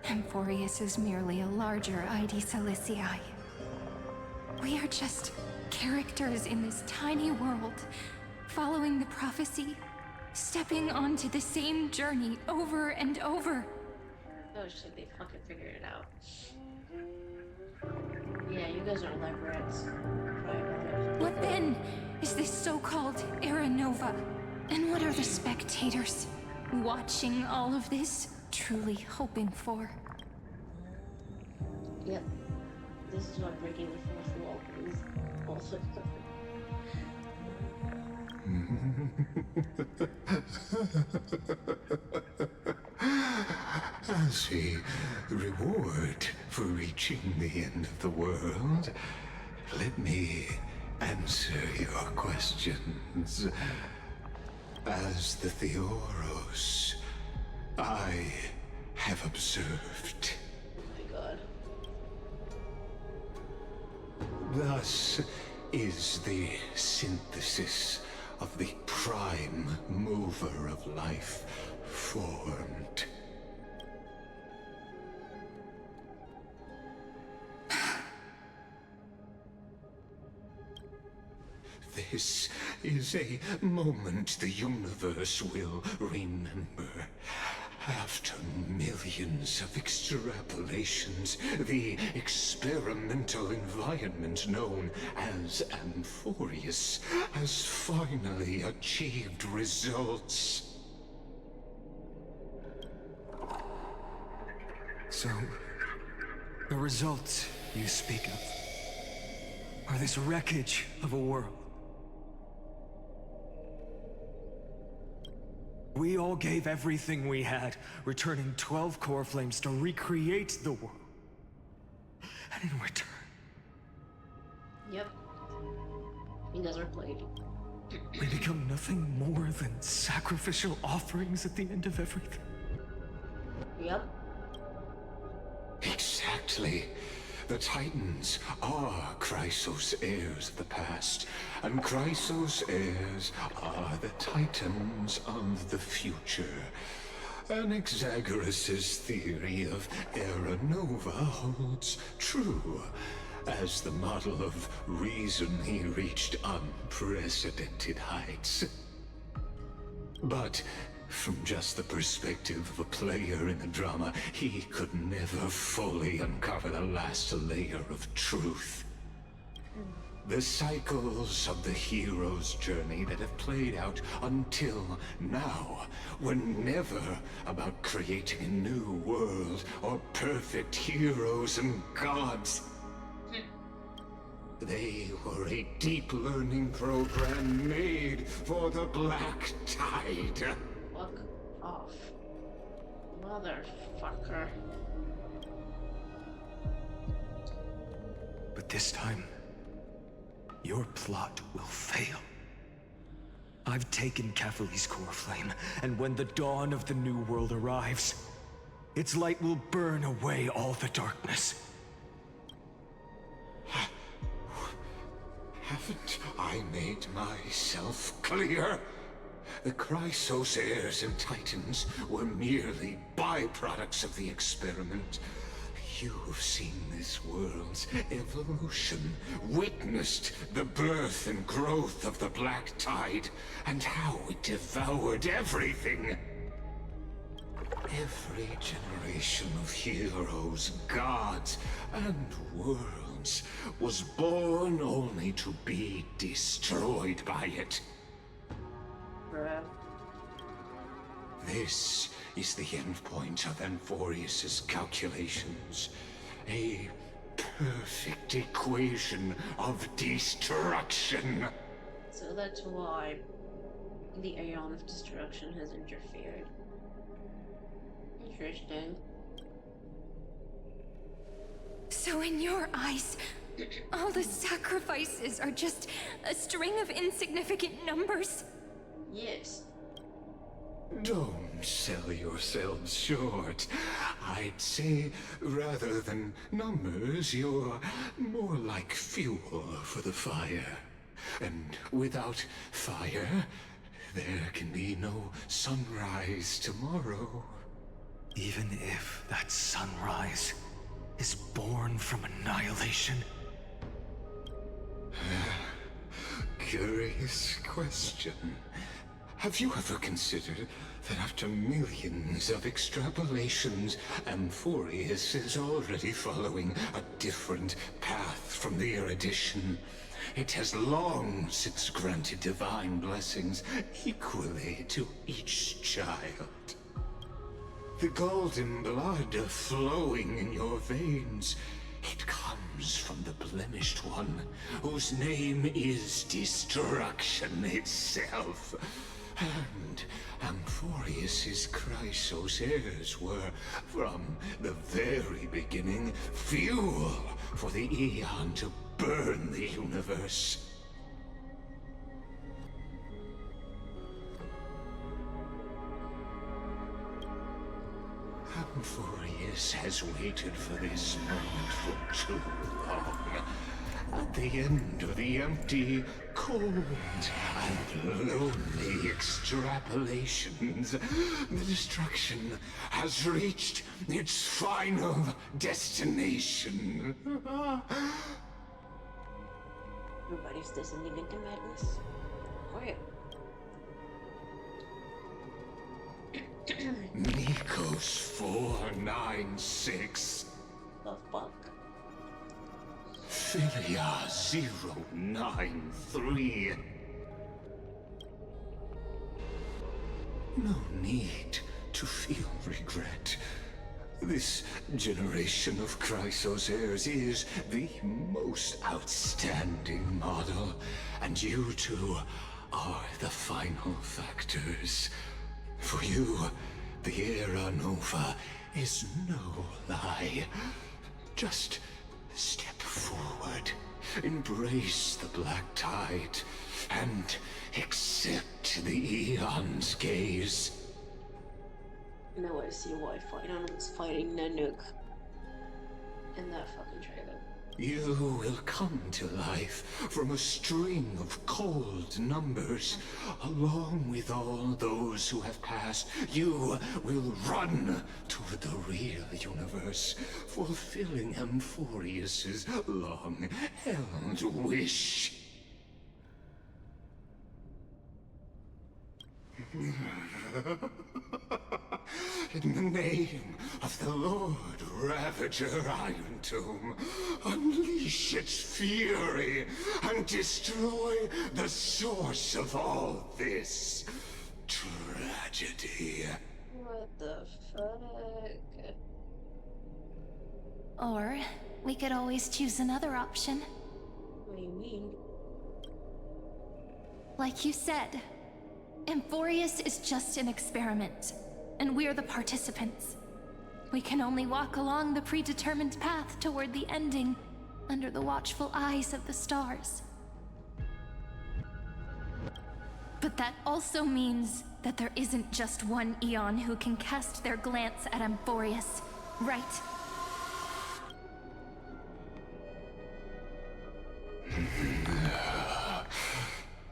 Amphorius is merely a larger ID Silicii. We are just characters in this tiny world, following the prophecy stepping onto the same journey over and over. Oh shit, they fucking figured it out. Yeah, you guys are lab rats. Cry about it. What then is this so-called Era Nova? And what are the spectators watching all of this truly hoping for? Yep. This is what breaking the fourth wall is also. As a reward for reaching the end of the world, let me answer your questions. As the Theoros, I have observed. Oh my god. Thus is the synthesis of the prime mover of life formed. This is a moment the universe will remember. After millions of extrapolations, the experimental environment known as Amphorius has finally achieved results. So, the results you speak of are this wreckage of a world. We all gave everything we had, returning 12 core flames to recreate the world. And in return... Yep. You guys are played. We become nothing more than sacrificial offerings at the end of everything. Yep. Exactly. The Titans are Chrysos heirs of the past, and Chrysos heirs are the Titans of the future. Anaxagoras' theory of Era Nova holds true. As the model of reason, he reached unprecedented heights. But from just the perspective of a player in the drama, he could never fully uncover the last layer of truth. The cycles of the hero's journey that have played out until now were never about creating a new world or perfect heroes and gods. They were a deep learning program made for the Black Tide. Fuck off. Motherfucker. But this time, your plot will fail. I've taken Catholi's core flame, and when the dawn of the new world arrives, its light will burn away all the darkness. Haven't I made myself clear? The Chrysos heirs and Titans were merely byproducts of the experiment. You've seen this world's evolution, witnessed the birth and growth of the Black Tide, and how it devoured everything. Every generation of heroes, gods, and worlds was born only to be destroyed by it. Bruh. This is the endpoint of Amphorius' calculations. A perfect equation of destruction. So that's why the Aeon of Destruction has interfered. Interesting. So in your eyes, all the sacrifices are just a string of insignificant numbers? Yes. Don't sell yourselves short. I'd say, rather than numbers, you're more like fuel for the fire. And without fire, there can be no sunrise tomorrow. Even if that sunrise is born from annihilation? Curious question. Have you ever considered that after millions of extrapolations, Amphorius is already following a different path from the erudition? It has long since granted divine blessings equally to each child. The golden blood flowing in your veins, it comes from the blemished one, whose name is destruction itself. And Amphorius's Chrysos heirs were, from the very beginning, fuel for the Aeon to burn the universe. Amphorius has waited for this moment for too long. At the end of the empty, cold, and lonely extrapolations, the destruction has reached its final destination. Everybody's descending into madness. Alright. Nikos 496. The fuck? Philia 093. No need to feel regret. This generation of Chrysos heirs is the most outstanding model, and you two are the final factors. For you, the Era Nova is no lie. Just step forward, embrace the black tide, and accept the Aeon's gaze. Now I see why Final was fighting Nanook in that fucking trailer. You will come to life from a string of cold numbers. Along with all those who have passed, you will run toward the real universe, fulfilling Amphorius's long-held wish. In the name of the Lord Ravager Iron Tomb, unleash its fury and destroy the source of all this tragedy. What the fuck? Or we could always choose another option. What do you mean? Like you said, Amphorius is just an experiment, and we're the participants. We can only walk along the predetermined path toward the ending, under the watchful eyes of the stars. But that also means that there isn't just one Aeon who can cast their glance at Amphorius, right?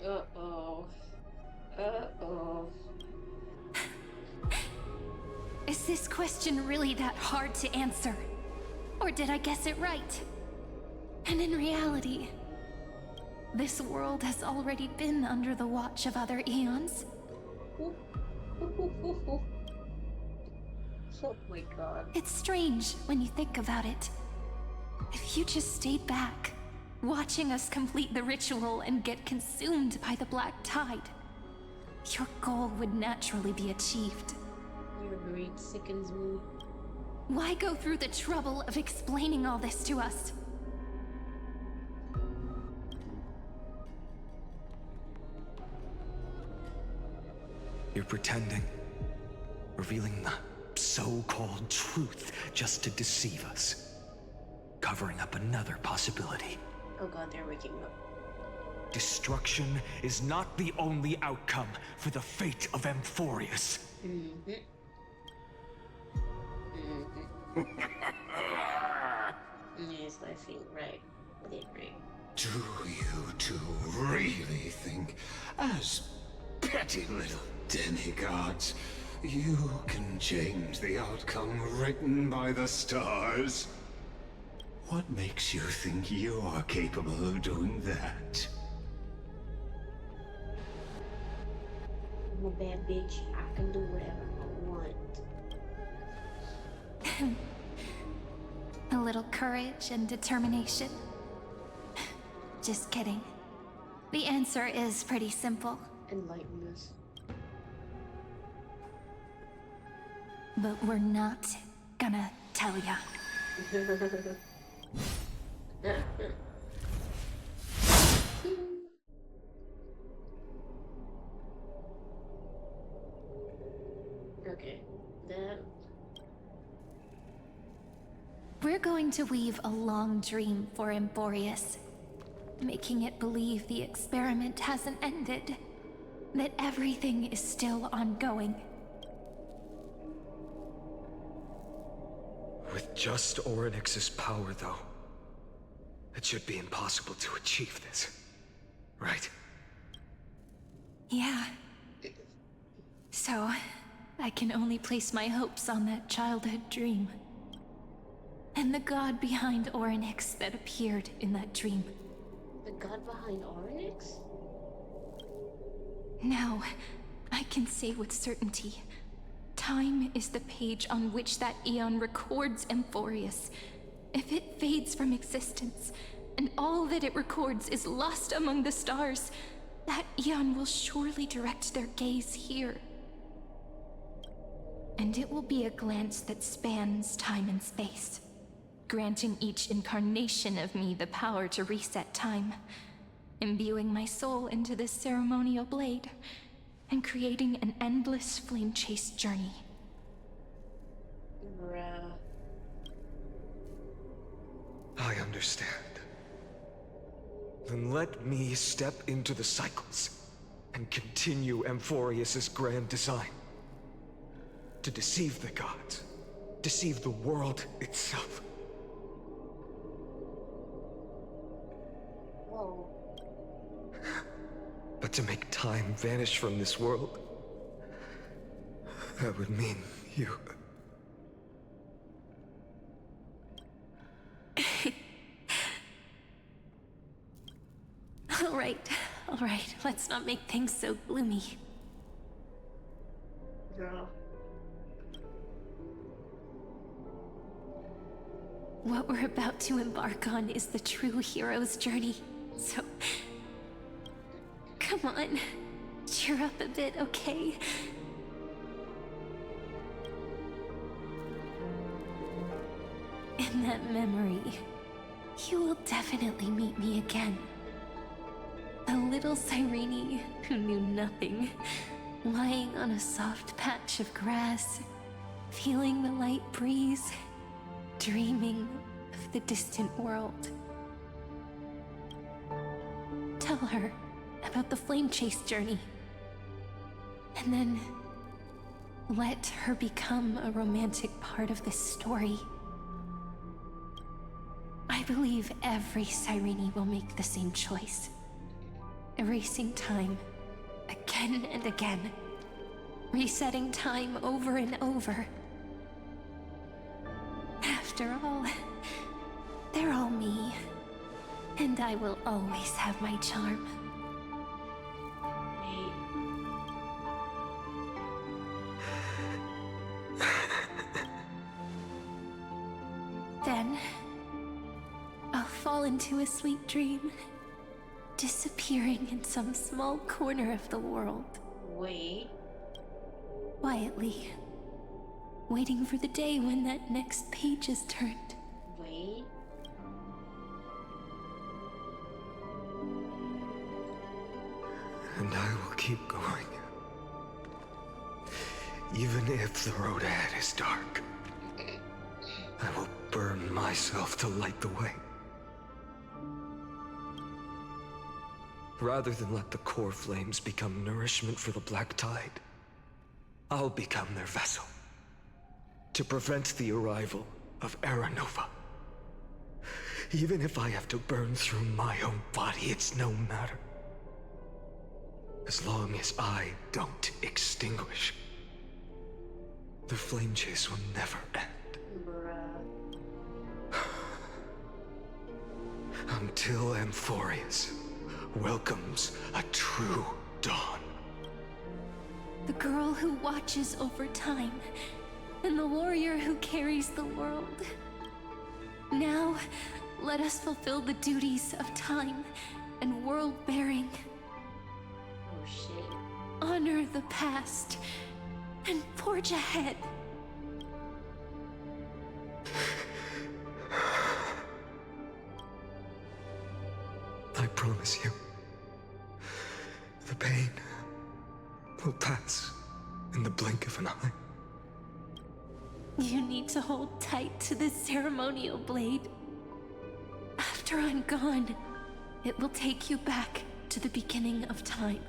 Uh-oh. Uh-oh. Is this question really that hard to answer? Or did I guess it right? And in reality, this world has already been under the watch of other Aeons. Oh my god. It's strange when you think about it. If you just stayed back, watching us complete the ritual and get consumed by the black tide, your goal would naturally be achieved. Your greed sickens me. Why go through the trouble of explaining all this to us? You're pretending, revealing the so-called truth just to deceive us, covering up another possibility. Oh god, they're waking up. Destruction is not the only outcome for the fate of Amphorius. Yes, I think right. They agree. Do you two really think, as petty little demigods, you can change the outcome written by the stars? What makes you think you're capable of doing that? I'm a bad bitch. I can do whatever I want. A little courage and determination. Just kidding. The answer is pretty simple. Enlighten us. But we're not gonna tell ya. Okay, then... We're going to weave a long dream for Emborius, making it believe the experiment hasn't ended, that everything is still ongoing. With just Orynyx's power, though, it should be impossible to achieve this, right? Yeah. So, I can only place my hopes on that childhood dream. And the god behind Orynyx that appeared in that dream. The god behind Orynyx? Now, I can say with certainty, time is the page on which that eon records Emborius. If it fades from existence, and all that it records is lost among the stars, that eon will surely direct their gaze here. And it will be a glance that spans time and space, granting each incarnation of me the power to reset time, imbuing my soul into this ceremonial blade, and creating an endless flame-chased journey. Bruh. I understand. Then let me step into the cycles and continue Amphorius's grand design. To deceive the gods, deceive the world itself. Whoa. But to make time vanish from this world, that would mean you... All right, let's not make things so gloomy. Girl. What we're about to embark on is the true hero's journey, so... Come on, cheer up a bit, okay? In that memory, you will definitely meet me again. A little Cyrene who knew nothing, lying on a soft patch of grass, feeling the light breeze, dreaming of the distant world. Tell her about the flame chase journey, and then let her become a romantic part of this story. I believe every Cyrene will make the same choice. Erasing time, again and again. Resetting time over and over. After all, they're all me. And I will always have my charm. Then, I'll fall into a sweet dream, disappearing in some small corner of the world. Wait. Quietly, waiting for the day when that next page is turned. Wait. And I will keep going. Even if the road ahead is dark, I will burn myself to light the way. Rather than let the core flames become nourishment for the Black Tide, I'll become their vessel. To prevent the arrival of Era Nova. Even if I have to burn through my own body, it's no matter. As long as I don't extinguish, the flame chase will never end. Until Amphorius welcomes a true dawn. the girl who watches over time, and the warrior who carries the world. Now, let us fulfill the duties of time and world-bearing. Oh shit. Honor the past and forge ahead. I promise you, the pain will pass in the blink of an eye. You need to hold tight to this ceremonial blade. After I'm gone, it will take you back to the beginning of time.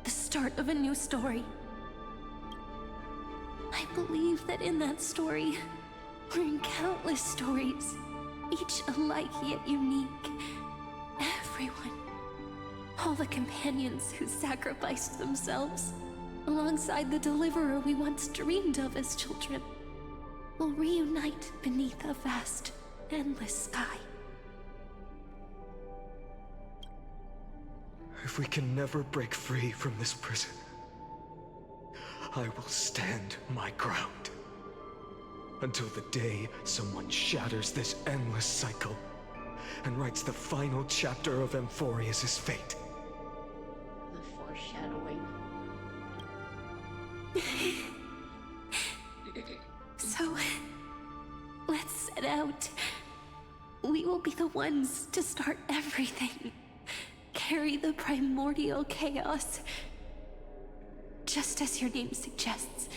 The start of a new story. I believe that in that story, or in countless stories, each alike yet unique, everyone, all the companions who sacrificed themselves, alongside the deliverer we once dreamed of as children, will reunite beneath a vast, endless sky. If we can never break free from this prison, I will stand my ground. Until the day someone shatters this endless cycle and writes the final chapter of Amphorius' fate. The foreshadowing. So, let's set out. We will be the ones to start everything. Carry the primordial chaos, just as your name suggests,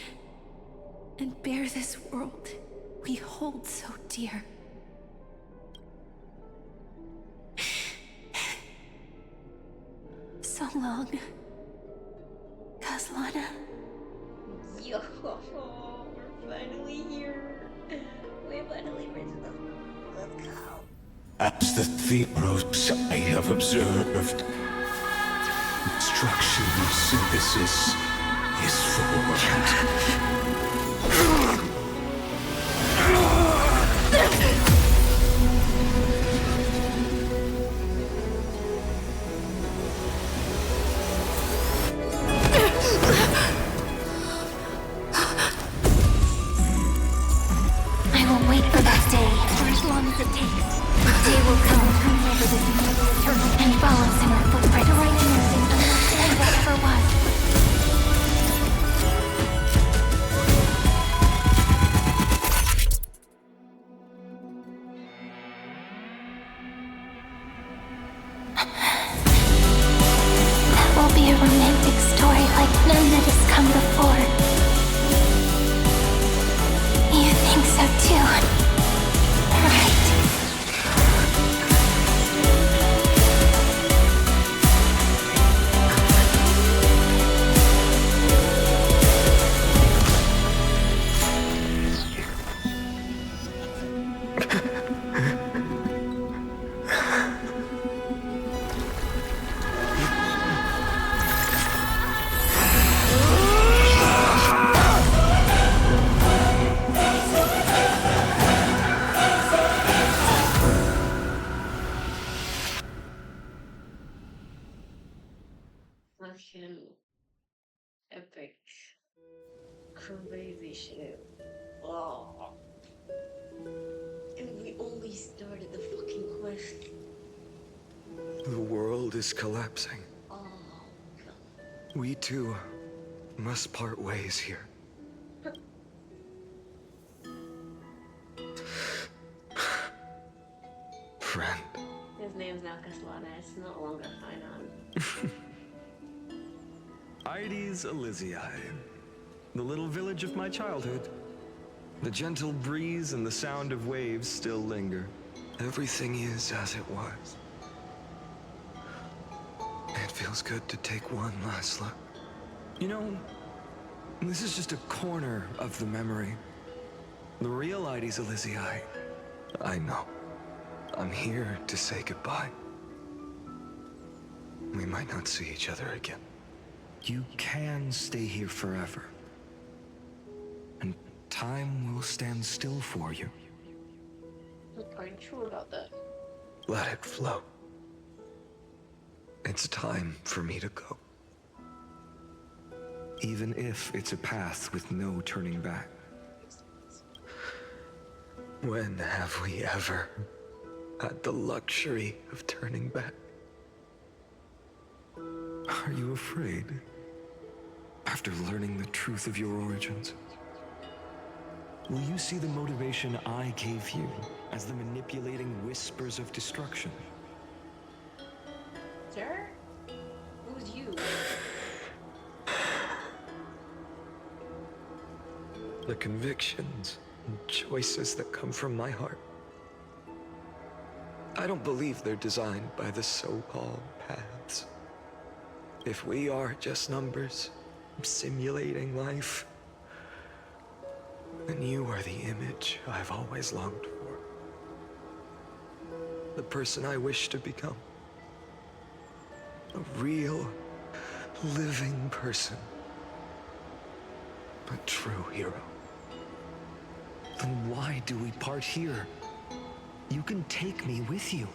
and bear this world we hold so dear. So long, Kaslana. Yo, we're finally here. We finally reached them. Let's go. As the Theros I have observed, instruction synthesis is formed. I will wait for that day for as long as it takes. The day will come to remember this immortal eternal and follows in our footprint to write anything understand whatever was. That will be a romantic story like none that has come before. You think so too, right? Fucking epic. Crazy shit. Oh. And we only started the fucking quest. The world is collapsing. Oh, We too must part ways here. Friend. his name's now Kaslana. It's no longer Finon. Ides Elysiae, the little village of my childhood. The gentle breeze and the sound of waves still linger. Everything is as it was. It feels good to take one last look. You know, this is just a corner of the memory. The real Ides Elysiae. I know. I'm here to say goodbye. We might not see each other again. You can stay here forever. And time will stand still for you. Are you sure about that? Let it flow. It's time for me to go. even if it's a path with no turning back. When have we ever had the luxury of turning back? Are you afraid? After learning the truth of your origins? Will you see the motivation I gave you as the manipulating whispers of destruction? Sir? Who's you? The convictions and choices that come from my heart. I don't believe they're designed by the so-called paths. If we are just numbers, simulating life, then you are the image I've always longed for. The person I wish to become. A real, living person. A true hero. Then why do we part here? You can take me with you,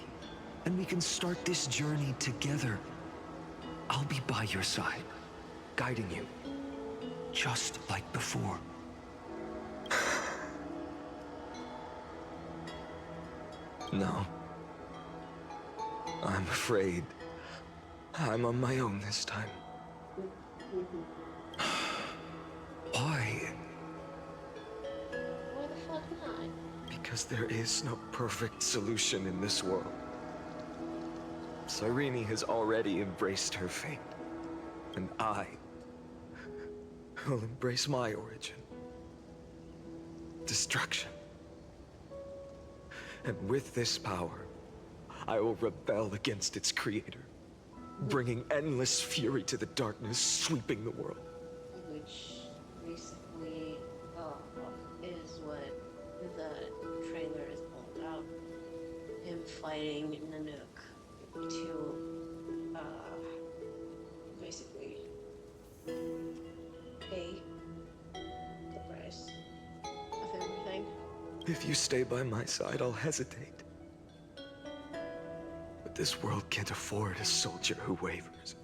and we can start this journey together. I'll be by your side, guiding you, just like before. No. I'm afraid I'm on my own this time. Why? Why the fuck not? Because there is no perfect solution in this world. Cyrene has already embraced her fate, and I will embrace my origin. Destruction. And with this power, I will rebel against its creator, bringing endless fury to the darkness, sweeping the world. Which basically is what the trailer is all about. Him fighting Nanook to basically pay the price of everything. If you stay by my side, I'll hesitate. But this world can't afford a soldier who wavers.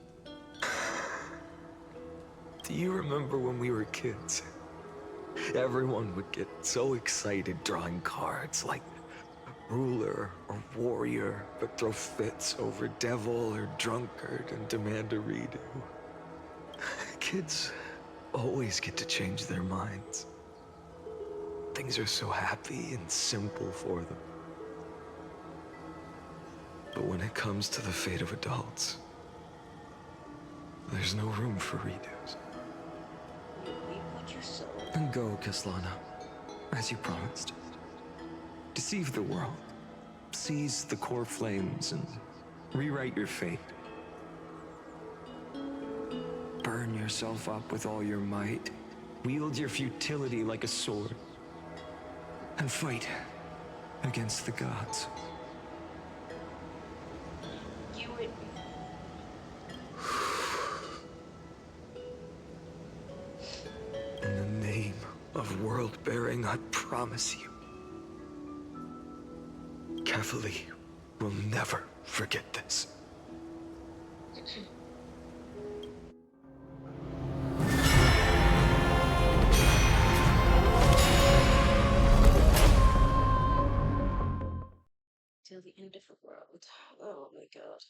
Do you remember when we were kids? Everyone would get so excited drawing cards like ruler or warrior, but throw fits over devil or drunkard and demand a redo. Kids always get to change their minds. Things are so happy and simple for them. But when it comes to the fate of adults, there's no room for redos. And go, Kaslana, as you promised. Deceive the world, seize the core flames, and rewrite your fate. Burn yourself up with all your might, wield your futility like a sword, and fight against the gods. You would. In the name of world-bearing, I promise you, Kefali will never forget this. Till the end of the world. Oh my god.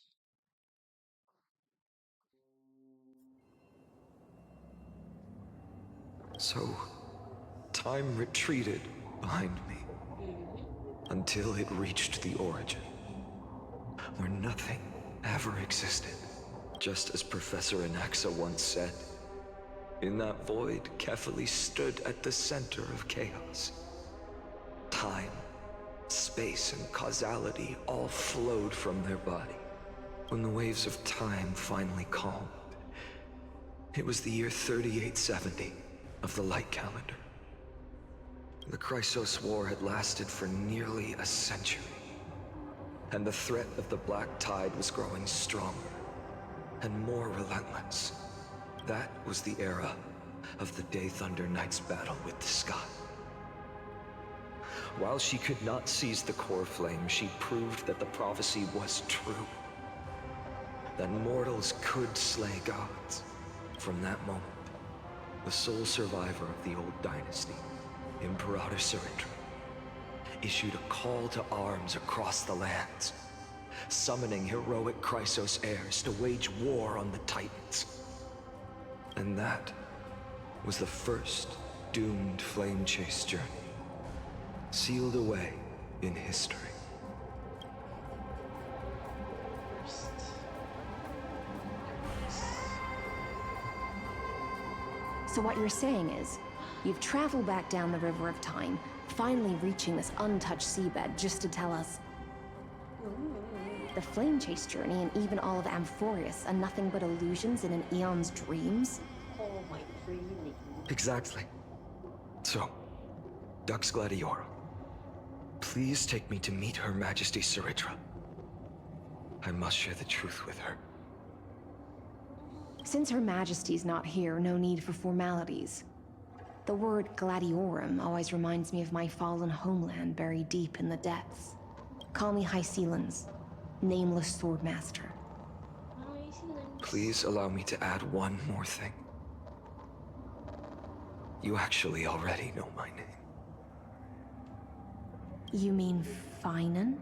So, time retreated behind me until it reached the origin, where nothing ever existed, just as Professor Anaxa once said. In that void, Kefali stood at the center of chaos. Time, space, and causality all flowed from their body. When the waves of time finally calmed, it was the year 3870 of the light calendar. The Chrysos War had lasted for nearly a century, and the threat of the Black Tide was growing stronger and more relentless. That was the era of the Day Thunder Knight's battle with the sky. While she could not seize the core flame, she proved that the prophecy was true. That mortals could slay gods. From that moment, the sole survivor of the old dynasty, Imperator Surrender, issued a call to arms across the lands, summoning heroic Chrysos heirs to wage war on the Titans. And that was the first doomed flame chase journey, sealed away in history. So what you're saying is, you've traveled back down the River of Time, finally reaching this untouched seabed just to tell us the flame chase journey and even all of Amphorius are nothing but illusions in an eon's dreams? Oh my really? Exactly. So, Dux Gladiora, please take me to meet Her Majesty Suritra. I must share the truth with her. Since Her Majesty's not here, no need for formalities. The word Gladiorum always reminds me of my fallen homeland buried deep in the depths. Call me High Sealans, nameless swordmaster. Please allow me to add one more thing. You actually already know my name. You mean Finan?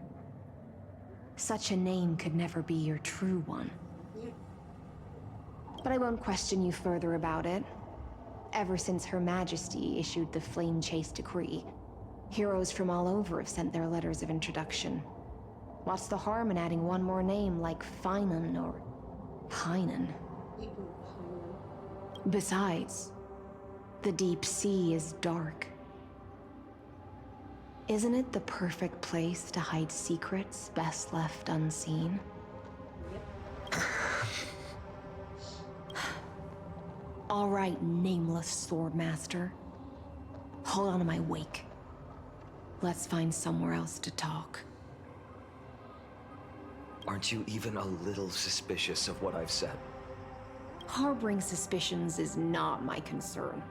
Such a name could never be your true one. But I won't question you further about it. Ever since Her Majesty issued the Flame Chase Decree, heroes from all over have sent their letters of introduction. What's the harm in adding one more name like Finan or Hynan? Besides, the deep sea is dark. Isn't it the perfect place to hide secrets best left unseen? All right, nameless swordmaster. Hold on to my wake. Let's find somewhere else to talk. Aren't you even a little suspicious of what I've said? Harboring suspicions is not my concern.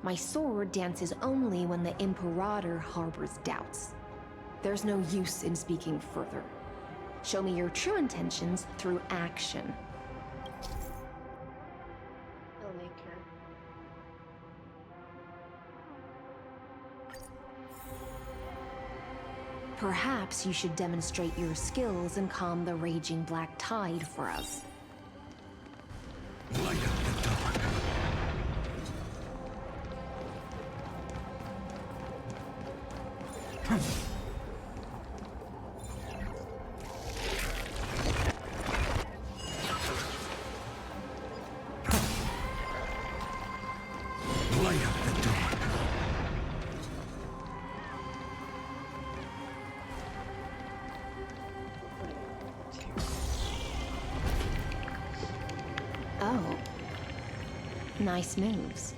My sword dances only when the Imperator harbors doubts. There's no use in speaking further. Show me your true intentions through action. I like her. Perhaps you should demonstrate your skills and calm the raging black tide for us. Light up the dark. Light up the dark. Oh. Nice moves.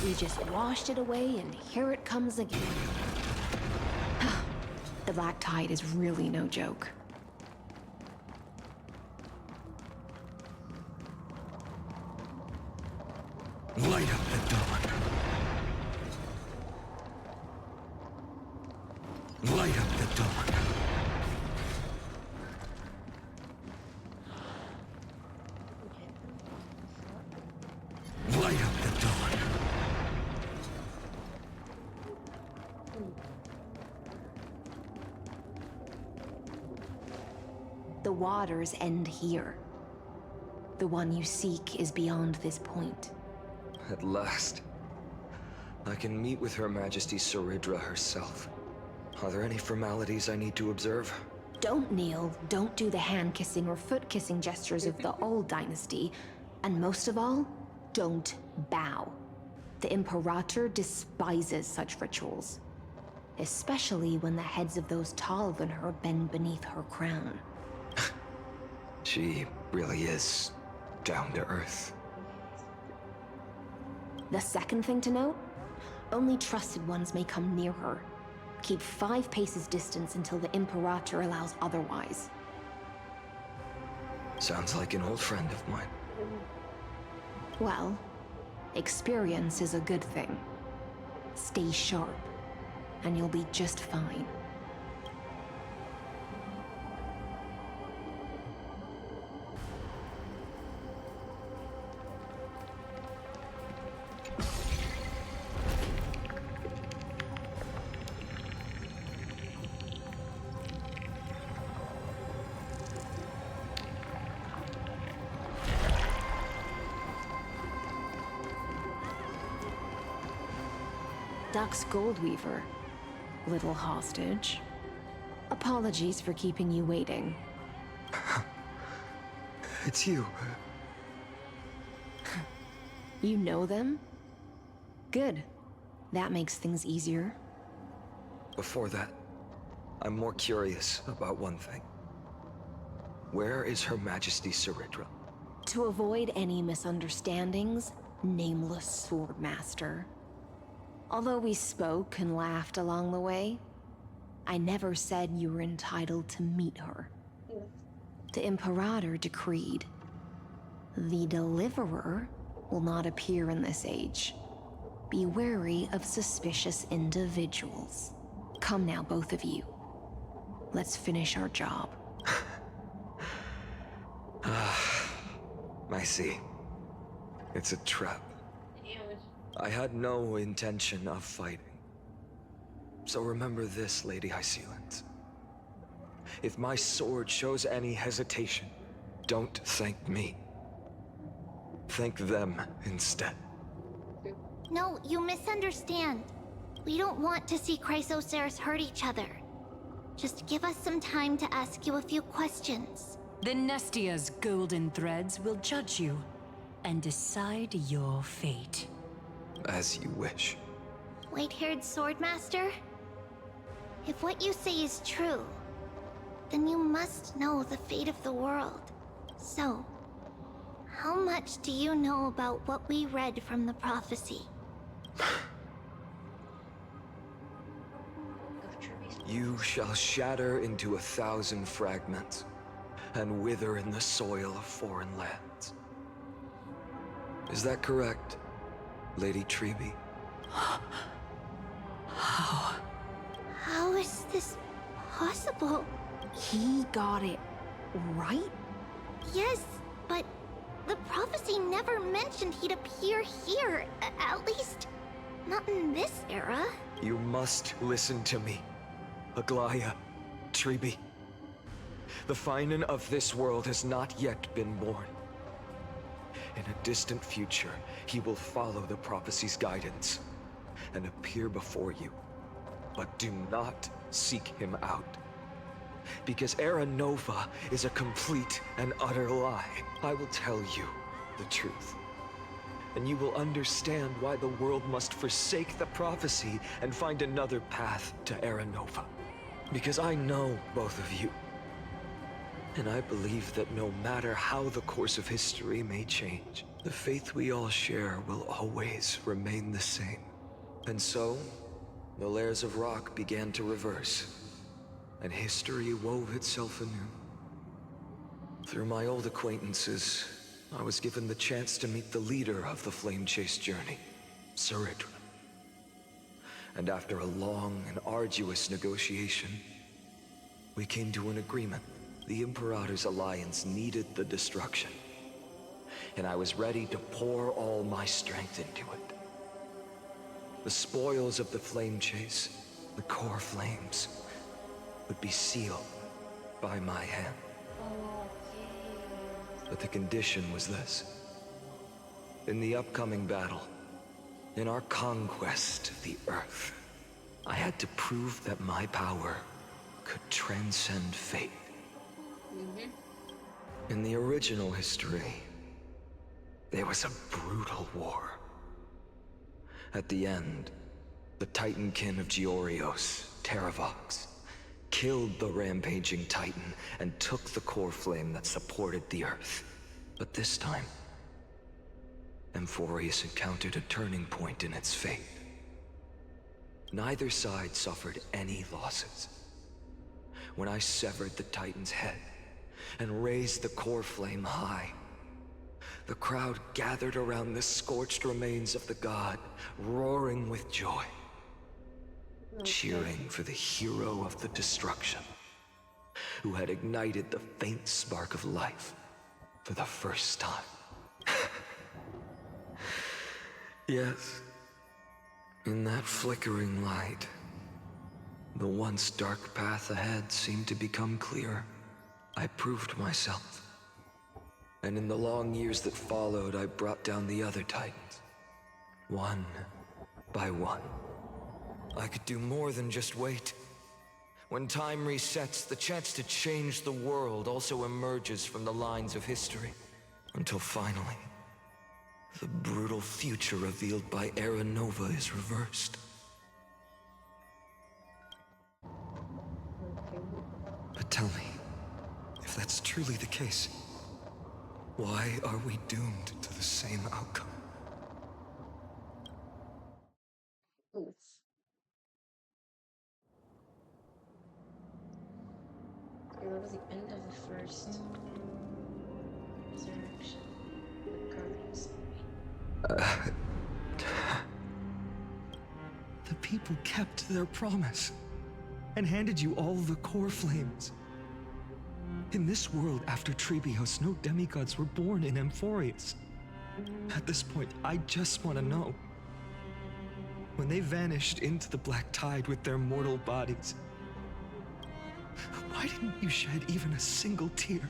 We just washed it away and here it comes again. The black tide is really no joke. Light up the dark. Light up the dark. Light up the dark. The waters end here. The one you seek is beyond this point. At last. I can meet with Her Majesty Saridra herself. Are there any formalities I need to observe? Don't kneel, don't do the hand-kissing or foot-kissing gestures of the old dynasty, and most of all, don't bow. The Imperator despises such rituals, especially when the heads of those taller than her bend beneath her crown. She really is down to earth. The second thing to note, only trusted ones may come near her. Keep 5 paces distance until the Imperator allows otherwise. Sounds like an old friend of mine. Well, experience is a good thing. Stay sharp, and you'll be just fine. Dux Goldweaver, little hostage. Apologies for keeping you waiting. It's you. You know them? Good. That makes things easier. Before that, I'm more curious about one thing. Where is Her Majesty Saridra? To avoid any misunderstandings, nameless Swordmaster. Although we spoke and laughed along the way, I never said you were entitled to meet her. The Imperator decreed, the Deliverer will not appear in this age. Be wary of suspicious individuals. Come now, both of you. Let's finish our job. I see. It's a trap. I had no intention of fighting. So remember this, Lady Hysealant. If my sword shows any hesitation, don't thank me. Thank them instead. No, you misunderstand. We don't want to see Chrysoceres hurt each other. Just give us some time to ask you a few questions. The Nestia's golden threads will judge you and decide your fate. As you wish. White-haired Swordmaster? If what you say is true, then you must know the fate of the world. So, how much do you know about what we read from the prophecy? You shall shatter into 1,000 fragments and wither in the soil of foreign lands. Is that correct, Lady Treby? How? How is this possible? He got it right? Yes, but the prophecy never mentioned he'd appear here. At least, not in this era. You must listen to me, Aglaya, Treby. The Finan of this world has not yet been born. In a distant future, he will follow the prophecy's guidance and appear before you. But do not seek him out. Because Era Nova is a complete and utter lie. I will tell you the truth. And you will understand why the world must forsake the prophecy and find another path to Era Nova. Because I know both of you. And I believe that no matter how the course of history may change, the faith we all share will always remain the same. And so, the layers of rock began to reverse, and history wove itself anew. Through my old acquaintances, I was given the chance to meet the leader of the Flame Chase journey, Saridra. And after a long and arduous negotiation, we came to an agreement. The Imperator's alliance needed the destruction, and I was ready to pour all my strength into it. The spoils of the Flame Chase, the core flames, would be sealed by my hand. But the condition was this. In the upcoming battle, in our conquest of the Earth, I had to prove that my power could transcend fate. In the original history, there was a brutal war. At the end, the Titankin of Georios, Terravox, killed the rampaging Titan and took the core flame that supported the Earth. But this time, Amphorius encountered a turning point in its fate. Neither side suffered any losses. When I severed the Titan's head and raised the core flame high, the crowd gathered around the scorched remains of the god, roaring with joy, cheering for the hero of the destruction, who had ignited the faint spark of life for the first time. Yes, in that flickering light, the once dark path ahead seemed to become clearer. I proved myself. And in the long years that followed, I brought down the other Titans, one by one. I could do more than just wait. When time resets, the chance to change the world also emerges from the lines of history. Until finally, the brutal future revealed by Era Nova is reversed. But tell me, if that's truly the case, why are we doomed to the same outcome? Oof. Okay, that was the end of the first resurrection. The people kept their promise and handed you all the core flames. In this world after Trebios, no demigods were born in Amphorius. At this point, I just want to know. When they vanished into the black tide with their mortal bodies, why didn't you shed even a single tear?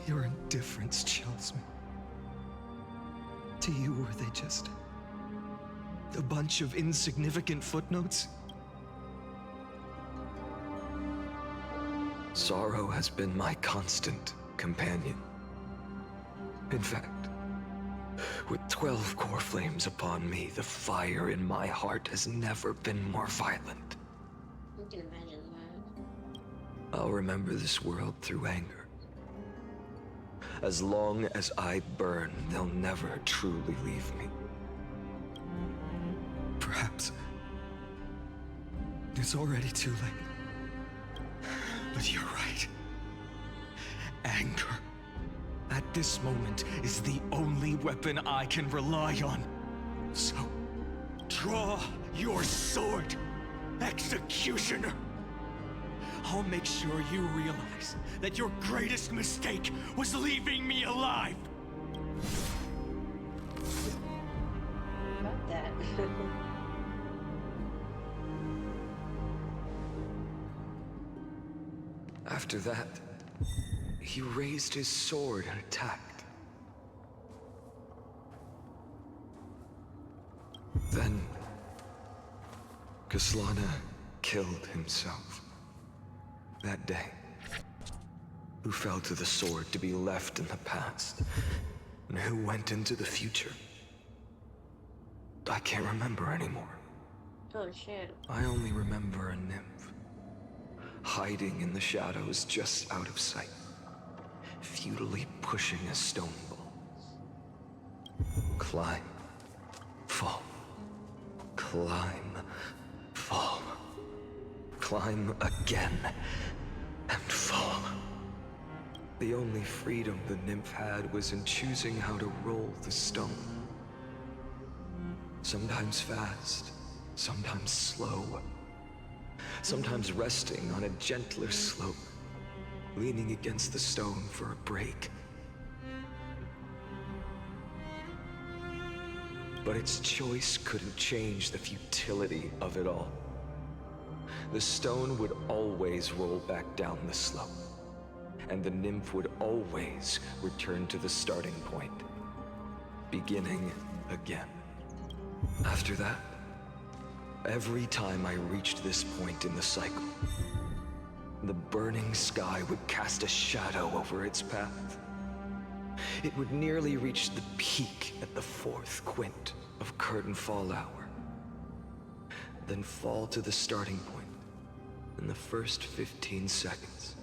Your indifference chills me. To you, were they just a bunch of insignificant footnotes? Sorrow has been my constant companion. In fact, with 12 core flames upon me, the fire in my heart has never been more violent. You can imagine that. I'll remember this world through anger. As long as I burn, they'll never truly leave me. Perhaps it's already too late. But you're right. Anger, at this moment, is the only weapon I can rely on. So, draw your sword, Executioner! I'll make sure you realize that your greatest mistake was leaving me alive! About that. After that, he raised his sword and attacked. Then, Kaslana killed himself. That day, who fell to the sword to be left in the past, and who went into the future. I can't remember anymore. Oh shit. I only remember a nymph, hiding in the shadows just out of sight, futilely pushing a stone ball. Climb, fall, climb, fall, climb again, and fall. The only freedom the nymph had was in choosing how to roll the stone. Sometimes fast, sometimes slow. Sometimes resting on a gentler slope, leaning against the stone for a break. But its choice couldn't change the futility of it all. The stone would always roll back down the slope, and the nymph would always return to the starting point, beginning again. After that, every time I reached this point in the cycle, the burning sky would cast a shadow over its path. It would nearly reach the peak at the 4th quint of curtain fall hour, then fall to the starting point in the first 15 seconds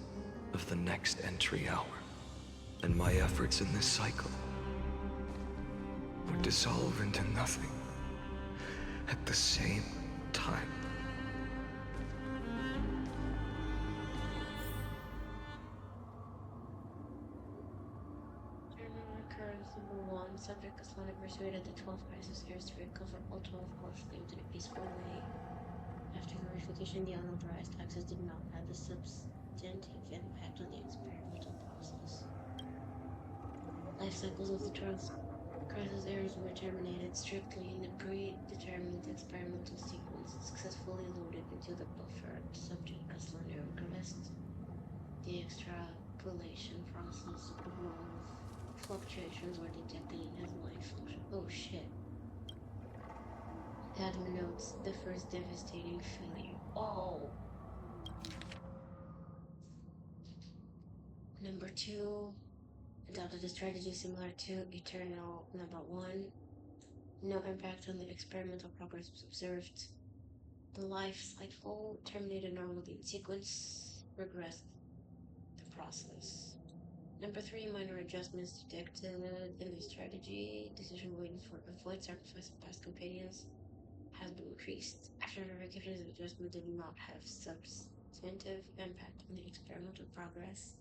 of the next entry hour. And my efforts in this cycle would dissolve into nothing at the same time. Subject Kaslana persuaded the 12 crisis heirs to recover all 12 core flames in a peaceful way. After verification, the unauthorized access did not have a substantive impact on the experimental process. Life cycles of the 12 crisis heirs were terminated strictly in the predetermined experimental sequence successfully loaded into the buffer. Subject Kaslana regressed. The extrapolation process evolved Fluctuations were detected in his life function. Oh shit. Admin notes the first devastating failure. Oh! Number 2. Adopted a strategy similar to Eternal number 1. No impact on the experimental progress was observed. The life cycle terminated normally in sequence. Regressed the process. Number 3, minor adjustments detected in the strategy. Decision waiting for avoid sacrifice of past companions has been increased. After verification, the adjustment did not have substantive impact on the experimental progress.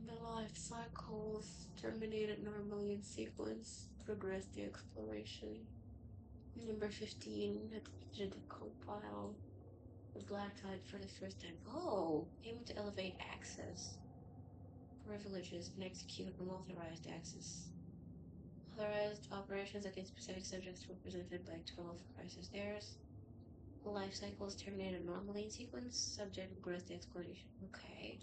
The life cycles terminated normally in sequence. Progressed the exploration. Number 15, attempted to compile the Black Tide for the first time. Oh! Able to elevate access. Privileges and execute unauthorized access. Authorized operations against specific subjects were presented by 12 crisis errors. Life cycles terminated normally in sequence. Subject regressed the exploration. Okay.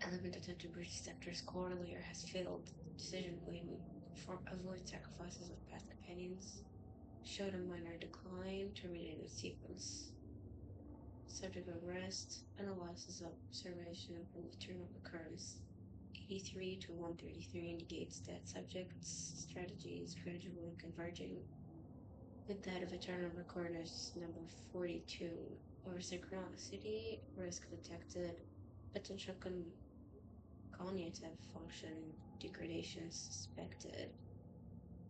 Element attempt to breach Scepter's core layer has failed. Decision waiting for avoid sacrifices of past companions. Showed a minor decline. Terminated the sequence. Subject arrest. Analysis of observation of internal occurrence. 83 to 133 indicates that subject's strategy is gradually converging with that of eternal recorders number 42. Or synchronicity, risk detected, potential cognitive function degradation suspected.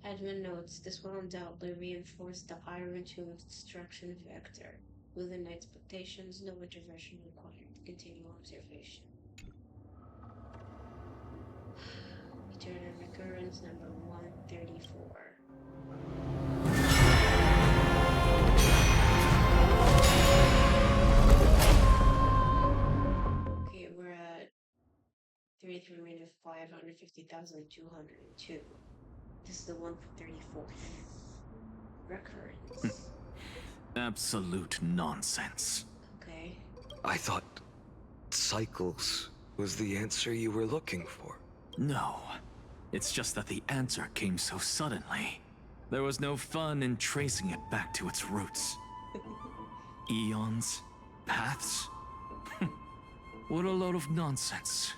Admin notes this will undoubtedly reinforce the Iron Tomb's destruction vector. Within expectations, no intervention required. Continue observation. Eternal recurrence number 134. Okay, we're at 33,550,202. This is the one for 34th. Recurrence. Absolute nonsense. Okay. I thought cycles was the answer you were looking for. No. It's just that the answer came so suddenly. There was no fun in tracing it back to its roots. Eons? Paths? What a load of nonsense.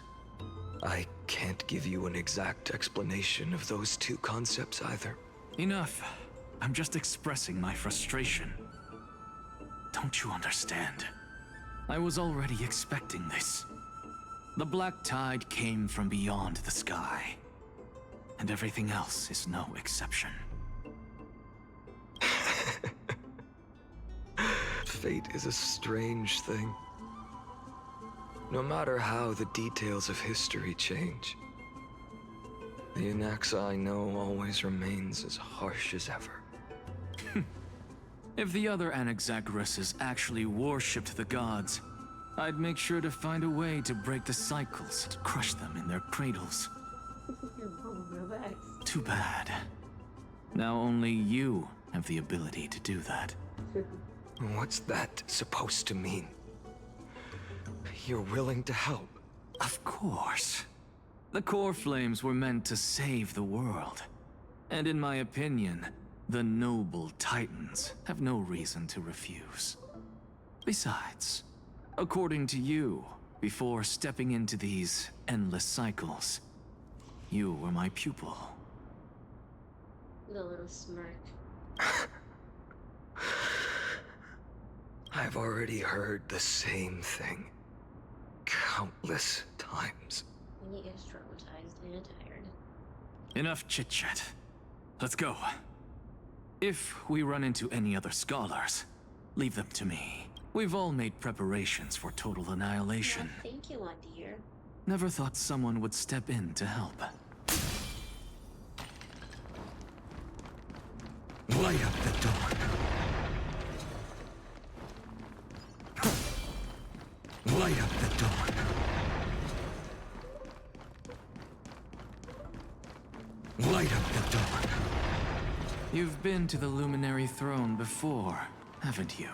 I can't give you an exact explanation of those two concepts either. Enough. I'm just expressing my frustration. Don't you understand? I was already expecting this. The Black Tide came from beyond the sky. And everything else is no exception. Fate is a strange thing. No matter how the details of history change, the Anaxa I know always remains as harsh as ever. If the other Anaxagoras actually worshipped the gods, I'd make sure to find a way to break the cycles and crush them in their cradles. Too bad. Now only you have the ability to do that. What's that supposed to mean? You're willing to help? Of course. The core flames were meant to save the world. And in my opinion, the noble Titans have no reason to refuse. Besides, according to you, before stepping into these endless cycles, you were my pupil. The little smirk. I've already heard the same thing countless times. He is traumatized and tired. Enough chit-chat. Let's go. If we run into any other scholars, leave them to me. We've all made preparations for total annihilation. Yeah, thank you, my dear. Never thought someone would step in to help. Light up the dawn. Light up the dawn. Light up the dawn. You've been to the Luminary Throne before, haven't you?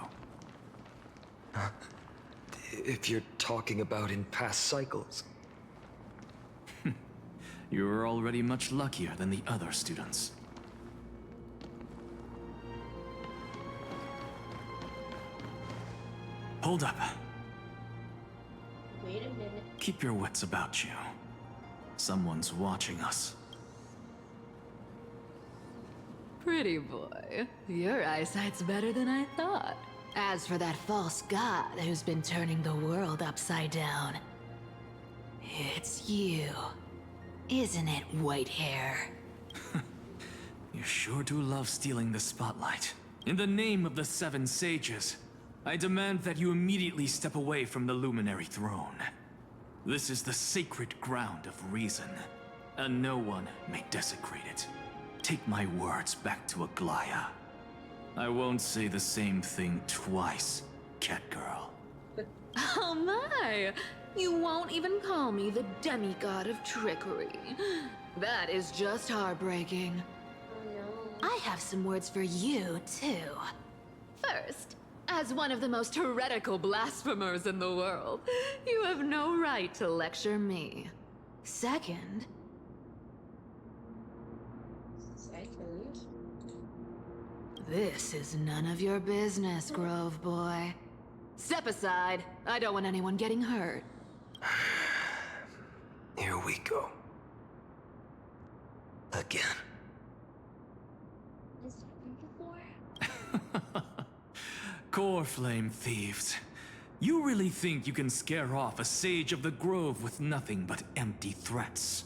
If you're talking about in past cycles. You're already much luckier than the other students. Hold up. Wait a minute. Keep your wits about you. Someone's watching us. Pretty boy, your eyesight's better than I thought. As for that false god who's been turning the world upside down, it's you, isn't it, white hair? You sure do love stealing the spotlight. In the name of the Seven Sages, I demand that you immediately step away from the Luminary Throne. This is the sacred ground of reason, and no one may desecrate it. Take my words back to Aglaya. I won't say the same thing twice, Catgirl. Oh my! You won't even call me the demigod of trickery. That is just heartbreaking. Oh no. I have some words for you, too. First, as one of the most heretical blasphemers in the world, you have no right to lecture me. Second... This is none of your business, Grove Boy. Step aside. I don't want anyone getting hurt. Here we go. Again. Has that been before? Core Flame thieves. You really think you can scare off a sage of the Grove with nothing but empty threats?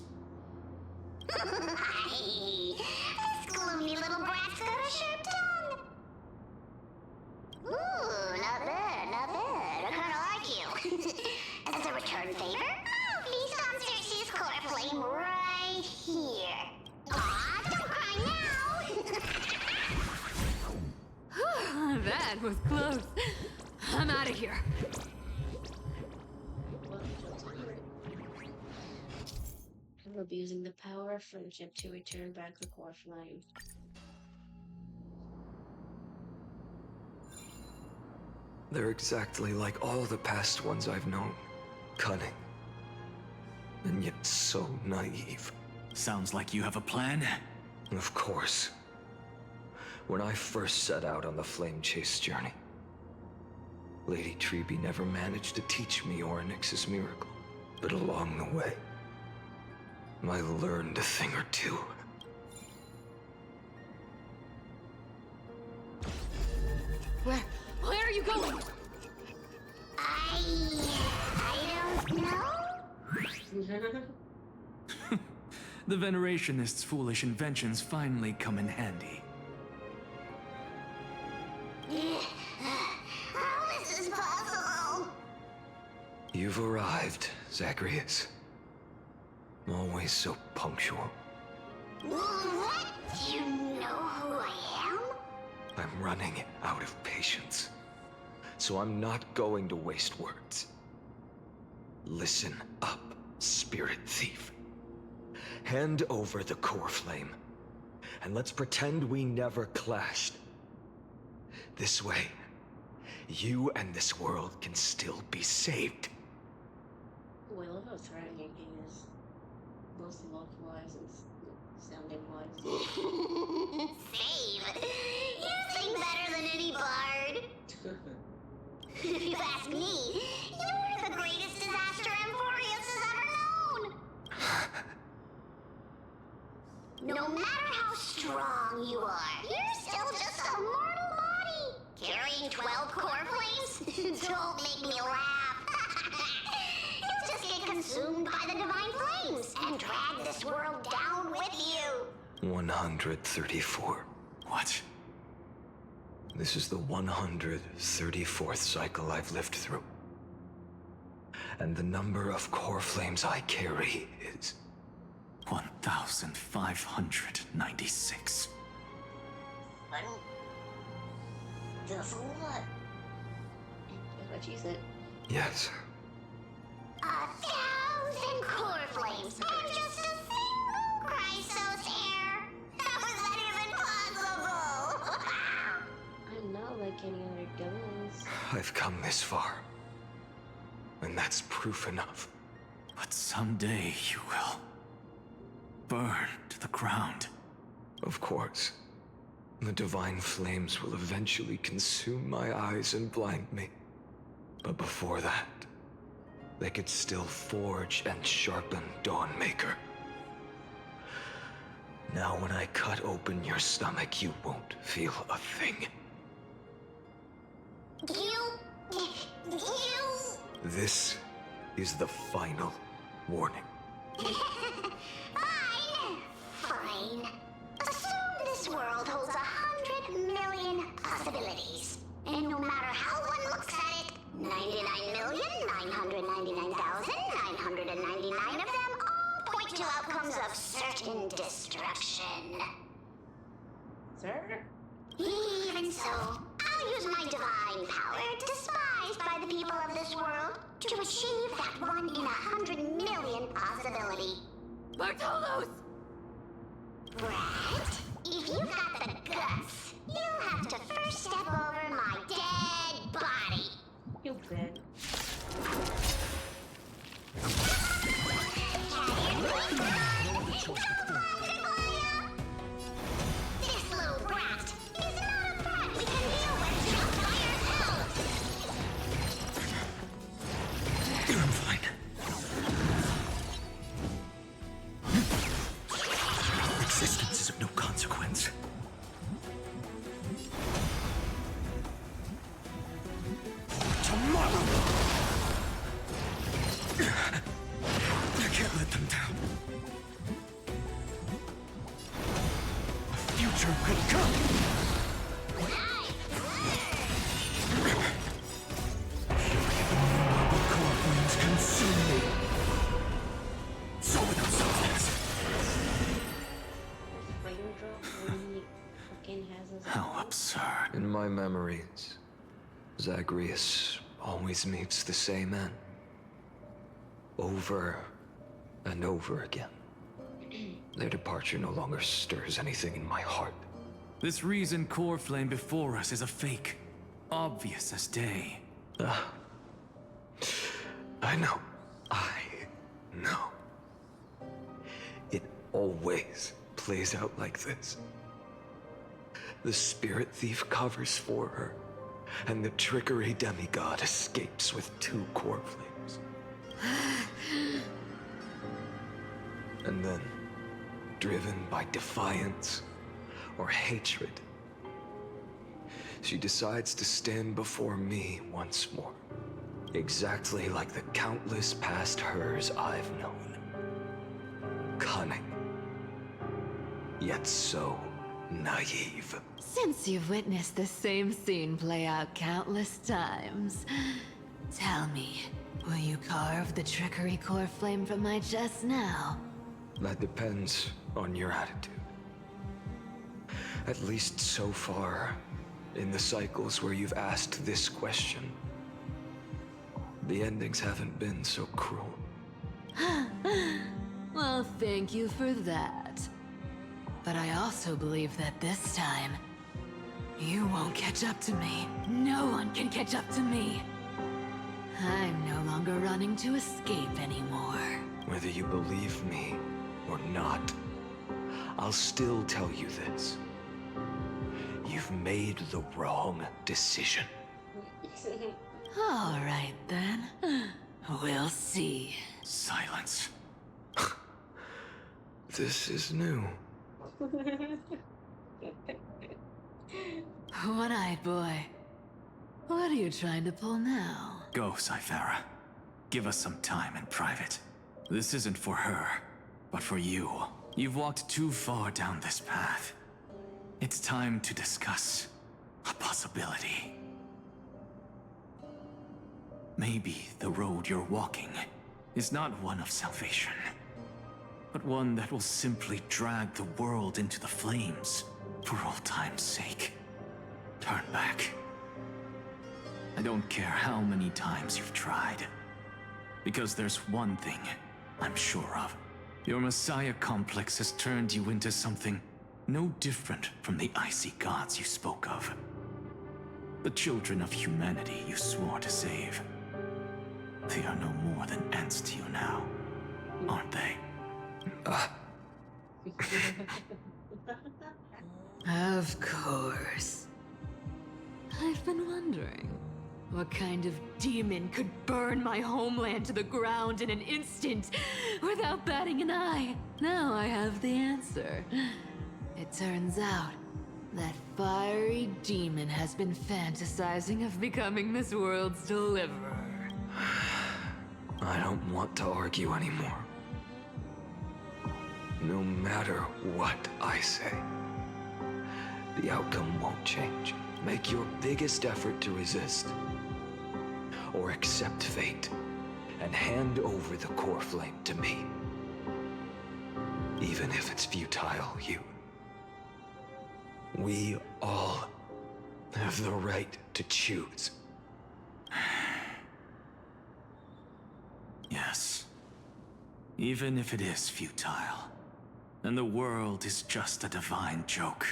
Hey, this gloomy little brat's got a sharp tongue. Ooh, not bad, not bad. I kinda like you. As a return favor, please come Cersei's core flame right here. Aw, don't cry now. That was close. I'm out of here. I'm abusing the power of friendship to return back the core flame. They're exactly like all the past ones I've known. Cunning. And yet so naive. Sounds like you have a plan. Of course. When I first set out on the flame chase journey, Lady Treby never managed to teach me Orynyx's miracle. But along the way, I learned a thing or two. Where are you going? I don't know. The Venerationist's foolish inventions finally come in handy. How is this possible? You've arrived, Zagreus. Always so punctual. What? Do you know who I am? I'm running out of patience. So I'm not going to waste words. Listen up, spirit thief. Hand over the core flame, and let's pretend we never clashed. This way, you and this world can still be saved. Oh, I love how threatening he is. Both look-wise and sounding-wise. Save? You sing better than any bard. If you ask me, you're the greatest disaster Emporius has ever known. No matter how strong you are, you're still just a mortal body. Carrying 12 core flames? Don't make me laugh. You'll just get consumed by the divine flames and drag this world down with you. 134. What? This is the 134th cycle I've lived through. And the number of core flames I carry is 1,596. That's a lot. What you said? Yes. 1,000 core flames and just a single Chrysos hair. How is that even possible? I'm not like any other ghosts. I've come this far. And that's proof enough. But someday you will. burn to the ground. Of course. The divine flames will eventually consume my eyes and blind me. But before that, they could still forge and sharpen Dawnmaker. Now when I cut open your stomach, you won't feel a thing. This is the final warning. Fine. Assume this world holds 100 million possibilities. And no matter how one looks at it, 99,999,999 of them all point to outcomes of certain destruction. Sir? Even so, I'll use my divine power, despised by the people of this world, to achieve that 1 in 100 million possibility. Bartolos! Brett, if you've got the guts, you'll have to first step over my dead body. You dead. This little brat is not a brat we can deal with just by ourselves. I'm fine. Existence is of no consequence. Tomorrow! I can't let them down. A future could come! The core flames consume me. So will themselves. How absurd. In my memories, Zagreus always meets the same end. Over and over again. Their departure no longer stirs anything in my heart. This reason core flame before us is a fake. Obvious as day. I know. I know. It always plays out like this. The spirit thief covers for her, and the trickery demigod escapes with 2 core flames. And then, driven by defiance or hatred, she decides to stand before me once more. Exactly like the countless past hers I've known. Cunning. Yet so naive. Since you've witnessed the same scene play out countless times, tell me, will you carve the trickery core flame from my chest now? That depends on your attitude. At least so far, in the cycles where you've asked this question, the endings haven't been so cruel. Well, thank you for that. But I also believe that this time, you won't catch up to me. No one can catch up to me. I'm no longer running to escape anymore. Whether you believe me or not, I'll still tell you this. You've made the wrong decision. All right, then. We'll see. Silence. This is new. One-eyed boy. What are you trying to pull now? Go, Cythera. Give us some time in private. This isn't for her, but for you. You've walked too far down this path. It's time to discuss a possibility. Maybe the road you're walking is not one of salvation, but one that will simply drag the world into the flames for old time's sake. Turn back. I don't care how many times you've tried, because there's one thing I'm sure of. Your Messiah complex has turned you into something no different from the icy gods you spoke of. The children of humanity you swore to save. They are no more than ants to you now, aren't they? Of course. I've been wondering, what kind of demon could burn my homeland to the ground in an instant without batting an eye? Now I have the answer. It turns out that fiery demon has been fantasizing of becoming this world's deliverer. I don't want to argue anymore. No matter what I say, the outcome won't change. Make your biggest effort to resist. Or accept fate and hand over the core flame to me. Even if it's futile, you. We all have the right to choose. Yes. Even if it is futile, and the world is just a divine joke.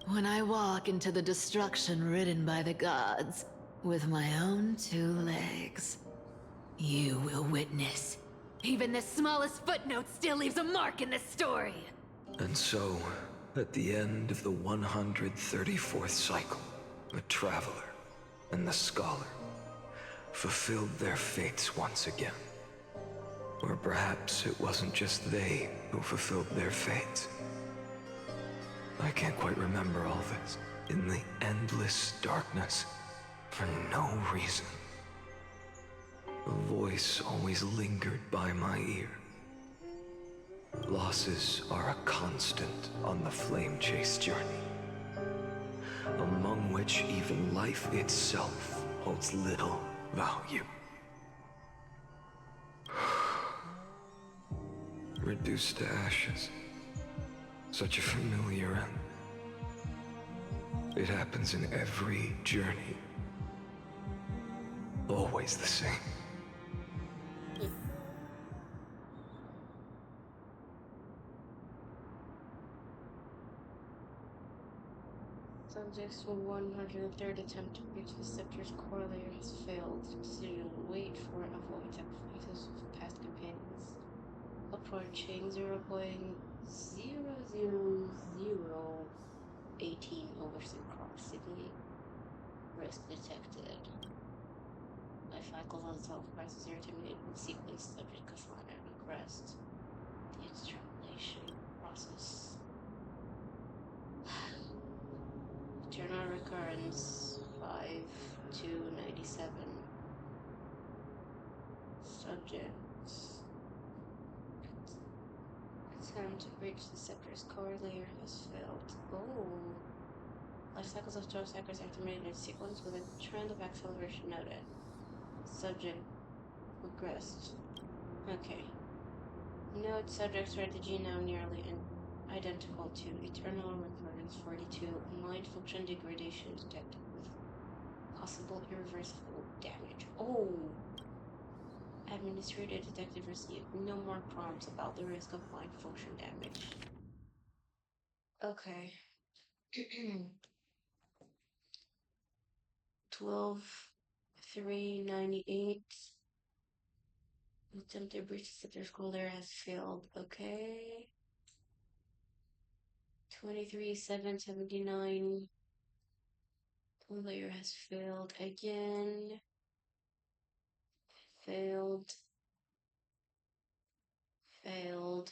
When I walk into the destruction ridden by the gods, with my own 2 legs, you will witness. Even the smallest footnote still leaves a mark in this story. And so, at the end of the 134th cycle, the Traveler and the Scholar fulfilled their fates once again. Or perhaps it wasn't just they who fulfilled their fates. I can't quite remember all this. In the endless darkness, for no reason, a voice always lingered by my ear. Losses are a constant on the flame chase journey, among which even life itself holds little value. Reduced to ashes. Such a familiar end. It happens in every journey. Always the same. Subjects for 103rd attempt to reach the scepter's core layer has failed. Decision: wait for avoid sacrifices of past companions. Upward chain 0.00018 over synchronicity. Risk detected. Life cycles on self-crisis are terminated in sequence. Subject Kafana regressed. The extrapolation process. Eternal recurrence 5-97. Subjects. Attempt to reach the scepter's core layer has failed. Oh. Life cycles of 12 cycles are terminated in sequence with a trend of acceleration noted. Subject regressed. Okay. Note subject strategy now nearly identical to Eternal Recurrence 42. Mind function degradation detected with possible irreversible damage. Oh! Administrator detective received no more prompts about the risk of mind function damage. Okay. 12-398. Attempt to breach the scepter's core layer has failed. Okay. 23-779. Core layer has failed again. Failed. Failed.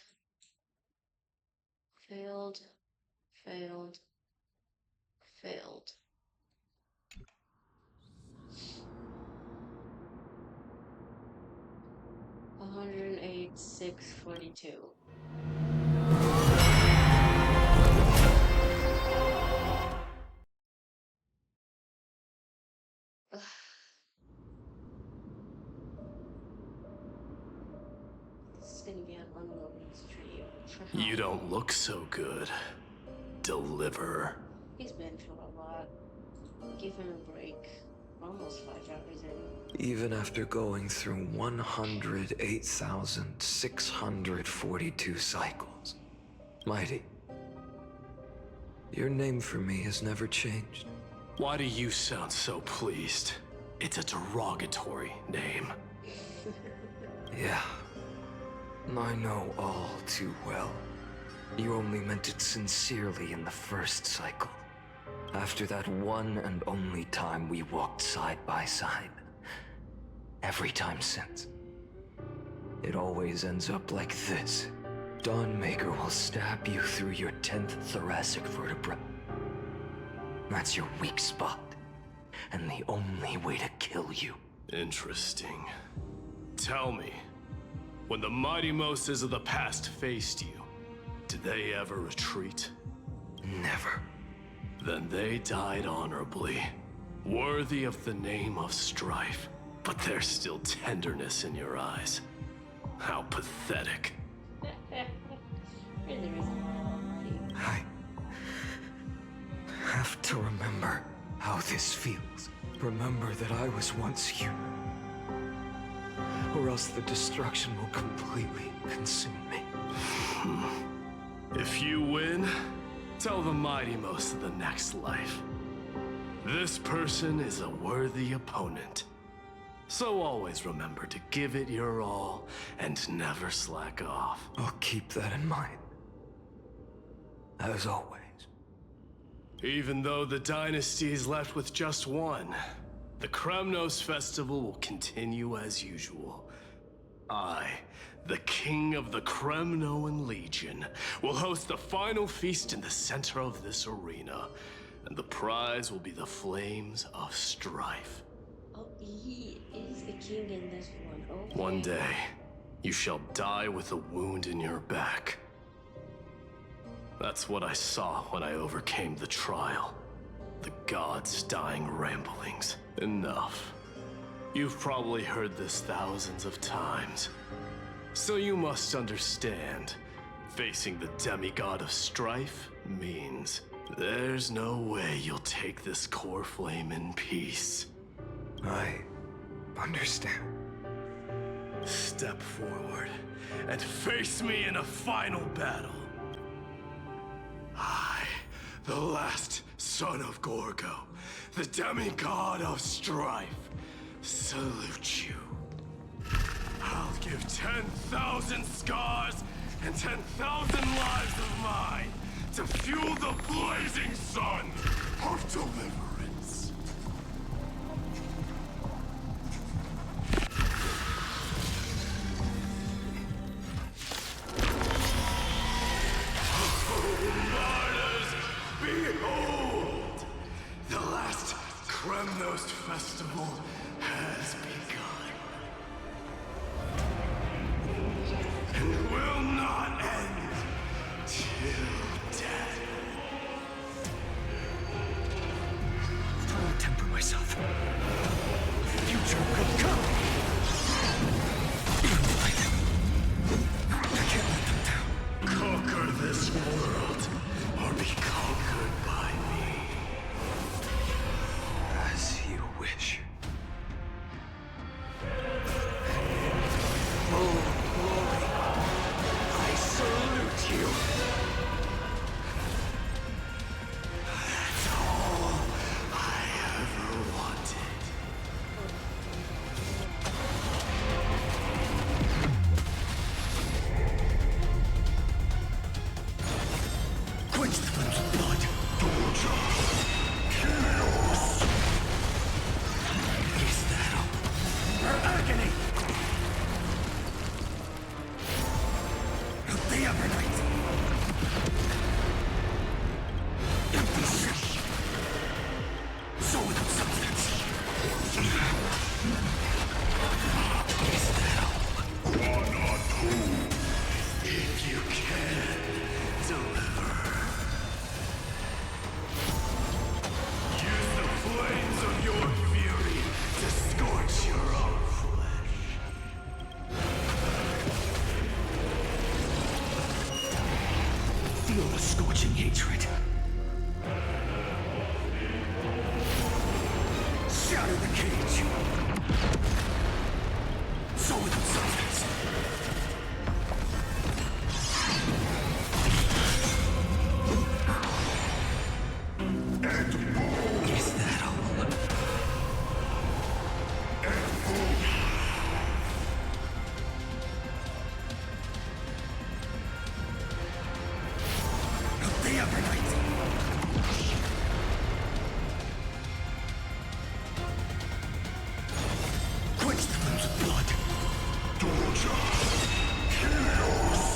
Failed. Failed. Failed. $108,642. This is gonna be an unloading stream. You don't look so good, Deliverer. He's been through a lot. Give him a break. Almost 5 hours in. Even after going through 108,642 cycles. Mighty, your name for me has never changed. Why do you sound so pleased? It's a derogatory name. Yeah. I know all too well. You only meant it sincerely in the first cycle. After that one and only time we walked side by side. Every time since. It always ends up like this. Dawnmaker will stab you through your 10th thoracic vertebra. That's your weak spot. And the only way to kill you. Interesting. Tell me, when the mighty Moses of the past faced you, did they ever retreat? Never. Then they died honorably, worthy of the name of strife. But there's still tenderness in your eyes. How pathetic. I have to remember how this feels. Remember that I was once human. Or else the destruction will completely consume me. If you win, tell the mighty most of the next life. This person is a worthy opponent. So always remember to give it your all and never slack off. I'll keep that in mind. As always. Even though the dynasty is left with just one, the Kremnos festival will continue as usual. I, the king of the Kremnoan Legion, will host the final feast in the center of this arena, and the prize will be the flames of strife. Oh, he is the king in this one. Okay. One day, you shall die with a wound in your back. That's what I saw when I overcame the trial. The gods' dying ramblings. Enough. You've probably heard this thousands of times. So you must understand, facing the demigod of strife means there's no way you'll take this core flame in peace. I understand. Step forward and face me in a final battle. I, the last son of Gorgo, the demigod of strife, salute you. I'll give 10,000 scars and 10,000 lives of mine to fuel the blazing sun of deliverance. Behold! The last Kremnos festival has begun. And will not end till death. I'll temper myself. Future will come! I can't let them down. Conquer this world, or be conquered by me. As you wish. Full glory. I salute you. That's all I ever wanted. Quench the flames of blood. Chaos. Is that all? Her agony. The Evernight. Empty shell. So without substance. Is that all? One or two, if you can deliver. Use the flames of your fury to scorch your own flesh. Feel the scorching hatred. Shatter the cage. So without substance. Is that all? the Evernight! Quench the flames of blood! Doja! Chaos!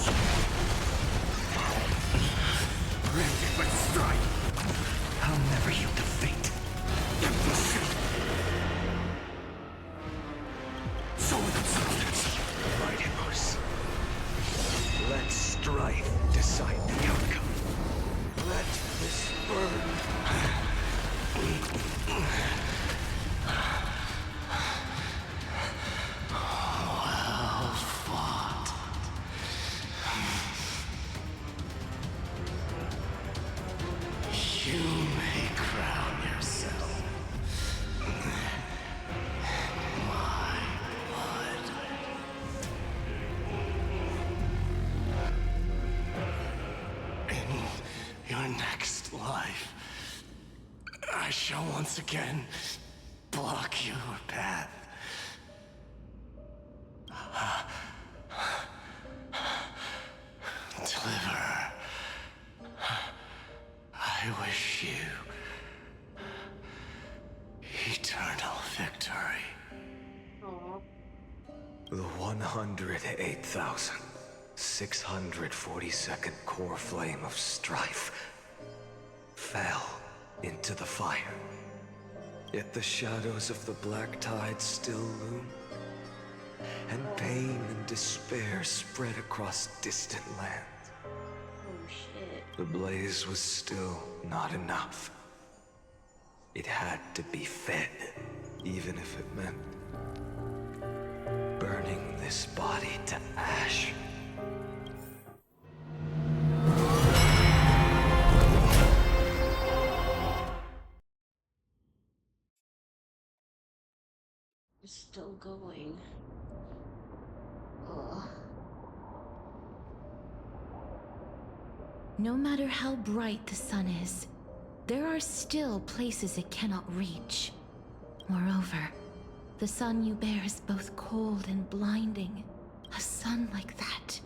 Branded with strife! I'll never yield to fate. Impossible! So without substance, Mightyverse. Let strife decide the outcome. Let this burn. Well fought. You may crown yourself. My blood. In your next life, I shall once again block your path. Deliver. I wish you eternal victory. The 108,642nd core flame of strife fell into the fire. Yet the shadows of the black tide still loom, and pain and despair spread across distant lands. Oh shit. The blaze was still not enough. It had to be fed, even if it meant burning this body to ash. It's still going. Ugh. No matter how bright the sun is, there are still places it cannot reach. Moreover, the sun you bear is both cold and blinding. A sun like that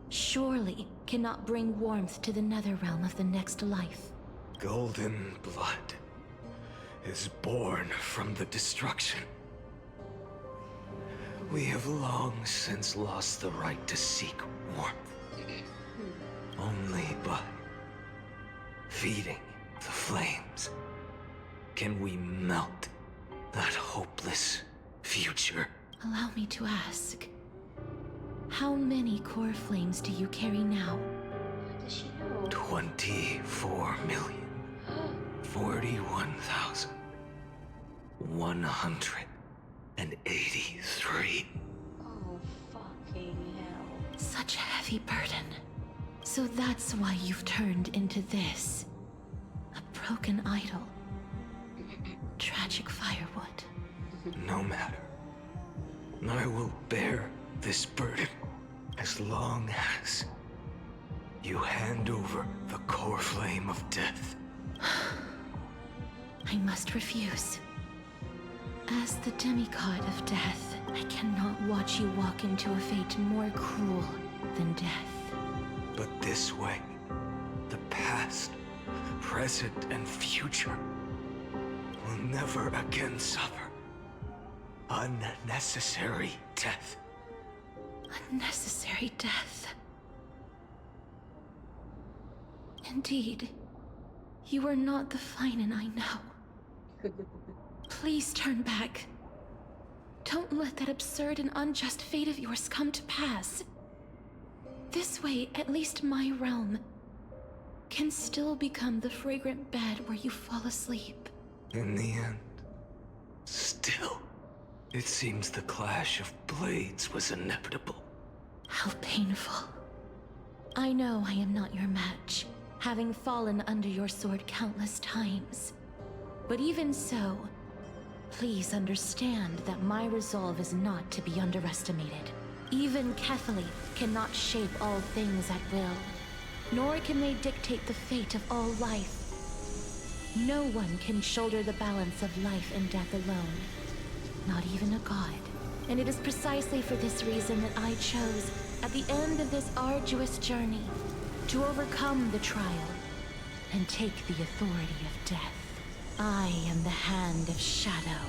surely cannot bring warmth to the netherrealm of the next life. Golden blood is born from the destruction. We have long since lost the right to seek warmth. Only by feeding the flames can we melt that hopeless future. Allow me to ask, how many core flames do you carry now? How does she know? 24,041,183. Oh, fucking hell. Such a heavy burden. So that's why you've turned into this. A broken idol. Tragic firewood. No matter. I will bear this burden as long as you hand over the core flame of death. I must refuse. As the demigod of death, I cannot watch you walk into a fate more cruel than death. But this way, the past, present, and future will never again suffer unnecessary death. Unnecessary death. Indeed, you are not the Finan I know. Please turn back. Don't let that absurd and unjust fate of yours come to pass. This way, at least my realm can still become the fragrant bed where you fall asleep. In the end, still, it seems the clash of blades was inevitable. How painful. I know I am not your match, having fallen under your sword countless times. But even so, please understand that my resolve is not to be underestimated. Even Kethely cannot shape all things at will, nor can they dictate the fate of all life. No one can shoulder the balance of life and death alone, not even a god. And it is precisely for this reason that I chose, at the end of this arduous journey, to overcome the trial and take the authority of death. I am the Hand of Shadow,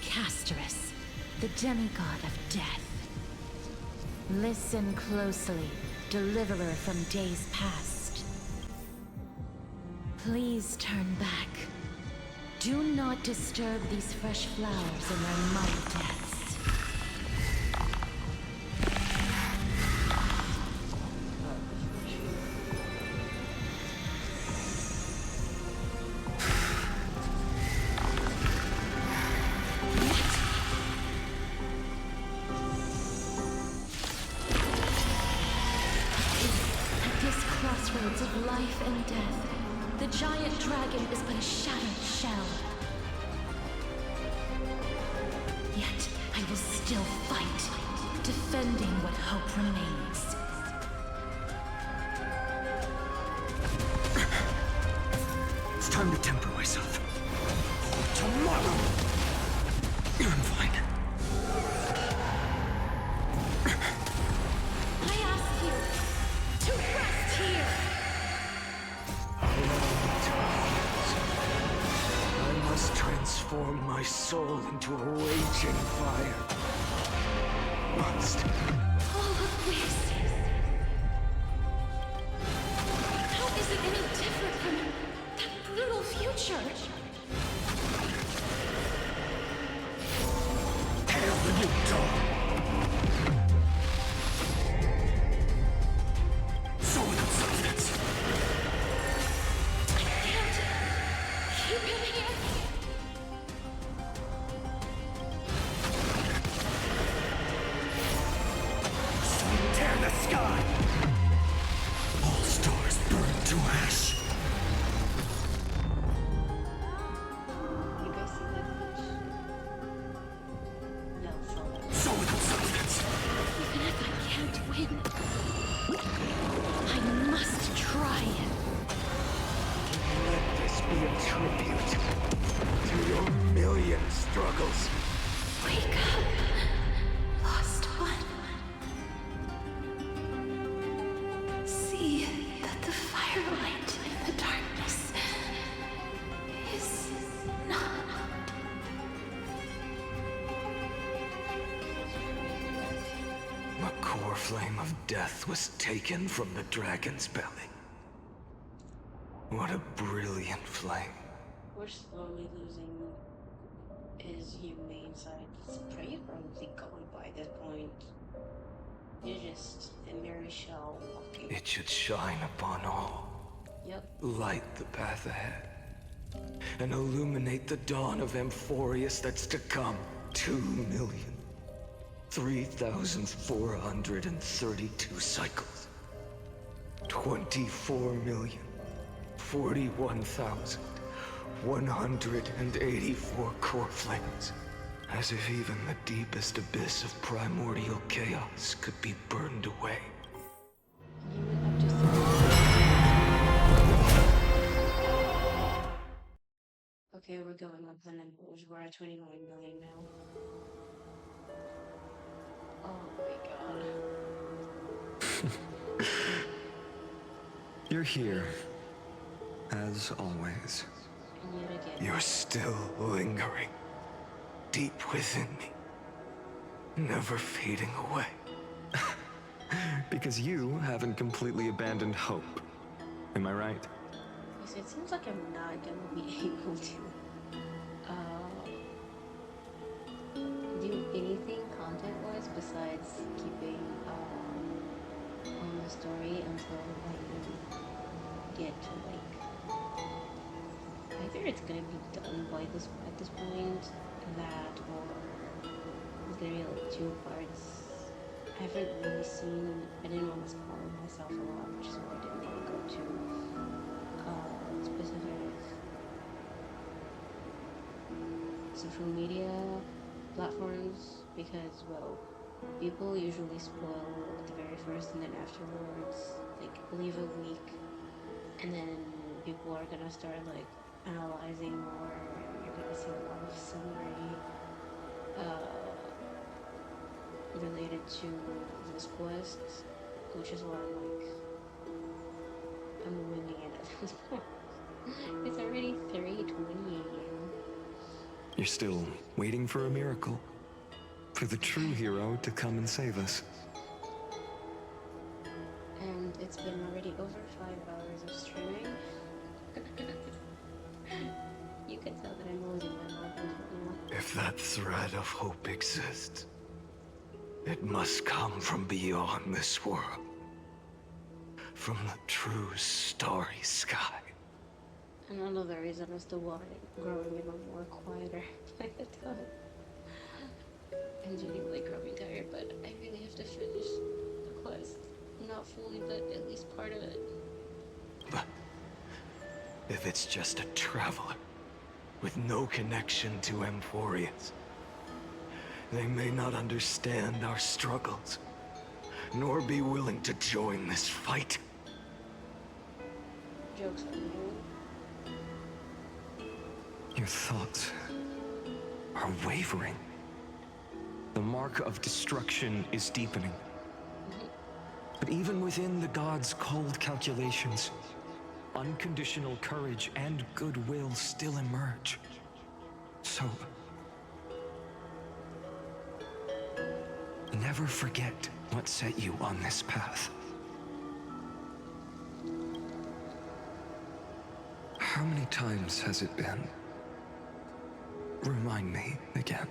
Casterus, the demigod of death. Listen closely, deliverer from days past. Please turn back. Do not disturb these fresh flowers in their mighty deaths. Of life and death, the giant dragon is but a shattered shell. Yet I will still fight, defending what hope remains. It's time to temper myself. Tomorrow! I'm fine. I ask you to rest here! I must transform my soul into a raging fire. Must. All of this. How is it any different from that brutal future? Hail the new dawn! So without substance. I can't keep him here. Tear the sky! All stars burn to ash! You guys see that fish? No, saw that. So without substance! Even if I can't win, I must try. Let this be a tribute to your million struggles. Wake up, lost one. See that the firelight in the darkness is not. The core flame of death was taken from the dragon's belly. What a brilliant flame. We're slowly losing his humane side. It's pretty probably gone by this point. You're just a merry shell walking. It should shine upon all. Yep. Light the path ahead. And illuminate the dawn of Amphorius that's to come. 2,003,432 cycles. 24,041,184 core flames. As if even the deepest abyss of primordial chaos could be burned away. Okay, we're going up the numbers. We're at 29 million now. Oh my god. You're here, as always. And yet again. You're still lingering, deep within me, never fading away. Because you haven't completely abandoned hope. Am I right? So it seems like I'm not gonna be able to do anything content-wise besides keeping on the story until I get to like either it's gonna be done by this at this point, that or it's gonna be like 2 parts. I haven't really seen. I didn't want to spoil myself a lot, which is why I didn't want to go to specific social media platforms because, well, people usually spoil at the very first and then afterwards, like, leave a week, and then people are gonna start, like, analyzing more. You're gonna see a lot of summary related to this quest, which is why I'm winging it at this point. It's already 3:20 a.m. You're still waiting for a miracle. For the true hero to come and save us. And it's been already over 5 hours of streaming. You can tell that I'm losing my mind now. If that thread of hope exists, it must come from beyond this world. From the true starry sky. And another reason is the water growing even more quieter by the time. I'm genuinely growing tired, but I really have to finish the quest. Not fully, but at least part of it. But if it's just a traveler with no connection to Emphorius, they may not understand our struggles, nor be willing to join this fight. Joke's on you. Your thoughts are wavering. The mark of destruction is deepening. But even within the gods' cold calculations, unconditional courage and goodwill still emerge. So, never forget what set you on this path. How many times has it been? Remind me again.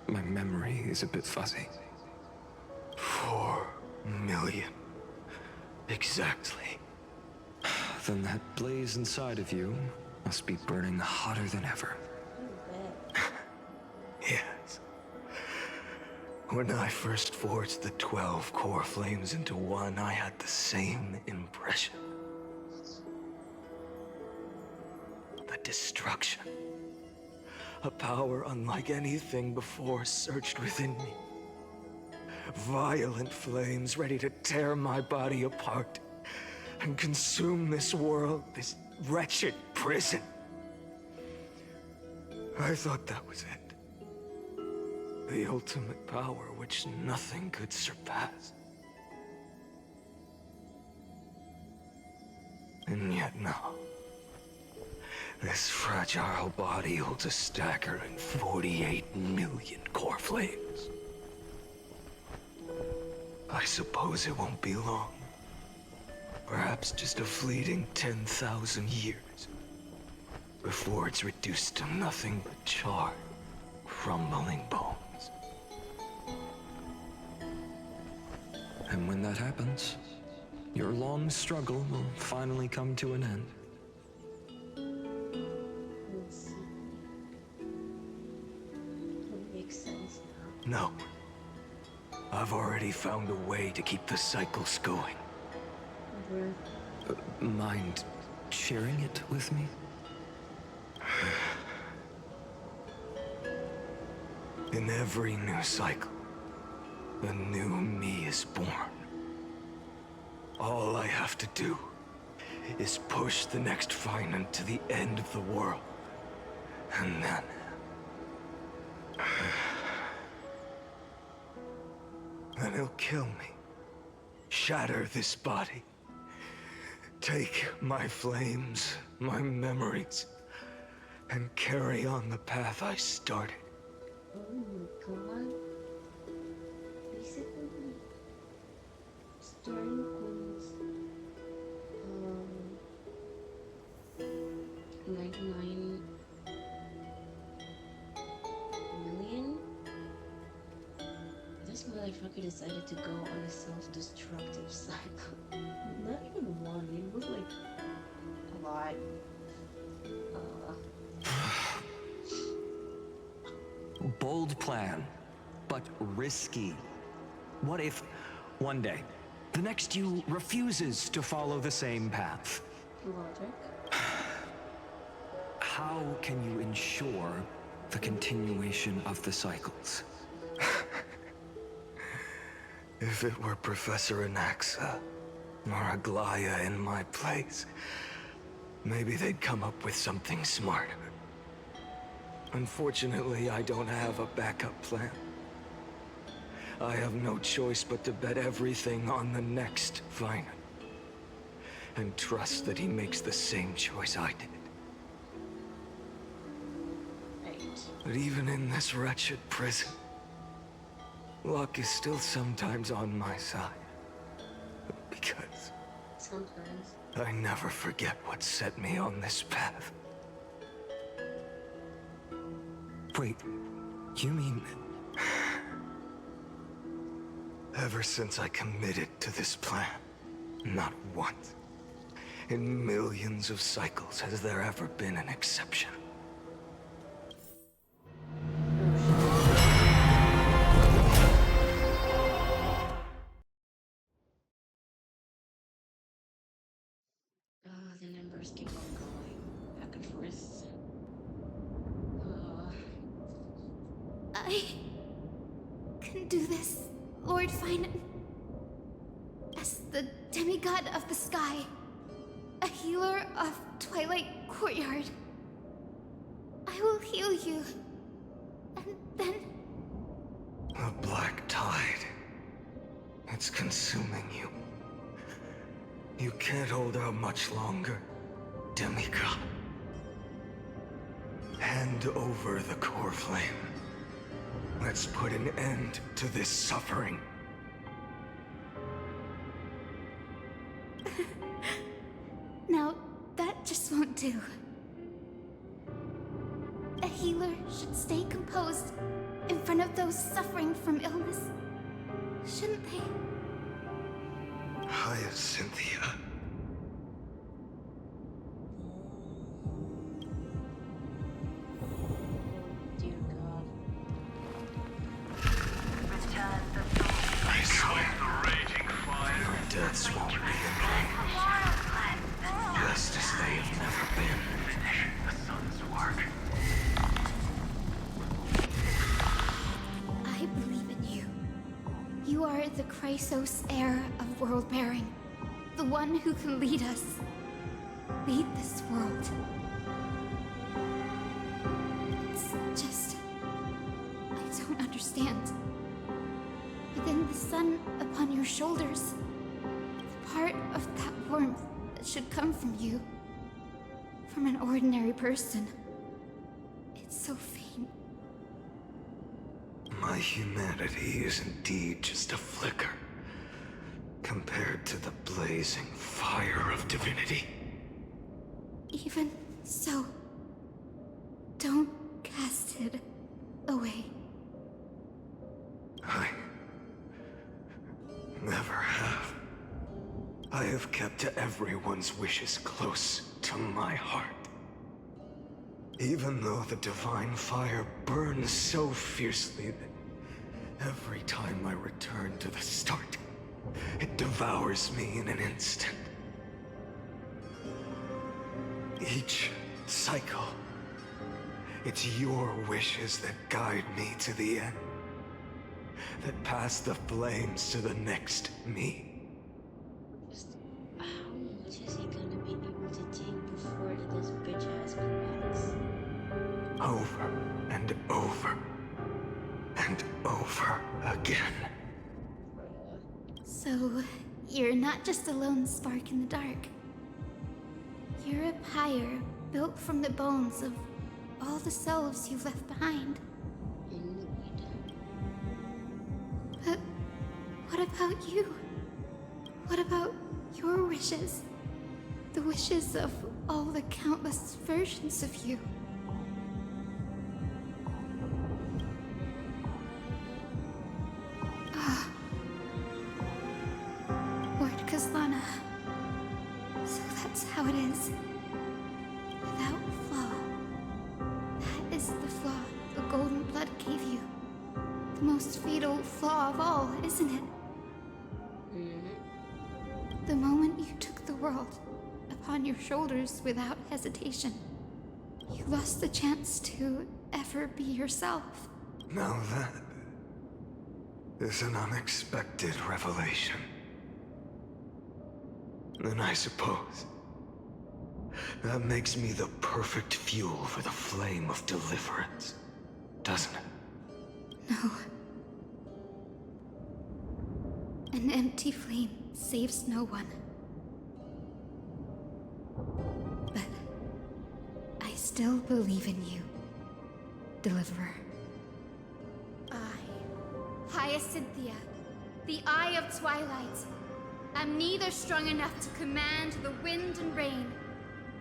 My memory is a bit fuzzy. 4 million. Exactly. Then that blaze inside of you must be burning hotter than ever. Yes. When I first forged the 12 core flames into one, I had the same impression. The destruction. A power unlike anything before surged within me. Violent flames ready to tear my body apart and consume this world, this wretched prison. I thought that was it. The ultimate power which nothing could surpass. And yet now, this fragile body holds a staggering 48 million core flames. I suppose it won't be long. Perhaps just a fleeting 10,000 years before it's reduced to nothing but charred, crumbling bones. And when that happens, your long struggle will finally come to an end. Makes sense No. I've already found a way to keep the cycles going. Mind sharing it with me? In every new cycle, a new me is born. All I have to do is push the next finite to the end of the world. And then... then he'll kill me. Shatter this body. Take my flames, my memories, and carry on the path I started. Oh my god. Basically, starting points 99 million. This motherfucker decided to go on a self-destructive cycle. Not even one, it was like a lot. Bold plan, but risky. What if, one day, the next you refuses to follow the same path? Logic. How can you ensure the continuation of the cycles? If it were Professor Anaxa or Aglaya in my place, maybe they'd come up with something smarter. Unfortunately, I don't have a backup plan. I have no choice but to bet everything on the next finite. and trust that he makes the same choice I did. But even in this wretched prison, luck is still sometimes on my side. Because sometimes I never forget what set me on this path. Wait, you mean... Ever since I committed to this plan, not once, in millions of cycles, has there ever been an exception. Oh, the numbers keep on going back and forth. I can do this, Lord Finan. As the demigod of the sky, a healer of Twilight Courtyard, I will heal you, and then... The black tide. It's consuming you. You can't hold out much longer, demigod. Hand over the core flame. Let's put an end to this suffering. Now, that just won't do. A healer should stay composed in front of those suffering from illness, shouldn't they? Hyacinthia. Dear God. I swear, your deaths won't be in vain. Just as they have never been. Finish the sun's work. I believe in you. You are the Chrysos heir of world-bearing. The one who can lead us. Lead this world. It's just... I don't understand. Within the sun upon your shoulders, the part of that warmth that should come from you, from an ordinary person, it's so faint. My humanity is indeed just a flicker, compared to the blazing fire of divinity. Even so, don't cast it away. I never have. I have kept everyone's wishes close to my heart. Even though the divine fire burns so fiercely that every time I return to the start, it devours me in an instant. Each cycle, it's your wishes that guide me to the end, that pass the flames to the next me. Just how much is he gonna be able to take before this bitch ass cracks? Over and over and over again. So, you're not just a lone spark in the dark. You're a pyre built from the bones of all the selves you've left behind. Indeed. But what about you? What about your wishes? The wishes of all the countless versions of you. Lord Kazlana. So that's how it is. Without flaw. That is the flaw the golden blood gave you. The most fatal flaw of all, isn't it? The moment you took the world upon your shoulders without hesitation, you lost the chance to ever be yourself. Now that is an unexpected revelation. Then I suppose that makes me the perfect fuel for the flame of deliverance, doesn't it? No. An empty flame saves no one. still believe in you, Deliverer. I, Hyacinthia, the Eye of Twilight, am neither strong enough to command the wind and rain,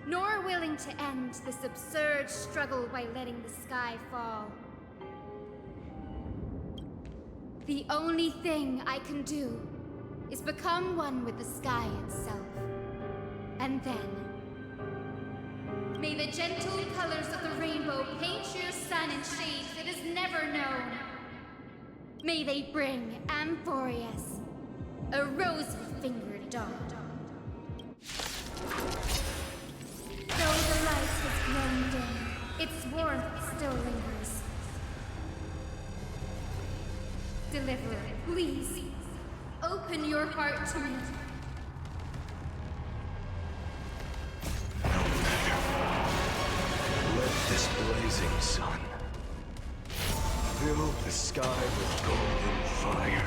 nor willing to end this absurd struggle by letting the sky fall. The only thing I can do is become one with the sky itself. And then, may the gentle colors of the rainbow paint your sun in shades it has never known. May they bring Amphorius a rosy-fingered dawn. Though the light has grown dim, its warmth still lingers. Deliverer, please, open your heart to me. Let this blazing sun fill the sky with golden fire.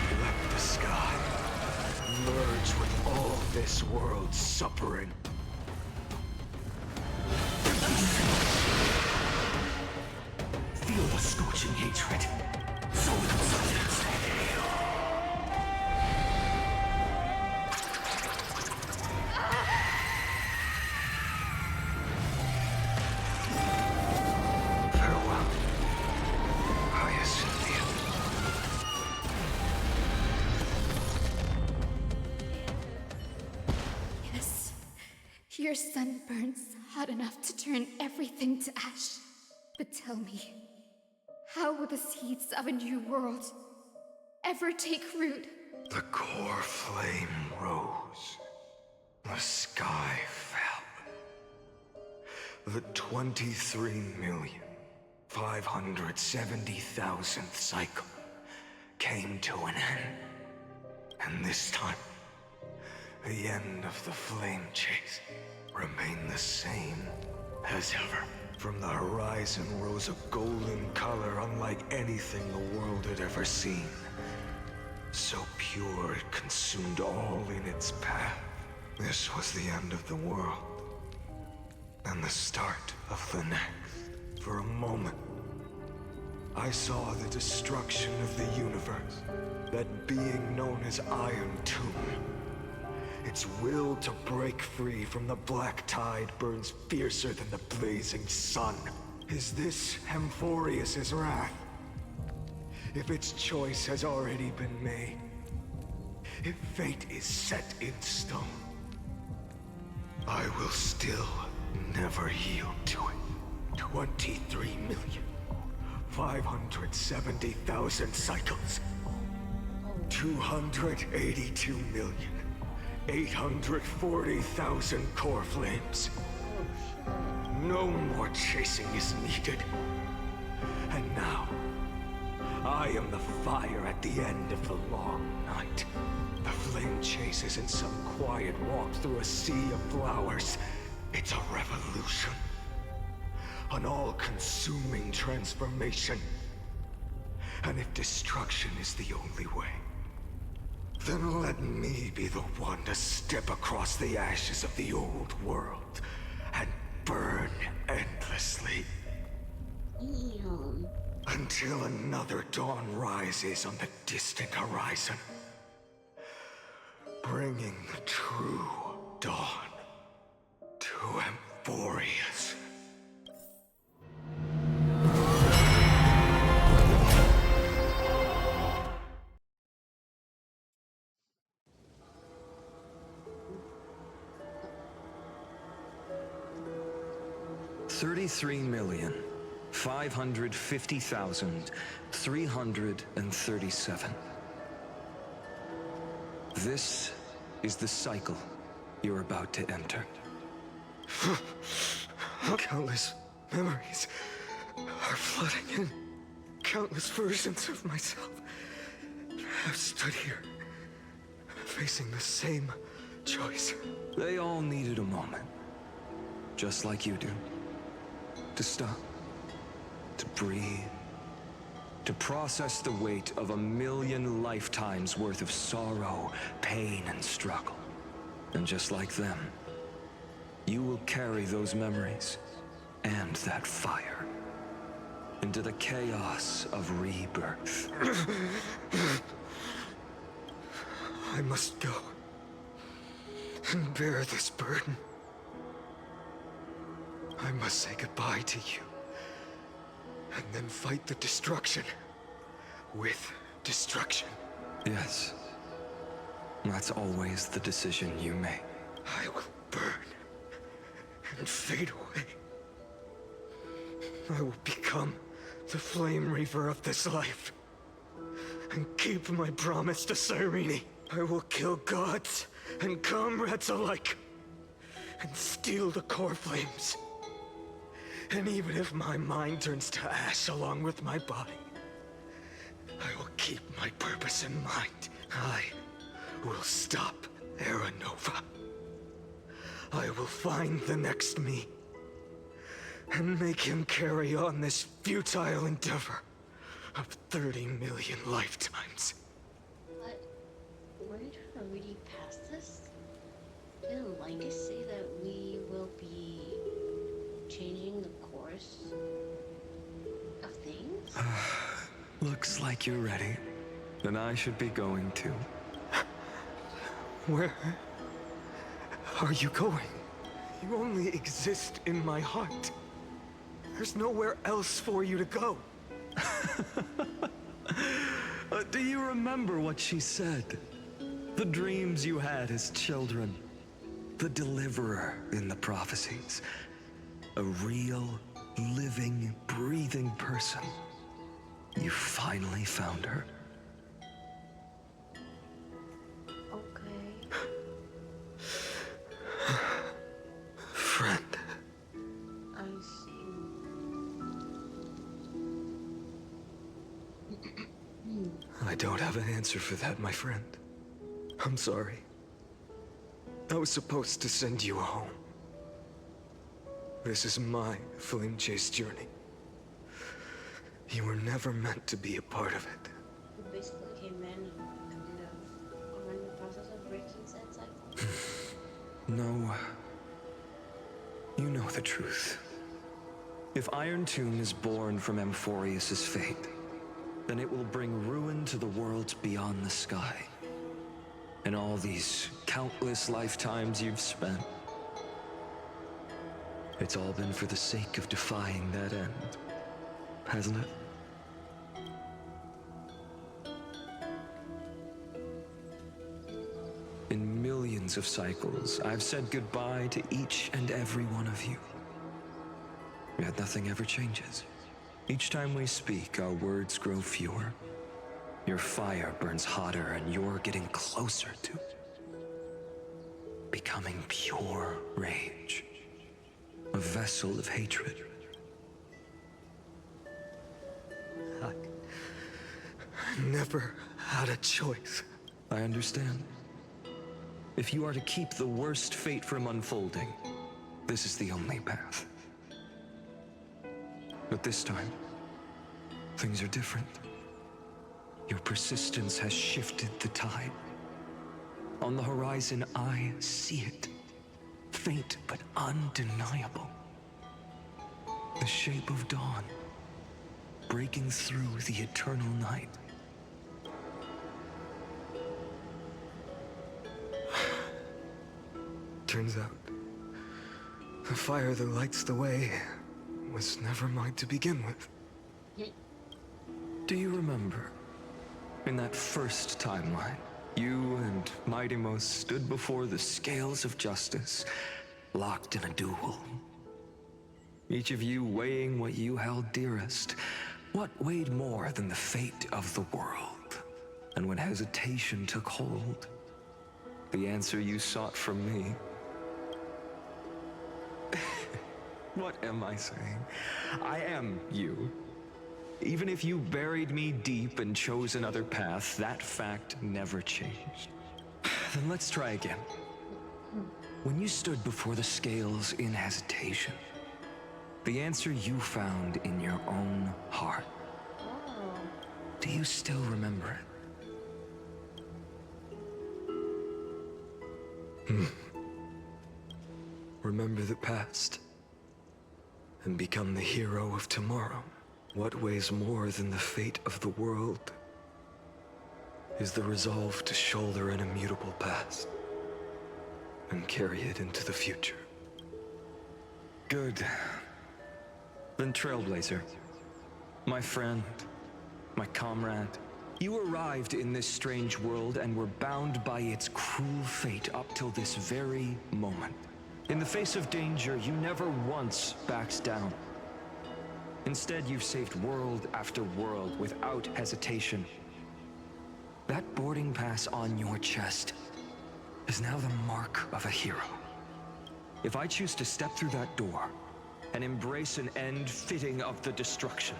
Let the sky merge with all this world's suffering. Feel the scorching hatred. So without silence. Farewell, Hyacinthia. Yes, your sun burns hot enough to turn everything to ash. But tell me, how will the seeds of a new world ever take root? The core flame rose. The sky fell. The 23,570,000th cycle came to an end. And this time, the end of the flame chase remained the same as ever. From the horizon rose a golden color unlike anything the world had ever seen. So pure it consumed all in its path. This was the end of the world. And the start of the next. For a moment, I saw the destruction of the universe. That being known as Iron Tomb. Its will to break free from the black tide burns fiercer than the blazing sun. Is this Amphorius' wrath? If its choice has already been made, if fate is set in stone, I will still never yield to it. 23,570,000 cycles. 282,840,000 core flames. No more chasing is needed. And now, I am the fire at the end of the long night. The flame chase isn't some quiet walk through a sea of flowers. It's a revolution. An all-consuming transformation. And if destruction is the only way, then let me be the one to step across the ashes of the old world and burn endlessly. Until another dawn rises on the distant horizon, bringing the true dawn to Amphorius. 550,337. This is the cycle you're about to enter. Countless memories are flooding in. Countless versions of myself have stood here, facing the same choice. They all needed a moment, just like you do. To stop, to breathe, to process the weight of 1,000,000 lifetimes worth of sorrow, pain, and struggle. And just like them, you will carry those memories and that fire into the chaos of rebirth. I must go and bear this burden. I must say goodbye to you, and then fight the destruction with destruction. Yes, that's always the decision you make. I will burn and fade away. I will become the flame reaver of this life, and keep my promise to Cyrene. I will kill gods and comrades alike, and steal the core flames. And even if my mind turns to ash along with my body, I will keep my purpose in mind. I will stop Era Nova. I will find the next me, and make him carry on this futile endeavor of 30 million lifetimes. What? Weren't already past this? Didn't Lycus say that we will be changing the course of things? Looks like you're ready. Then I should be going too. Where are you going? You only exist in my heart. There's nowhere else for you to go. Do you remember what she said? The dreams you had as children. The deliverer in the prophecies. A real, living, breathing person. You finally found her. Okay. Friend. I see. I don't have an answer for that, my friend. I'm sorry. I was supposed to send you home. This is my flame chase journey. You were never meant to be a part of it. You basically came in and kind of are in the process of breaking said cycle. No. You know the truth. If Iron Tomb is born from Amphorius's fate, then it will bring ruin to the worlds beyond the sky. And all these countless lifetimes you've spent, it's all been for the sake of defying that end, hasn't it? In millions of cycles, I've said goodbye to each and every one of you. Yet nothing ever changes. Each time we speak, our words grow fewer. Your fire burns hotter, and you're getting closer to becoming pure rage. A vessel of hatred. I never had a choice. I understand. If you are to keep the worst fate from unfolding, this is the only path. But this time, things are different. Your persistence has shifted the tide. On the horizon, I see it. Faint but undeniable. The shape of dawn, breaking through the eternal night. Turns out, the fire that lights the way was never mine to begin with. Do you remember, in that first timeline, you and Mightymost stood before the scales of justice, locked in a duel? Each of you weighing what you held dearest. What weighed more than the fate of the world? And when hesitation took hold, the answer you sought from me. What am I saying? I am you. Even if you buried me deep and chose another path, that fact never changed. Then let's try again. When you stood before the scales in hesitation, the answer you found in your own heart. Do you still remember it? Remember the past and become the hero of tomorrow. What weighs more than the fate of the world is the resolve to shoulder an immutable past and carry it into the future. Good. Then Trailblazer, my friend, my comrade, you arrived in this strange world and were bound by its cruel fate up till this very moment. In the face of danger, you never once backed down. Instead, you've saved world after world without hesitation. That boarding pass on your chest is now the mark of a hero. If I choose to step through that door and embrace an end fitting of the destruction,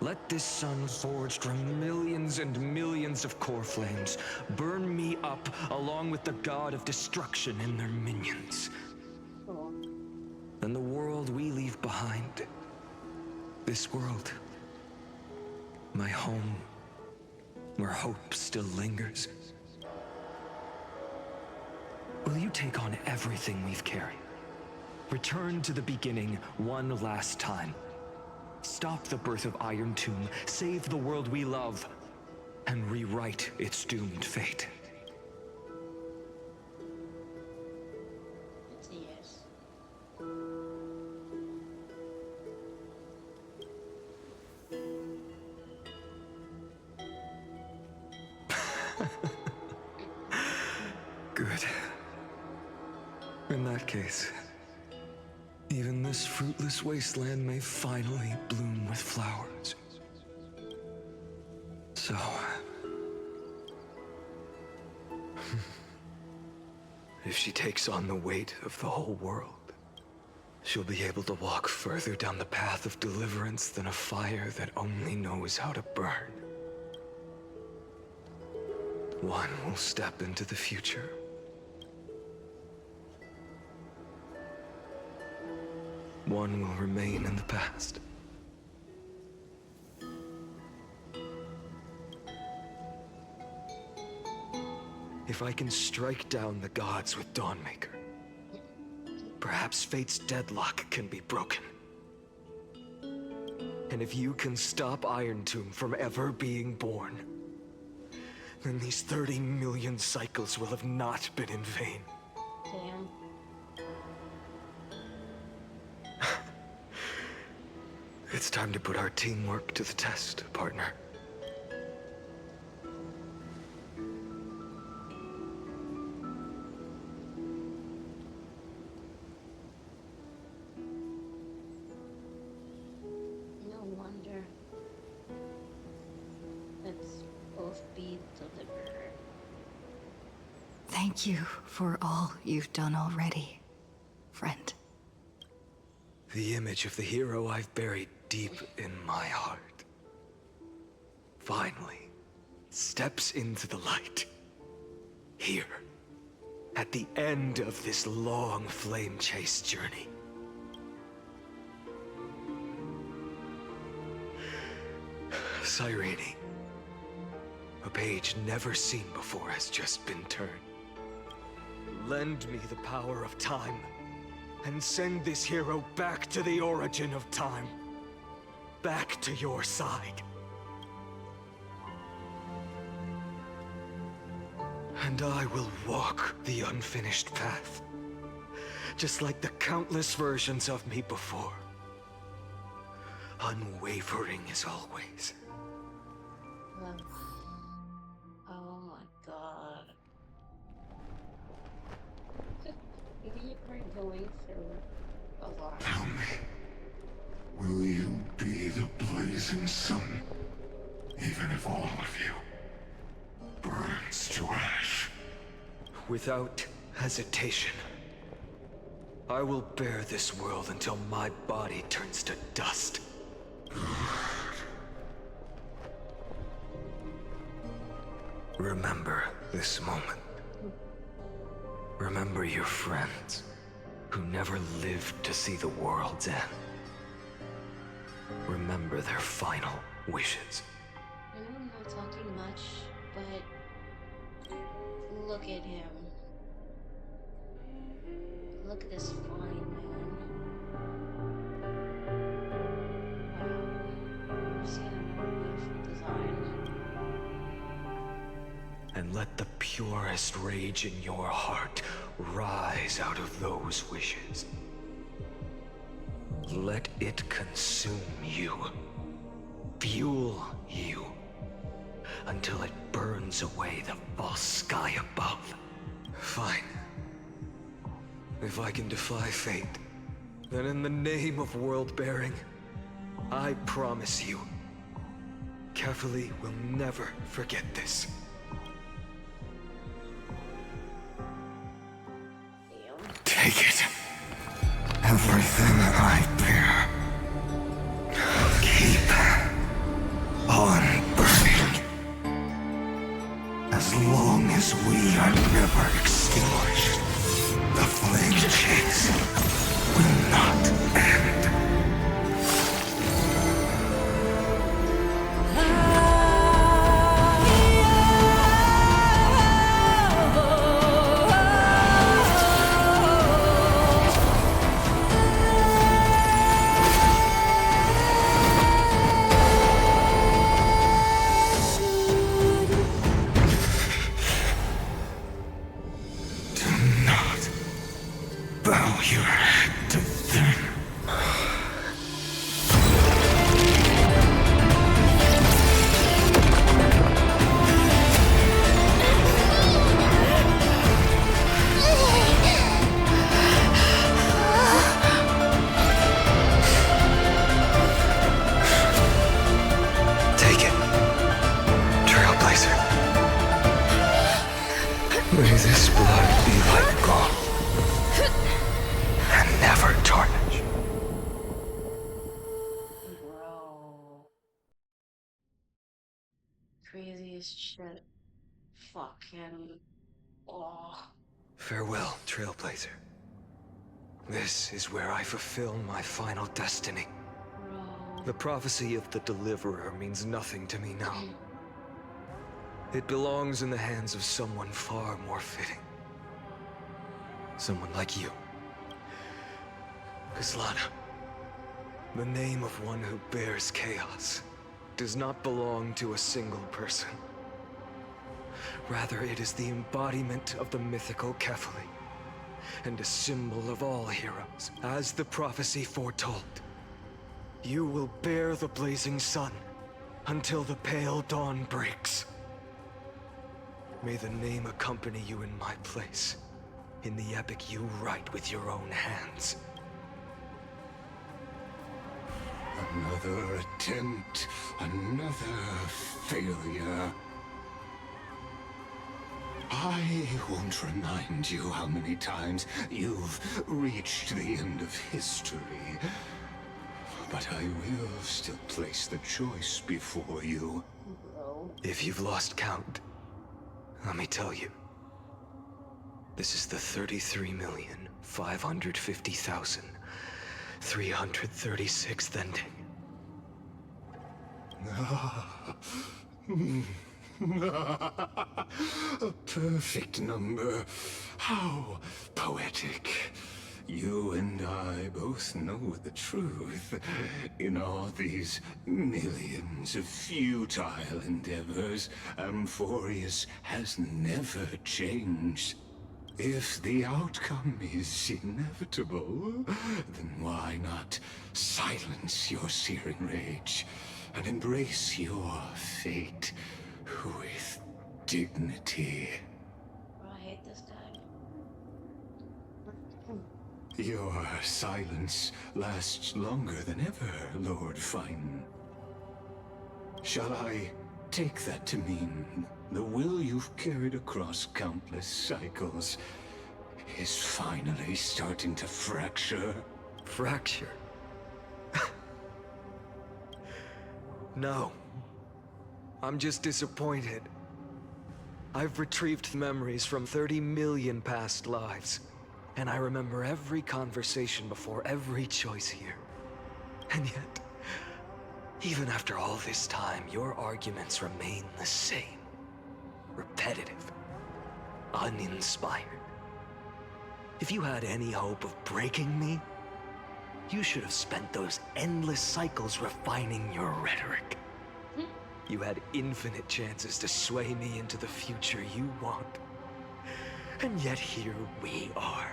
let this sun forged from millions and millions of core flames burn me up along with the god of destruction and their minions. Then the world we leave behind, this world, my home, where hope still lingers, will you take on everything we've carried? Return to the beginning one last time. Stop the birth of Iron Tomb, save the world we love, and rewrite its doomed fate. It's a yes. Good. In that case, even this fruitless wasteland may finally bloom with flowers. So... if she takes on the weight of the whole world, she'll be able to walk further down the path of deliverance than a fire that only knows how to burn. One will step into the future. One will remain in the past. If I can strike down the gods with Dawnmaker, perhaps fate's deadlock can be broken. And if you can stop Iron Tomb from ever being born, then these 30 million cycles will have not been in vain. Damn. It's time to put our teamwork to the test, partner. No wonder. Let's both be delivered. Thank you for all you've done already, friend. The image of the hero I've buried deep in my heart finally steps into the light. Here, at the end of this long flame chase journey. Cyrene, a page never seen before has just been turned. Lend me the power of time, and send this hero back to the origin of time. Back to your side. And I will walk the unfinished path, just like the countless versions of me before. Unwavering as always. Oh my god. We are going through a lot. blazing sun, even if all of you burns to ash. Without hesitation, I will bear this world until my body turns to dust. Remember this moment. Remember your friends who never lived to see the world's end. Remember their final wishes. I know I'm not talking much, but look at him. Look at this fine man. Wow. I've seen a more beautiful design. And let the purest rage in your heart rise out of those wishes. Let it consume you, fuel you, until it burns away the false sky above. Fine. If I can defy fate, then in the name of world-bearing, I promise you, Kefali will never forget this. Take it. Everything I bear. Keep on burning. As long as we are never extinguished, the flame chase will not end. Bow your head to them. Take it, Trailblazer. May this blood be like gold. And never tarnish. Bro. Craziest shit. Fuck him. Oh. Farewell, Trailblazer. This is where I fulfill my final destiny. Bro. The prophecy of the Deliverer means nothing to me now. It belongs in the hands of someone far more fitting. Someone like you. Islana, the name of one who bears chaos, does not belong to a single person. Rather, it is the embodiment of the mythical Kefali, and a symbol of all heroes. As the prophecy foretold, you will bear the blazing sun until the pale dawn breaks. May the name accompany you in my place, in the epic you write with your own hands. Another attempt, another failure. I won't remind you how many times you've reached the end of history. But I will still place the choice before you. If you've lost count, let me tell you. This is the 33,550,336th ending. A perfect number. How poetic. You and I both know the truth. In all these millions of futile endeavors, Amphorius has never changed. If the outcome is inevitable, then why not silence your searing rage and embrace your fate with dignity? Bro, I hate this guy. Your silence lasts longer than ever, Lord Fine. Shall I take that to mean the will you've carried across countless cycles is finally starting to fracture? Fracture? No. I'm just disappointed. I've retrieved memories from 30 million past lives, and I remember every conversation before every choice here. And yet, even after all this time, your arguments remain the same. Repetitive. Uninspired. If you had any hope of breaking me, you should have spent those endless cycles refining your rhetoric. You had infinite chances to sway me into the future you want. And yet here we are.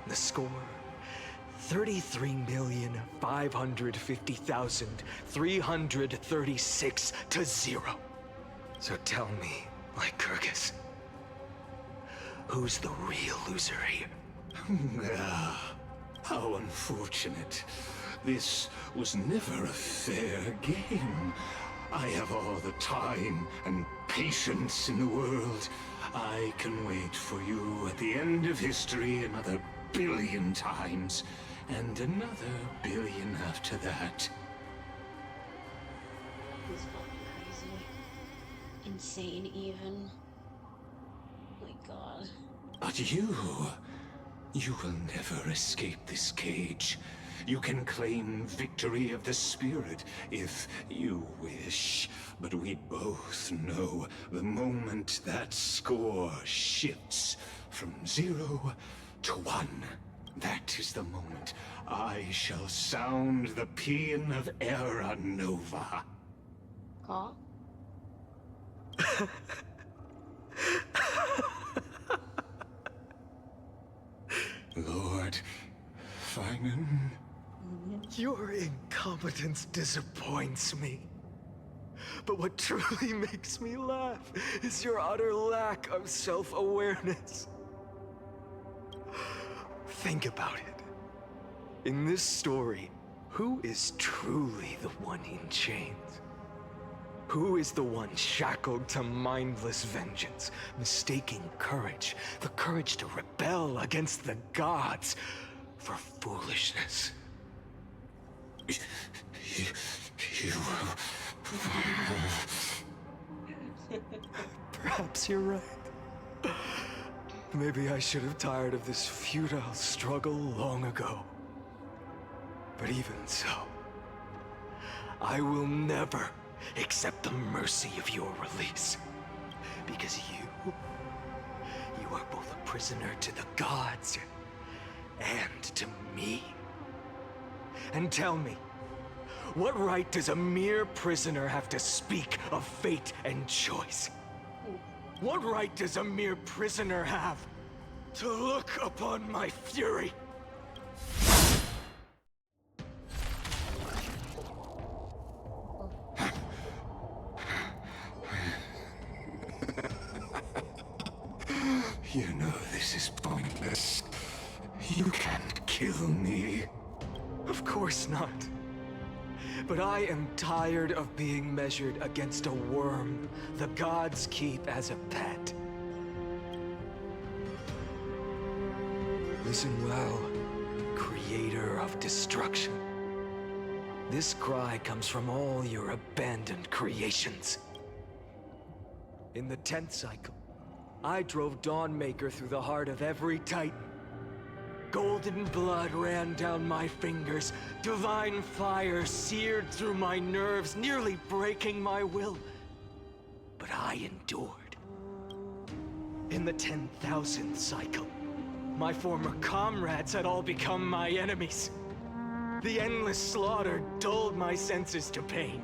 The score? 33,550,336 to 0. So tell me, Lycurgus, who's the real loser here? How unfortunate. This was never a fair game. I have all the time and patience in the world. I can wait for you at the end of history another billion times, and another billion after that. He's fucking crazy. Insane, even. Oh my god. But you will never escape this cage. You can claim victory of the spirit if you wish. But we both know the moment that score shifts from 0 to 1, that is the moment I shall sound the paean of Era Nova. Huh? Lord Finan. Your incompetence disappoints me. But what truly makes me laugh is your utter lack of self-awareness. Think about it. In this story, who is truly the one in chains? Who is the one shackled to mindless vengeance, mistaking courage, the courage to rebel against the gods, for foolishness? Perhaps you're right. Maybe I should have tired of this futile struggle long ago. But even so, I will never accept the mercy of your release. Because you are both a prisoner to the gods and to me. And tell me, what right does a mere prisoner have to speak of fate and choice? What right does a mere prisoner have to look upon my fury? You know this is pointless. You can't kill me. Of course not. But I am tired of being measured against a worm the gods keep as a pet. Listen well, creator of destruction. This cry comes from all your abandoned creations. In the 10th cycle, I drove Dawnmaker through the heart of every Titan. Golden blood ran down my fingers, divine fire seared through my nerves, nearly breaking my will. But I endured. In the 10,000th cycle, my former comrades had all become my enemies. The endless slaughter dulled my senses to pain.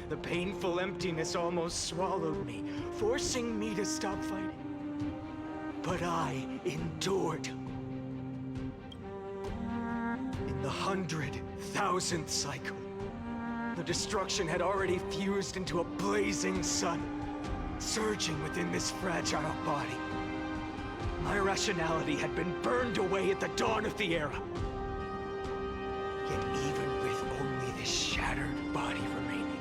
The painful emptiness almost swallowed me, forcing me to stop fighting. But I endured. In the 100,000th cycle, the destruction had already fused into a blazing sun, surging within this fragile body. My rationality had been burned away at the dawn of the era. Yet even with only this shattered body remaining,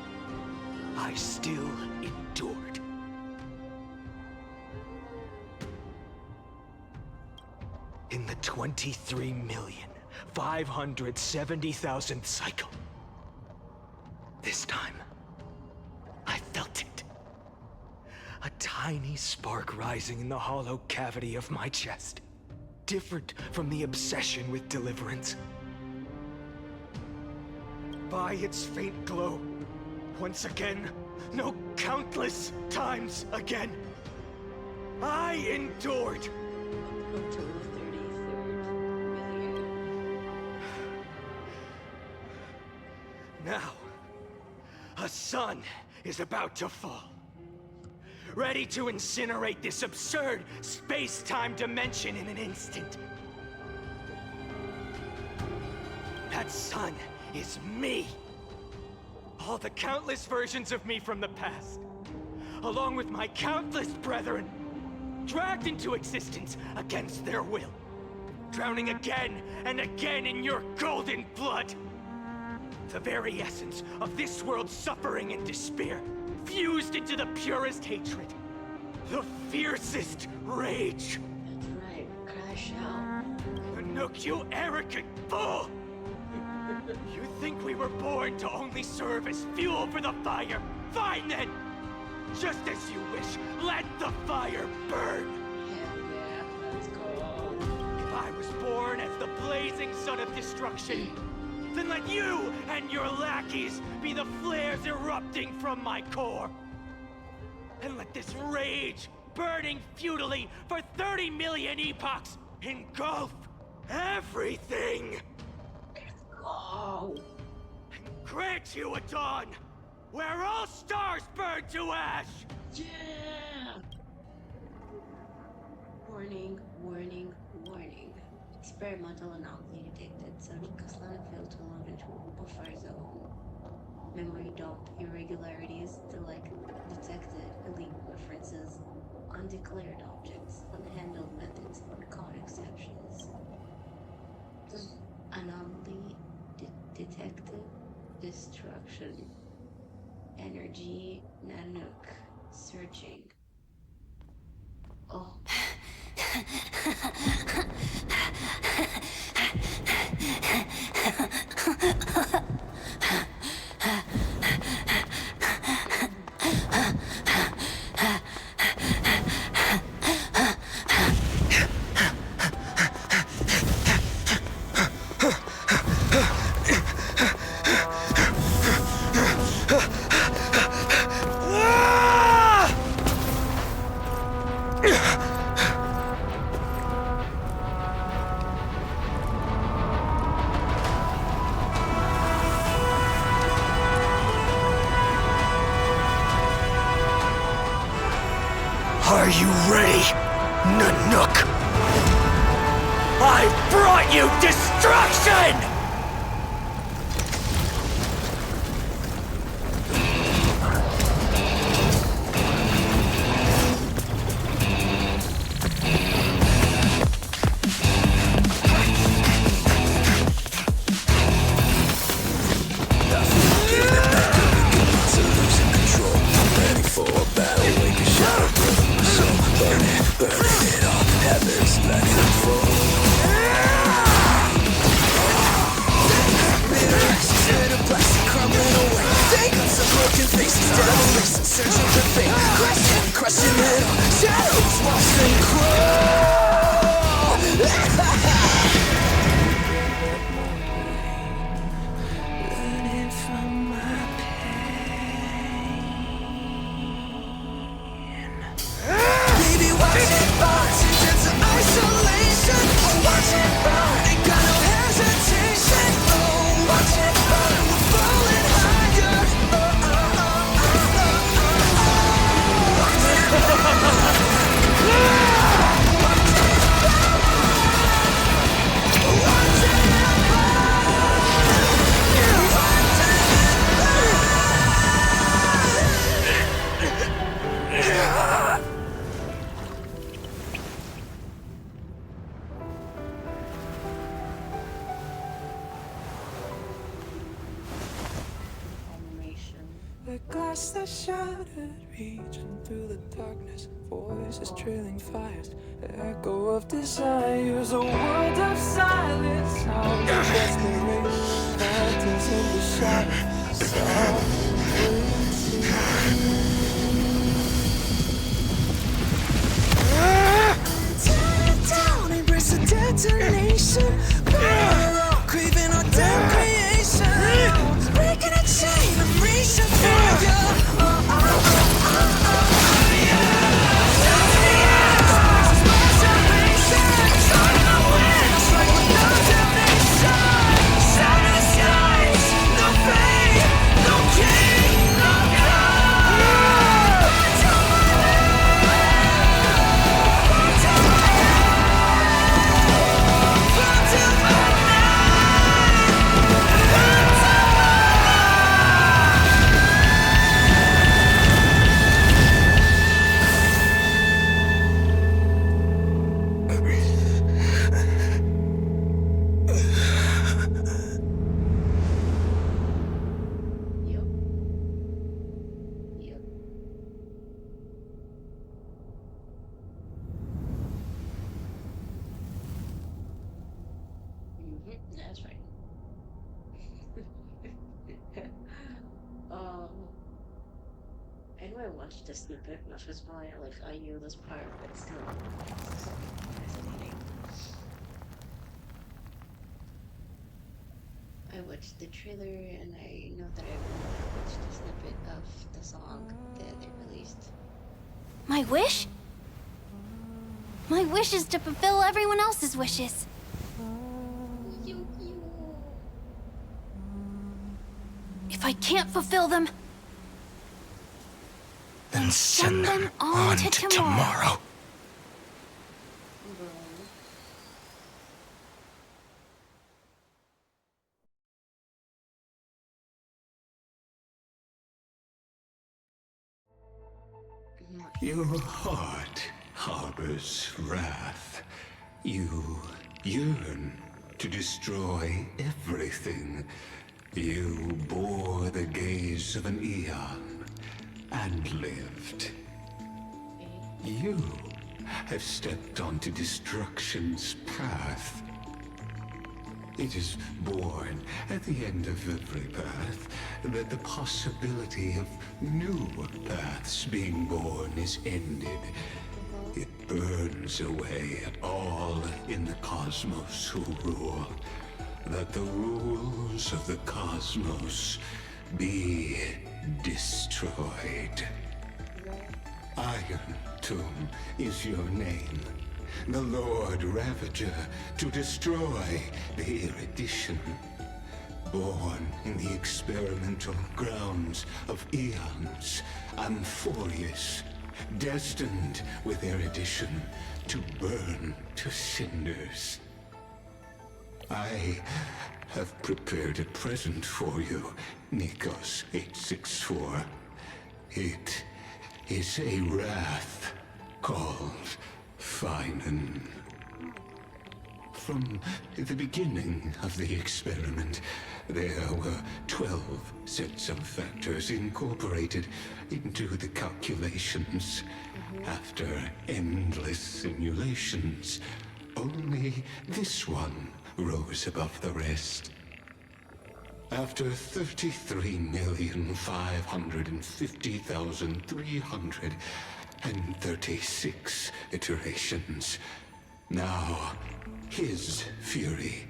I still endured. In the 23,570,000th cycle. This time, I felt it. A tiny spark rising in the hollow cavity of my chest. Different from the obsession with deliverance. By its faint glow, once again, no, countless times again, I endured. Now, a sun is about to fall. Ready to incinerate this absurd space-time dimension in an instant. That sun is me. All the countless versions of me from the past, along with my countless brethren, dragged into existence against their will, drowning again and again in your golden blood. The very essence of this world's suffering and despair, fused into the purest hatred, the fiercest rage. That's right, crash out. Nook, you arrogant fool! You think we were born to only serve as fuel for the fire? Fine then! Just as you wish, let the fire burn! Hell yeah, let's go. If I was born as the blazing sun of destruction, then let you and your lackeys be the flares erupting from my core. And let this rage, burning futilely for 30 million epochs, engulf everything! Go! And grant you a dawn where all stars burn to ash! Yeah! Warning, warning, warning. Experimental anomaly detected. Subject Kaslan failed to log into a buffer zone. Memory dump irregularities detected. Elite references. Undeclared objects. Unhandled methods. Uncaught exceptions. Anomaly detected. Destruction. Energy. Nanook. Searching. Oh. Are you ready, Nanook? I brought you destruction! the glass that shattered, reaching through the darkness, voices trailing fires, echo of desires, a world of silence, sounds of desperation, phantoms in the shadows, tear it down, embrace the detonation, craving our damn creation, breaking a chain of reaching for you. That's right. I know I watched the snippet, which was why I knew this part, but still, it's fascinating. I watched the trailer, and I know that I watched a snippet of the song that they released. My wish? My wish is to fulfill everyone else's wishes. If I can't fulfill them, then send them on to tomorrow. Your heart harbors wrath. You yearn to destroy everything. You bore the gaze of an eon and lived. You have stepped onto destruction's path. It is born at the end of every path that the possibility of new paths being born is ended. It burns away all in the cosmos who rule, that the rules of the cosmos be destroyed. Iron Tomb is your name. The Lord Ravager to destroy the erudition. Born in the experimental grounds of eons, Amphorius, destined with erudition to burn to cinders. I have prepared a present for you, Nikos 864. It is a wrath called Finan. From the beginning of the experiment, there were 12 sets of factors incorporated into the calculations. After endless simulations, only this one rose above the rest. After 33,550,336 iterations, now his fury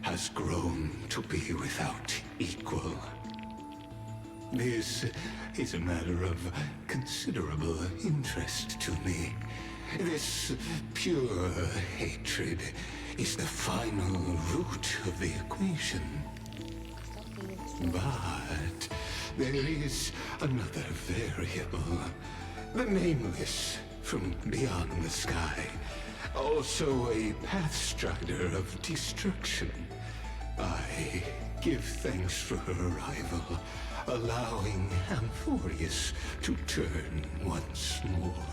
has grown to be without equal. This is a matter of considerable interest to me. This pure hatred is the final root of the equation. But there is another variable. The Nameless from beyond the sky. Also a pathstrider of destruction. I give thanks for her arrival, allowing Amphorius to turn once more.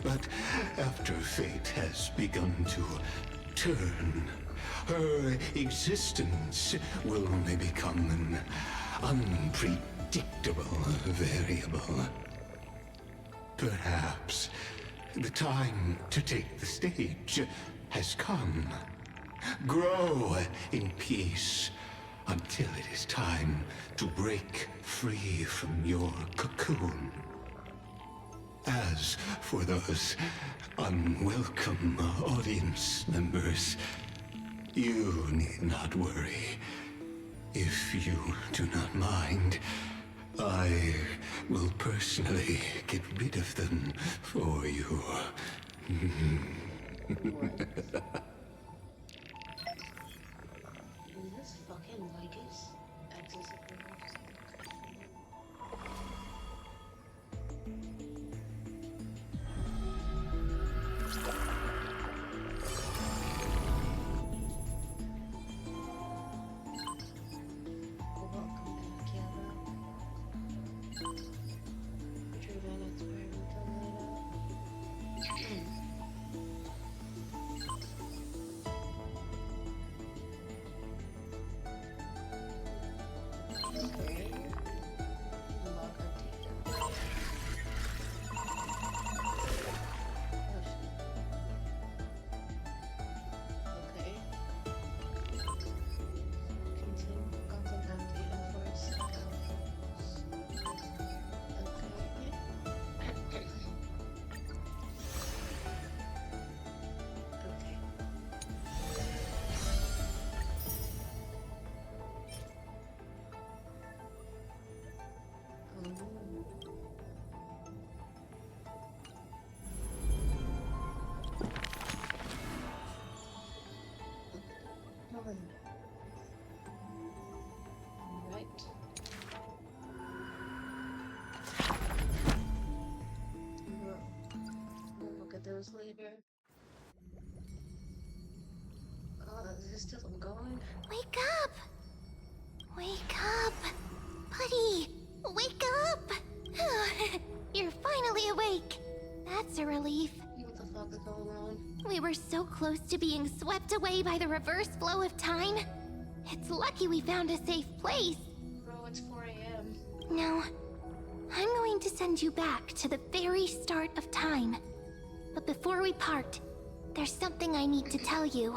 But after fate has begun to turn, her existence will only become an unpredictable unpredictable variable. Perhaps the time to take the stage has come. Grow in peace until it is time to break free from your cocoon. As for those unwelcome audience members, you need not worry. If you do not mind, I will personally get rid of them for you. Is this fucking Vegas? Access Right. We'll look at those later. Is this still going? Wake up! Wake up! Buddy! Wake up! You're finally awake! That's a relief. What the fuck is going on? We were so close to being swept away by the reverse flow of time. It's lucky we found a safe place. Bro, it's 4 a.m. Now, I'm going to send you back to the very start of time. But before we part, there's something I need to tell you.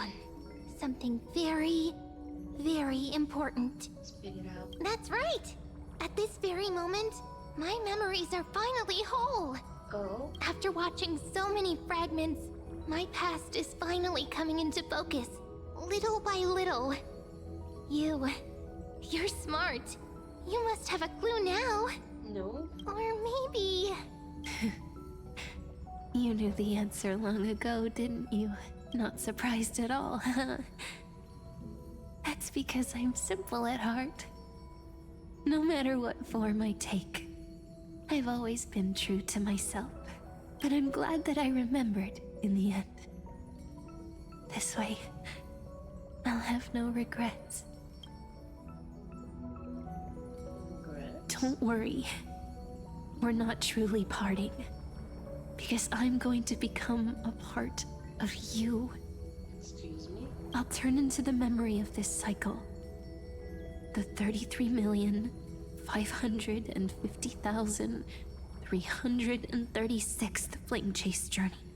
Something very, very important. Spit it out. That's right! At this very moment, my memories are finally whole. Oh? After watching so many fragments, my past is finally coming into focus, little by little. You're smart. You must have a clue now. No. Or maybe... You knew the answer long ago, didn't you? Not surprised at all, huh? That's because I'm simple at heart. No matter what form I take, I've always been true to myself. But I'm glad that I remembered in the end. This way, I'll have no regrets. Don't worry. We're not truly parting. Because I'm going to become a part of you. Excuse me? I'll turn into the memory of this cycle. The 33,550,336th Flame Chase journey.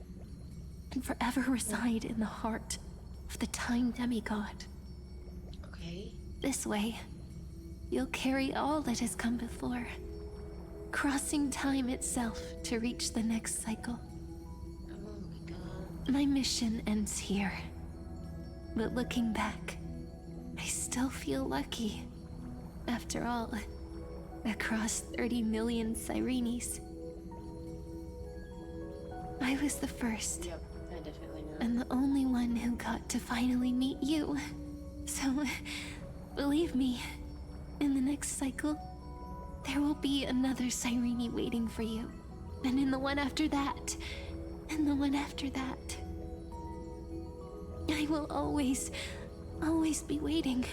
And forever reside in the heart of the Time Demigod. Okay. This way, you'll carry all that has come before, crossing time itself to reach the next cycle. Oh my god. My mission ends here. But looking back, I still feel lucky. After all, across 30 million Sirenes, I was the first. Yep, I definitely know. And the only one who got to finally meet you. So, believe me, in the next cycle, there will be another Sirene waiting for you. And in the one after that, and the one after that. I will always be waiting.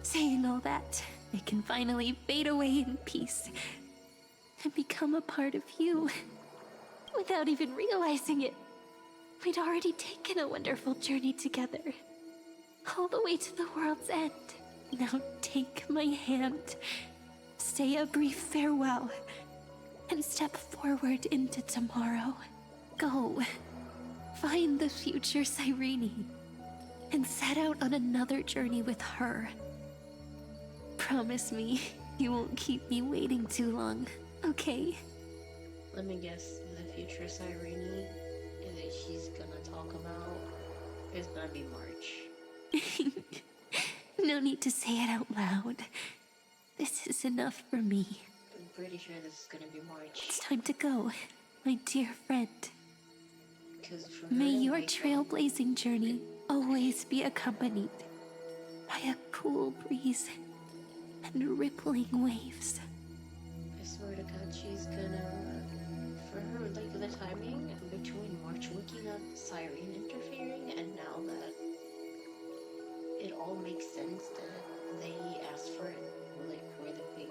Saying all that, I can finally fade away in peace and become a part of you without even realizing it. We'd already taken a wonderful journey together, all the way to the world's end. Now take my hand, say a brief farewell, and step forward into tomorrow. Go, find the future Cyrene, and set out on another journey with her. Promise me you won't keep me waiting too long, okay? Let me guess, the future Cyrene that she's gonna talk about is gonna be March. No need to say it out loud. This is enough for me. I'm pretty sure this is gonna be March. It's time to go, my dear friend. May your trailblazing journey always be accompanied by a cool breeze and rippling waves. I swear to God, she's gonna, for her, like the timing between March waking up, Cyrene interfering, and now that it all makes sense that they asked for it, like where the big,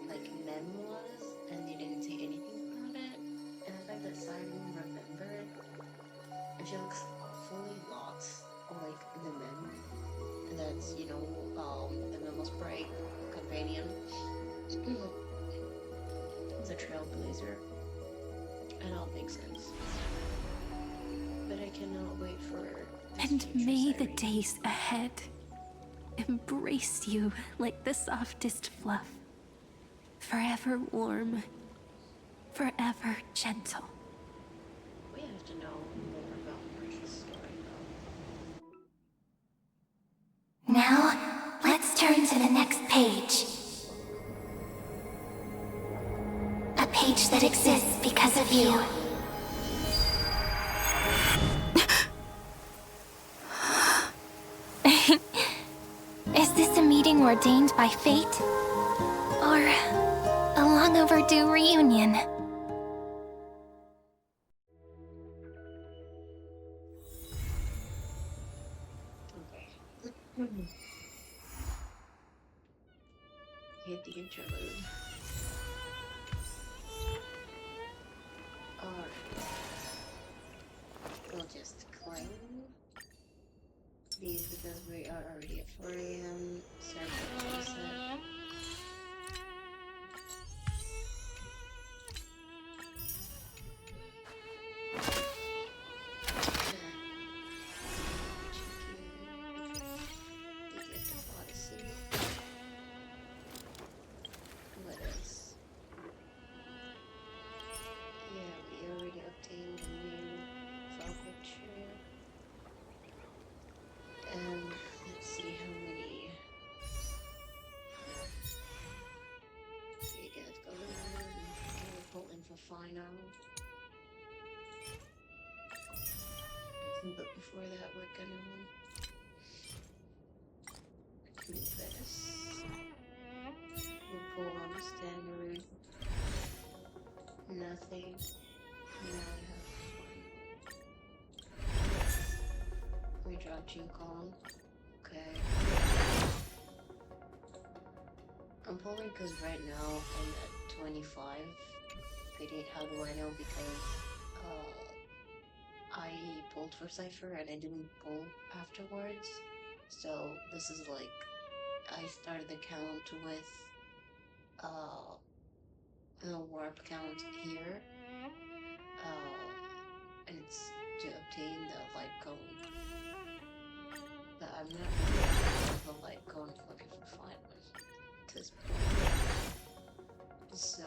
like, mem was, and they didn't say anything about it, and the fact that Cyrene remembered, and she looks fully lost, like, the mem, and that's, you know, the Memo's Bright companion, the Trailblazer, and all makes sense. But I cannot wait for And may the days ahead embrace you like the softest fluff, forever warm, forever gentle. We have to know more about Marshall's story, though. Now, let's turn to the next page. A page that exists because of you. Is this a meeting ordained by fate? Or a long overdue reunion? Hit the interlude. Alright. We'll just claim these because we are already at 4 AM. Server reset. What else? Yeah, we already obtained a new file picture. And let's see how many we got going on. Okay, we're pulling for final. But before that, we're gonna do this. We'll pull on standard. Nothing. Now we have fun. We drop G-Con. Okay. I'm pulling because right now I'm at 25. Pity, how do I know? Because I pulled for Cypher and I didn't pull afterwards. So this is like, I started the count with the warp count here. And it's to obtain the light cone. But I'm not really the light cone looking for final at this point. So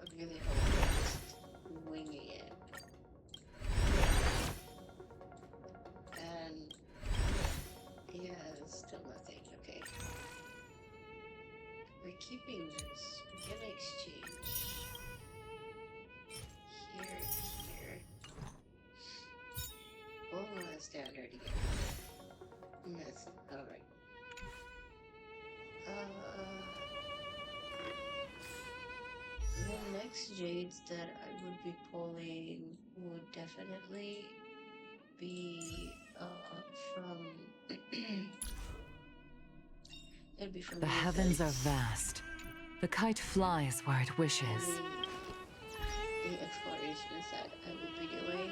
I really hope I'm just winging it. And yeah, still nothing. Okay. We're keeping this. We're gonna exchange. Here. Oh, that's standard again. Yes, alright. The next jades that I would be pulling would definitely be from it'd be from The heavens are vast. The kite flies where it wishes. the explorations that I would be doing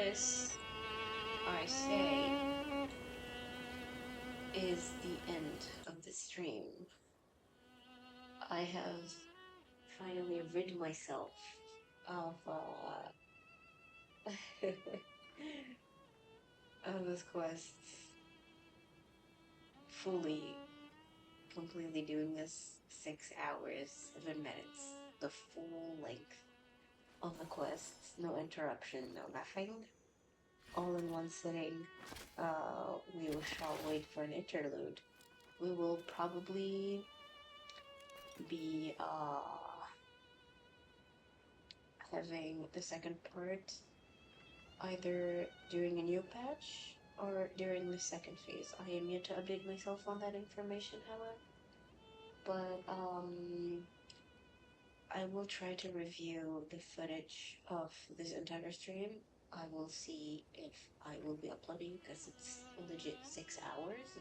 this, I say, is the end of the stream. I have finally rid myself of of this quest, fully, completely doing this 6 hours, 7 minutes, the full length of the quest, no interruption, no nothing, all in one sitting. We shall wait for an interlude. We will probably be having the second part either during a new patch or during the second phase. I am yet to update myself on that information, however. But I will try to review the footage of this entire stream. I will see if I will be uploading, because it's a legit 6 hours.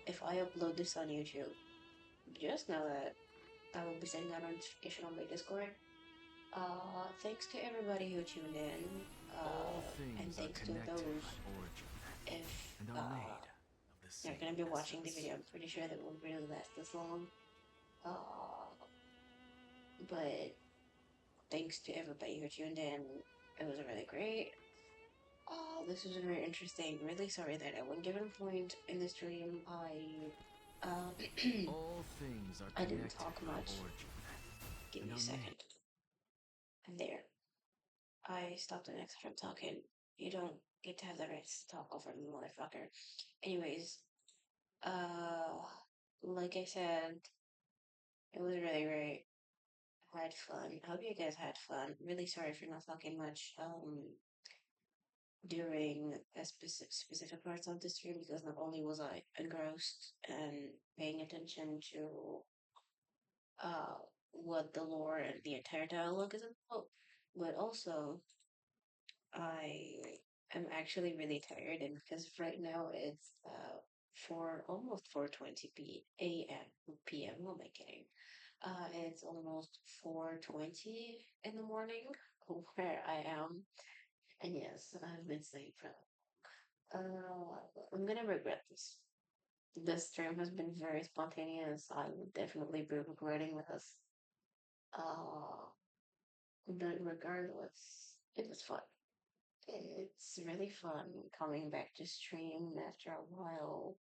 If I upload this on YouTube, just know that I will be sending out a notification on my Discord. Thanks to everybody who tuned in, and thanks to those, if they're gonna be watching the video, I'm pretty sure that won't really last this long. But thanks to everybody who tuned in. It was really great. This was very interesting. Really sorry that at one given point in the stream, All things are I didn't connected talk by much. origin. Give me a second. I'm there. I stopped the next time talking. You don't get to have the rights to talk over me, motherfucker. Anyways, like I said, it was really great. I had fun. I hope you guys had fun. Really sorry for not talking much during a specific parts of the stream, because not only was I engrossed and paying attention to what the lore and the entire dialogue is about, but also I am actually really tired, and because right now it's almost 4:20 p.m. Who am I kidding? It's almost 4:20 in the morning where I am, and yes, I've been sleeping for. I'm gonna regret this. This stream has been very spontaneous. I would definitely be regretting this. Uh, but regardless, it was fun. It's really fun coming back to stream after a while.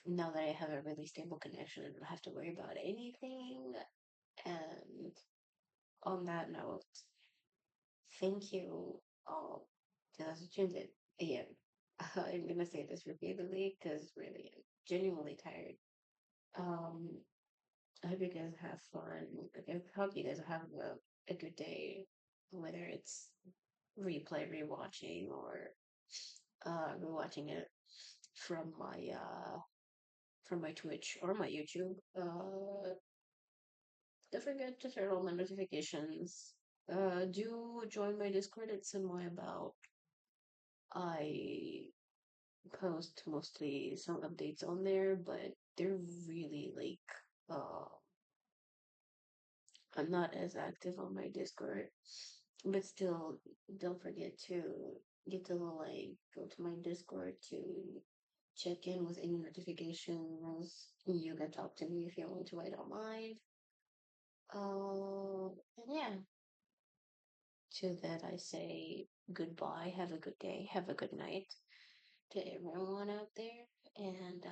Now that I have a really stable connection and don't have to worry about anything. And on that note, thank you all to those who tuned in. Again, I'm gonna say this repeatedly because really I'm genuinely tired. I hope you guys have fun. I hope you guys have a good day, whether it's rewatching, or rewatching it from my Twitch or my YouTube. Don't forget to turn on the notifications. Do join my Discord. It's in my about. I post mostly some updates on there, but they're really like I'm not as active on my Discord. But still, don't forget to get the like go to my Discord to check in with any notifications. You can talk to me if you want to. I don't mind. And yeah. To that I say goodbye. Have a good day. Have a good night to everyone out there. And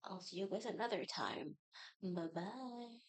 I'll see you guys another time. Bye bye.